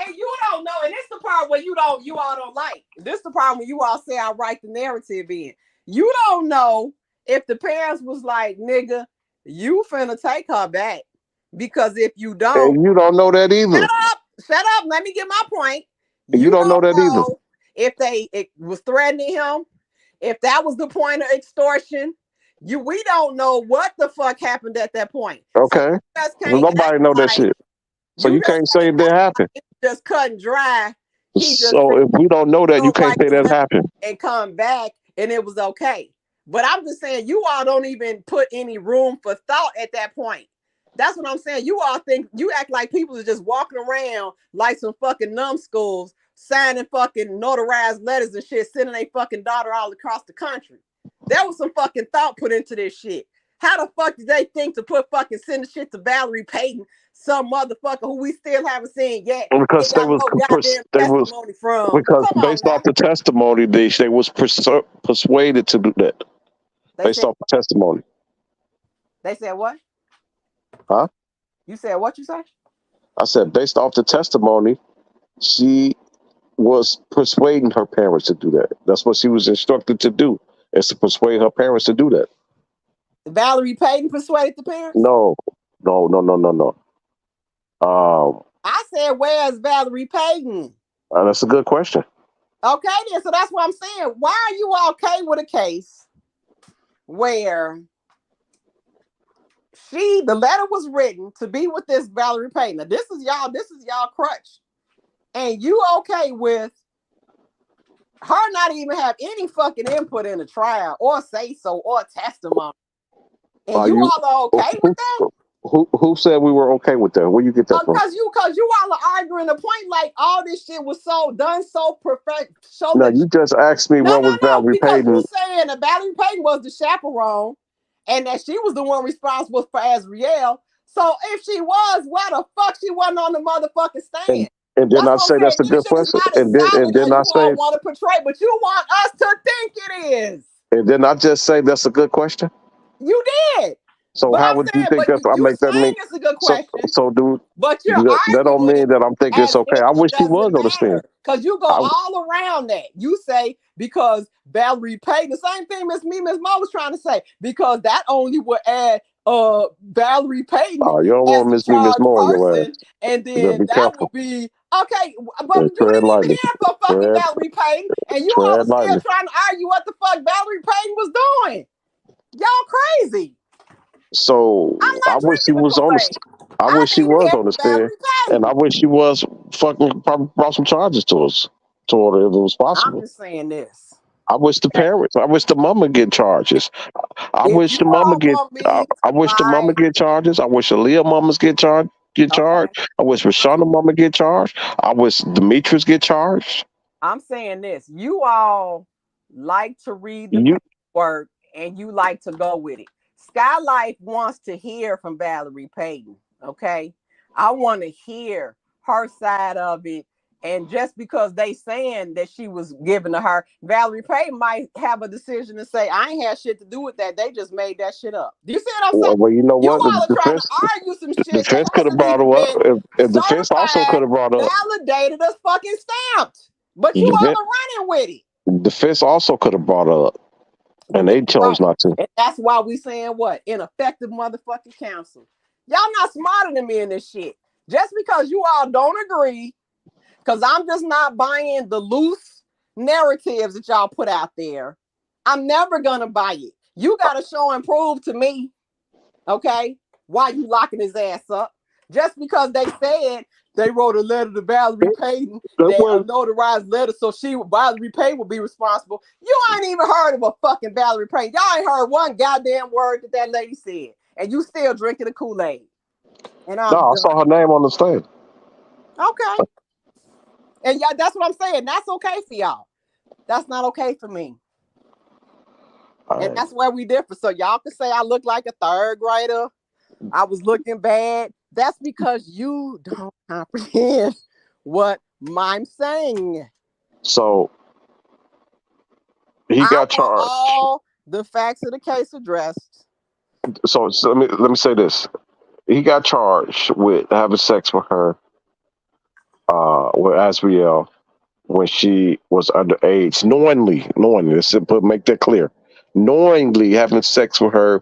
And you don't know, and this the part where you all don't like. This the part when you all say I write the narrative in. You don't know if the parents was like, nigga, you finna take her back. Because if you don't, and you don't know that either. Shut up. Let me get my point. You don't know that either. If it was threatening him, if that was the point of extortion, we don't know what the fuck happened at that point. Okay. So nobody know that shit. So you can't say it didn't happen. It's just cut and dry. So if we don't know that, you can't say that happened. And come back and it was okay. But I'm just saying, you all don't even put any room for thought at that point. That's what I'm saying. You all think, you act like people are just walking around like some fucking numbskulls, signing fucking notarized letters and shit, sending their fucking daughter all across the country. There was some fucking thought put into this shit. How the fuck did they think to send the shit to Valerie Payton, some motherfucker who we still haven't seen yet? Because based off the testimony, they was persuaded to do that. Based off the testimony. They said what? Huh? You said what you say? I said based off the testimony, she was persuading her parents to do that. That's what she was instructed to do, is to persuade her parents to do that. Valerie Payton persuaded the parents? No. I said, where's Valerie Payton? That's a good question. Okay, then. So that's what I'm saying. Why are you okay with a case where the letter was written to be with this Valerie Payton? Now, this is y'all crutch. And you okay with her not even have any fucking input in the trial or say so or testimony? And you all are okay with that? Who said we were okay with that? Where you get that from? Because you all are arguing the point like all this shit was so perfect. No, you just asked me what was Valerie Payton. Because you saying that Valerie Payton was the chaperone and that she was the one responsible for Azriel. So if she was, why the fuck she wasn't on the motherfucking stand? And then I say that's a good question. And then I say want to portray, but you want us to think it is. And then I just say that's a good question. You did. So but how would you think that I make that mean? It's a good question. So dude, but that don't mean that I'm thinking it's okay. I wish she was on the stand. Because you go all around that. You say because Valerie Payton, the same thing Miss Mo was trying to say, because that only would add Valerie Payton. Oh, you don't want Miss Mo in your ass. And then that would be okay, but you didn't even hear for fucking Valerie Payton, and you all are still trying to argue what the fuck Valerie Payton was doing. Y'all crazy. So I wish she was on the. I wish she was on the stand, and I wish she was fucking probably brought some charges to us, toward her if it was possible. I'm just saying this. I wish the parents. I wish the mama get charges. I wish the mama get. I wish the mama get charges. I wish Aaliyah mamas get charged. I wish Rashana mama get charged. I wish Demetrius get charged. I'm saying this. You all like to read the paperwork and you like to go with it. Skylife wants to hear from Valerie Payton, okay? I want to hear her side of it. And just because they saying that she was given to her, Valerie Payton might have a decision to say, I ain't had shit to do with that. They just made that shit up. Do you see what I'm saying? Well, you know what? You all are trying to argue some shit. The defense could have brought her up. If defense also could have brought her up. Validated us fucking stamped. But you all are running with it. Defense also could have brought her up, and they chose not to. And that's why we saying what? Ineffective motherfucking counsel. Y'all not smarter than me in this shit. Just because you all don't agree, because I'm just not buying the loose narratives that y'all put out there, I'm never gonna buy it. You gotta show and prove to me, okay, why you locking his ass up. Just because they said they wrote a letter to Valerie Payton, they notarized letter, so Valerie Payton will be responsible. You ain't even heard of a fucking Valerie Payton. Y'all ain't heard one goddamn word that lady said, and you still drinking the Kool-Aid. And I saw her name on the stand. Okay. And y'all, that's what I'm saying. That's okay for y'all. That's not okay for me. And that's where we differ. So y'all can say I look like a third grader. I was looking bad. That's because you don't comprehend what I'm saying. So he got charged. All the facts of the case addressed. So let me say this. He got charged with having sex with her, with Asriel, when she was underage, knowingly, let's make that clear, knowingly having sex with her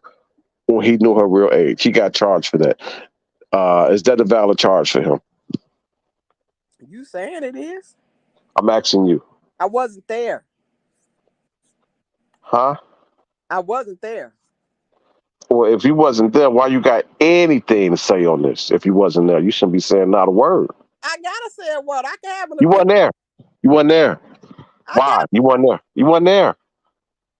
when he knew her real age. He got charged for that. Is that a valid charge for him? You saying it is? I'm asking you. I wasn't there. Huh? I wasn't there. Well, if you wasn't there, why you got anything to say on this? If you wasn't there, you shouldn't be saying not a word. I gotta say a word. I can have an You wasn't there. You wasn't there. Why? You wasn't there. You wasn't there.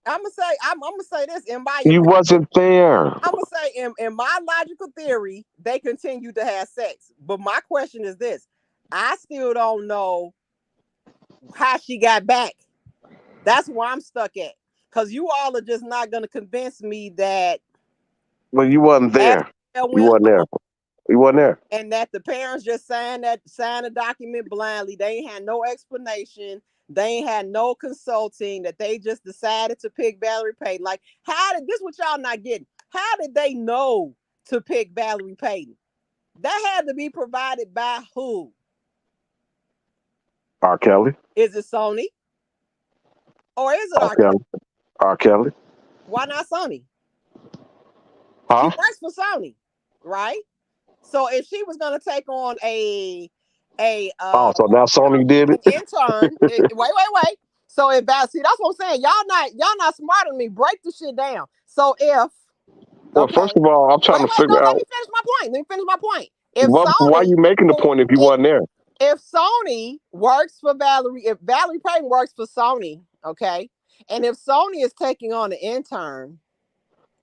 I'm gonna say this in my You wasn't there. I'm gonna say in my logical theory, they continue to have sex. But my question is this: I still don't know how she got back. That's where I'm stuck at. Because you all are just not gonna convince me that. Well, you wasn't there. You wasn't there. You wasn't there. And that the parents just signed a document blindly. They ain't had no explanation. They ain't had no consulting, that they just decided to pick Valerie Payton. Like, how did this what y'all not getting? How did they know to pick Valerie Payton? That had to be provided by who? R. Kelly. Is it Sony? Or is it R. Kelly? R. Kelly. Why not Sony? Huh? She works for Sony, right? So if she was gonna take on so now Sony did it. Intern. wait. So if that's what I'm saying. Y'all not smarter than me. Break the shit down. So if first of all, I'm trying to figure out. Let me finish my point. If why are you making the point if you weren't there? If Sony works for Valerie, if Valerie Payton works for Sony, okay, and if Sony is taking on an intern,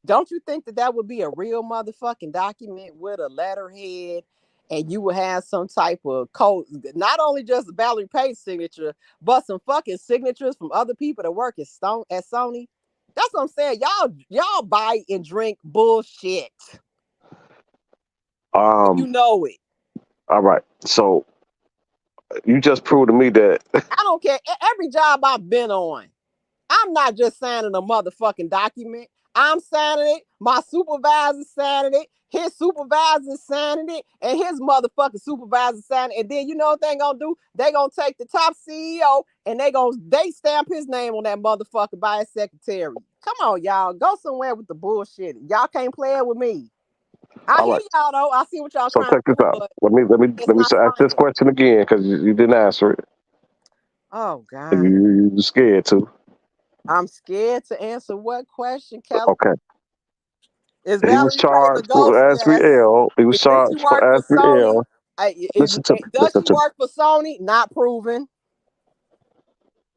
don't you think that would be a real motherfucking document with a letterhead, and you would have some type of code, not only just Valerie Payton's signature, but some fucking signatures from other people that work at Sony? That's what I'm saying. Y'all buy and drink bullshit. You know it. All right. So you just proved to me that I don't care. Every job I've been on, I'm not just signing a motherfucking document. I'm signing it. My supervisor signing it. His supervisor signing it. And his motherfucking supervisor signing it. And then you know what they gonna do? They gonna take the top CEO and they stamp his name on that motherfucker by his secretary. Come on, y'all. Go somewhere with the bullshit. Y'all can't play it with me. I hear y'all though. I see what y'all trying to do. So check this out. Let me ask this question again because you didn't answer it. Oh God. You scared too. I'm scared to answer what question, Kelly? Okay. He was charged for Asriel. He was charged for Asriel. Does she work for Sony? Not proven.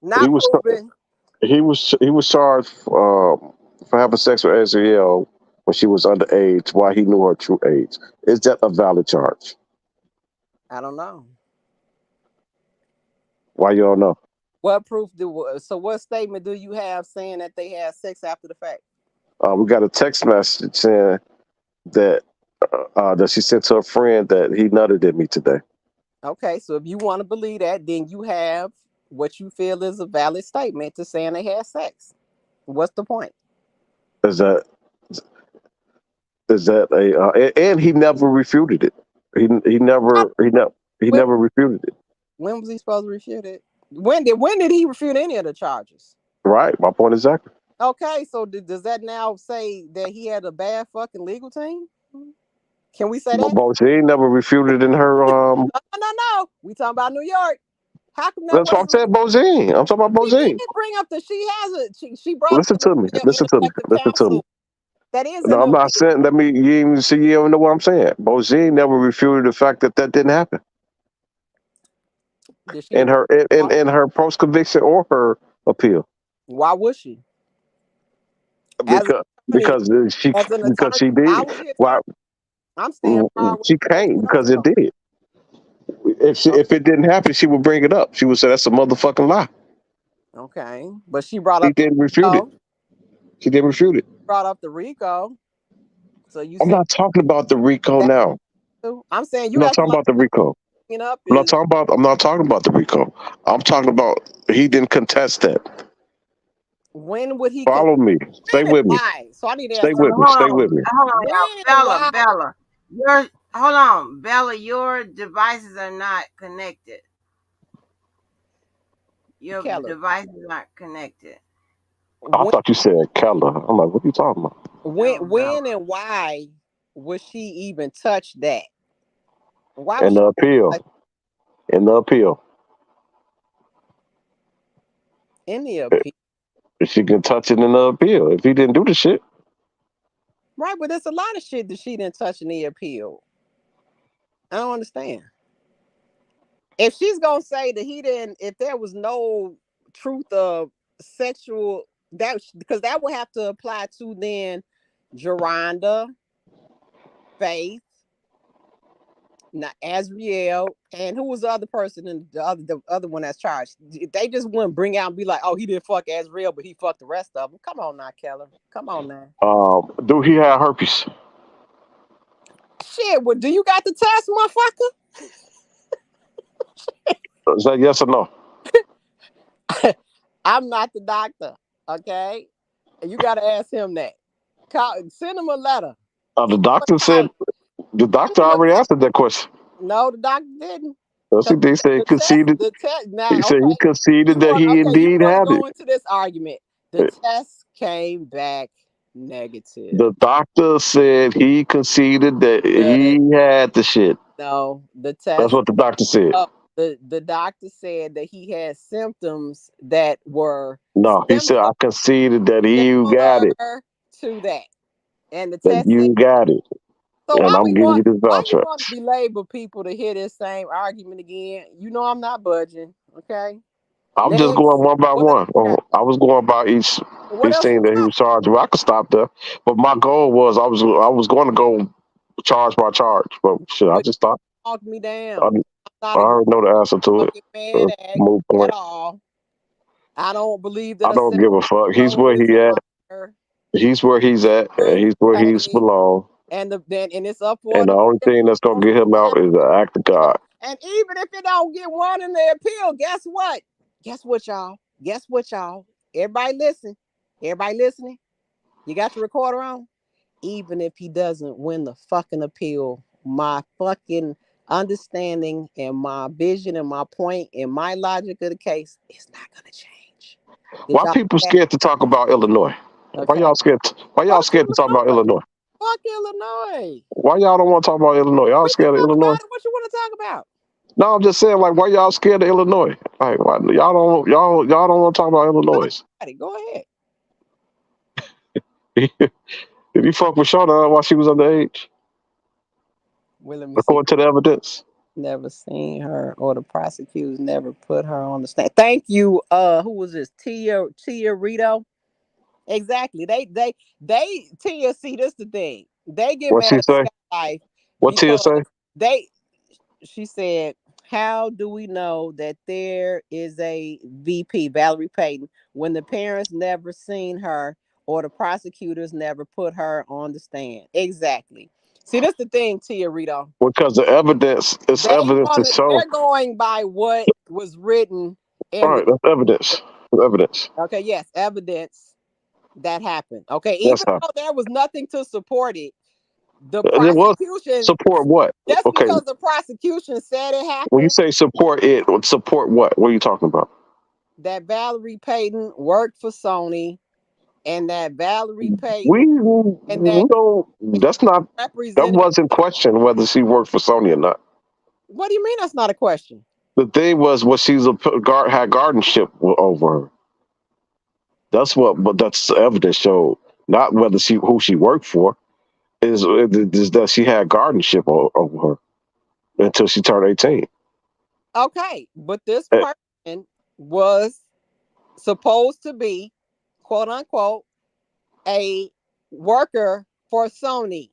Not proven. He was charged for having sex with Asriel when she was underage while he knew her true age. Is that a valid charge? I don't know. Why you don't know? What proof what statement do you have saying that they had sex after the fact? We got a text message saying that she sent to a friend that he nutted at me today. Okay, so if you want to believe that, then you have what you feel is a valid statement to saying they had sex. What's the point? Is that and he never refuted it. He never refuted it. When was he supposed to refute it? When did he refute any of the charges? Right. My point exactly. Okay, so does that now say that he had a bad fucking legal team? Can we say that? But she ain't never refuted in her. No. We talking about New York. How come that That's what I'm wasn't? saying, Bozine. I'm talking about She did Bozine. bring up that she brought Listen to me. Listen to me. ineffective Listen to me. counsel. That is No, I'm in not saying. Let me. You even see. You don't know what I'm saying. Bozine never refuted the fact that didn't happen Did she? in her in her post conviction or her appeal Why would she? As an attorney, because she as an because attorney, she did. I was the Why attorney. I'm standing by she what can't the because it RICO. did. If it didn't happen, she would bring it up. She would say that's a motherfucking lie. Okay, but she brought He up the didn't refute it. RICO. She didn't refute it. Brought up the RICO. So you I'm said not talking about the RICO that now. too? I'm saying I'm you not acting talking like about the RICO. up I'm not is talking about. I'm not talking about the RICO. I'm talking about he didn't contest that. when would he Follow me. Stay when and with me. why? So I need to Stay ask you with me. Stay with me. Hold on, when y'all. and Bella, why, Bella, your hold on, Bella. Your devices are not connected. Your Keller. devices aren't connected. I When thought you said Keller. I'm like, what are you talking about? No, Bella. when and why would she even touch that? Why would In she the appeal. In the appeal. in the appeal? She can touch it in the appeal. If he didn't do the shit. Right, but there's a lot of shit that she didn't touch in the appeal. I don't understand. If she's gonna say that he didn't, if there was no truth of sexual that because that would have to apply to then Geronda, Faith, not Azriel, and who was the other person and the other one that's charged? They just wouldn't bring out and be like, oh, he didn't fuck Azriel, but he fucked the rest of them. Come on now, Keller. Come on now. Do he have herpes? Shit, well, do you got the test, motherfucker? Is that yes or no? I'm not the doctor, okay? And you got to ask him that. Send him a letter. The doctor said. The doctor already answered that question. No, the doctor didn't. Yes, he did. He said he conceded. Now, He said he conceded that he you indeed want to had go it. into this argument. The test came back negative. The doctor said he conceded that he had the shit. No, the test. That's what the doctor said. The doctor said that he had symptoms that were. No, he said I conceded that he got it. To that, and the That test you said, got it. so and I'm giving you this why voucher. you want to belabor people to hear this same argument again? You know I'm not budging. Okay. I'm just going one by one. I was going by each thing that he was charged with. I could stop there, but my goal was I was going to go charge by charge, but shit, I just stopped. Talk me down. I already know the answer to it. Move point. At all. I don't believe that. I don't give a fuck. He's where he at. He's where he's at. And he's where he's belong. And it's up for. And the only thing that's gonna get him out is the act of God. And even if it don't get one in the appeal, guess what? Guess what, y'all? Guess what, y'all? Everybody listen. Everybody listening? You got your recorder on? Even if he doesn't win the fucking appeal, my fucking understanding and my vision and my point and my logic of the case is not gonna change. Why people scared to talk about Illinois? Okay. Why y'all scared to talk about Illinois? Fuck Illinois. Why y'all don't want to talk about Illinois? Y'all scared of Illinois? What you want to talk about? No, I'm just saying, like, why y'all scared of Illinois? Like, why, y'all don't want to talk about Illinois. Go ahead. Did you fuck with Shawna while she was underage? Well, according to the evidence. Never seen her, or the prosecutors never put her on the stand. Thank you. Who was this? Tia Rito. Exactly. They Tia. See, this the thing. They get what mad she at say? Sky What Tia say? She said, how do we know that there is a VP, Valerie Payton, when the parents never seen her or the prosecutors never put her on the stand? Exactly. See, that's the thing, Tia Rito. Because the evidence is evidence to show. They're going by what was written. All right, that's evidence. Evidence. Okay, yes, evidence that happened. Okay, even though there was nothing to support it, the prosecution support what? Just because the prosecution said it happened. When you say support it, support what? What are you talking about? that Valerie Payton worked for Sony and that Valerie Payton We and that don't. That's not. That represented. wasn't question whether she worked for Sony or not. What do you mean that's not a question? The thing was, she's had guardianship over her. That's what, but that's the evidence showed. Not whether who she worked for is that she had guardianship over her until she turned 18. Okay, but this Eh, person was supposed to be, quote unquote, a worker for Sony.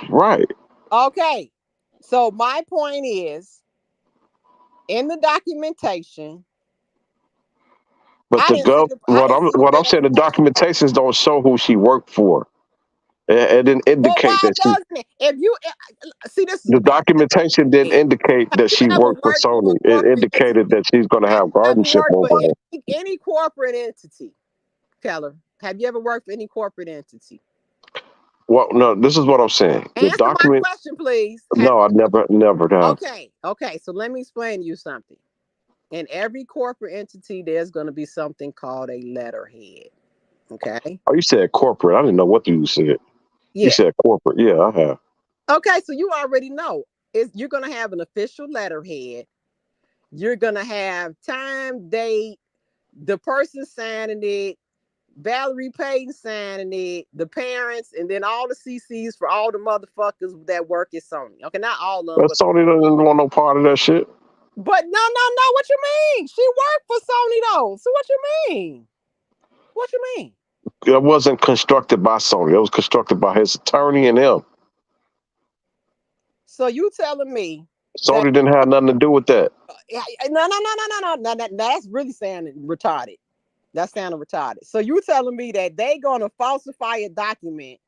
Right. Okay, so my point is, in the documentation, But I didn't see what I'm the saying, the documentations don't show who she worked for. It didn't Well, indicate why that doesn't it? If you see, this is the my documentation didn't thing. indicate Have that you she ever worked for worked for a Sony. It corporate entity? indicated that she's going to have Have you guardianship worked for over her. any corporate entity, Keller? Have you ever worked for any corporate entity? Well, no, this is what I'm saying. The Answer my document. question, please. No, I never have. Okay. So let me explain to you something. In every corporate entity, there's going to be something called a letterhead. Okay. Oh, you said corporate. I didn't know what you said. Yeah. You said corporate. Yeah, I have. Okay, so you already know. You're going to have an official letterhead. You're going to have time, date, the person signing it, Valerie Payton signing it, the parents, and then all the CCs for all the motherfuckers that work at Sony. Okay, not all of them, But Sony doesn't want no part of that shit. But no. What you mean? She worked for Sony though. So what you mean? What you mean? It wasn't constructed by Sony. It was constructed by his attorney and him. So you telling me Sony didn't have nothing to do with that. No. That's really sounding retarded. That's sounding retarded. So you telling me that they gonna falsify a document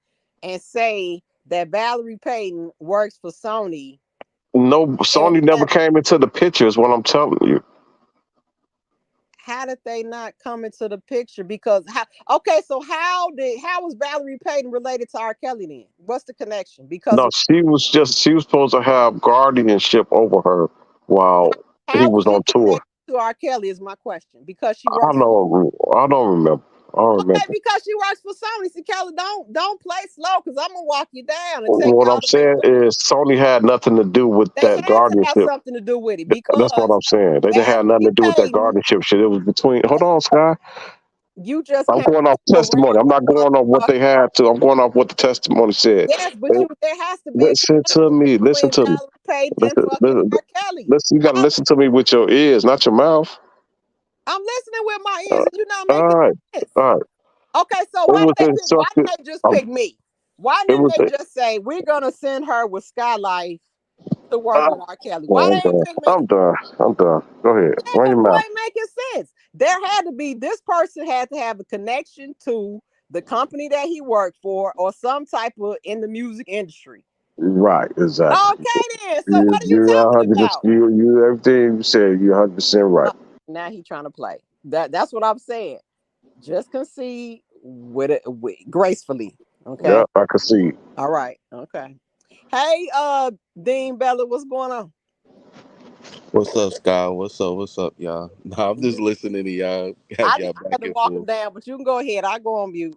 and say that Valerie Payton works for Sony? No, Sony never came into the picture, is what I'm telling you. How did they not come into the picture? Because how was Valerie Payton related to R. Kelly then? What's the connection? Because No, she was supposed to have guardianship over her while he was on tour. To R. Kelly is my question. Because she I don't remember. I don't remember. Because she works for Sony. See, Kelly, don't play slow because I'm gonna walk you down. What I'm saying is Sony had nothing to do with that guardianship. They had something to do with it because that's what I'm saying. They didn't have nothing to do with that guardianship shit. It was between. Hold on, Sky. I'm going off testimony. I'm not going off what they had to. I'm going off what the testimony said. Yes, but there has to be. Listen to me. Listen to me. Listen, you got to listen to me with your ears, not your mouth. I'm listening with my ears, and you're not making sense. All right. Okay, so why didn't they just pick me? Why didn't they just say we're gonna send her with Skylife to work with R. Kelly? Why didn't they pick me? I'm done. Go ahead. Run your mouth. Ain't making sense. There had to be, this person had to have a connection to the company that he worked for or some type of in the music industry. Right, exactly. Okay then. So what are you talking about? You everything you said, you're 100% right. Now he's trying to play. That's what I'm saying. Just concede with it gracefully. Okay. Yeah, I can see. All right. Okay. Hey, Dean Bella, what's going on? What's up, Sky? What's up, y'all? No, I'm just listening to y'all. I had to walk him down, but you can go ahead. I go on mute.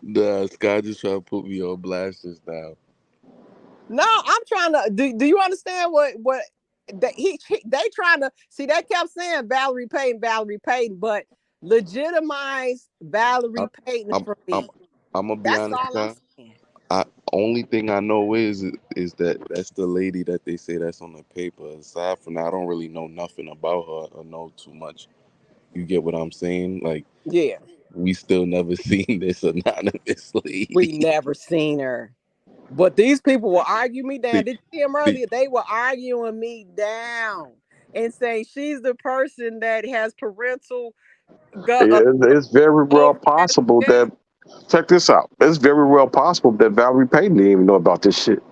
Nah, Sky just trying to put me on blast just now. No, I'm trying to. Do you understand what they trying to see? They kept saying Valerie Payton, but legitimize Valerie Payton for me. I'm gonna be honest, only thing I know is that that's the lady that they say that's on the paper. Aside from that, I don't really know nothing about her or know too much. You get what I'm saying? Like, yeah, we still never seen this anonymously. We never seen her. But these people will argue me down. Did you see them earlier? They were arguing me down and saying she's the person that has parental. It's very well possible that. Check this out. It's very well possible that Valerie Payton didn't even know about this shit.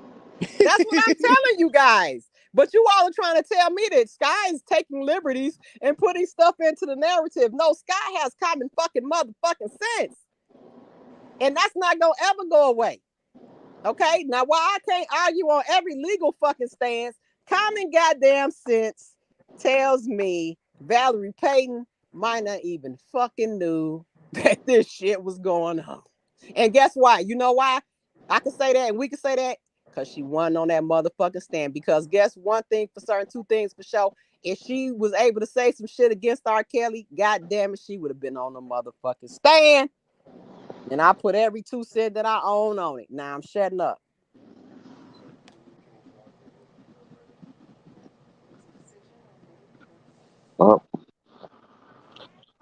That's what I'm telling you guys. But you all are trying to tell me that Sky is taking liberties and putting stuff into the narrative. No, Sky has common fucking motherfucking sense. And that's not going to ever go away. Okay? Now, while I can't argue on every legal fucking stance, common goddamn sense tells me Valerie Payton might not even fucking knew that this shit was going on. And guess what? You know why? I can say that and we can say that because she won on that motherfucking stand. Because guess one thing for certain, two things for sure. If she was able to say some shit against R. Kelly, god damn it, she would have been on the motherfucking stand. And I put every 2 cents that I own on it. Now I'm shutting up. Uh,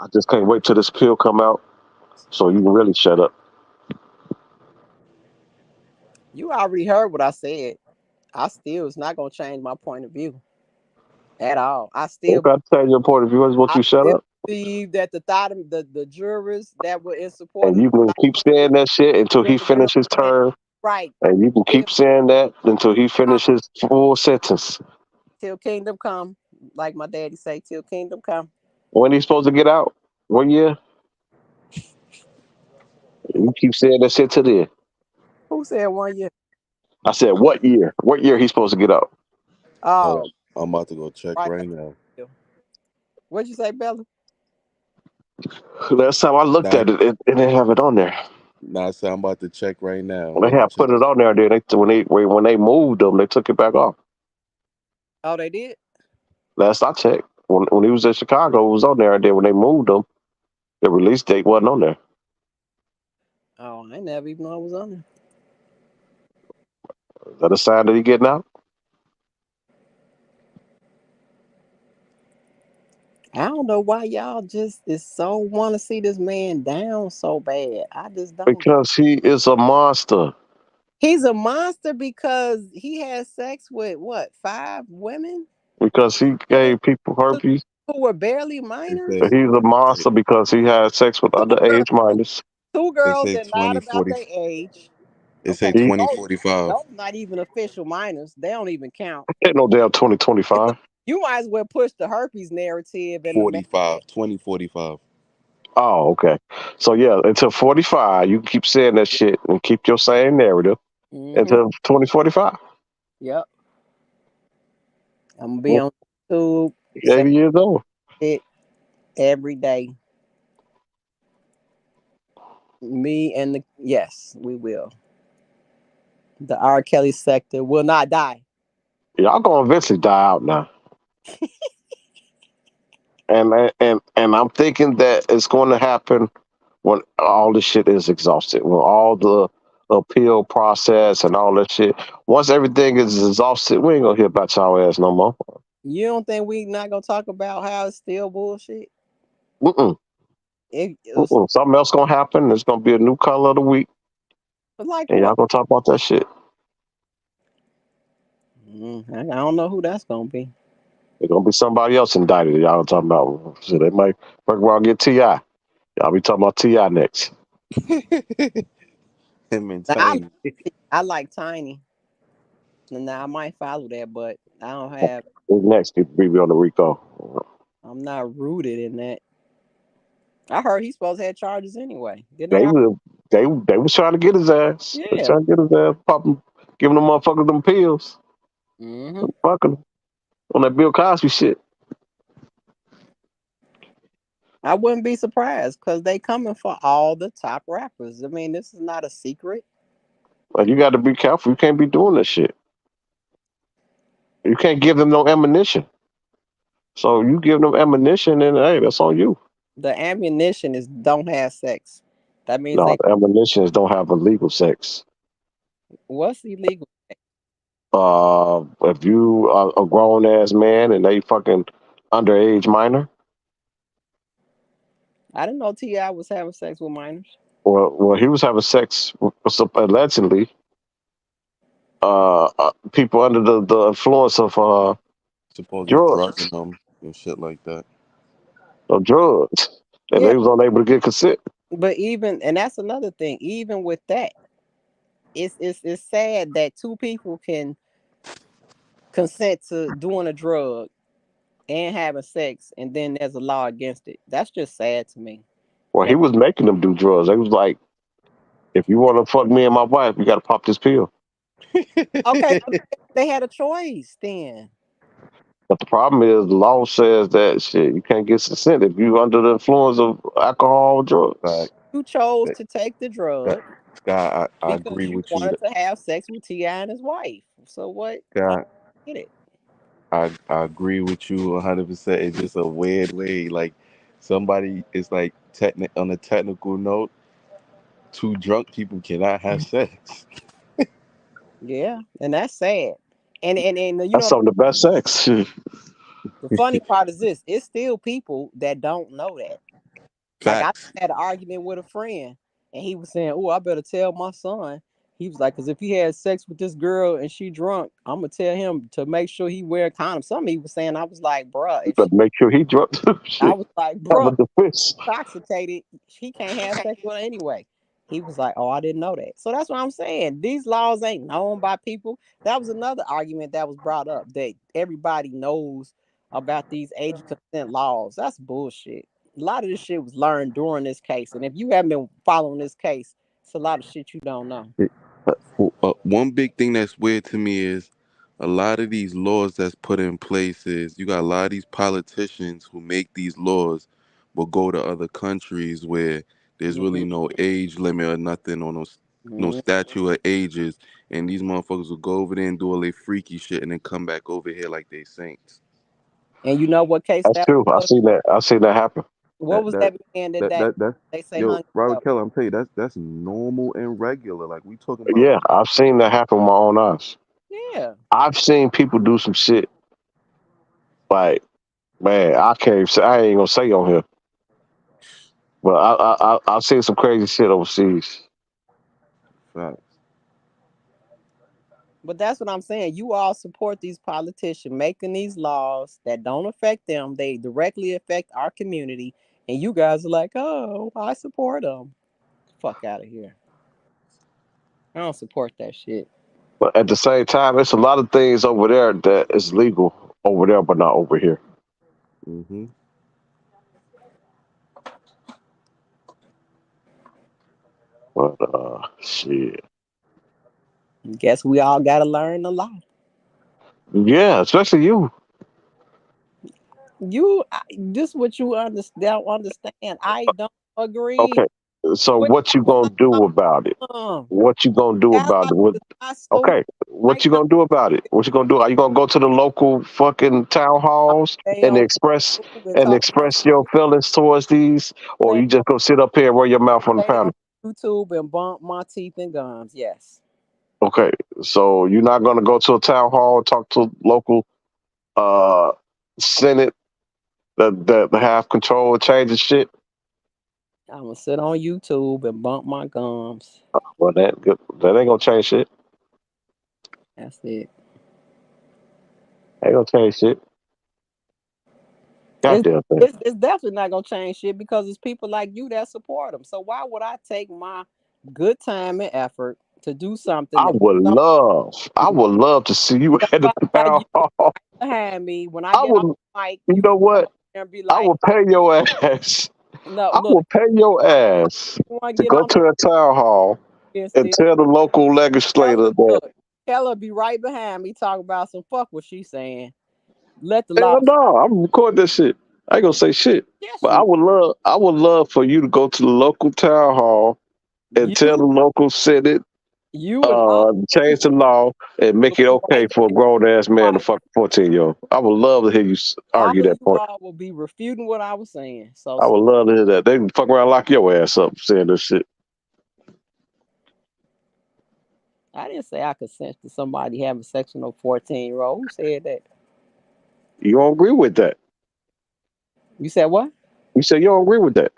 I just can't wait till this pill come out so you can really shut up. You already heard what I said. I still is not gonna change my point of view at all. I You still got to tell your point of view. I just want I you to shut still up. believe that the jurors that were in support And of you can keep saying that shit until he General finishes his Grant, term. right? And you can Till keep saying that until he finishes his full sentence. kingdom come, like my daddy say, till kingdom come. When he's supposed to get out? What year? You keep saying that shit to the. Who said 1 year? I said, what year? What year he's supposed to get out? Hold Oh, up. I'm about to go check right. right now. What'd you say, Bella? Last time I looked Nah, at it, it didn't have it on there. nah, so I'm about to check right now. I'm When they about had to check. put it on there, when they moved them, they took it back off. Oh, they did. Last I checked, when he was in Chicago, it was on there. And then when they moved him, the release date wasn't on there. Oh, I never even know it was on there. Is that a sign that he getting out? I don't know why y'all just is so want to see this man down so bad. I just don't. Because he is a monster. He's a monster because he had sex with what 5 women Because he who gave people herpes. were barely It minors. says He's a monster because he had sex with Two girls, underage minors. two it girls say that lied about 2040. their age. It say Okay, He 2045. those not even official minors. They don't even count. ain't no damn 2025. You might as well push the herpes narrative and the man. 45. 2045. Oh, okay. So yeah, until 45, you can keep saying that shit and keep your same narrative Mm-hmm. until 2045. Yep. I'm gonna be Well, on YouTube, he say 80 years old. it every day. Me and the yes, we will. The R. Kelly sector will not die. Y'all gonna eventually die out now. And I'm thinking that it's going to happen when all this shit is exhausted, when all the appeal process and all that shit. Once everything is exhausted, we ain't gonna hear about y'all ass no more. You don't think we not gonna talk about how it's still bullshit? Mm-mm, It was mm-mm. Something else gonna happen. There's gonna be a new color of the week, like and y'all what? gonna talk about that shit. I don't know who that's gonna be. There's gonna be somebody else indicted. Y'all talking about. So they might fuck around get Ti. Y'all be talking about Ti next. Him and Now, Tiny. I like Tiny. Now I might follow that, but I don't have. Who's next? Get BB on the Rico. I'm not rooted in that. I heard he's supposed to have charges anyway. Didn't They they? were they was trying to get his ass. They Yeah. trying to get his ass, pop him, giving them motherfuckers them pills, Mm-hmm. fucking on that Bill Cosby shit. I wouldn't be surprised because they coming for all the top rappers. I mean, this is not a secret. Like you got to be careful. You can't be doing this shit. You can't give them no ammunition. So you give them ammunition, and hey, that's on you. The ammunition is don't have sex. That means No, they the ammunitions don't have illegal sex. what's illegal. If you are a grown ass man and they fucking underage minor, I didn't know Ti was having sex with minors. well, he was having sex allegedly. People under the influence Supposedly drugs, drugging them and shit like that. drugs, and Yeah, they was unable to get consent. but even and that's another thing. Even with that, it's sad that 2 people can consent to doing a drug and having sex, and then there's a law against it. That's just sad to me. Well, he And was making them do drugs. They was like, if you want to fuck me and my wife, you got to pop this pill. okay, they had a choice then. But the problem is the law says that shit you can't get consent if you under the influence of alcohol or drugs. Fact. You chose That, to take the that, drug Scott, I because agree you with you. wanted to have sex with T.I. and his wife. So what? I Scott, get it. I agree with you 100%. It's just a weird way. Like somebody is like on a technical note, two drunk people cannot have sex. Yeah, and that's sad. And you That's know some of the best sex. the funny part is this: it's still people that don't know that. Like I Facts. had an argument with a friend, and he was saying, "Oh, I better tell my son." He was like, "Cause if he had sex with this girl and she drunk, I'm gonna tell him to make sure he wear a condom." Something he was saying, I was like, "Bruh, You if she," better make sure he drunk. I Shit, was like, have a "Bruh, defense. intoxicated, he can't have sex with her anyway." He was like, "Oh, I didn't know that." So that's what I'm saying. These laws ain't known by people. That was another argument that was brought up that everybody knows about these age of consent laws. That's bullshit. A lot of this shit was learned during this case, and if you haven't been following this case, it's a lot of shit you don't know. One big thing that's weird to me is a lot of these laws that's put in place is you got a lot of these politicians who make these laws but go to other countries where there's really no age limit or nothing or no Mhm. statute of ages, and these motherfuckers will go over there and do all their freaky shit and then come back over here like they saints. And you know what case That's that true. I was? seen that. I seen that happen. What That was that that man that that died? that that's They say yo, hung Robert himself. Kelly, I'm telling you, that's normal and regular. Like we talking about Yeah, I've seen that happen with my own eyes. Yeah. I've seen people do some shit like, man, I can't even say, I ain't gonna say on here, but I've seen some crazy shit overseas. facts. But that's what I'm saying. You all support these politicians making these laws that don't affect them. They directly affect our community. And you guys are like, oh, I support them. Fuck out of here. I don't support that shit. But at the same time, it's a lot of things over there that is legal over there, but not over here. Mm-hmm. But shit, Guess we all got to learn the law. yeah, especially you. This what you don't understand. I don't agree Okay, so with what you gonna do about it? them. What you gonna do about Allies it? What, is not stupid. okay, what Right you now, gonna do about it? What you gonna do? Are you gonna go to the local fucking town I'm halls stay and on express YouTube and talk about your feelings towards these, or stay you just gonna sit up here and run your mouth on the stay on panel? YouTube and bump my teeth and gums. Yes. Okay, so you're not gonna go to a town hall and talk to local uh senate that have control of changing shit. I'm gonna sit on YouTube and bump my gums. Well, that ain't gonna change shit. That's it. Ain't gonna change shit. It's, Goddamn thing. it's definitely not gonna change shit because it's people like you that support them. So why would I take my good time and effort to do something that I would love to see you at the somebody like town you hall. behind me when I I get off would, the mic, you you know come what? up there and be I like, will pay your ass. no, I look, will pay your ass you want to to get go on to a town hall against and it. tell the local legislator that, Keller be right behind me talking about some fuck what she's saying. Let the hell law. no, I'm recording that shit. I ain't gonna say shit. Yes, But you I would love for you to go to the local town hall and tell you the local senate you and all change the law and make it okay right for a grown ass man to right. fuck a 14-year-old. I would love to hear you All argue of that you point. all will be refuting what I was saying. So I would love to hear that. They can fuck around and lock your ass up saying this shit. I didn't say I consent to somebody having sex with no 14-year-old. Who said that? You don't agree with that. You said what? You said you don't agree with that.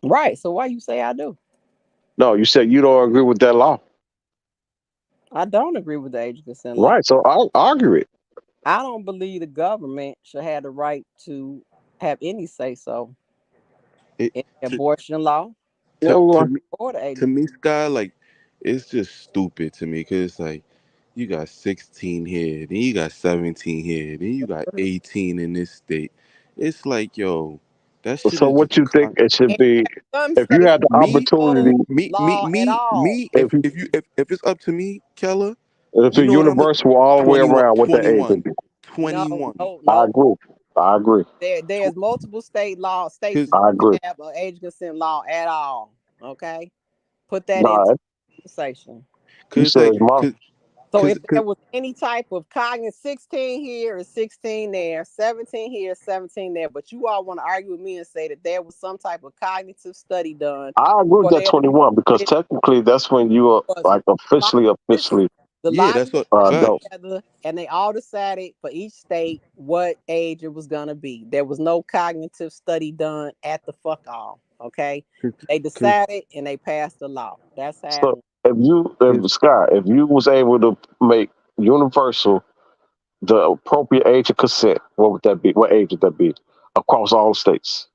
Right. So why you say I do? No, you said you don't agree with that law. I don't agree with the age of consent law. Right. So I'll argue it. I don't believe the government should have the right to have any say so It in the to abortion law You to, know to what? me or the age to of me, Sky, like it's just stupid to me because it's like you got 16 here, then you got 17 here, then you got consent. 18 in this state. It's like, yo, that shit So is what just you think it should And be some if you states had the me, opportunity? no law at all. if If you, if you if it's up to me, Keller, if you it's know what I'm universal all the way 21, around, what that age 21, would be? 21. I No. agree. I agree. There's multiple states that Cause, I don't agree. have an age consent law at all. Okay, put that into Nah, conversation. you cause said like, it's my So cause, if cause, there was any type of cognitive 16 here or 16 there, 17 here, 17 there, but you all want to argue with me and say that there was some type of cognitive study done I agree with for that there to be 21 because technically that's when you are wasn't. like officially The yeah, that's lobby what got facts. adult. together and they all decided for each state what age it was gonna be. There was no cognitive study done at the fuck all. Okay, they Cause, decided and they passed the law. That's So how. cause, if Scott, if you was able to make universal the appropriate age of consent, what would that be? What age would that be across all states?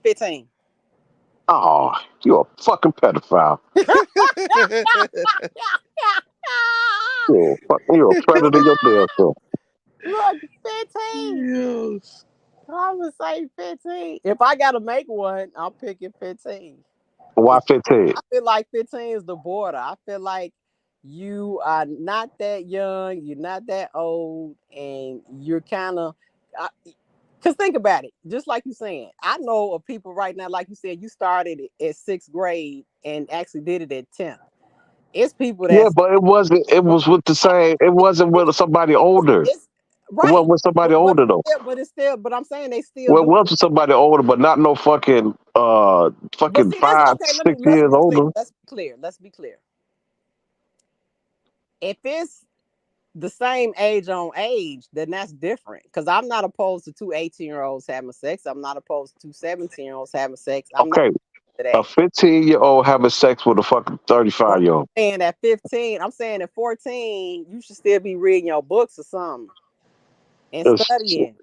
15. Oh, you're a fucking pedophile. You're a predator your damn self. Look, 15. yes. I would say 15. If I gotta make one, I'm picking 15. Why Because 15? I feel like 15 is the border. I feel like you are not that young, you're not that old, and you're kind of. Because think about it, just like you're saying, I know of people right now, like you said, you started at 6th grade and actually did it at 10th. It's people Yeah, that's but it wasn't. It was with the same. It wasn't with somebody older. It it's right, wasn't with somebody but older though. it's still, but I'm saying they still Well, it do. was with somebody older, but not no fucking But fucking see, that's five, okay. six Let's years be clear. older. Let's be clear. Let's be clear. If it's the same age on age, then that's different. Because I'm not opposed to two 18-year-olds having sex. I'm not opposed to two 17-year-olds having sex. I'm not Okay, to a that. 15-year-old having sex with a fucking But 35-year-old. I'm saying at 15, I'm saying at 14, you should still be reading your books or something and studying.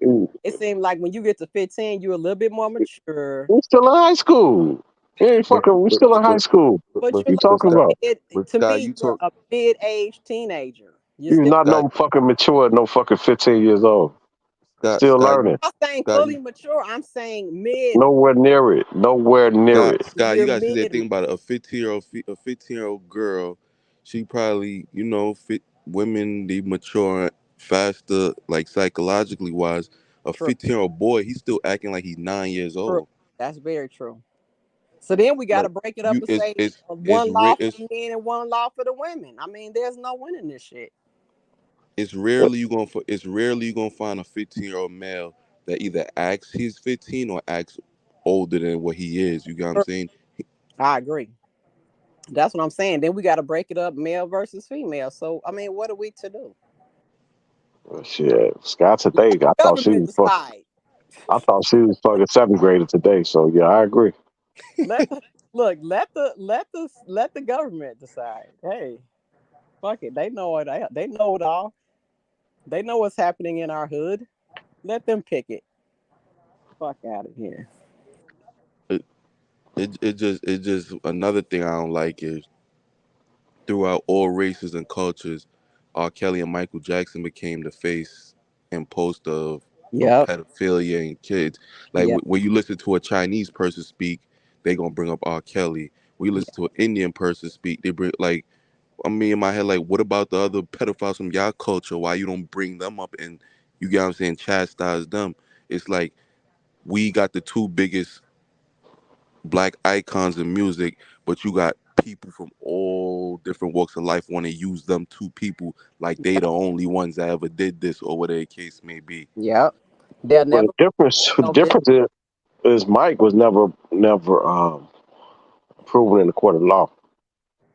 It seems like when you get to 15, you're a little bit more mature. We still in high school. You ain't But, fucking. We but, still in high but, school. But you're You like talking Scott, about? to Scott, me, you you're talk, a mid-age teenager. You're You still not Scott, no fucking mature at no fucking 15 years old. Scott, Still Scott, learning. not saying Scott, fully mature. I'm saying mid. Nowhere near it. Nowhere near it. Scott, you You're gotta see that mid. thing about it. A 15-year-old girl, she probably, women they mature faster, like psychologically wise. A True. 15-year-old boy, he's still acting like he's 9 years True. old. That's very true. So then we got to Like break it up you, and say it's one law rare. for the men and one law for the women. I mean, there's no winning this shit. It's rarely you gonna find a 15-year-old male that either acts he's 15 or acts older than what he is. You get what I'm True. saying? I agree. That's what I'm saying. Then we got to break it up, male versus female. So I mean, what are we to do? Shit, Scott Let today. the government decide. I thought she was fucking 7th grader today. So yeah, I agree. Let the, look. Let the government decide. Hey, fuck it. They know it. They know it all. They know what's happening in our hood. Let them pick it. Fuck out of here. It just another thing I don't like is throughout all races and cultures, R. Kelly and Michael Jackson became the face and poster of Yep. pedophilia and kids. Like Yep. when you listen to a Chinese person speak, they gonna bring up R. Kelly. When you listen to an Indian person speak, they bring like I mean in my head like, what about the other pedophiles from your culture? Why you don't bring them up and you get what I'm saying, chastise them? It's like we got the two biggest black icons in music, but you got people from all different walks of life want to use them two people like they the only ones that ever did this or whatever the case may be. Yep. They'll But never the no bit. difference is Mike was never proven in the court of law.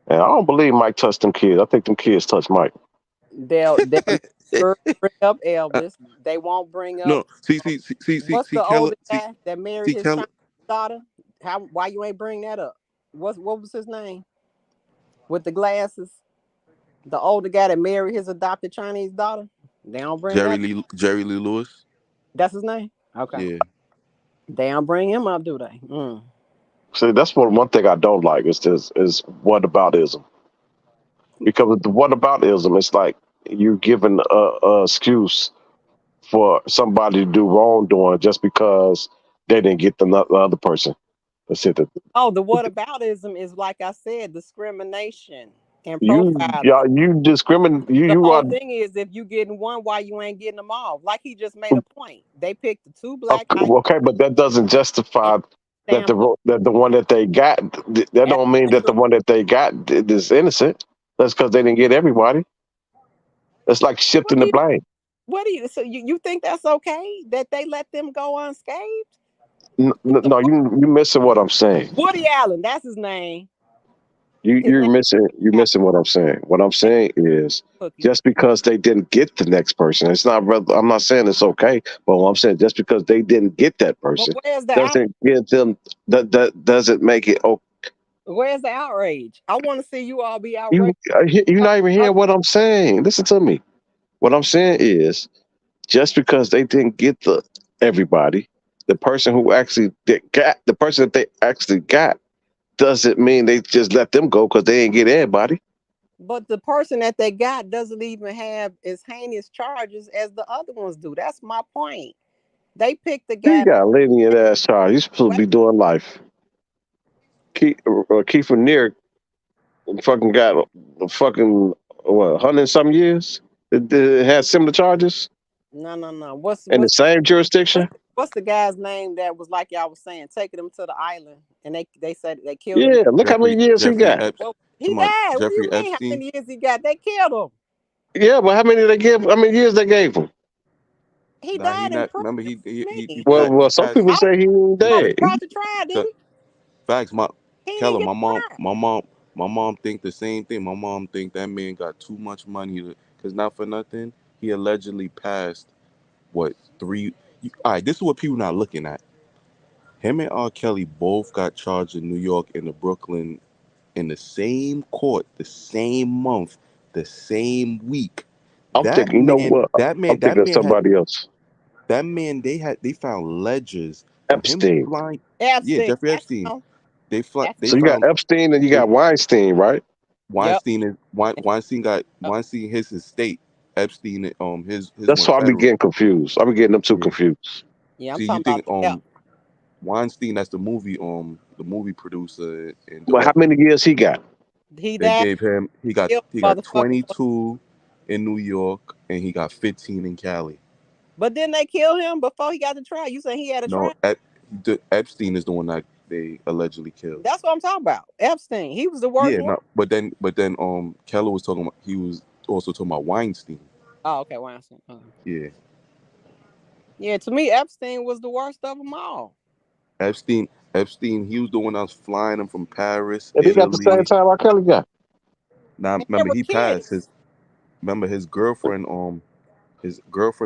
And I don't believe Mike touched them kids. I think them kids touched Mike. They'll never bring up Uh, Elvis. They won't bring up no, what's the Keller, older guy that married see his Keller, Chinese daughter? Why you ain't bring that up? What was his name? With the glasses? The older guy that married his adopted Chinese daughter? They don't bring that. Jerry Lee Lewis. That's his name? Okay. Yeah, They don't bring him up, do they? See, that's one thing I don't like is whataboutism. Because with the whataboutism, it's like you're giving a excuse for somebody to do wrongdoing just because they didn't get the other person. That's it. Oh, the whataboutism is like I said, discrimination and You profiling. yeah, you discriminate. The You are whole thing is if you getting one, why you ain't getting them all? Like he just made a point. They picked the two black okay, items okay, but that doesn't and justify that stamp. the one that they got. That don't mean that the Absolutely. one that they got is innocent. That's because they didn't get everybody. It's like What shifting do the you blame. what do you so you think that's okay that they let them go unscathed? No, you missing what I'm saying. Woody Allen, that's his name. His You're name is missing what I'm saying. What I'm saying is Cookie. just because they didn't get the next person, it's not. I'm not saying it's okay, but what I'm saying just because they didn't get that But person doesn't give them that doesn't make it. Oh, where's the outrage? I want to see you all be you outraged. you're not even hearing Other- what I'm saying. Listen to me. What I'm saying is just because they didn't get everybody, the person who actually got the person that they actually got doesn't mean they just let them go because they didn't get everybody. But the person that they got doesn't even have as heinous charges as the other ones do. That's my point. They picked the You guy. got a lady in that child. You're supposed to Wait, be doing life. Kiefer Near fucking got a fucking what 100 and some years. It had similar charges no. in the same jurisdiction. What's the guy's name that was like y'all was saying, taking him to the island and they said they killed him? Yeah, look how many years he Jeffrey got. Epstein. Well, he Talking about died. What do you Jeffrey mean? How Epstein. many years he got? They killed him. Yeah, but how many did they give? How many years they gave him? He Nah, he died in not. prison. Remember, What do you mean? Well, some passed. people I say he ain't don't know. He dead. brought to trial, did The he? facts. He didn't Keller, get tried. my mom think the same thing. My mom think that man got too much money because not for nothing, he allegedly passed what three. All right, this is what people not looking at. Him and R. Kelly both got charged in New York and the Brooklyn in the same court, the same month, the same week. I'm thinking, you know what? I'm That thinking of man had somebody else. that man. They found ledgers from him Epstein. flying. Yeah, Epstein. Jeffrey That's Epstein. him. That's They So him. you got found Epstein and you they got Weinstein, right? Yep. Weinstein his estate. Epstein his That's went why I be federal. getting confused. I be getting them two Yeah. confused. Yeah, I'm See, you talking about think the help. Weinstein, that's the movie producer and But how director. many years he got? He They died. gave him Killed he got motherfucker. 22 in New York and he got 15 in Cali. But didn't they kill him before he got the trial? You saying he had a No, trial? Epstein is the one that they allegedly killed. That's what I'm talking about. Epstein. He was the worst Yeah, one. no, but then Keller was talking about he was also talking about Weinstein. Oh, okay. Weinstein. Okay. Yeah. Yeah, to me, Epstein was the worst of them all. Epstein, he was the one that was flying him from Paris, And he got the same Italy. time R. Kelly got. Now And they remember were he passed kids. his remember his girlfriend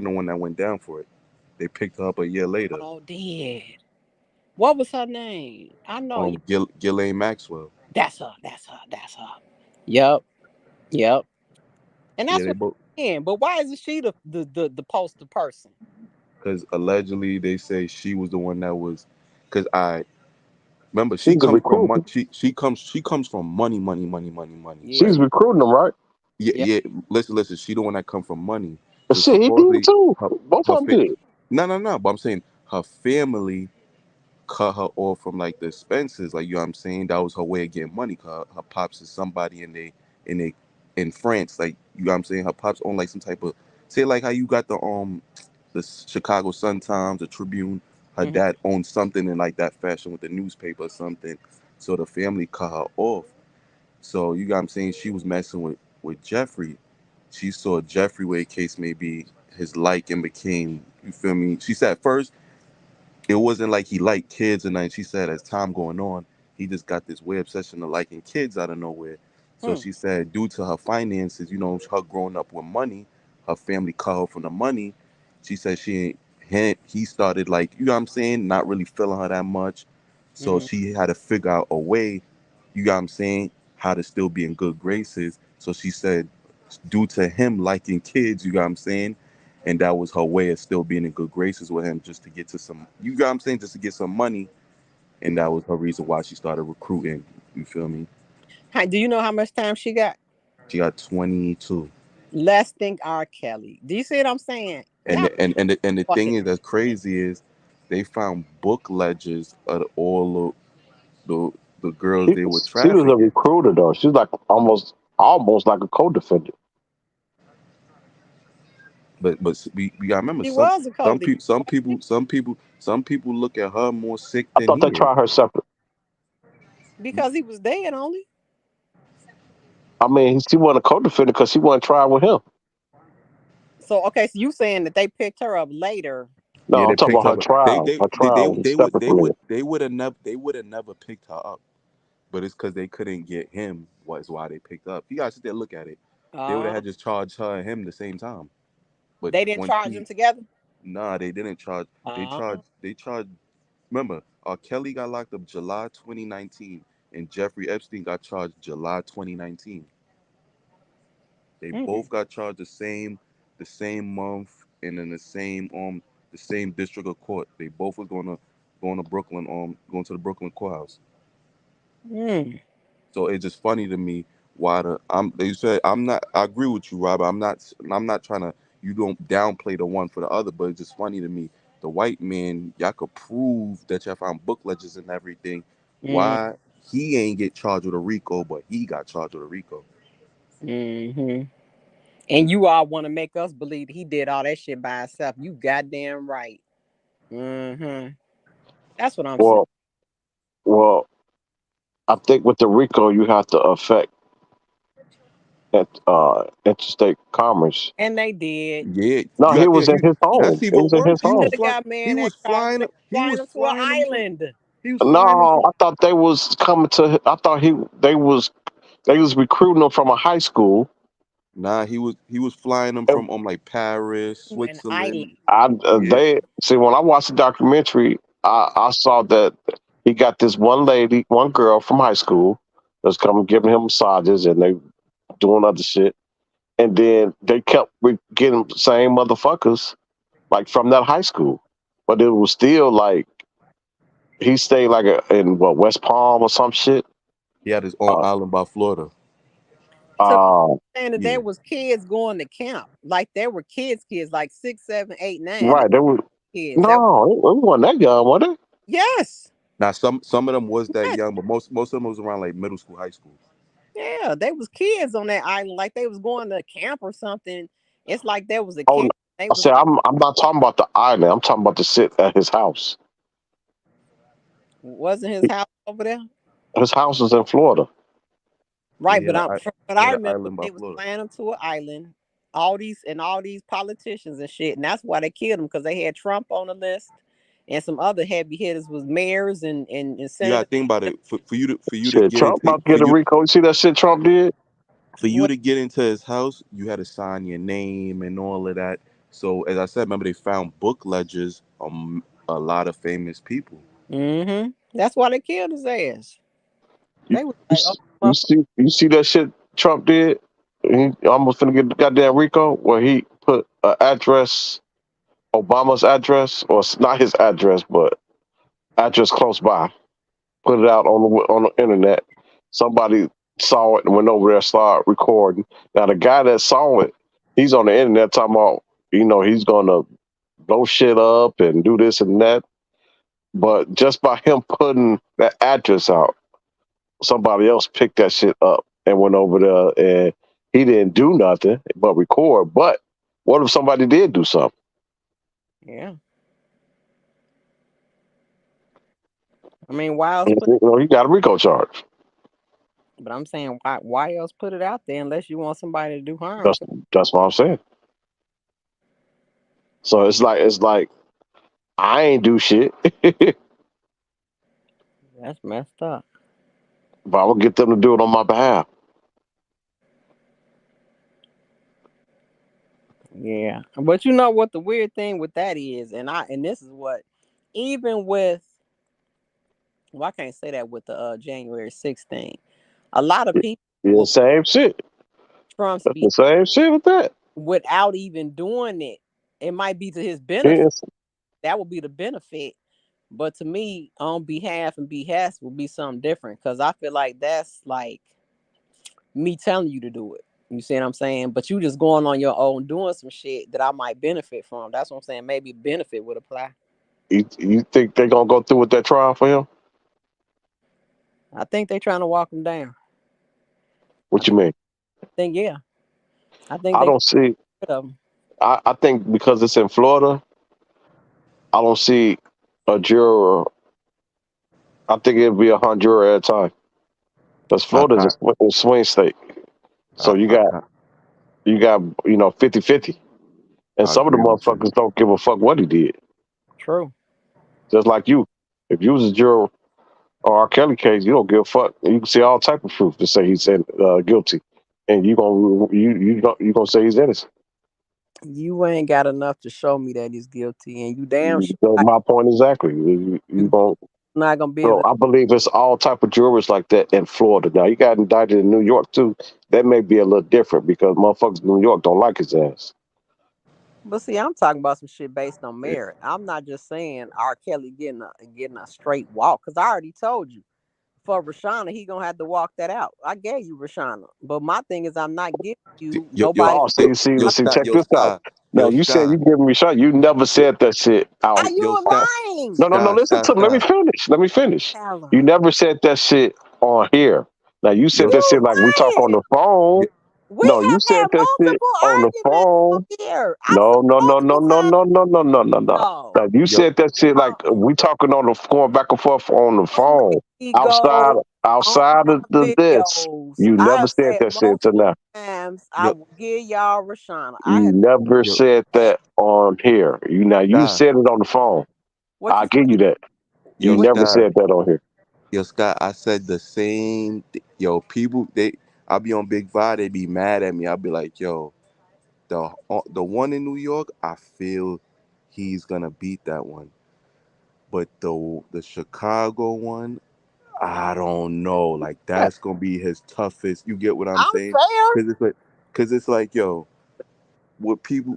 the one that went down for it. They picked her up a year later. Oh, dead. What was her name? I know you. Ghislaine Maxwell. That's her. That's her. That's her. Yep. Yep. And Yeah, that's they what both I'm saying. But why isn't she the poster person? because allegedly they say she was the one that was because I remember she She's a comes from recruiter. she comes from money. Yeah. Right? She's recruiting them, right? Yeah, Yeah. yeah. Listen. She the one that come from money. But So shit, he did supposedly too. her Both her of them did. no. But I'm saying her family cut her off from like the expenses. Like you know what I'm saying, that was her way of getting money. 'Cause her pops is somebody in they in France. Like you know what I'm saying, her pops own like some type of say like how you got the Chicago Sun Times, the Tribune. Her Hmm. dad owned something in like that fashion with the newspaper or something. So the family cut her off. So you got what I'm saying, she was messing with Jeffrey. She saw Jeffrey where the case may be his like and became, you feel me? She said first it wasn't like he liked kids and then she said as time going on, he just got this weird obsession of liking kids out of nowhere. So Hmm. she said due to her finances, her growing up with money, her family cut her from the money. She said he started like, you know what I'm saying, not really feeling her that much. So Hmm. she had to figure out a way, you know what I'm saying, how to still be in good graces. So she said due to him liking kids, you know what I'm saying, and that was her way of still being in good graces with him, just to get to some, you know what I'm saying, just to get some money, and that was her reason why she started recruiting. You feel me? Do you know how much time she got? She got 22, Let's think R. Kelly. Do you see what I'm saying? and Y'all the thing fucking is that's crazy is they found book ledgers of all of the girls She, they were she was a trafficking. recruiter though. She's like almost like a co-defendant. But we gotta remember He was a some codie people some people look at her more sick I than thought he they is. tried her separate. because he was dead only. I mean, she wasn't a co-defendant because she wasn't tried with him. So okay, so you saying that they picked her up later? No, Yeah, I'm they talking picked about her her up. trial. Her trial was separate from it. They would have never picked her up. But it's because they couldn't get him. Was why they picked up. You guys sit there and look at it. They would have Uh, had just charged her and him the same time. But they didn't once charge them he together. nah, they didn't charge. Uh, They charged. Remember, Kelly got locked up July 2019, and Jeffrey Epstein got charged July 2019. They mm, both got charged the same month, and in the same district of court. They both was going to Brooklyn going to the Brooklyn courthouse. mm, So it's just funny to me why they said I'm not. I agree with you, Robert. I'm not trying to. You don't downplay the one for the other, but it's just funny to me. The white man, y'all could prove that y'all found book ledgers and everything. mm, Why he ain't get charged with a RICO, but he got charged with a RICO? hmm. And you all want to make us believe he did all that shit by himself. You goddamn right. Hmm. That's what I'm saying. Well, well, I think with the RICO, you have to affect interstate commerce. And they did. Yeah, No, you he got was there. in his That's home. It even was in his worse. They should home. have got He man that was charge. They flying. He flying was him to an flying them from. island. He was flying them No, from. I thought they was coming to. I thought they was recruiting him from a high school. Nah, he was flying them And from like Paris, To an island. Switzerland. Yeah. they see when I watched the documentary, I saw that he got this one girl from high school that's coming giving him massages and they doing other shit. And then they kept getting the same motherfuckers like from that high school, but it was still like he stayed like in what West Palm or some shit. He had his own Uh, island by Florida. To uh, saying that Yeah. there was kids going to camp. Like there were kids, like 6, 7, 8, 9. There right. They were were kids. no, it wasn't that young, was it? Yes. Now some of them was that Yes. young, but most of them was around like middle school, high school. Yeah. They was kids on that island. Like they was going to camp or something. It's like there was a Oh, camp. no. They I was said like, I'm not talking about the island. I'm talking about the sit at his house. wasn't his house over there? His house is in Florida. Right, Yeah, from what he I had an remember, island by they was Florida. flying him to an island. All these politicians and shit, and that's why they killed him because they had Trump on the list, and some other heavy hitters was mayors and You gotta senators. think about it. For you to Shit, get Trump into about to get a Rico. You see that shit Trump did? What? his house, you had to sign your name and all of that. So as I said, remember they found book ledgers on a lot of famous people. Mm-hmm. That's why they killed his ass. You, They was you, like, oh, you see that shit Trump did? He almost finna get the goddamn Rico where he put an address, Obama's address, or not his address, but address close by. Put it out on the internet. Somebody saw it and went over there, started recording. Now the guy that saw it, he's on the internet talking about, he's gonna blow shit up and do this and that. But just by him putting that address out, somebody else picked that shit up and went over there and he didn't do nothing but record. But what if somebody did do something? yeah. I mean, why else put? He got a RICO charge. But I'm saying, why else put it out there unless you want somebody to do harm? That's what I'm saying. So it's like I ain't do shit, but That's messed up. I'm gonna get them to do it on my behalf. Yeah, but you know what the weird thing with that is, and this is what, even with, well, I can't say that with the January 6th thing. A lot of people Yeah, will same shit. Trump's That's the same shit with that. without even doing it. It might be to his benefit. Yes. That would be the benefit. But to me, on behalf and behest would be something different because I feel like that's like me telling you to do it. You see what I'm saying? But you just going on your own doing some shit that I might benefit from. That's what I'm saying. Maybe benefit would apply. You think they gonna go through with that trial for him? I think they're trying to walk him down. What you mean? Yeah. I think I they don't see. rid of him. I think because it's in Florida, I don't see a juror. I think it'd be a Honduras at a time. Because I, Florida's I, a swing state. So I, you I, got I you got 50-50. And I some of the agree with you. motherfuckers don't give a fuck what he did. True. Just like you. If you was a juror on R. Kelly case, you don't give a fuck. You can see all type of proof to say he said guilty. And you gonna say he's innocent. You ain't got enough to show me that he's guilty, and you damn sure That's my point exactly. You gonna not gonna be able So to. I believe it's all type of jurors like that in Florida. Now you got indicted in New York too. That may be a little different because motherfuckers in New York don't like his ass. But see, I'm talking about some shit based on merit. I'm not just saying R. Kelly getting a straight walk, because I already told you for Rashana, he gonna have to walk that out. I gave you Rashana, but my thing is I'm not giving you nobody. Oh, see, check this out. Now Yo, you said Sky, you giving me shot. You never yo, said that shit Are out. yo, you Sky, lying? No. Sky, Listen Sky, to me. Sky. Let me finish. Tyler, You never said that shit on here. Now you said Yo, that shit you like we talk on lying. the phone. yo, We No, you have said had that shit multiple on the arguments on phone. here. I've No, said no, no, no, multiple no, times. no, no, no, no, no, no. No. Now you yo, said that shit like we talking on the going back and forth on the On phone. Bigo, on Outside of my this. videos. You I never have said said that shit to multiple now. times I yo, will give y'all Rashana. I You have never yo, said said that on here. You Sky, said it on the phone. what I'll you give say. you that. You yo, What never Sky, said that on here. yo, Sky. I said the same. Yo, people, I'll be on Big Vibe. They be mad at me. I'll be like, yo, the one in New York, I feel he's gonna beat that one. But the Chicago one, I don't know. Like yeah, that's gonna be his toughest. You get what I'm I'm saying? fair. Cause it's like, yo, what people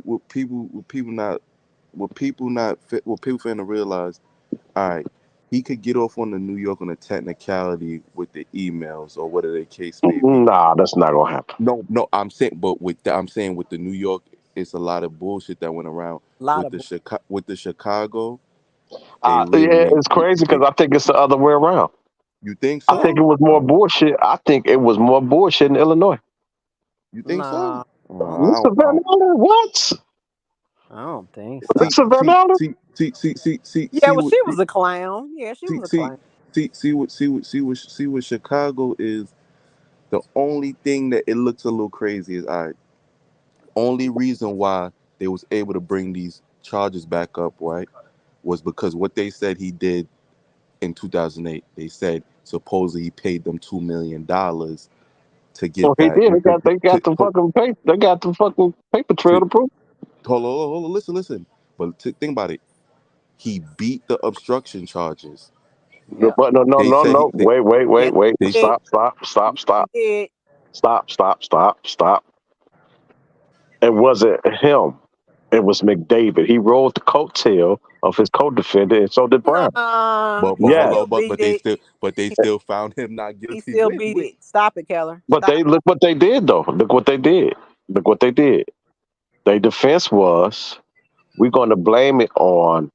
finna realize. All right, he could get off on the New York on a technicality with the emails or whatever the case may be. Nah, that's not gonna happen. No, I'm saying with the New York, it's a lot of bullshit that went around A lot of with the Chicago. They really Yeah, ain't. it's crazy They, because I think it's the other way around. you think I think so? it was more bullshit. I think it was more bullshit in Illinois. You think so? nah. Lisa Van Allen, what? I don't think so. See, Lisa Van see, Allen? see, see, see, see, see, Yeah, see well, what, she was a clown. Yeah, she see, was a see, clown. see what Chicago is. The only thing that it looks a little crazy is only reason why they was able to bring these charges back up, right, was because what they said he did in 2008. They said supposedly he paid them $2 million to Well, get he that. did. They got the fucking paper. They got the fucking paper trail To to prove. hold on, listen. But think about it. He beat the obstruction charges. Yeah. But They said no. Yes, Wait. they he did. Stop. He did. Stop. It wasn't him. It was McDavid. He rode the coattail of his co-defendant, and so did Brown. Nah, he but hold Yes, still on, beat it. but they He, still found him not he guilty. still beat Wait. it. Stop it, Keller. but Stop. they look what they did though. Look what they did. Their defense was, we're going to blame it on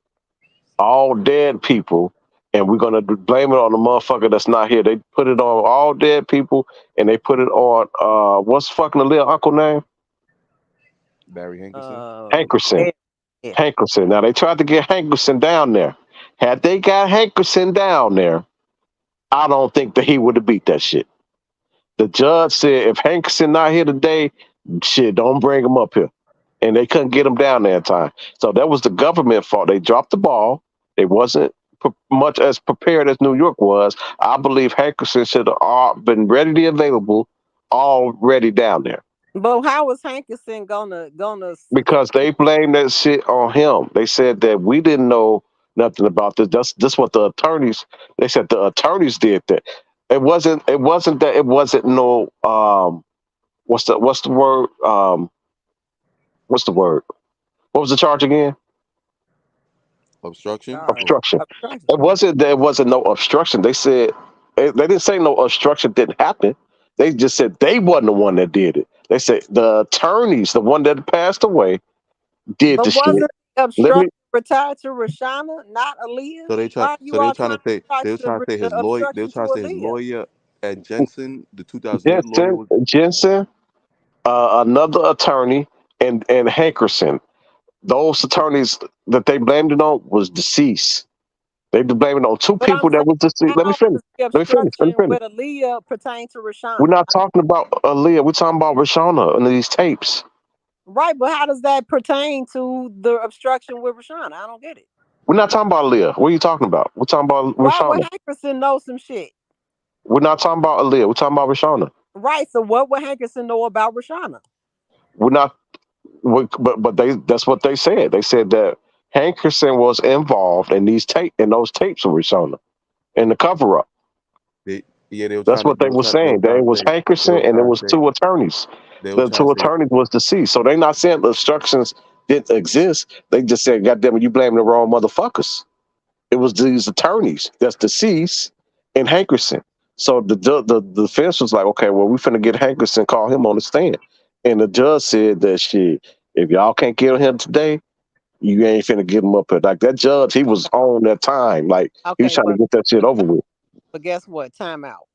all dead people, and we're going to blame it on the motherfucker that's not here. They put it on all dead people, and they put it on what's fucking the little uncle name? Barry Hankerson. Hankerson. Yeah. Hankerson. Now they tried to get Hankerson down there. Had they got Hankerson down there, I don't think that he would have beat that shit. The judge said if Hankerson not here today, shit, don't bring him up here. And they couldn't get him down there in time. So that was the government fault. They dropped the ball. They wasn't much as prepared as New York was. I believe Hankerson should have been readily available already down there. But how was Hankerson gonna Because they blamed that shit on him. They said that we didn't know nothing about this. That's what the attorneys. They said the attorneys did that. It wasn't. It wasn't that. It wasn't no. What's the word? What's the word? What was the charge again? Obstruction. charge? Obstruction. Obstruction. It wasn't. There wasn't no obstruction. They said they didn't say no obstruction didn't happen. They just said they wasn't the one that did it. They said the attorneys, the one that passed away, did the But shit. wasn't the Let me obstruction retired to Rashana, not Aaliyah? So they try. Why are So you they were all trying trying to say. to They were attach trying to say his the lawyer. They were obstruction to trying to say his Aaliyah? lawyer at Jensen, the 2008 lawyer Jensen, was. Jensen, another attorney, and Hankerson. Those attorneys that they blamed it on was deceased. They blamed it on two But I'm people that saying, was deceased. Let me how finish. does the Let me finish. Let me obstruction finish. with Aaliyah pertain to We're Rashana? not talking about Aaliyah. We're talking about Rashana and these tapes. Right, but how does that pertain to the obstruction with Rashana? I don't get it. We're not talking about Aaliyah. What are you talking about? We're talking about Why would Rashana. Hankerson know some shit? We're not talking about Aaliyah. We're talking about Rashana. Right, so what would Hankerson know about Rashana? We're not. But that's what they said. They said that Hankerson was involved in those tapes of Rashana in the cover up. They, yeah, they were That's trying to. what They they were were trying. They were saying. That trying it to was say. They Hankerson were and it trying to was say. two attorneys. They were The trying two to say. attorneys was deceased. So they're not saying the obstructions didn't exist. They just said, "God damn it, you blaming the wrong motherfuckers." It was these attorneys that's deceased and Hankerson. So the defense was like, okay, well, we finna get Hankerson, call him on the stand. And the judge said that shit, if y'all can't get him today, you ain't finna get him up here. Like that judge, he was on that time. Like he was Okay, trying to get that shit over with. but guess what? Time out.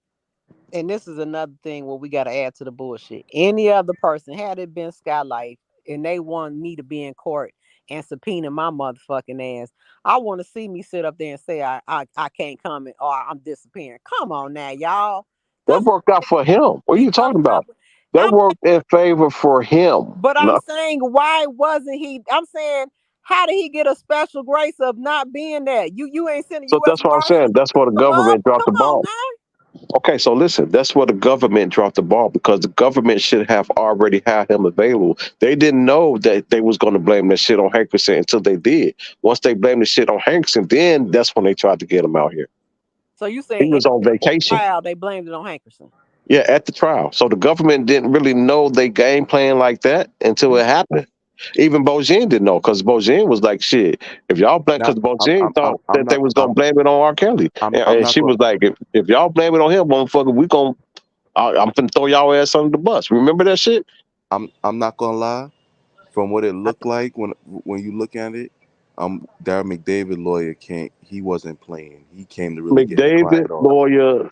And this is another thing where we got to add to the bullshit. Any other person, had it been Skylight and they want me to be in court and subpoena my motherfucking ass, I want to see me sit up there and say I can't come in or I'm disappearing. Come on now, y'all. That Doesn't worked out for him. What are be you talking coming up about? with, That I'm, worked in favor for him. but I'm No, saying, why wasn't he? I'm saying, how did he get a special grace of not being there? You ain't sent a so U.S. that's what I'm Marshal saying. That's where the come up. government dropped Come the on ball. now. Okay, so listen, that's where the government dropped the ball because the government should have already had him available. They didn't know that they was going to blame that shit on Hankerson until they did. Once they blamed the shit on Hankerson, then that's when they tried to get him out here. So you He saying was on at the vacation. trial they blamed it on Hankerson? Yeah, at the trial. So the government didn't really know they game plan like that until it happened. Even Bojin didn't know because Bojin was like, "Shit, if y'all blame," Now, because Bojin thought I'm that they not. was gonna blame it on R. Kelly, I'm and not she going. was like, "If y'all blame it on him, motherfucker, we gonna I'm finna throw y'all ass under the bus." Remember that shit? I'm not gonna lie. From what it I looked like when you look at it, Darren McDavid lawyer can't. He wasn't playing. He came to really get his McDavid client off. lawyer,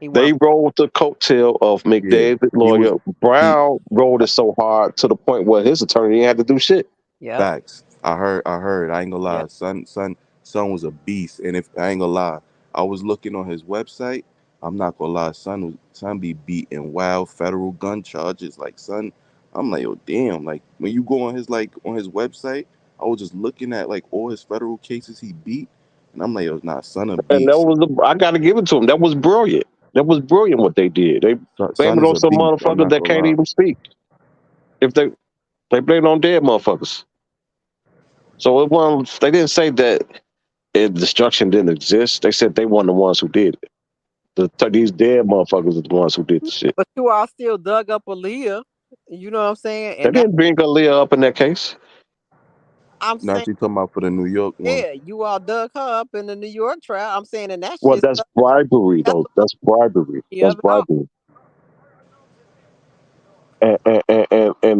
he they won. rolled the coattail of Yeah, McDavid he was. lawyer. He Brown rolled it so hard to the point where his attorney had to do shit. Yep. Facts. I heard. I heard. I ain't gonna lie. Yep. Son was a beast. And if I ain't gonna lie, I was looking on his website. I'm not gonna lie. Son be beating wild federal gun charges. Like son, I'm like, yo, damn. Like when you go on his website, I was just looking at like all his federal cases he beat, and I'm like, yo, nah, son a And that beast. was I gotta give it to him. That was brilliant. That was brilliant what they did. They blame Son it is on a some beast. I'm motherfuckers not that gonna can't lie. even speak. If they blame it on dead motherfuckers. So it wasn't, they didn't say that destruction didn't exist. They said they weren't the ones who did it. These dead motherfuckers are the ones who did the shit. But you all still dug up Aaliyah. You know what I'm saying? They And that didn't bring Aaliyah up in that case. I'm Now saying, she talking about for the New York one. yeah, you all dug her up in the New York trial. I'm saying, and that Well, shit that's bribery, though. testimony That's bribery. That's of it all. bribery. And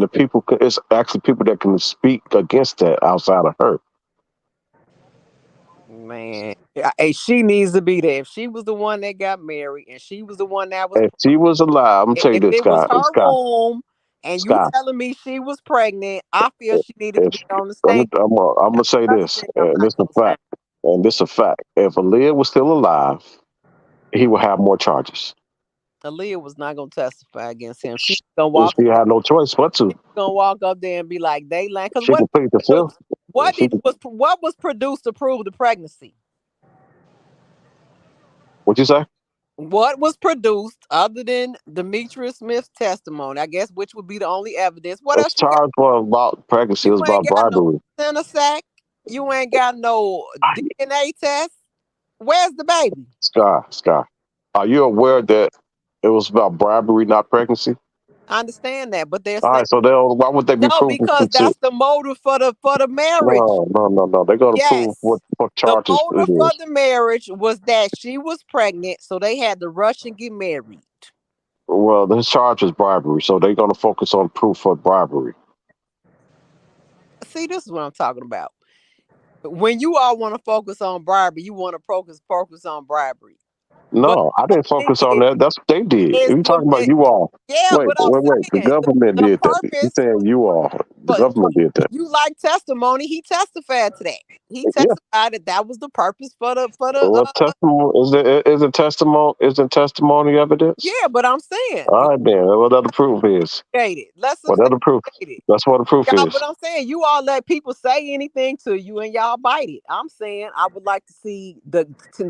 the people, it's actually people that can speak against that outside of her. Man, hey, she needs to be there. If she was the one that got married and she was the one that was If she was alive, I'm gonna tell you if this, it was Scott, her Scott, room and you Scott. telling me she was pregnant, I feel she needed to If be on the I'm stand. gonna That's say another this, thing I'm not this is gonna a stand. fact, and this is a fact. If Aaliyah was still alive, he would have more charges. Aaliyah was not gonna testify against him. She was gonna She walk up there, had no choice but she to. was gonna walk up there and be like, they land. Because She could plead the fifth. She could, what was produced to prove the pregnancy? what'd you say? What was produced other than Demetrius Smith's testimony? I guess which would be the only evidence. What It's else you got? charged for about pregnancy. It You was ain't about got no bribery. center sack. You ain't got no DNA test. Where's the baby? Scott, are you aware that it was about bribery, not pregnancy? I understand that, but they're All saying right, so why would they be no proving because some shit? that's the motive for the marriage. No. They're gonna prove Yes, what the charges it motive for is. the marriage was that she was pregnant, so they had to rush and get married. Well, the charge is bribery, so they're gonna focus on proof for bribery. See, this is what I'm talking about. When you all want to focus on bribery, you want to focus on bribery. But No, I didn't thing focus on is, that. That's what they did. is You the talking about you all? yeah, Wait, but I'm The saying government the did that. You purpose. saying you all? The But government did that. you like testimony. He testified to that. He Yeah. testified that was the purpose for the What testimony is it? Is it testimony? Isn't testimony evidence? yeah. But I'm saying All right, then. What other proof is? let's What other proof? substantiate it. That's what the proof Y'all, is. but I'm saying you all let people say anything to you and y'all bite it. I'm saying I would like to see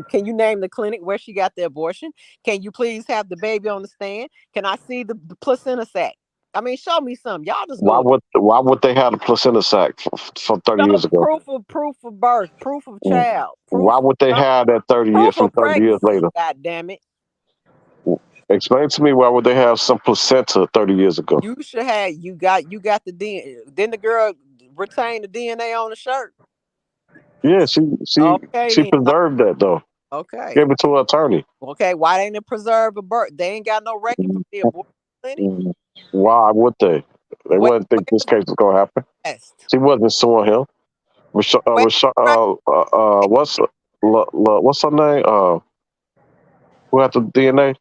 can you name the clinic where she got the abortion? Can you please have the baby on the stand? Can I see the placenta sac? I mean, show me some. Y'all just Why go would they have a placenta sac from 30 years ago? proof of birth, proof of child, Why would they have that 30 years proof from of 30 years pregnancy. later? God damn it! Explain to me why would they have some placenta 30 years ago? You should have. You got the DNA. Then the girl retained the DNA on the shirt. Yeah, she Okay, then. preserved that though. Okay. Gave it to her attorney. Okay, why ain't it preserve a birth? They ain't got no record for the abortion clinic. Why would they? They Wait, wouldn't think this case was gonna happen. She wasn't suing him. What's her name? Who had the DNA?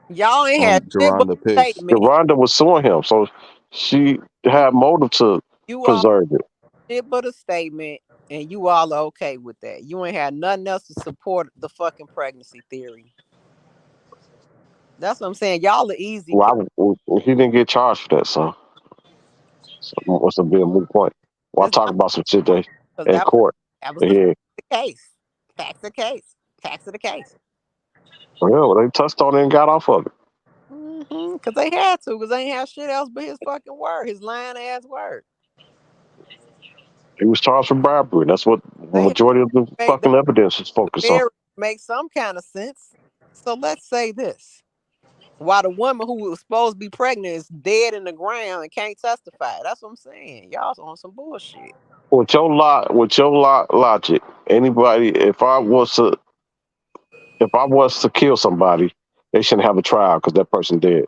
Y'all ain't had shit but Geronda Pierce. statement. Rhonda was suing him, so she had motive to You preserve it. shit but a statement, and you all are okay with that. You ain't had nothing else to support the fucking pregnancy theory. That's what I'm saying. Y'all are easy. Well, he didn't get charged for that, so what's a big moot point? Why talk about some shit they in court? That was the case. Facts of the case. Facts of the case. Well, they touched on it and got off of it. Because they had to, because they ain't have shit else but his fucking word, his lying ass word. He was charged for bribery. That's what the majority of the fucking evidence is focused on. Makes some kind of sense. So let's say this. While the woman who was supposed to be pregnant is dead in the ground and can't testify. That's what I'm saying. Y'all on some bullshit. With your logic, anybody, if I was to kill somebody, they shouldn't have a trial because that person dead.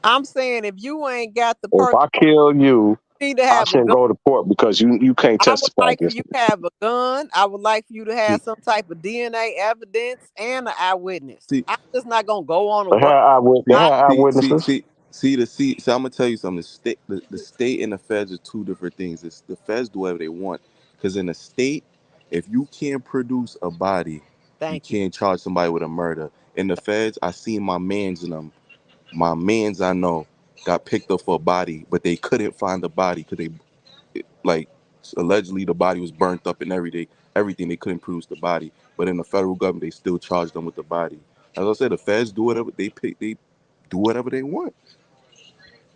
I'm saying if you ain't got the person, if I kill you, I shouldn't go to court because you can't testify. I would like for you to have a gun. I would like for you to have some type of DNA evidence and an eyewitness. I'm just not gonna go on They have eyewitnesses. So I'm gonna tell you something. The state and the feds are two different things. The feds do whatever they want, because in the state, if you can't produce a body, you can't charge somebody with a murder. In the feds, I seen my mans in them. My mans I know got picked up for a body, but they couldn't find the body because allegedly the body was burnt up and everything. They couldn't produce the body, but in the federal government, they still charged them with the body. As I said, the feds do whatever they do whatever they want.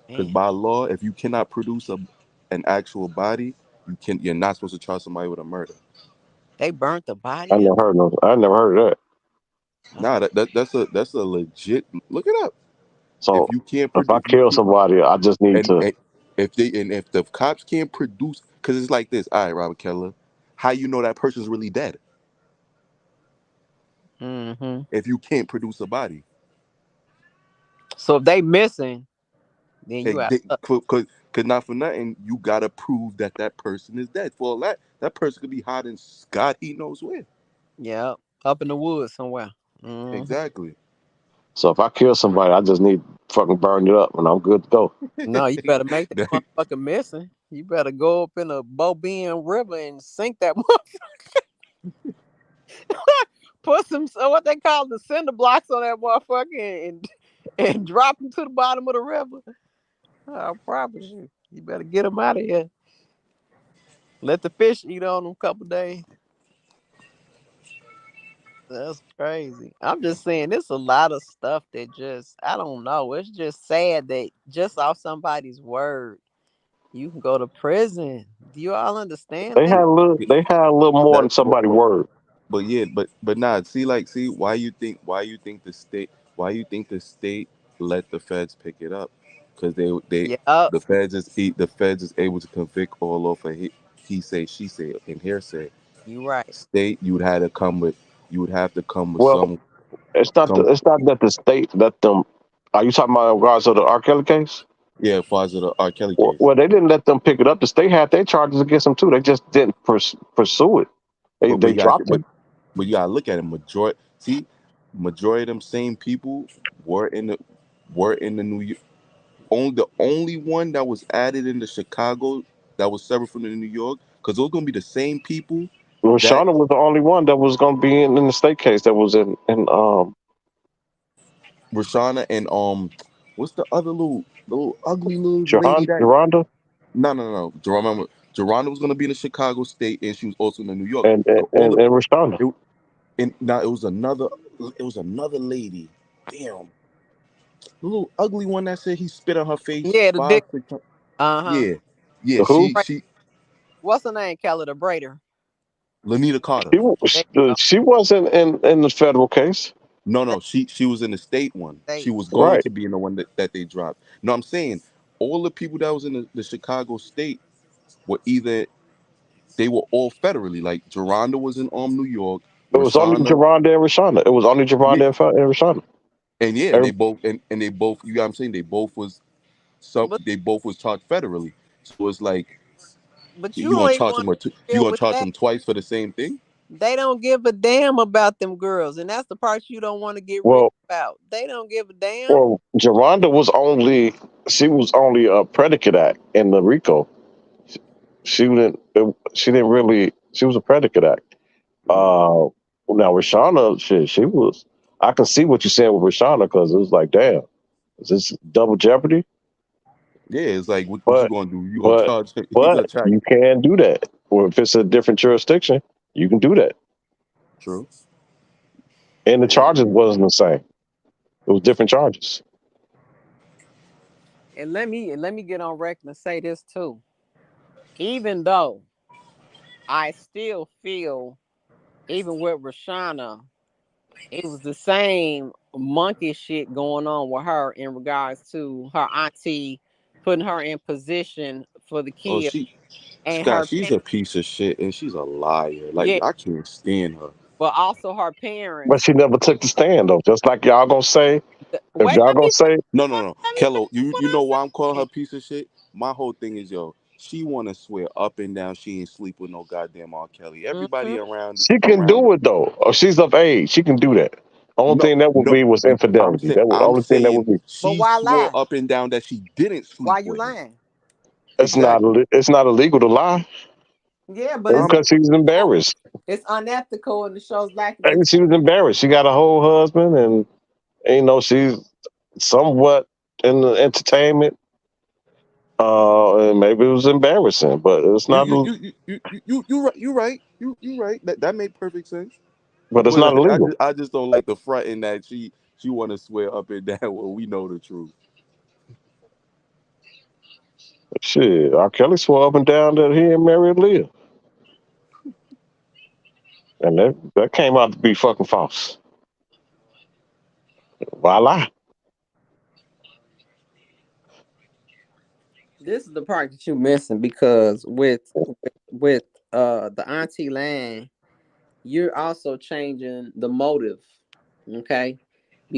Because by law, if you cannot produce an actual body, you're not supposed to charge somebody with a murder. They burnt the body. I never heard of that. Nah, that's a legit. Look it up. So if you can't if I kill somebody, I just need to. If the cops can't produce, because it's like this. All right, Robert Keller, how you know that person's really dead? If you can't produce a body. So if they missing, then you have because not for nothing, you gotta prove that person is dead. For all that person could be hiding God he knows where. Yeah, up in the woods somewhere. Exactly. So if I kill somebody, I just need to fucking burn it up and I'm good to go. No, you better make that motherfucker missing. You better go up in the Bobian River and sink that motherfucker. Put some what they call the cinder blocks on that motherfucker and drop them to the bottom of the river. I promise you. You better get them out of here. Let the fish eat on them a couple days. That's crazy. I'm just saying, there's a lot of stuff that just, I don't know. It's just sad that just off somebody's word, you can go to prison. Do you all understand They that? had a little more than somebody's word. But yeah, but nah. See why you think the state let the feds pick it up? Because the feds is able to convict all off of he say, she say, and hearsay. You right. State you would have to come with some. It's not that the state let them. Are you talking about in regards to the R. Kelly case? Yeah, as far as the R. Kelly case. Well, they didn't let them pick it up. The state had their charges against them too. They just didn't pursue it. But They you got dropped it. but you gotta look at it. Majority of them same people were in the New York. The only one that was added into Chicago that was separate from the New York, because those gonna be the same people that Shauna was the only one that was going to be in the state case that was in. Rashana and what's the other little ugly little lady that Geronda no. Geronda was gonna be in the Chicago State, and she was also in the New York. and All the Rashonda. and now it was another lady. Damn, the little ugly one that said he spit on her face Yeah, the dick. 5, 6 times. Uh-huh. Yeah. The who? She What's her name? Kelly the Braider. Lanita Carter. She wasn't in the federal case. No. She was in the state one. She was going Right. to be in the one that they dropped. No, I'm saying all the people that was in the Chicago State were either they were all federally. Like Geronda was in New York, It was only Rashana, Geronda and Rashonda. It was only Geronda and Rashonda. and yeah, Every- and they both. You know what I'm saying? They both was But charged federally. So it's like you you gonna don't even charge want them to you deal gonna with charge that. them twice for the same thing? They don't give a damn about them girls, and that's the part you don't want to get rid Well, about. They don't give a damn. well, Geronda was only a predicate act in the RICO. She didn't really. She was a predicate act. Now Rashana, she was. I can see what you're saying with Rashana because it was like, damn, is this double jeopardy? Yeah, it's like what you But gonna do? You gonna but charge? You gonna but charge? you can do that. Or if it's a different jurisdiction, you can do that. True. And the Yeah. charges wasn't the same. It was different charges. And let me get on record and say this too. Even though I still feel, even with Rashana, it was the same monkey shit going on with her in regards to her auntie putting her in position for the Oh, kid and Scott, her she's a piece of shit and she's a liar. Like yeah, I can't stand her. but also her But parents. she never took the stand though. Just like y'all gonna say, if Wait, y'all let gonna me say, No. let me Kello, finish you what you know I'm why I'm calling her saying. piece of shit? My whole thing is she wanna swear up and down she ain't sleep with no goddamn R. Kelly. Mm-hmm. Everybody she can around do it though. Or she's of age. She can do that. Only no thing that would no be was infidelity. That was the I'm only thing that saying would be. But she why swore lie? up and down that she didn't sleep Why you with him. lying? Exactly. It's not illegal to lie Yeah, but I'm because she was embarrassed. it's unethical and it shows lack of Maybe she was embarrassed. She got a whole husband, and she's somewhat in the entertainment. And maybe it was embarrassing, but it's you not. you you you you you you right you right. That made perfect sense. But it's not But illegal. I just don't like the front in that she want to swear up and down when we know the truth. Shit, R. Kelly swore up and down that he ain't married Leah, and that came out to be fucking false. Why lie? this is the part that you're missing because with the auntie land, you're also changing the motive. Okay.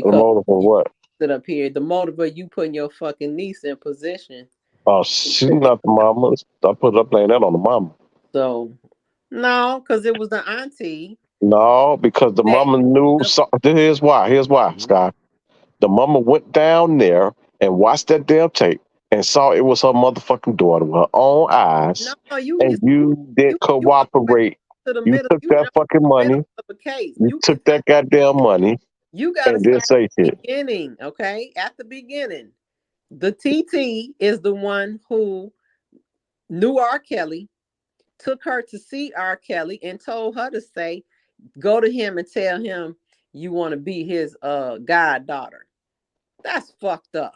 The Because motive for you what? sit up here, the motive of you putting your fucking niece in position. Oh, she's not the mama. I put up playing that on the mama. So no, because it was the auntie No, because the that mama knew. the, Here's why. Here's why, Sky. The mama went down there and watched that damn tape and saw it was her motherfucking daughter with her own eyes, no, and you didn't you went back cooperate. to the You middle, took you that jumped fucking to the middle money. of a case. You took that goddamn money You gotta and didn't start say at the shit. beginning, okay? At the beginning. The TT is the one who knew R. Kelly, took her to see R. Kelly, and told her to say, go to him and tell him you want to be his goddaughter. That's fucked up.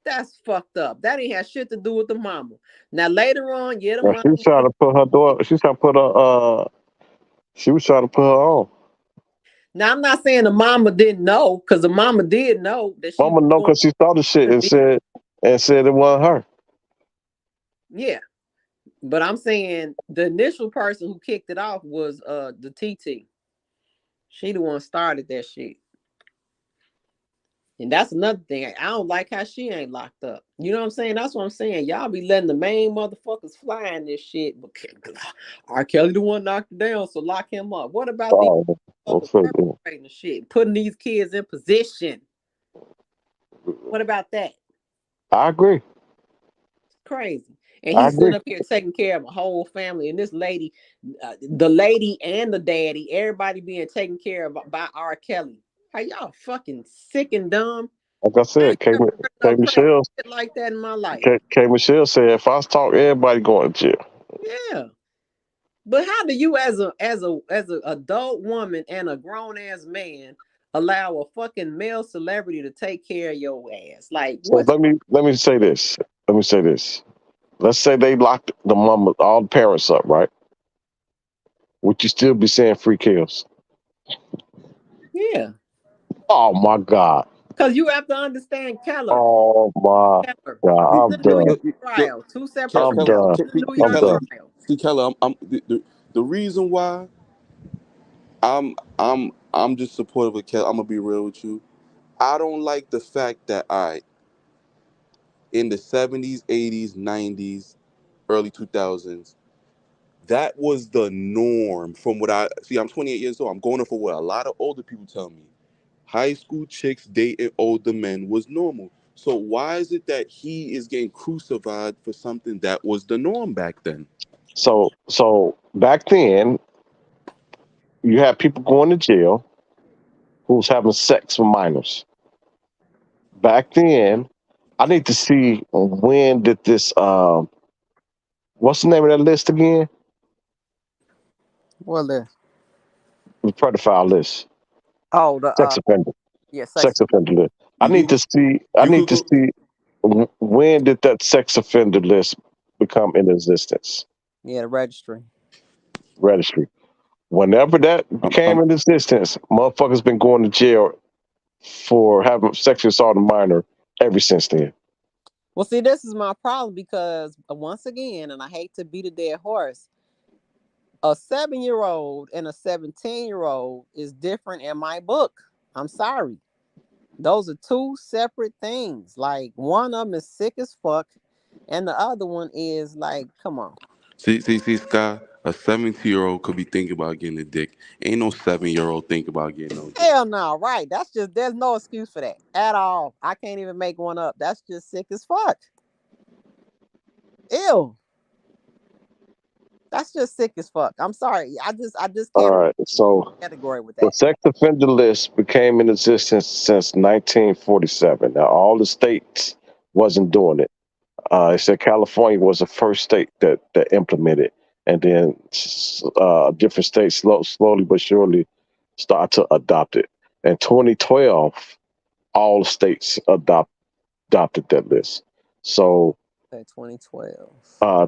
That's fucked up. That ain't had shit to do with the mama. Now later on, yeah, the And mama. she was trying to put her daughter. She trying to put her. She was trying to put her on. Now I'm not saying the mama didn't know, because the mama did know that she Mama was know going because she saw the shit to and be. said it wasn't her. Yeah. But I'm saying the initial person who kicked it off was the TT. She the one started that shit. And that's another thing. I don't like how she ain't locked up. You know what I'm saying? That's what I'm saying. Y'all be letting the main motherfuckers fly in this shit. But R. Kelly the one knocked it down, so lock him up. What about these Oh, motherfuckers perpetrating the shit, putting these kids in position? What about that? I agree. Crazy. And I he's sitting agree. up here taking care of a whole family. And this lady, the lady and the daddy, everybody being taken care of by R. Kelly. How y'all fucking sick and dumb? Like I I said, ain't never heard no crazy Michelle, shit like that in my life. K Michelle said, if I talk, everybody going to jail. Yeah. But how do you as a adult woman and a grown ass man allow a fucking male celebrity to take care of your ass? Like So what? let me say this. Let me say this. Let's say they locked the mama, all the parents up, right? Would you still be saying free kills? Yeah. Oh my God. Because you have to understand Keller. Oh my Keller. See, God. He's I'm in New York done. trial. Two separate Ke- I'm Keller, trials. done. He's in New I'm York Keller, done. trial. see, Keller, the reason why I'm just supportive of Keller. I'm gonna be real with you. I don't like the fact that in the 70s, 80s, 90s, early 2000s, that was the norm. From what I see, I'm 28 years old. I'm going off for what a lot of older people tell me. High school chicks dating older men was normal. So why is it that he is getting crucified for something that was the norm back then? So back then, you had people going to jail who's having sex with minors. Back then, I need to see when did this what's the name of that list again? What list? The pedophile list. Oh, the Sex offender. yeah, Sex sex. offender list. I You need could to see I you need could to go. see when did that sex offender list become in existence? Yeah, the registry. Registry. Whenever that I'm became in existence, motherfuckers been going to jail for having sexual assault on a minor ever since then. Well, see, this is my problem because once again, and I hate to beat a dead horse, a 7-year-old and a 17-year-old is different in my book. I'm sorry. Those are two separate things. Like one of them is sick as fuck, and the other one is like, come on. see, Sky. A 17-year-old could be thinking about getting a dick. Ain't no 7-year-old think about getting no dick. Hell no, right? That's just there's no excuse for that at all. I can't even make one up. That's just sick as fuck. Ew. That's just sick as fuck. I'm sorry. I just All can't right. So category with the that. sex offender list became in existence since 1947. Now all the states wasn't doing it. It said California was the first state that implemented, and then different states slowly but surely start to adopt it. In 2012, all states adopted that list. So Okay, 2012.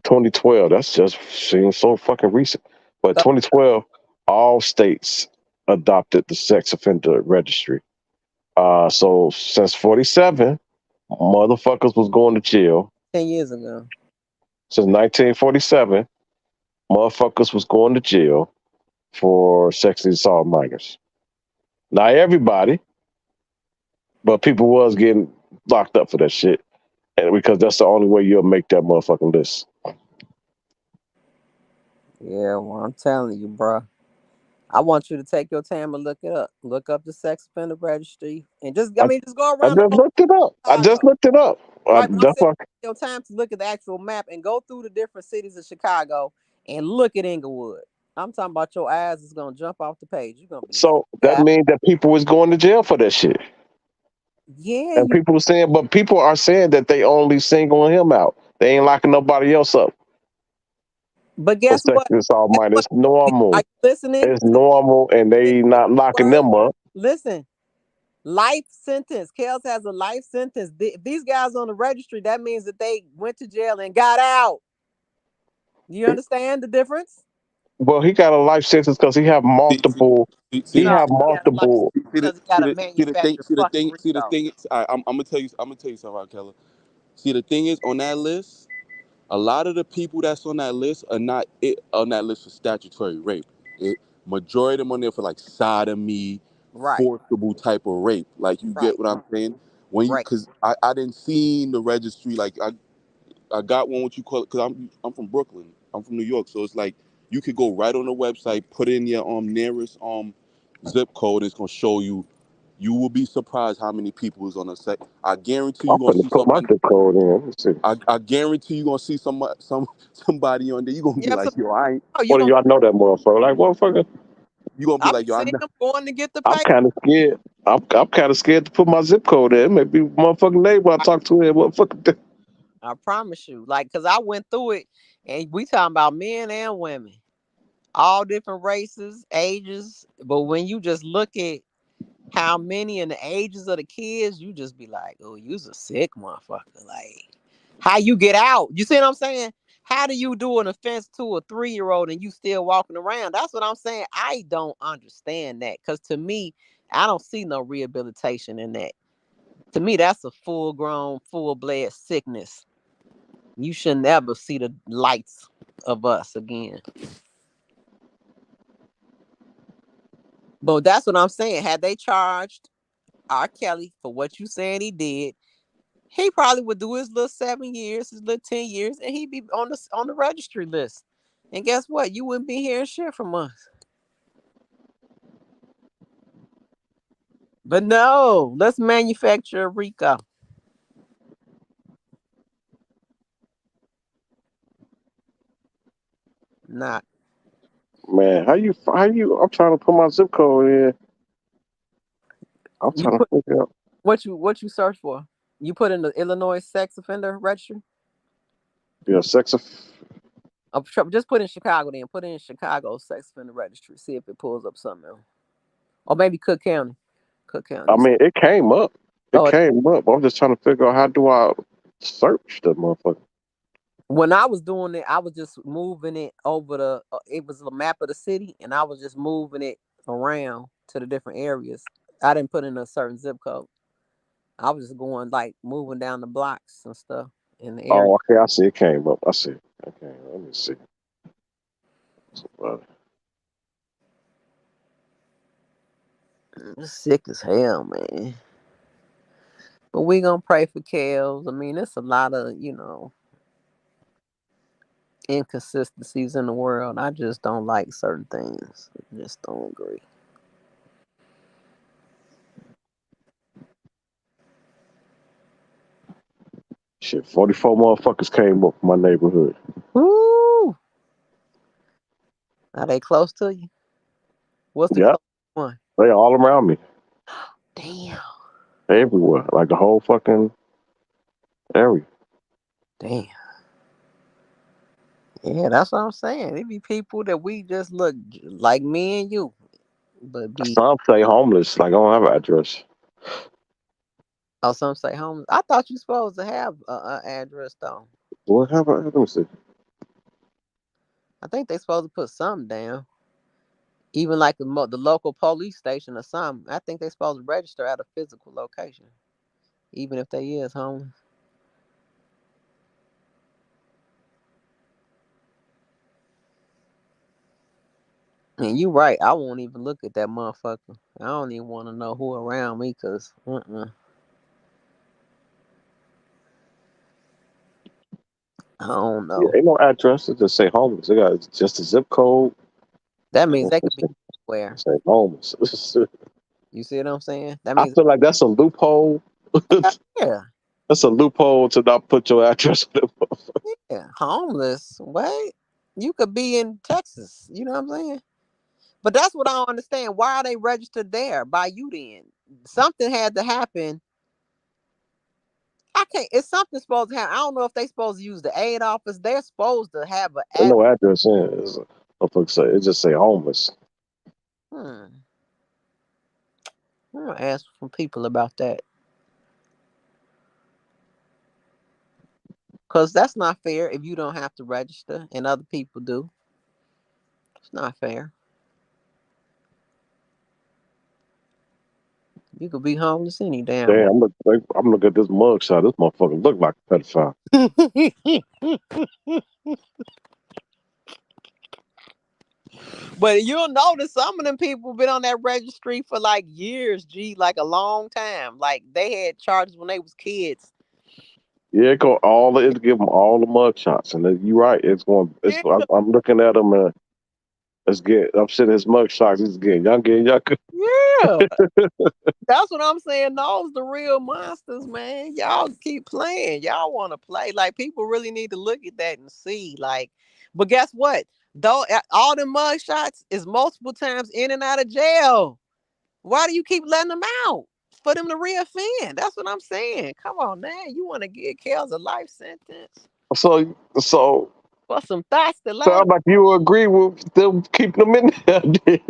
2012, that's just seems so fucking recent. But 2012, all states adopted the sex offender registry. So since 47, motherfuckers was going to jail. 10 years ago. Since 1947, motherfuckers was going to jail for sexually assault minors. Not everybody, but people was getting locked up for that shit. And because that's the only way you'll make that motherfucking list. Yeah, well, I'm telling you, bro. I want you to take your time and look it up. Look up the sex offender registry, and just, I I, mean, just go I around the just whole looked it up. I Chicago. just looked it up. Right, but I'm That's saying why. take your time to look at the actual map and go through the different cities of Chicago and look at Inglewood. I'm talking about your eyes is gonna jump off the page. You're gonna be like, So that yeah, means that people was going to jail for that shit. yeah, And you. people were saying, but people are saying that they only singling him out. They ain't locking nobody else up But for guess what? sexual assault Guess minors. what? It's Are normal. you listening? It's normal, and Listen they to not the locking word. them up. Listen, life sentence. Kels has a life sentence. These guys on the registry, that means that they went to jail and got out. You understand the difference? Well, he got a life sentence because he have See, multiple. He see, No, have he got a life multiple. sentence see the because he got see a the see the thing manufactured fucking see the Rico. thing. I'm gonna tell you. I'm gonna tell you something, Rob Keller. See, the thing is on that list. A lot of the people that's on that list are not on that list for statutory rape. Majority of them on there for like sodomy, Right. forcible type of rape. Like, you Right. get what I'm saying? When you, Right. because I didn't see the registry. Like, I got one, what you call it, because I'm from Brooklyn. I'm from New York, so it's like you could go right on the website, put in your nearest zip code. It's gonna show you. You will be surprised how many people is on the site. I guarantee I'm you gonna gonna see put my somebody. zip code in. Let me see. I guarantee you gonna see somebody on there. You gonna be Yeah, so like, yo, I ain't. oh, you What do gonna y'all know that motherfucker? Like, motherfucker, You gonna be I've like, yo, seen I'm not. them going to get the I'm pay. kind of scared. I'm kind of scared to put my zip code in. Maybe motherfucking neighbor I talk to here, motherfucker. I promise you. Like, cause I went through it and we talking about men and women. All different races, ages. But when you just look at how many and the ages of the kids, you just be like, oh, you's a sick motherfucker. Like, how you get out? You see what I'm saying? How do you do an offense to a 3-year-old and you still walking around? That's what I'm saying. I don't understand that. Because to me, I don't see no rehabilitation in that. To me, that's a full-grown, full-blood sickness. You should never see the lights of us again. But that's what I'm saying. Had they charged R. Kelly for what you saying he did, he probably would do his little 7 years, his little 10 years, and he'd be on the registry list. And guess what? You wouldn't be hearing shit from us. But no, let's manufacture RICO. Not. Man, how you? I'm trying to put my zip code in. I'm You trying to put figure out. what you search for? You put in the Illinois sex offender registry? Yeah, Just put in Chicago then. Put in Chicago sex offender registry. See if it pulls up something else. Or maybe Cook County. Cook I County. mean, it came up. It Oh, came up. I'm just trying to figure out how do I search the motherfucker. when I was doing it, I was just moving it over it was a map of the city, and I was just moving it around to the different areas. I didn't put in a certain zip code. I was just going like moving down the blocks and stuff in the area. Oh, okay. I see. It came up. I see. Okay, let me see. Uh, It's sick as hell, man. But we gonna pray for Kels. I mean, it's a lot of, inconsistencies in the world. I just don't like certain things. I just don't agree. Shit, 44 motherfuckers came up from my neighborhood. Woo! Are they close to you? What's the Yeah, closest one? they all around me, Damn. everywhere, like the whole fucking area. Damn. Yeah, that's what I'm saying. It be people that we just look like me and you, but be Some say homeless, like I don't have an address. some say homeless. I thought you supposed to have a address though. What have I? Let me see. I think they supposed to put something down, even like the local police station or something. I think they supposed to register at a physical location, even if they is homeless. And you right. I won't even look at that motherfucker. I don't even want to know who around me, cause I don't Yeah, know. ain't no address. It just say homeless. They got just a zip code. That means And they it could be anywhere. say homeless. You see what I'm saying? That I means feel like that's a loophole. yeah, That's a loophole to not put your address on the yeah. Homeless. What? You could be in Texas. You know what I'm saying? But that's what I don't understand. Why are they registered there by you then? Something had to happen. I can't. It's something supposed to happen. I don't know if they supposed to use the aid office. They're supposed to have an Ain't ad. no address in it. Motherfucker say it just say homeless. I'm gonna ask some people about that because that's not fair. If you don't have to register and other people do, it's not fair. You could be homeless any damn way. Damn, I'm looking at this mugshot. This motherfucker look like a pedophile. But you'll notice some of them people been on that registry for like years, like a long time. Like they had charges when they was kids. Yeah, it's give them all the mug shots, and you're right. It's going. Yeah, I'm looking at them and I'm sitting his mug shots. He's getting younger. yeah. That's what I'm saying. Those the real monsters, man. Y'all keep playing. Y'all want to play. Like people really need to look at that and see. Like, but guess what? Though all the mug shots is multiple times in and out of jail. Why do you keep letting them out? For them to reoffend. That's what I'm saying. Come on, man. You want to give Kels a life sentence So for some thoughts that sound like you agree with them keeping them in there.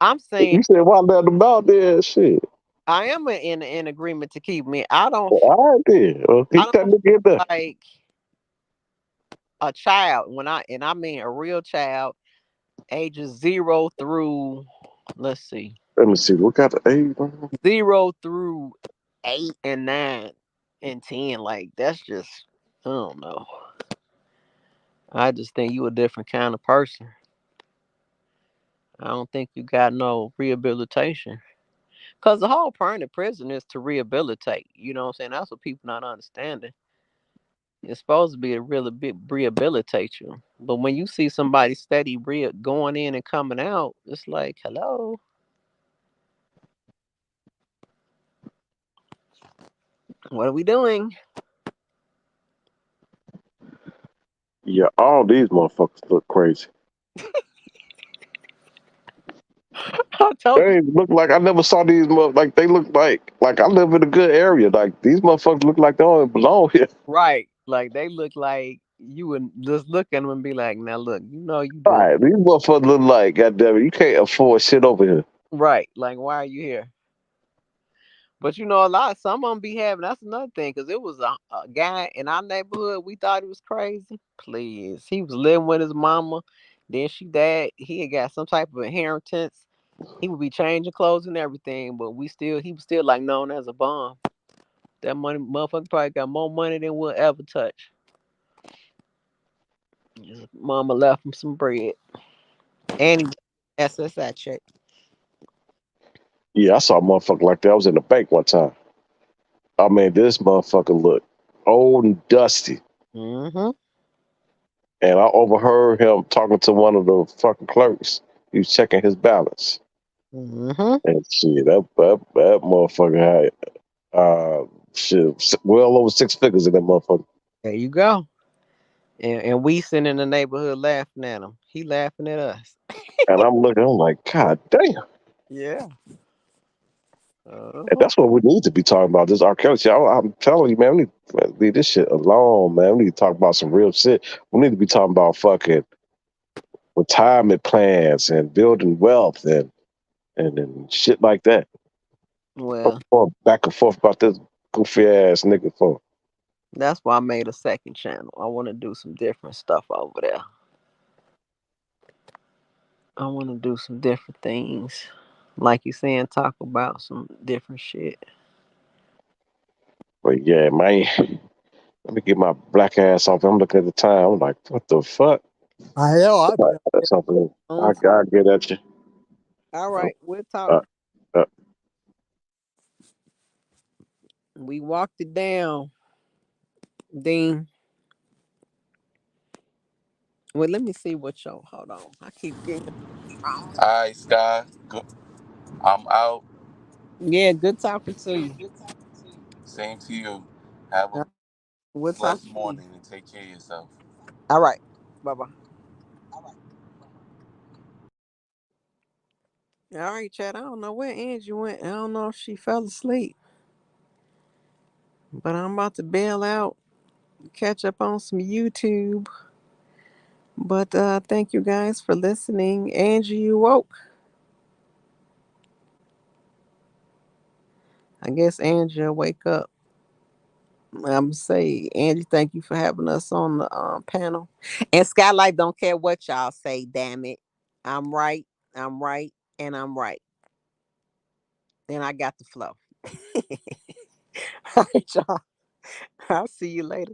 I'm saying You said why let them out there? Shit. I am in agreement to keep me. I don't All right, then. Keep that nigga in there. like a child I mean a real child, ages 0 through, let's see, Let me see. What got the age? 0 through 8 and 9 and 10. Like that's just, I don't know. I just think you a different kind of person. I don't think you got no rehabilitation. Cause the whole point of prison is to rehabilitate. You know what I'm saying? That's what people not understanding. It's supposed to be a really big rehabilitate you. But when you see somebody steady going in and coming out, it's like, hello. What are we doing? Yeah, all these motherfuckers look crazy. I told you. They look like I never saw these like they look like I live in a good area. Like these motherfuckers look like they don't belong here. Right. Like they look like you would just look at them and be like, now look, you know you All doing right, these motherfuckers look like goddamn it, you can't afford shit over here. right. Like why are you here? But you know, some of them be having. That's another thing, because it was a guy in our neighborhood. We thought he was crazy. Please, he was living with his mama. Then she died. He had got some type of inheritance. He would be changing clothes and everything, but he was still like known as a bum. That money, motherfucker, probably got more money than we'll ever touch. His mama left him some bread, and he SSI check. Yeah, I saw a motherfucker like that. I was in the bank one time. I mean, this motherfucker looked old and dusty. Mm-hmm. And I overheard him talking to one of the fucking clerks. He was checking his balance. Mm-hmm. And shit, that motherfucker had shit, well over 6 figures in that motherfucker. There you go. And we sitting in the neighborhood laughing at him. He laughing at us. And I'm like, God damn. Yeah. And that's what we need to be talking about. This R. Kelly shit. I'm telling you, man, we need to leave this shit alone, man. We need to talk about some real shit. We need to be talking about fucking retirement plans and building wealth and shit like that. Well, Back and forth about this goofy ass nigga for. that's why I made a second channel. I want to do some different stuff over there. I want to do some different things. Like you saying, talk about some different shit. But yeah, man, let me get my black ass off. I'm looking at the time. I'm like, what the fuck? I know. I've been That's something I on. gotta get at you. All right, we'll talk. Uh, uh, We walked it down, Dean. Well, let me see what y'all. Hold on. I keep getting wrong. All right, Sky. I'm out. Yeah, good talking to you. Same to you. Have a We'll talk blessed to you. morning and take care of yourself. All right. Bye bye. All right, Chad. I don't know where Angie went. I don't know if she fell asleep. But I'm about to bail out, catch up on some YouTube. But thank you guys for listening. Angie, you woke. I guess Angie will wake up. I'm say, Angie, thank you for having us on the panel. And Skylight don't care what y'all say, damn it. I'm right, I'm right, and I'm right. And I got the flow. All right, y'all. I'll see you later.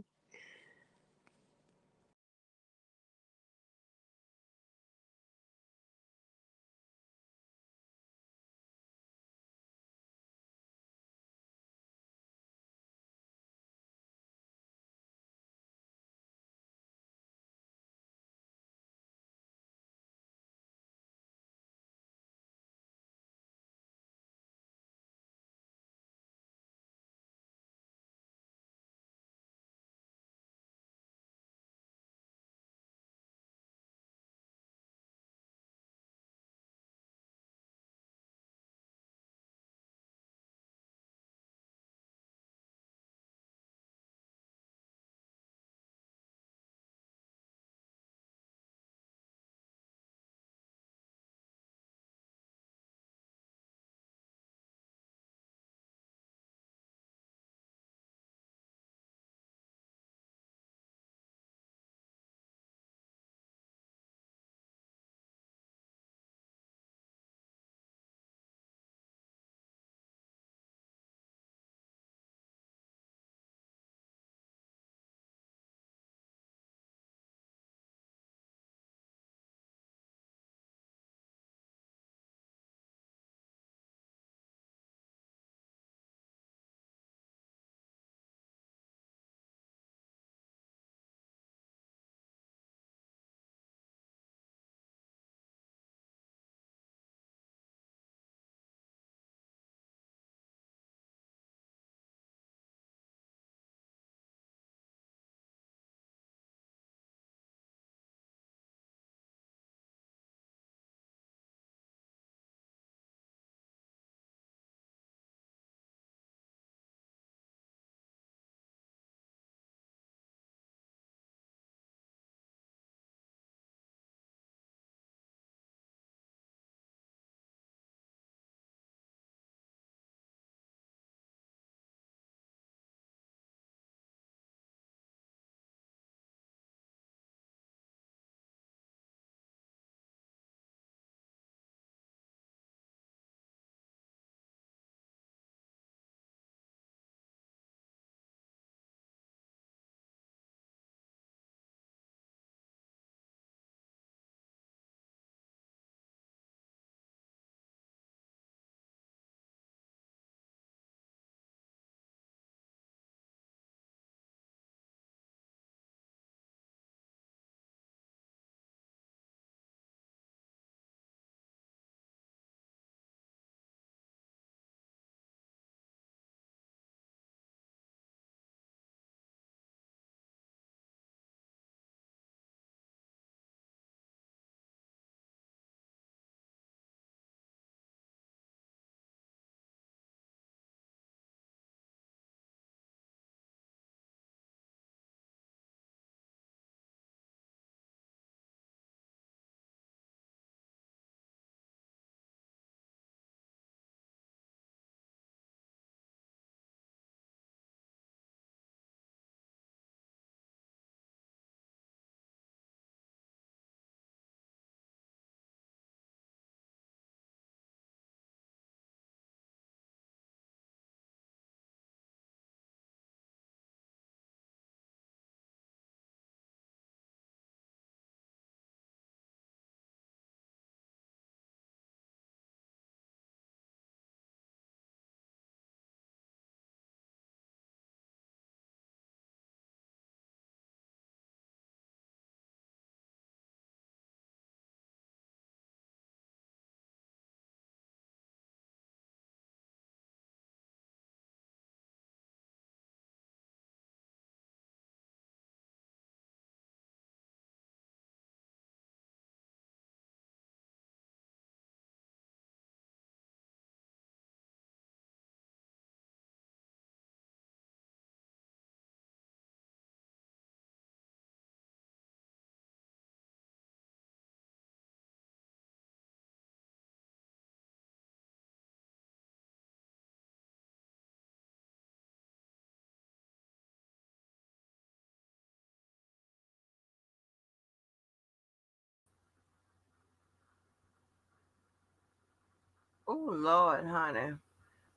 Oh Lord, honey,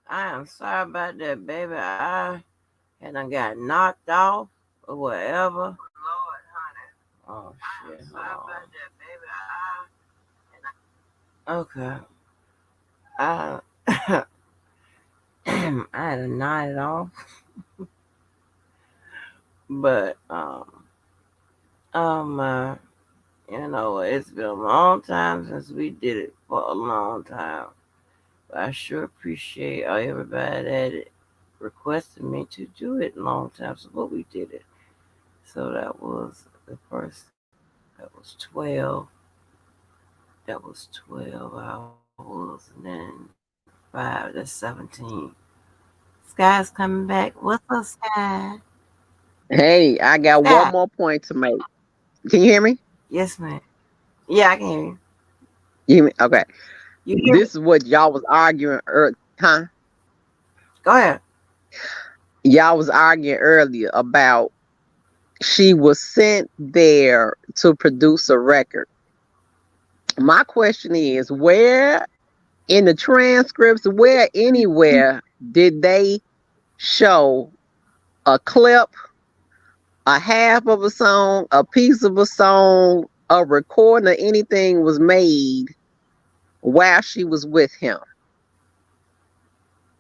I am sorry about that, baby. I had done got knocked off or whatever. Oh shit. Okay. I I had to knock it off, but um, it's been a long time since we did it for a long time. But I sure appreciate everybody that requested me to do it a long time. So what we did it. So that was the first. That was 12. That was 12 hours, and then 5. That's 17. Sky's coming back. What's up, Sky? Hey, I got one Sky. more point to make. Can you hear me? Yes, ma'am. Yeah, I can hear you. You hear me? Okay. You hear me? This is what y'all was arguing huh? Go ahead. Y'all was arguing earlier about she was sent there to produce a record. My question is, where in the transcripts, where anywhere did they show a clip, a half of a song, a piece of a song, a recording, or anything was made while she was with him?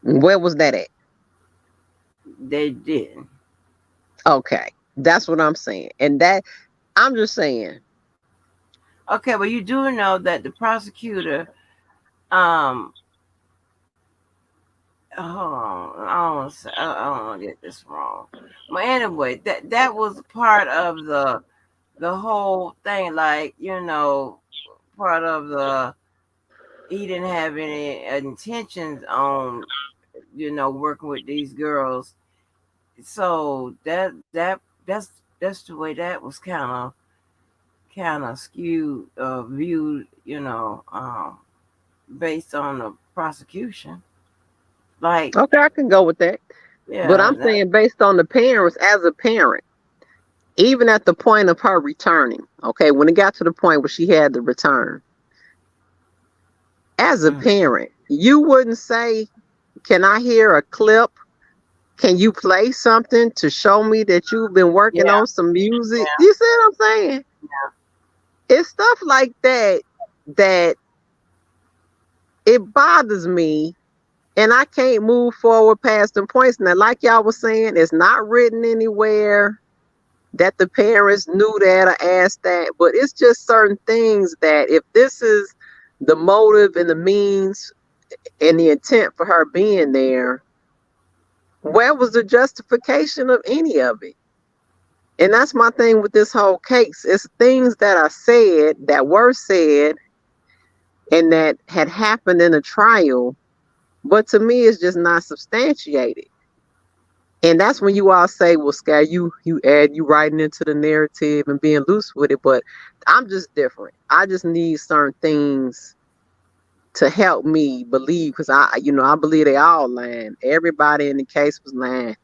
Where was that at? They didn't. Okay, that's what I'm saying. And that, I'm just saying. Okay, well, you do know that the prosecutor, hold on, I don't want to get this wrong. But anyway, that was part of the whole thing. Like, part of he didn't have any intentions on, working with these girls. So that's the way that was kind of skewed, viewed, based on the prosecution. Like, Okay, I can go with that. But yeah, I'm saying based on the parents, as a parent, even at the point of her returning, okay, when it got to the point where she had to return, as a parent, you wouldn't say, can I hear a clip? Can you play something to show me that you've been working on some music? Yeah. You see what I'm saying? Yeah. It's stuff like that that it bothers me, and I can't move forward past them points. Now, like y'all was saying, it's not written anywhere that the parents knew that or asked that, but it's just certain things that if this is the motive and the means and the intent for her being there, where was the justification of any of it? And that's my thing with this whole case. It's things that are said, that were said, and that had happened in a trial, but to me, it's just not substantiated. And that's when you all say, well, Sky, you writing into the narrative and being loose with it, but I'm just different. I just need certain things to help me believe, because I believe they all lying. Everybody in the case was lying.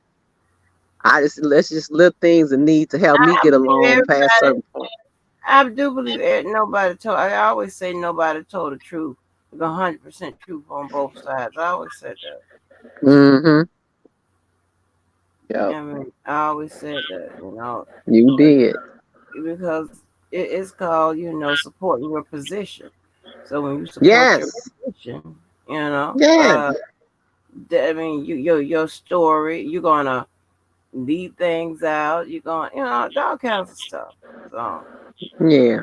Let's just little things that need to help me get along past certain point. I do believe nobody told. I always say nobody told the truth, 100% truth on both sides. I always said that. Mm-hmm. Yeah. I mean, I always said that. You did. Because it's called, supporting your position. So when you support your position, Yes. I mean, your story, you're gonna leave things out. You're gonna, all kinds of stuff. So. Yeah.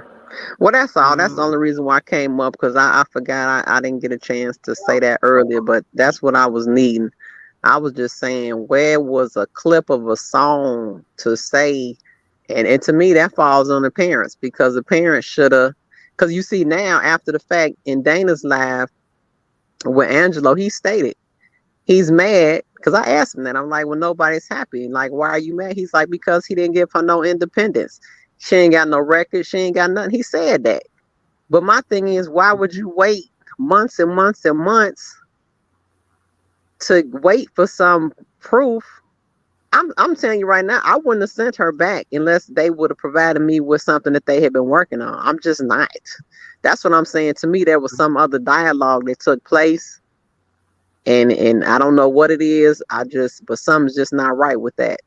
Well, that's all. That's the only reason why I came up, because I forgot I didn't get a chance to say that earlier, but that's what I was needing. I was just saying, where was a clip of a song to say, and to me that falls on the parents, because the parents should have, because you see now after the fact in Dana's live with Angelo, he stated he's mad because I asked him that. I'm like, well, nobody's happy. Like, why are you mad? He's like, because he didn't give her no independence. She ain't got no record. She ain't got nothing. He said that. But my thing is, why would you wait months and months and months to wait for some proof I'm telling you right now, I wouldn't have sent her back unless they would have provided me with something that they had been working on. I'm just not. That's what I'm saying. To me, there was some other dialogue that took place, and I don't know what it is. But something's just not right with that.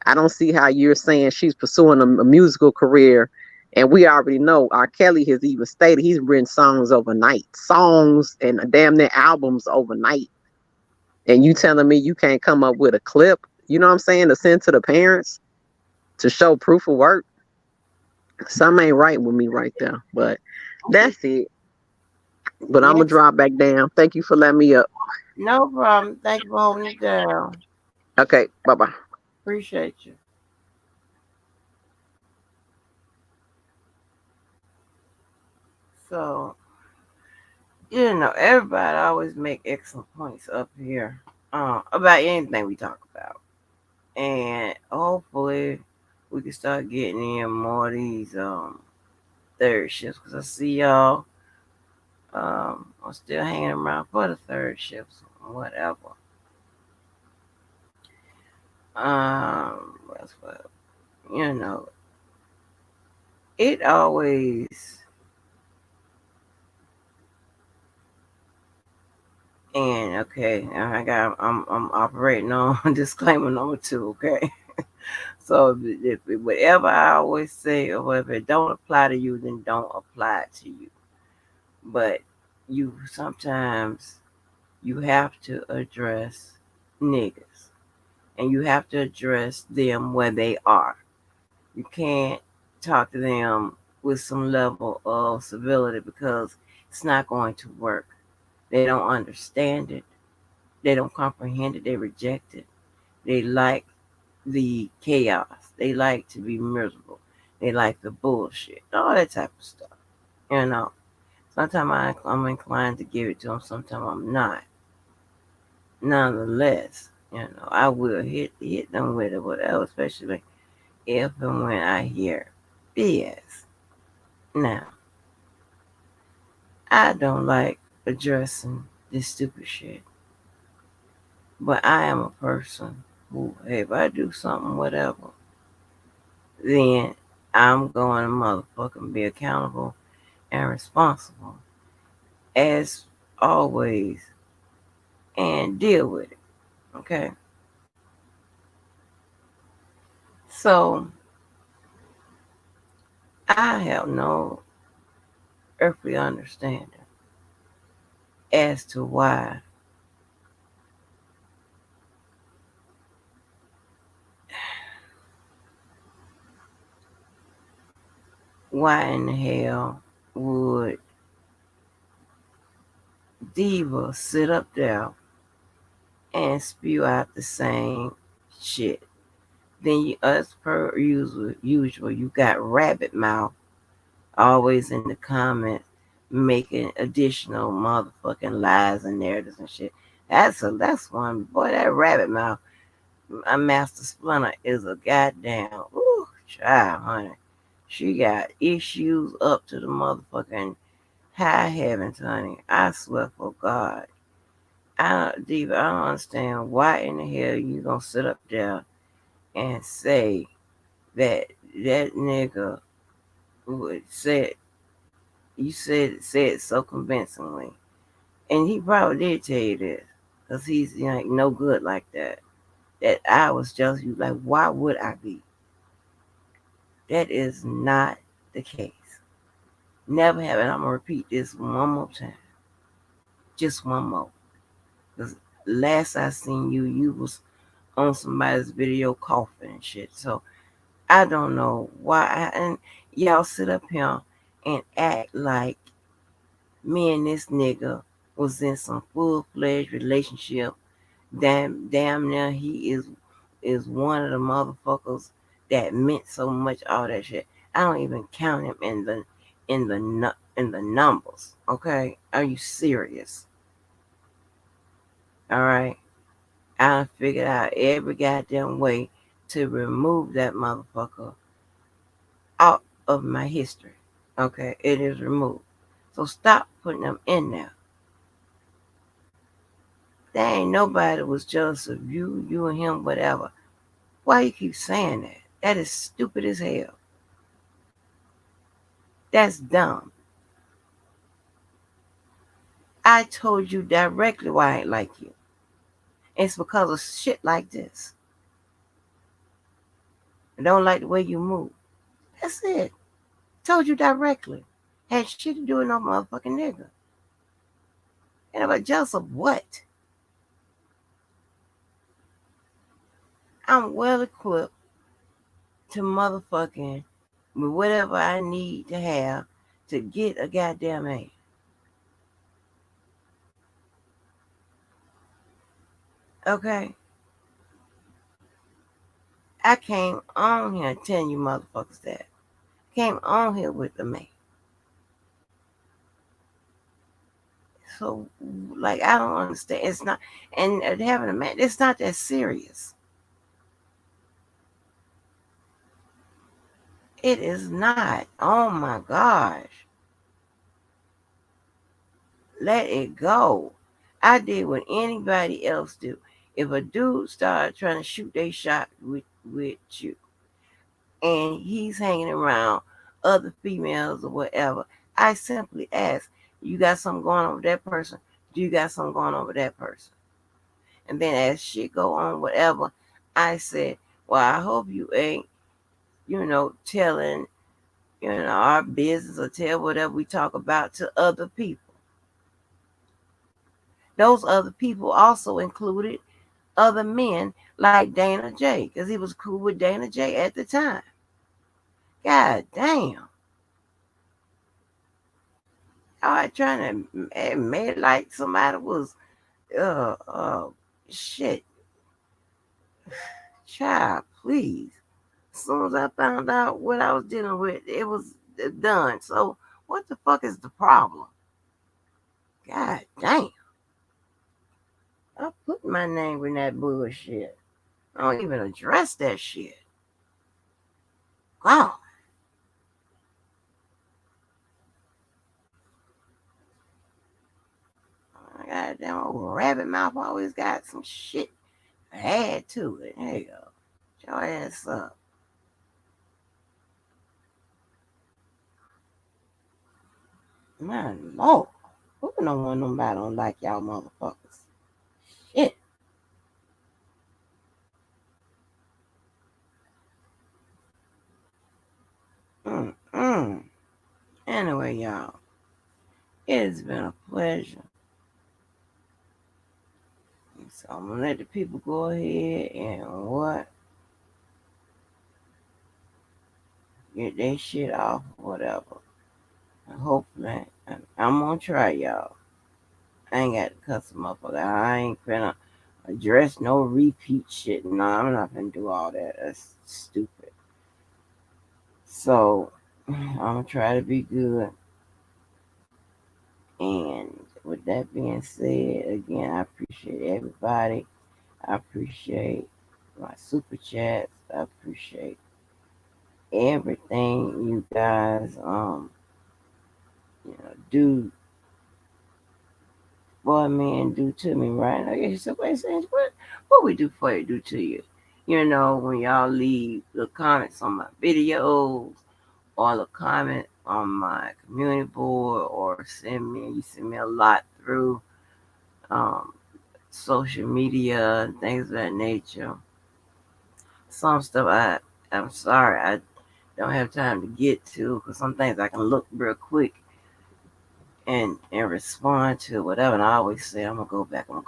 I don't see how you're saying she's pursuing a musical career, and we already know R. Kelly has even stated he's written songs overnight, songs and damn near albums overnight. And you telling me you can't come up with a clip, you know what I'm saying, to send to the parents to show proof of work? Something ain't right with me right there. But that's it. But I'm gonna Yes, drop back down. Thank you for letting me up. no problem. Thank you for holding it down. Okay, bye bye. Appreciate you. So, everybody always make excellent points up here about anything we talk about. And hopefully we can start getting in more of these third shifts, because I see y'all are still hanging around for the third shifts, whatever. That's what, you know, it always, and okay, I'm operating on disclaimer number 2, okay? So if whatever I always say, or if it don't apply to you, then don't apply it to you. But you sometimes you have to address niggas, and you have to address them where they are. You can't talk to them with some level of civility, because it's not going to work. They don't understand it. They don't comprehend it. They reject it. They like the chaos. They like to be miserable. They like the bullshit. All that type of stuff. You know. Sometimes I'm inclined to give it to them. Sometimes I'm not. Nonetheless, I will hit them with it, whatever, especially if and when I hear BS. Now, I don't like addressing this stupid shit, but I am a person who, hey, if I do something, whatever, then I'm going to motherfucking be accountable and responsible as always and deal with it. Okay? So, I have no earthly understanding as to why in the hell would Diva sit up there and spew out the same shit. Then as per usual, you got Rabbit Mouth always in the comments making additional motherfucking lies and narratives and shit. That's one boy. That Rabbit Mouth, a Master Splinter is a goddamn child, honey. She got issues up to the motherfucking high heavens, honey. I swear for God. Diva, I don't understand why in the hell you gonna sit up there and say that nigga would said you said so convincingly, and he probably did tell you this, cause he's like no good like that. That I was jealous. You like, why would I be? That is not the case. Never have, and I'm gonna repeat this one more time, just one more. Cause last I seen you, you was on somebody's video coughing and shit. So I don't know why. And y'all sit up here and act like me and this nigga was in some full-fledged relationship. Damn near he is one of the motherfuckers that meant so much, all that shit. I don't even count him in the numbers. Okay, are you serious? All right, I figured out every goddamn way to remove that motherfucker out of my history. Okay, it is removed. So stop putting them in there. There ain't nobody that was jealous of you and him, whatever. Why you keep saying that? That is stupid as hell. That's dumb. I told you directly why I ain't like you. It's because of shit like this. I don't like the way you move. That's it. Told you directly. Had shit to do with no motherfucking nigga. And about jealous of what? I'm well equipped to motherfucking with whatever I need to have to get a goddamn man. Okay? I came on here telling you motherfuckers that. Came on here with the man. So, like, I don't understand. It's not, and having a man, it's not that serious. It is not. Oh my gosh. Let it go. I did what anybody else do. If a dude started trying to shoot their shot with you, and he's hanging around other females or whatever, I simply ask, you got something going on with that person? Do you got something going on with that person? And then as shit go on, whatever, I said, well, I hope you ain't, telling, our business or tell whatever we talk about to other people. Those other people also included other men like Dana J, because he was cool with Dana J at the time. God damn. I was trying to make it like somebody was shit. Child, please. As soon as I found out what I was dealing with, it was done. So what the fuck is the problem? God damn. I put my name in that bullshit. I don't even address that shit. God. Goddamn old rabbit mouth always got some shit to add to it. There you go. Get your ass up. My lord. Who don't want nobody don't like y'all motherfuckers? Shit. Anyway, y'all, it has been a pleasure. So I'm gonna let the people go ahead and get their shit off or whatever. And hopefully, I'm gonna try, y'all. I ain't got to cuss them up. I ain't finna address no repeat shit. No, I'm not gonna do all that. That's stupid. So I'm gonna try to be good. And with that being said, again, I appreciate everybody. I appreciate my super chats. I appreciate everything you guys do for me and do to me, right? I guess somebody saying what we do for you, do to you. When y'all leave the comments on my videos or the comment on my community board or you send me a lot through social media and things of that nature. Some stuff I'm sorry I don't have time to get to, because some things I can look real quick and respond to whatever. And I always say I'm gonna go back and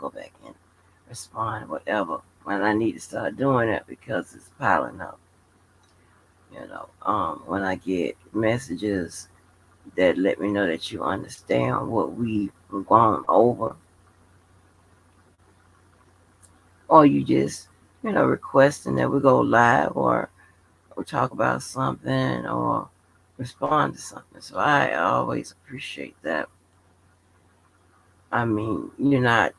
respond whatever when I need to start doing it, because it's piling up. When I get messages that let me know that you understand what we've gone over, or you just requesting that we go live or talk about something or respond to something. So I always appreciate that. I mean, you're not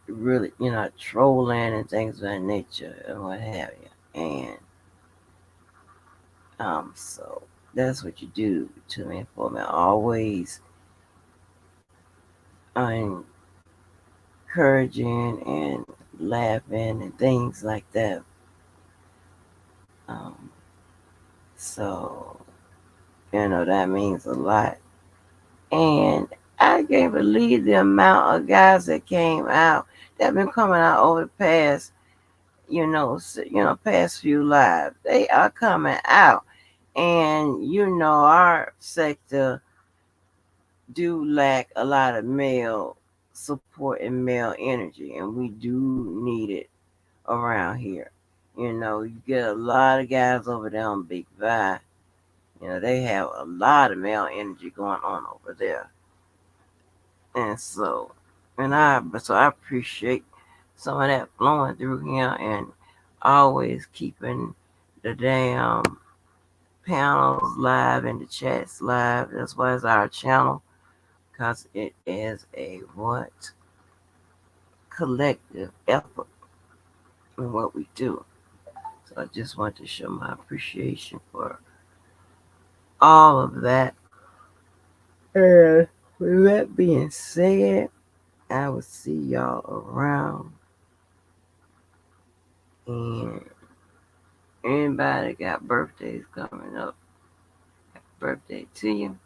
trolling and things of that nature and what have you. And so that's what you do to me for me. Always encouraging and laughing and things like that. Um, so, that means a lot. And I can't believe the amount of guys that came out that have been coming out over the past, past few lives. They are coming out. And, our sector do lack a lot of male support and male energy, and we do need it around here. You get a lot of guys over there on Big Vi. They have a lot of male energy going on over there. And I appreciate some of that flowing through here and always keeping the damn panels live and the chats live as well as our channel because it is a collective effort in what we do. So I just want to show my appreciation for all of that. And with that being said, I will see y'all around. And anybody got birthdays coming up, happy birthday to you.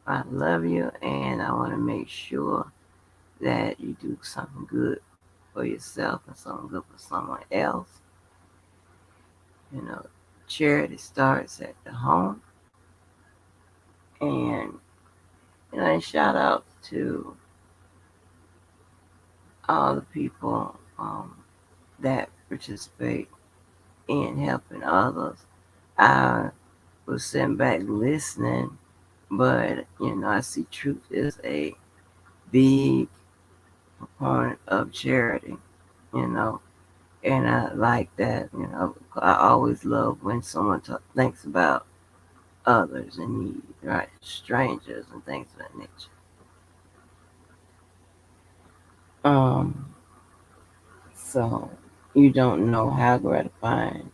I love you, and I want to make sure that you do something good for yourself and something good for someone else. Charity starts at the home. And, and shout out to all the people that participate in helping others. I was sitting back listening, but, I see Truth is a big proponent of charity, and I like that, I always love when someone thinks about others in need, right? Strangers and things of that nature. So you don't know how gratifying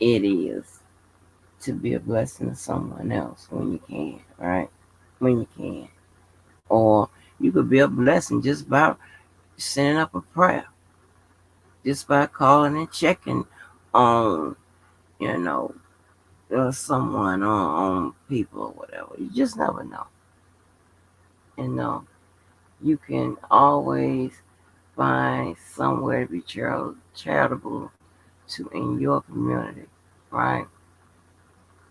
it is to be a blessing to someone else when you can, right? When you can. Or you could be a blessing just by sending up a prayer, just by calling and checking on, someone on people or whatever. You just never know. You can always find somewhere to be charitable to in your community, right?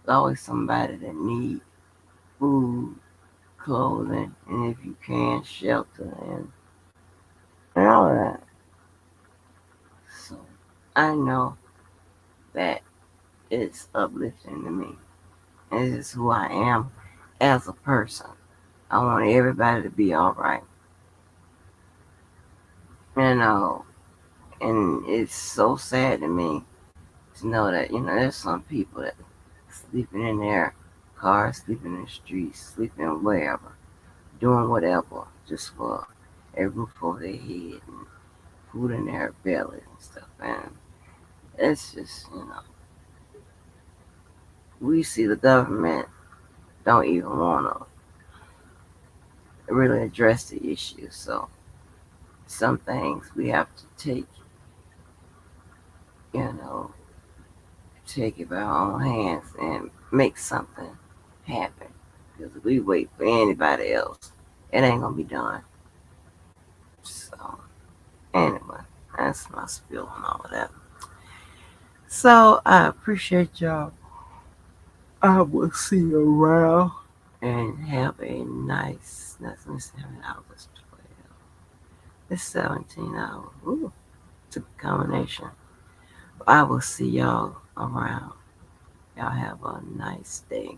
There's always somebody that needs food, clothing, and if you can, shelter and all of that. So I know that it's uplifting to me. This is who I am as a person. I want everybody to be all right. And it's so sad to me to know that, there's some people that sleeping in their cars, sleeping in the streets, sleeping wherever, doing whatever, just for a roof over their head and food in their belly and stuff. And it's just, we see the government don't even want to really address the issue. So some things we have to take it by our own hands and make something happen. Because if we wait for anybody else, it ain't gonna be done. So anyway, that's my spiel on all of that. So I appreciate y'all. I will see you around and have a nice. Let me see how many hours. 12. It's 17 hours. Ooh, it's a combination. I will see y'all around. Y'all have a nice day.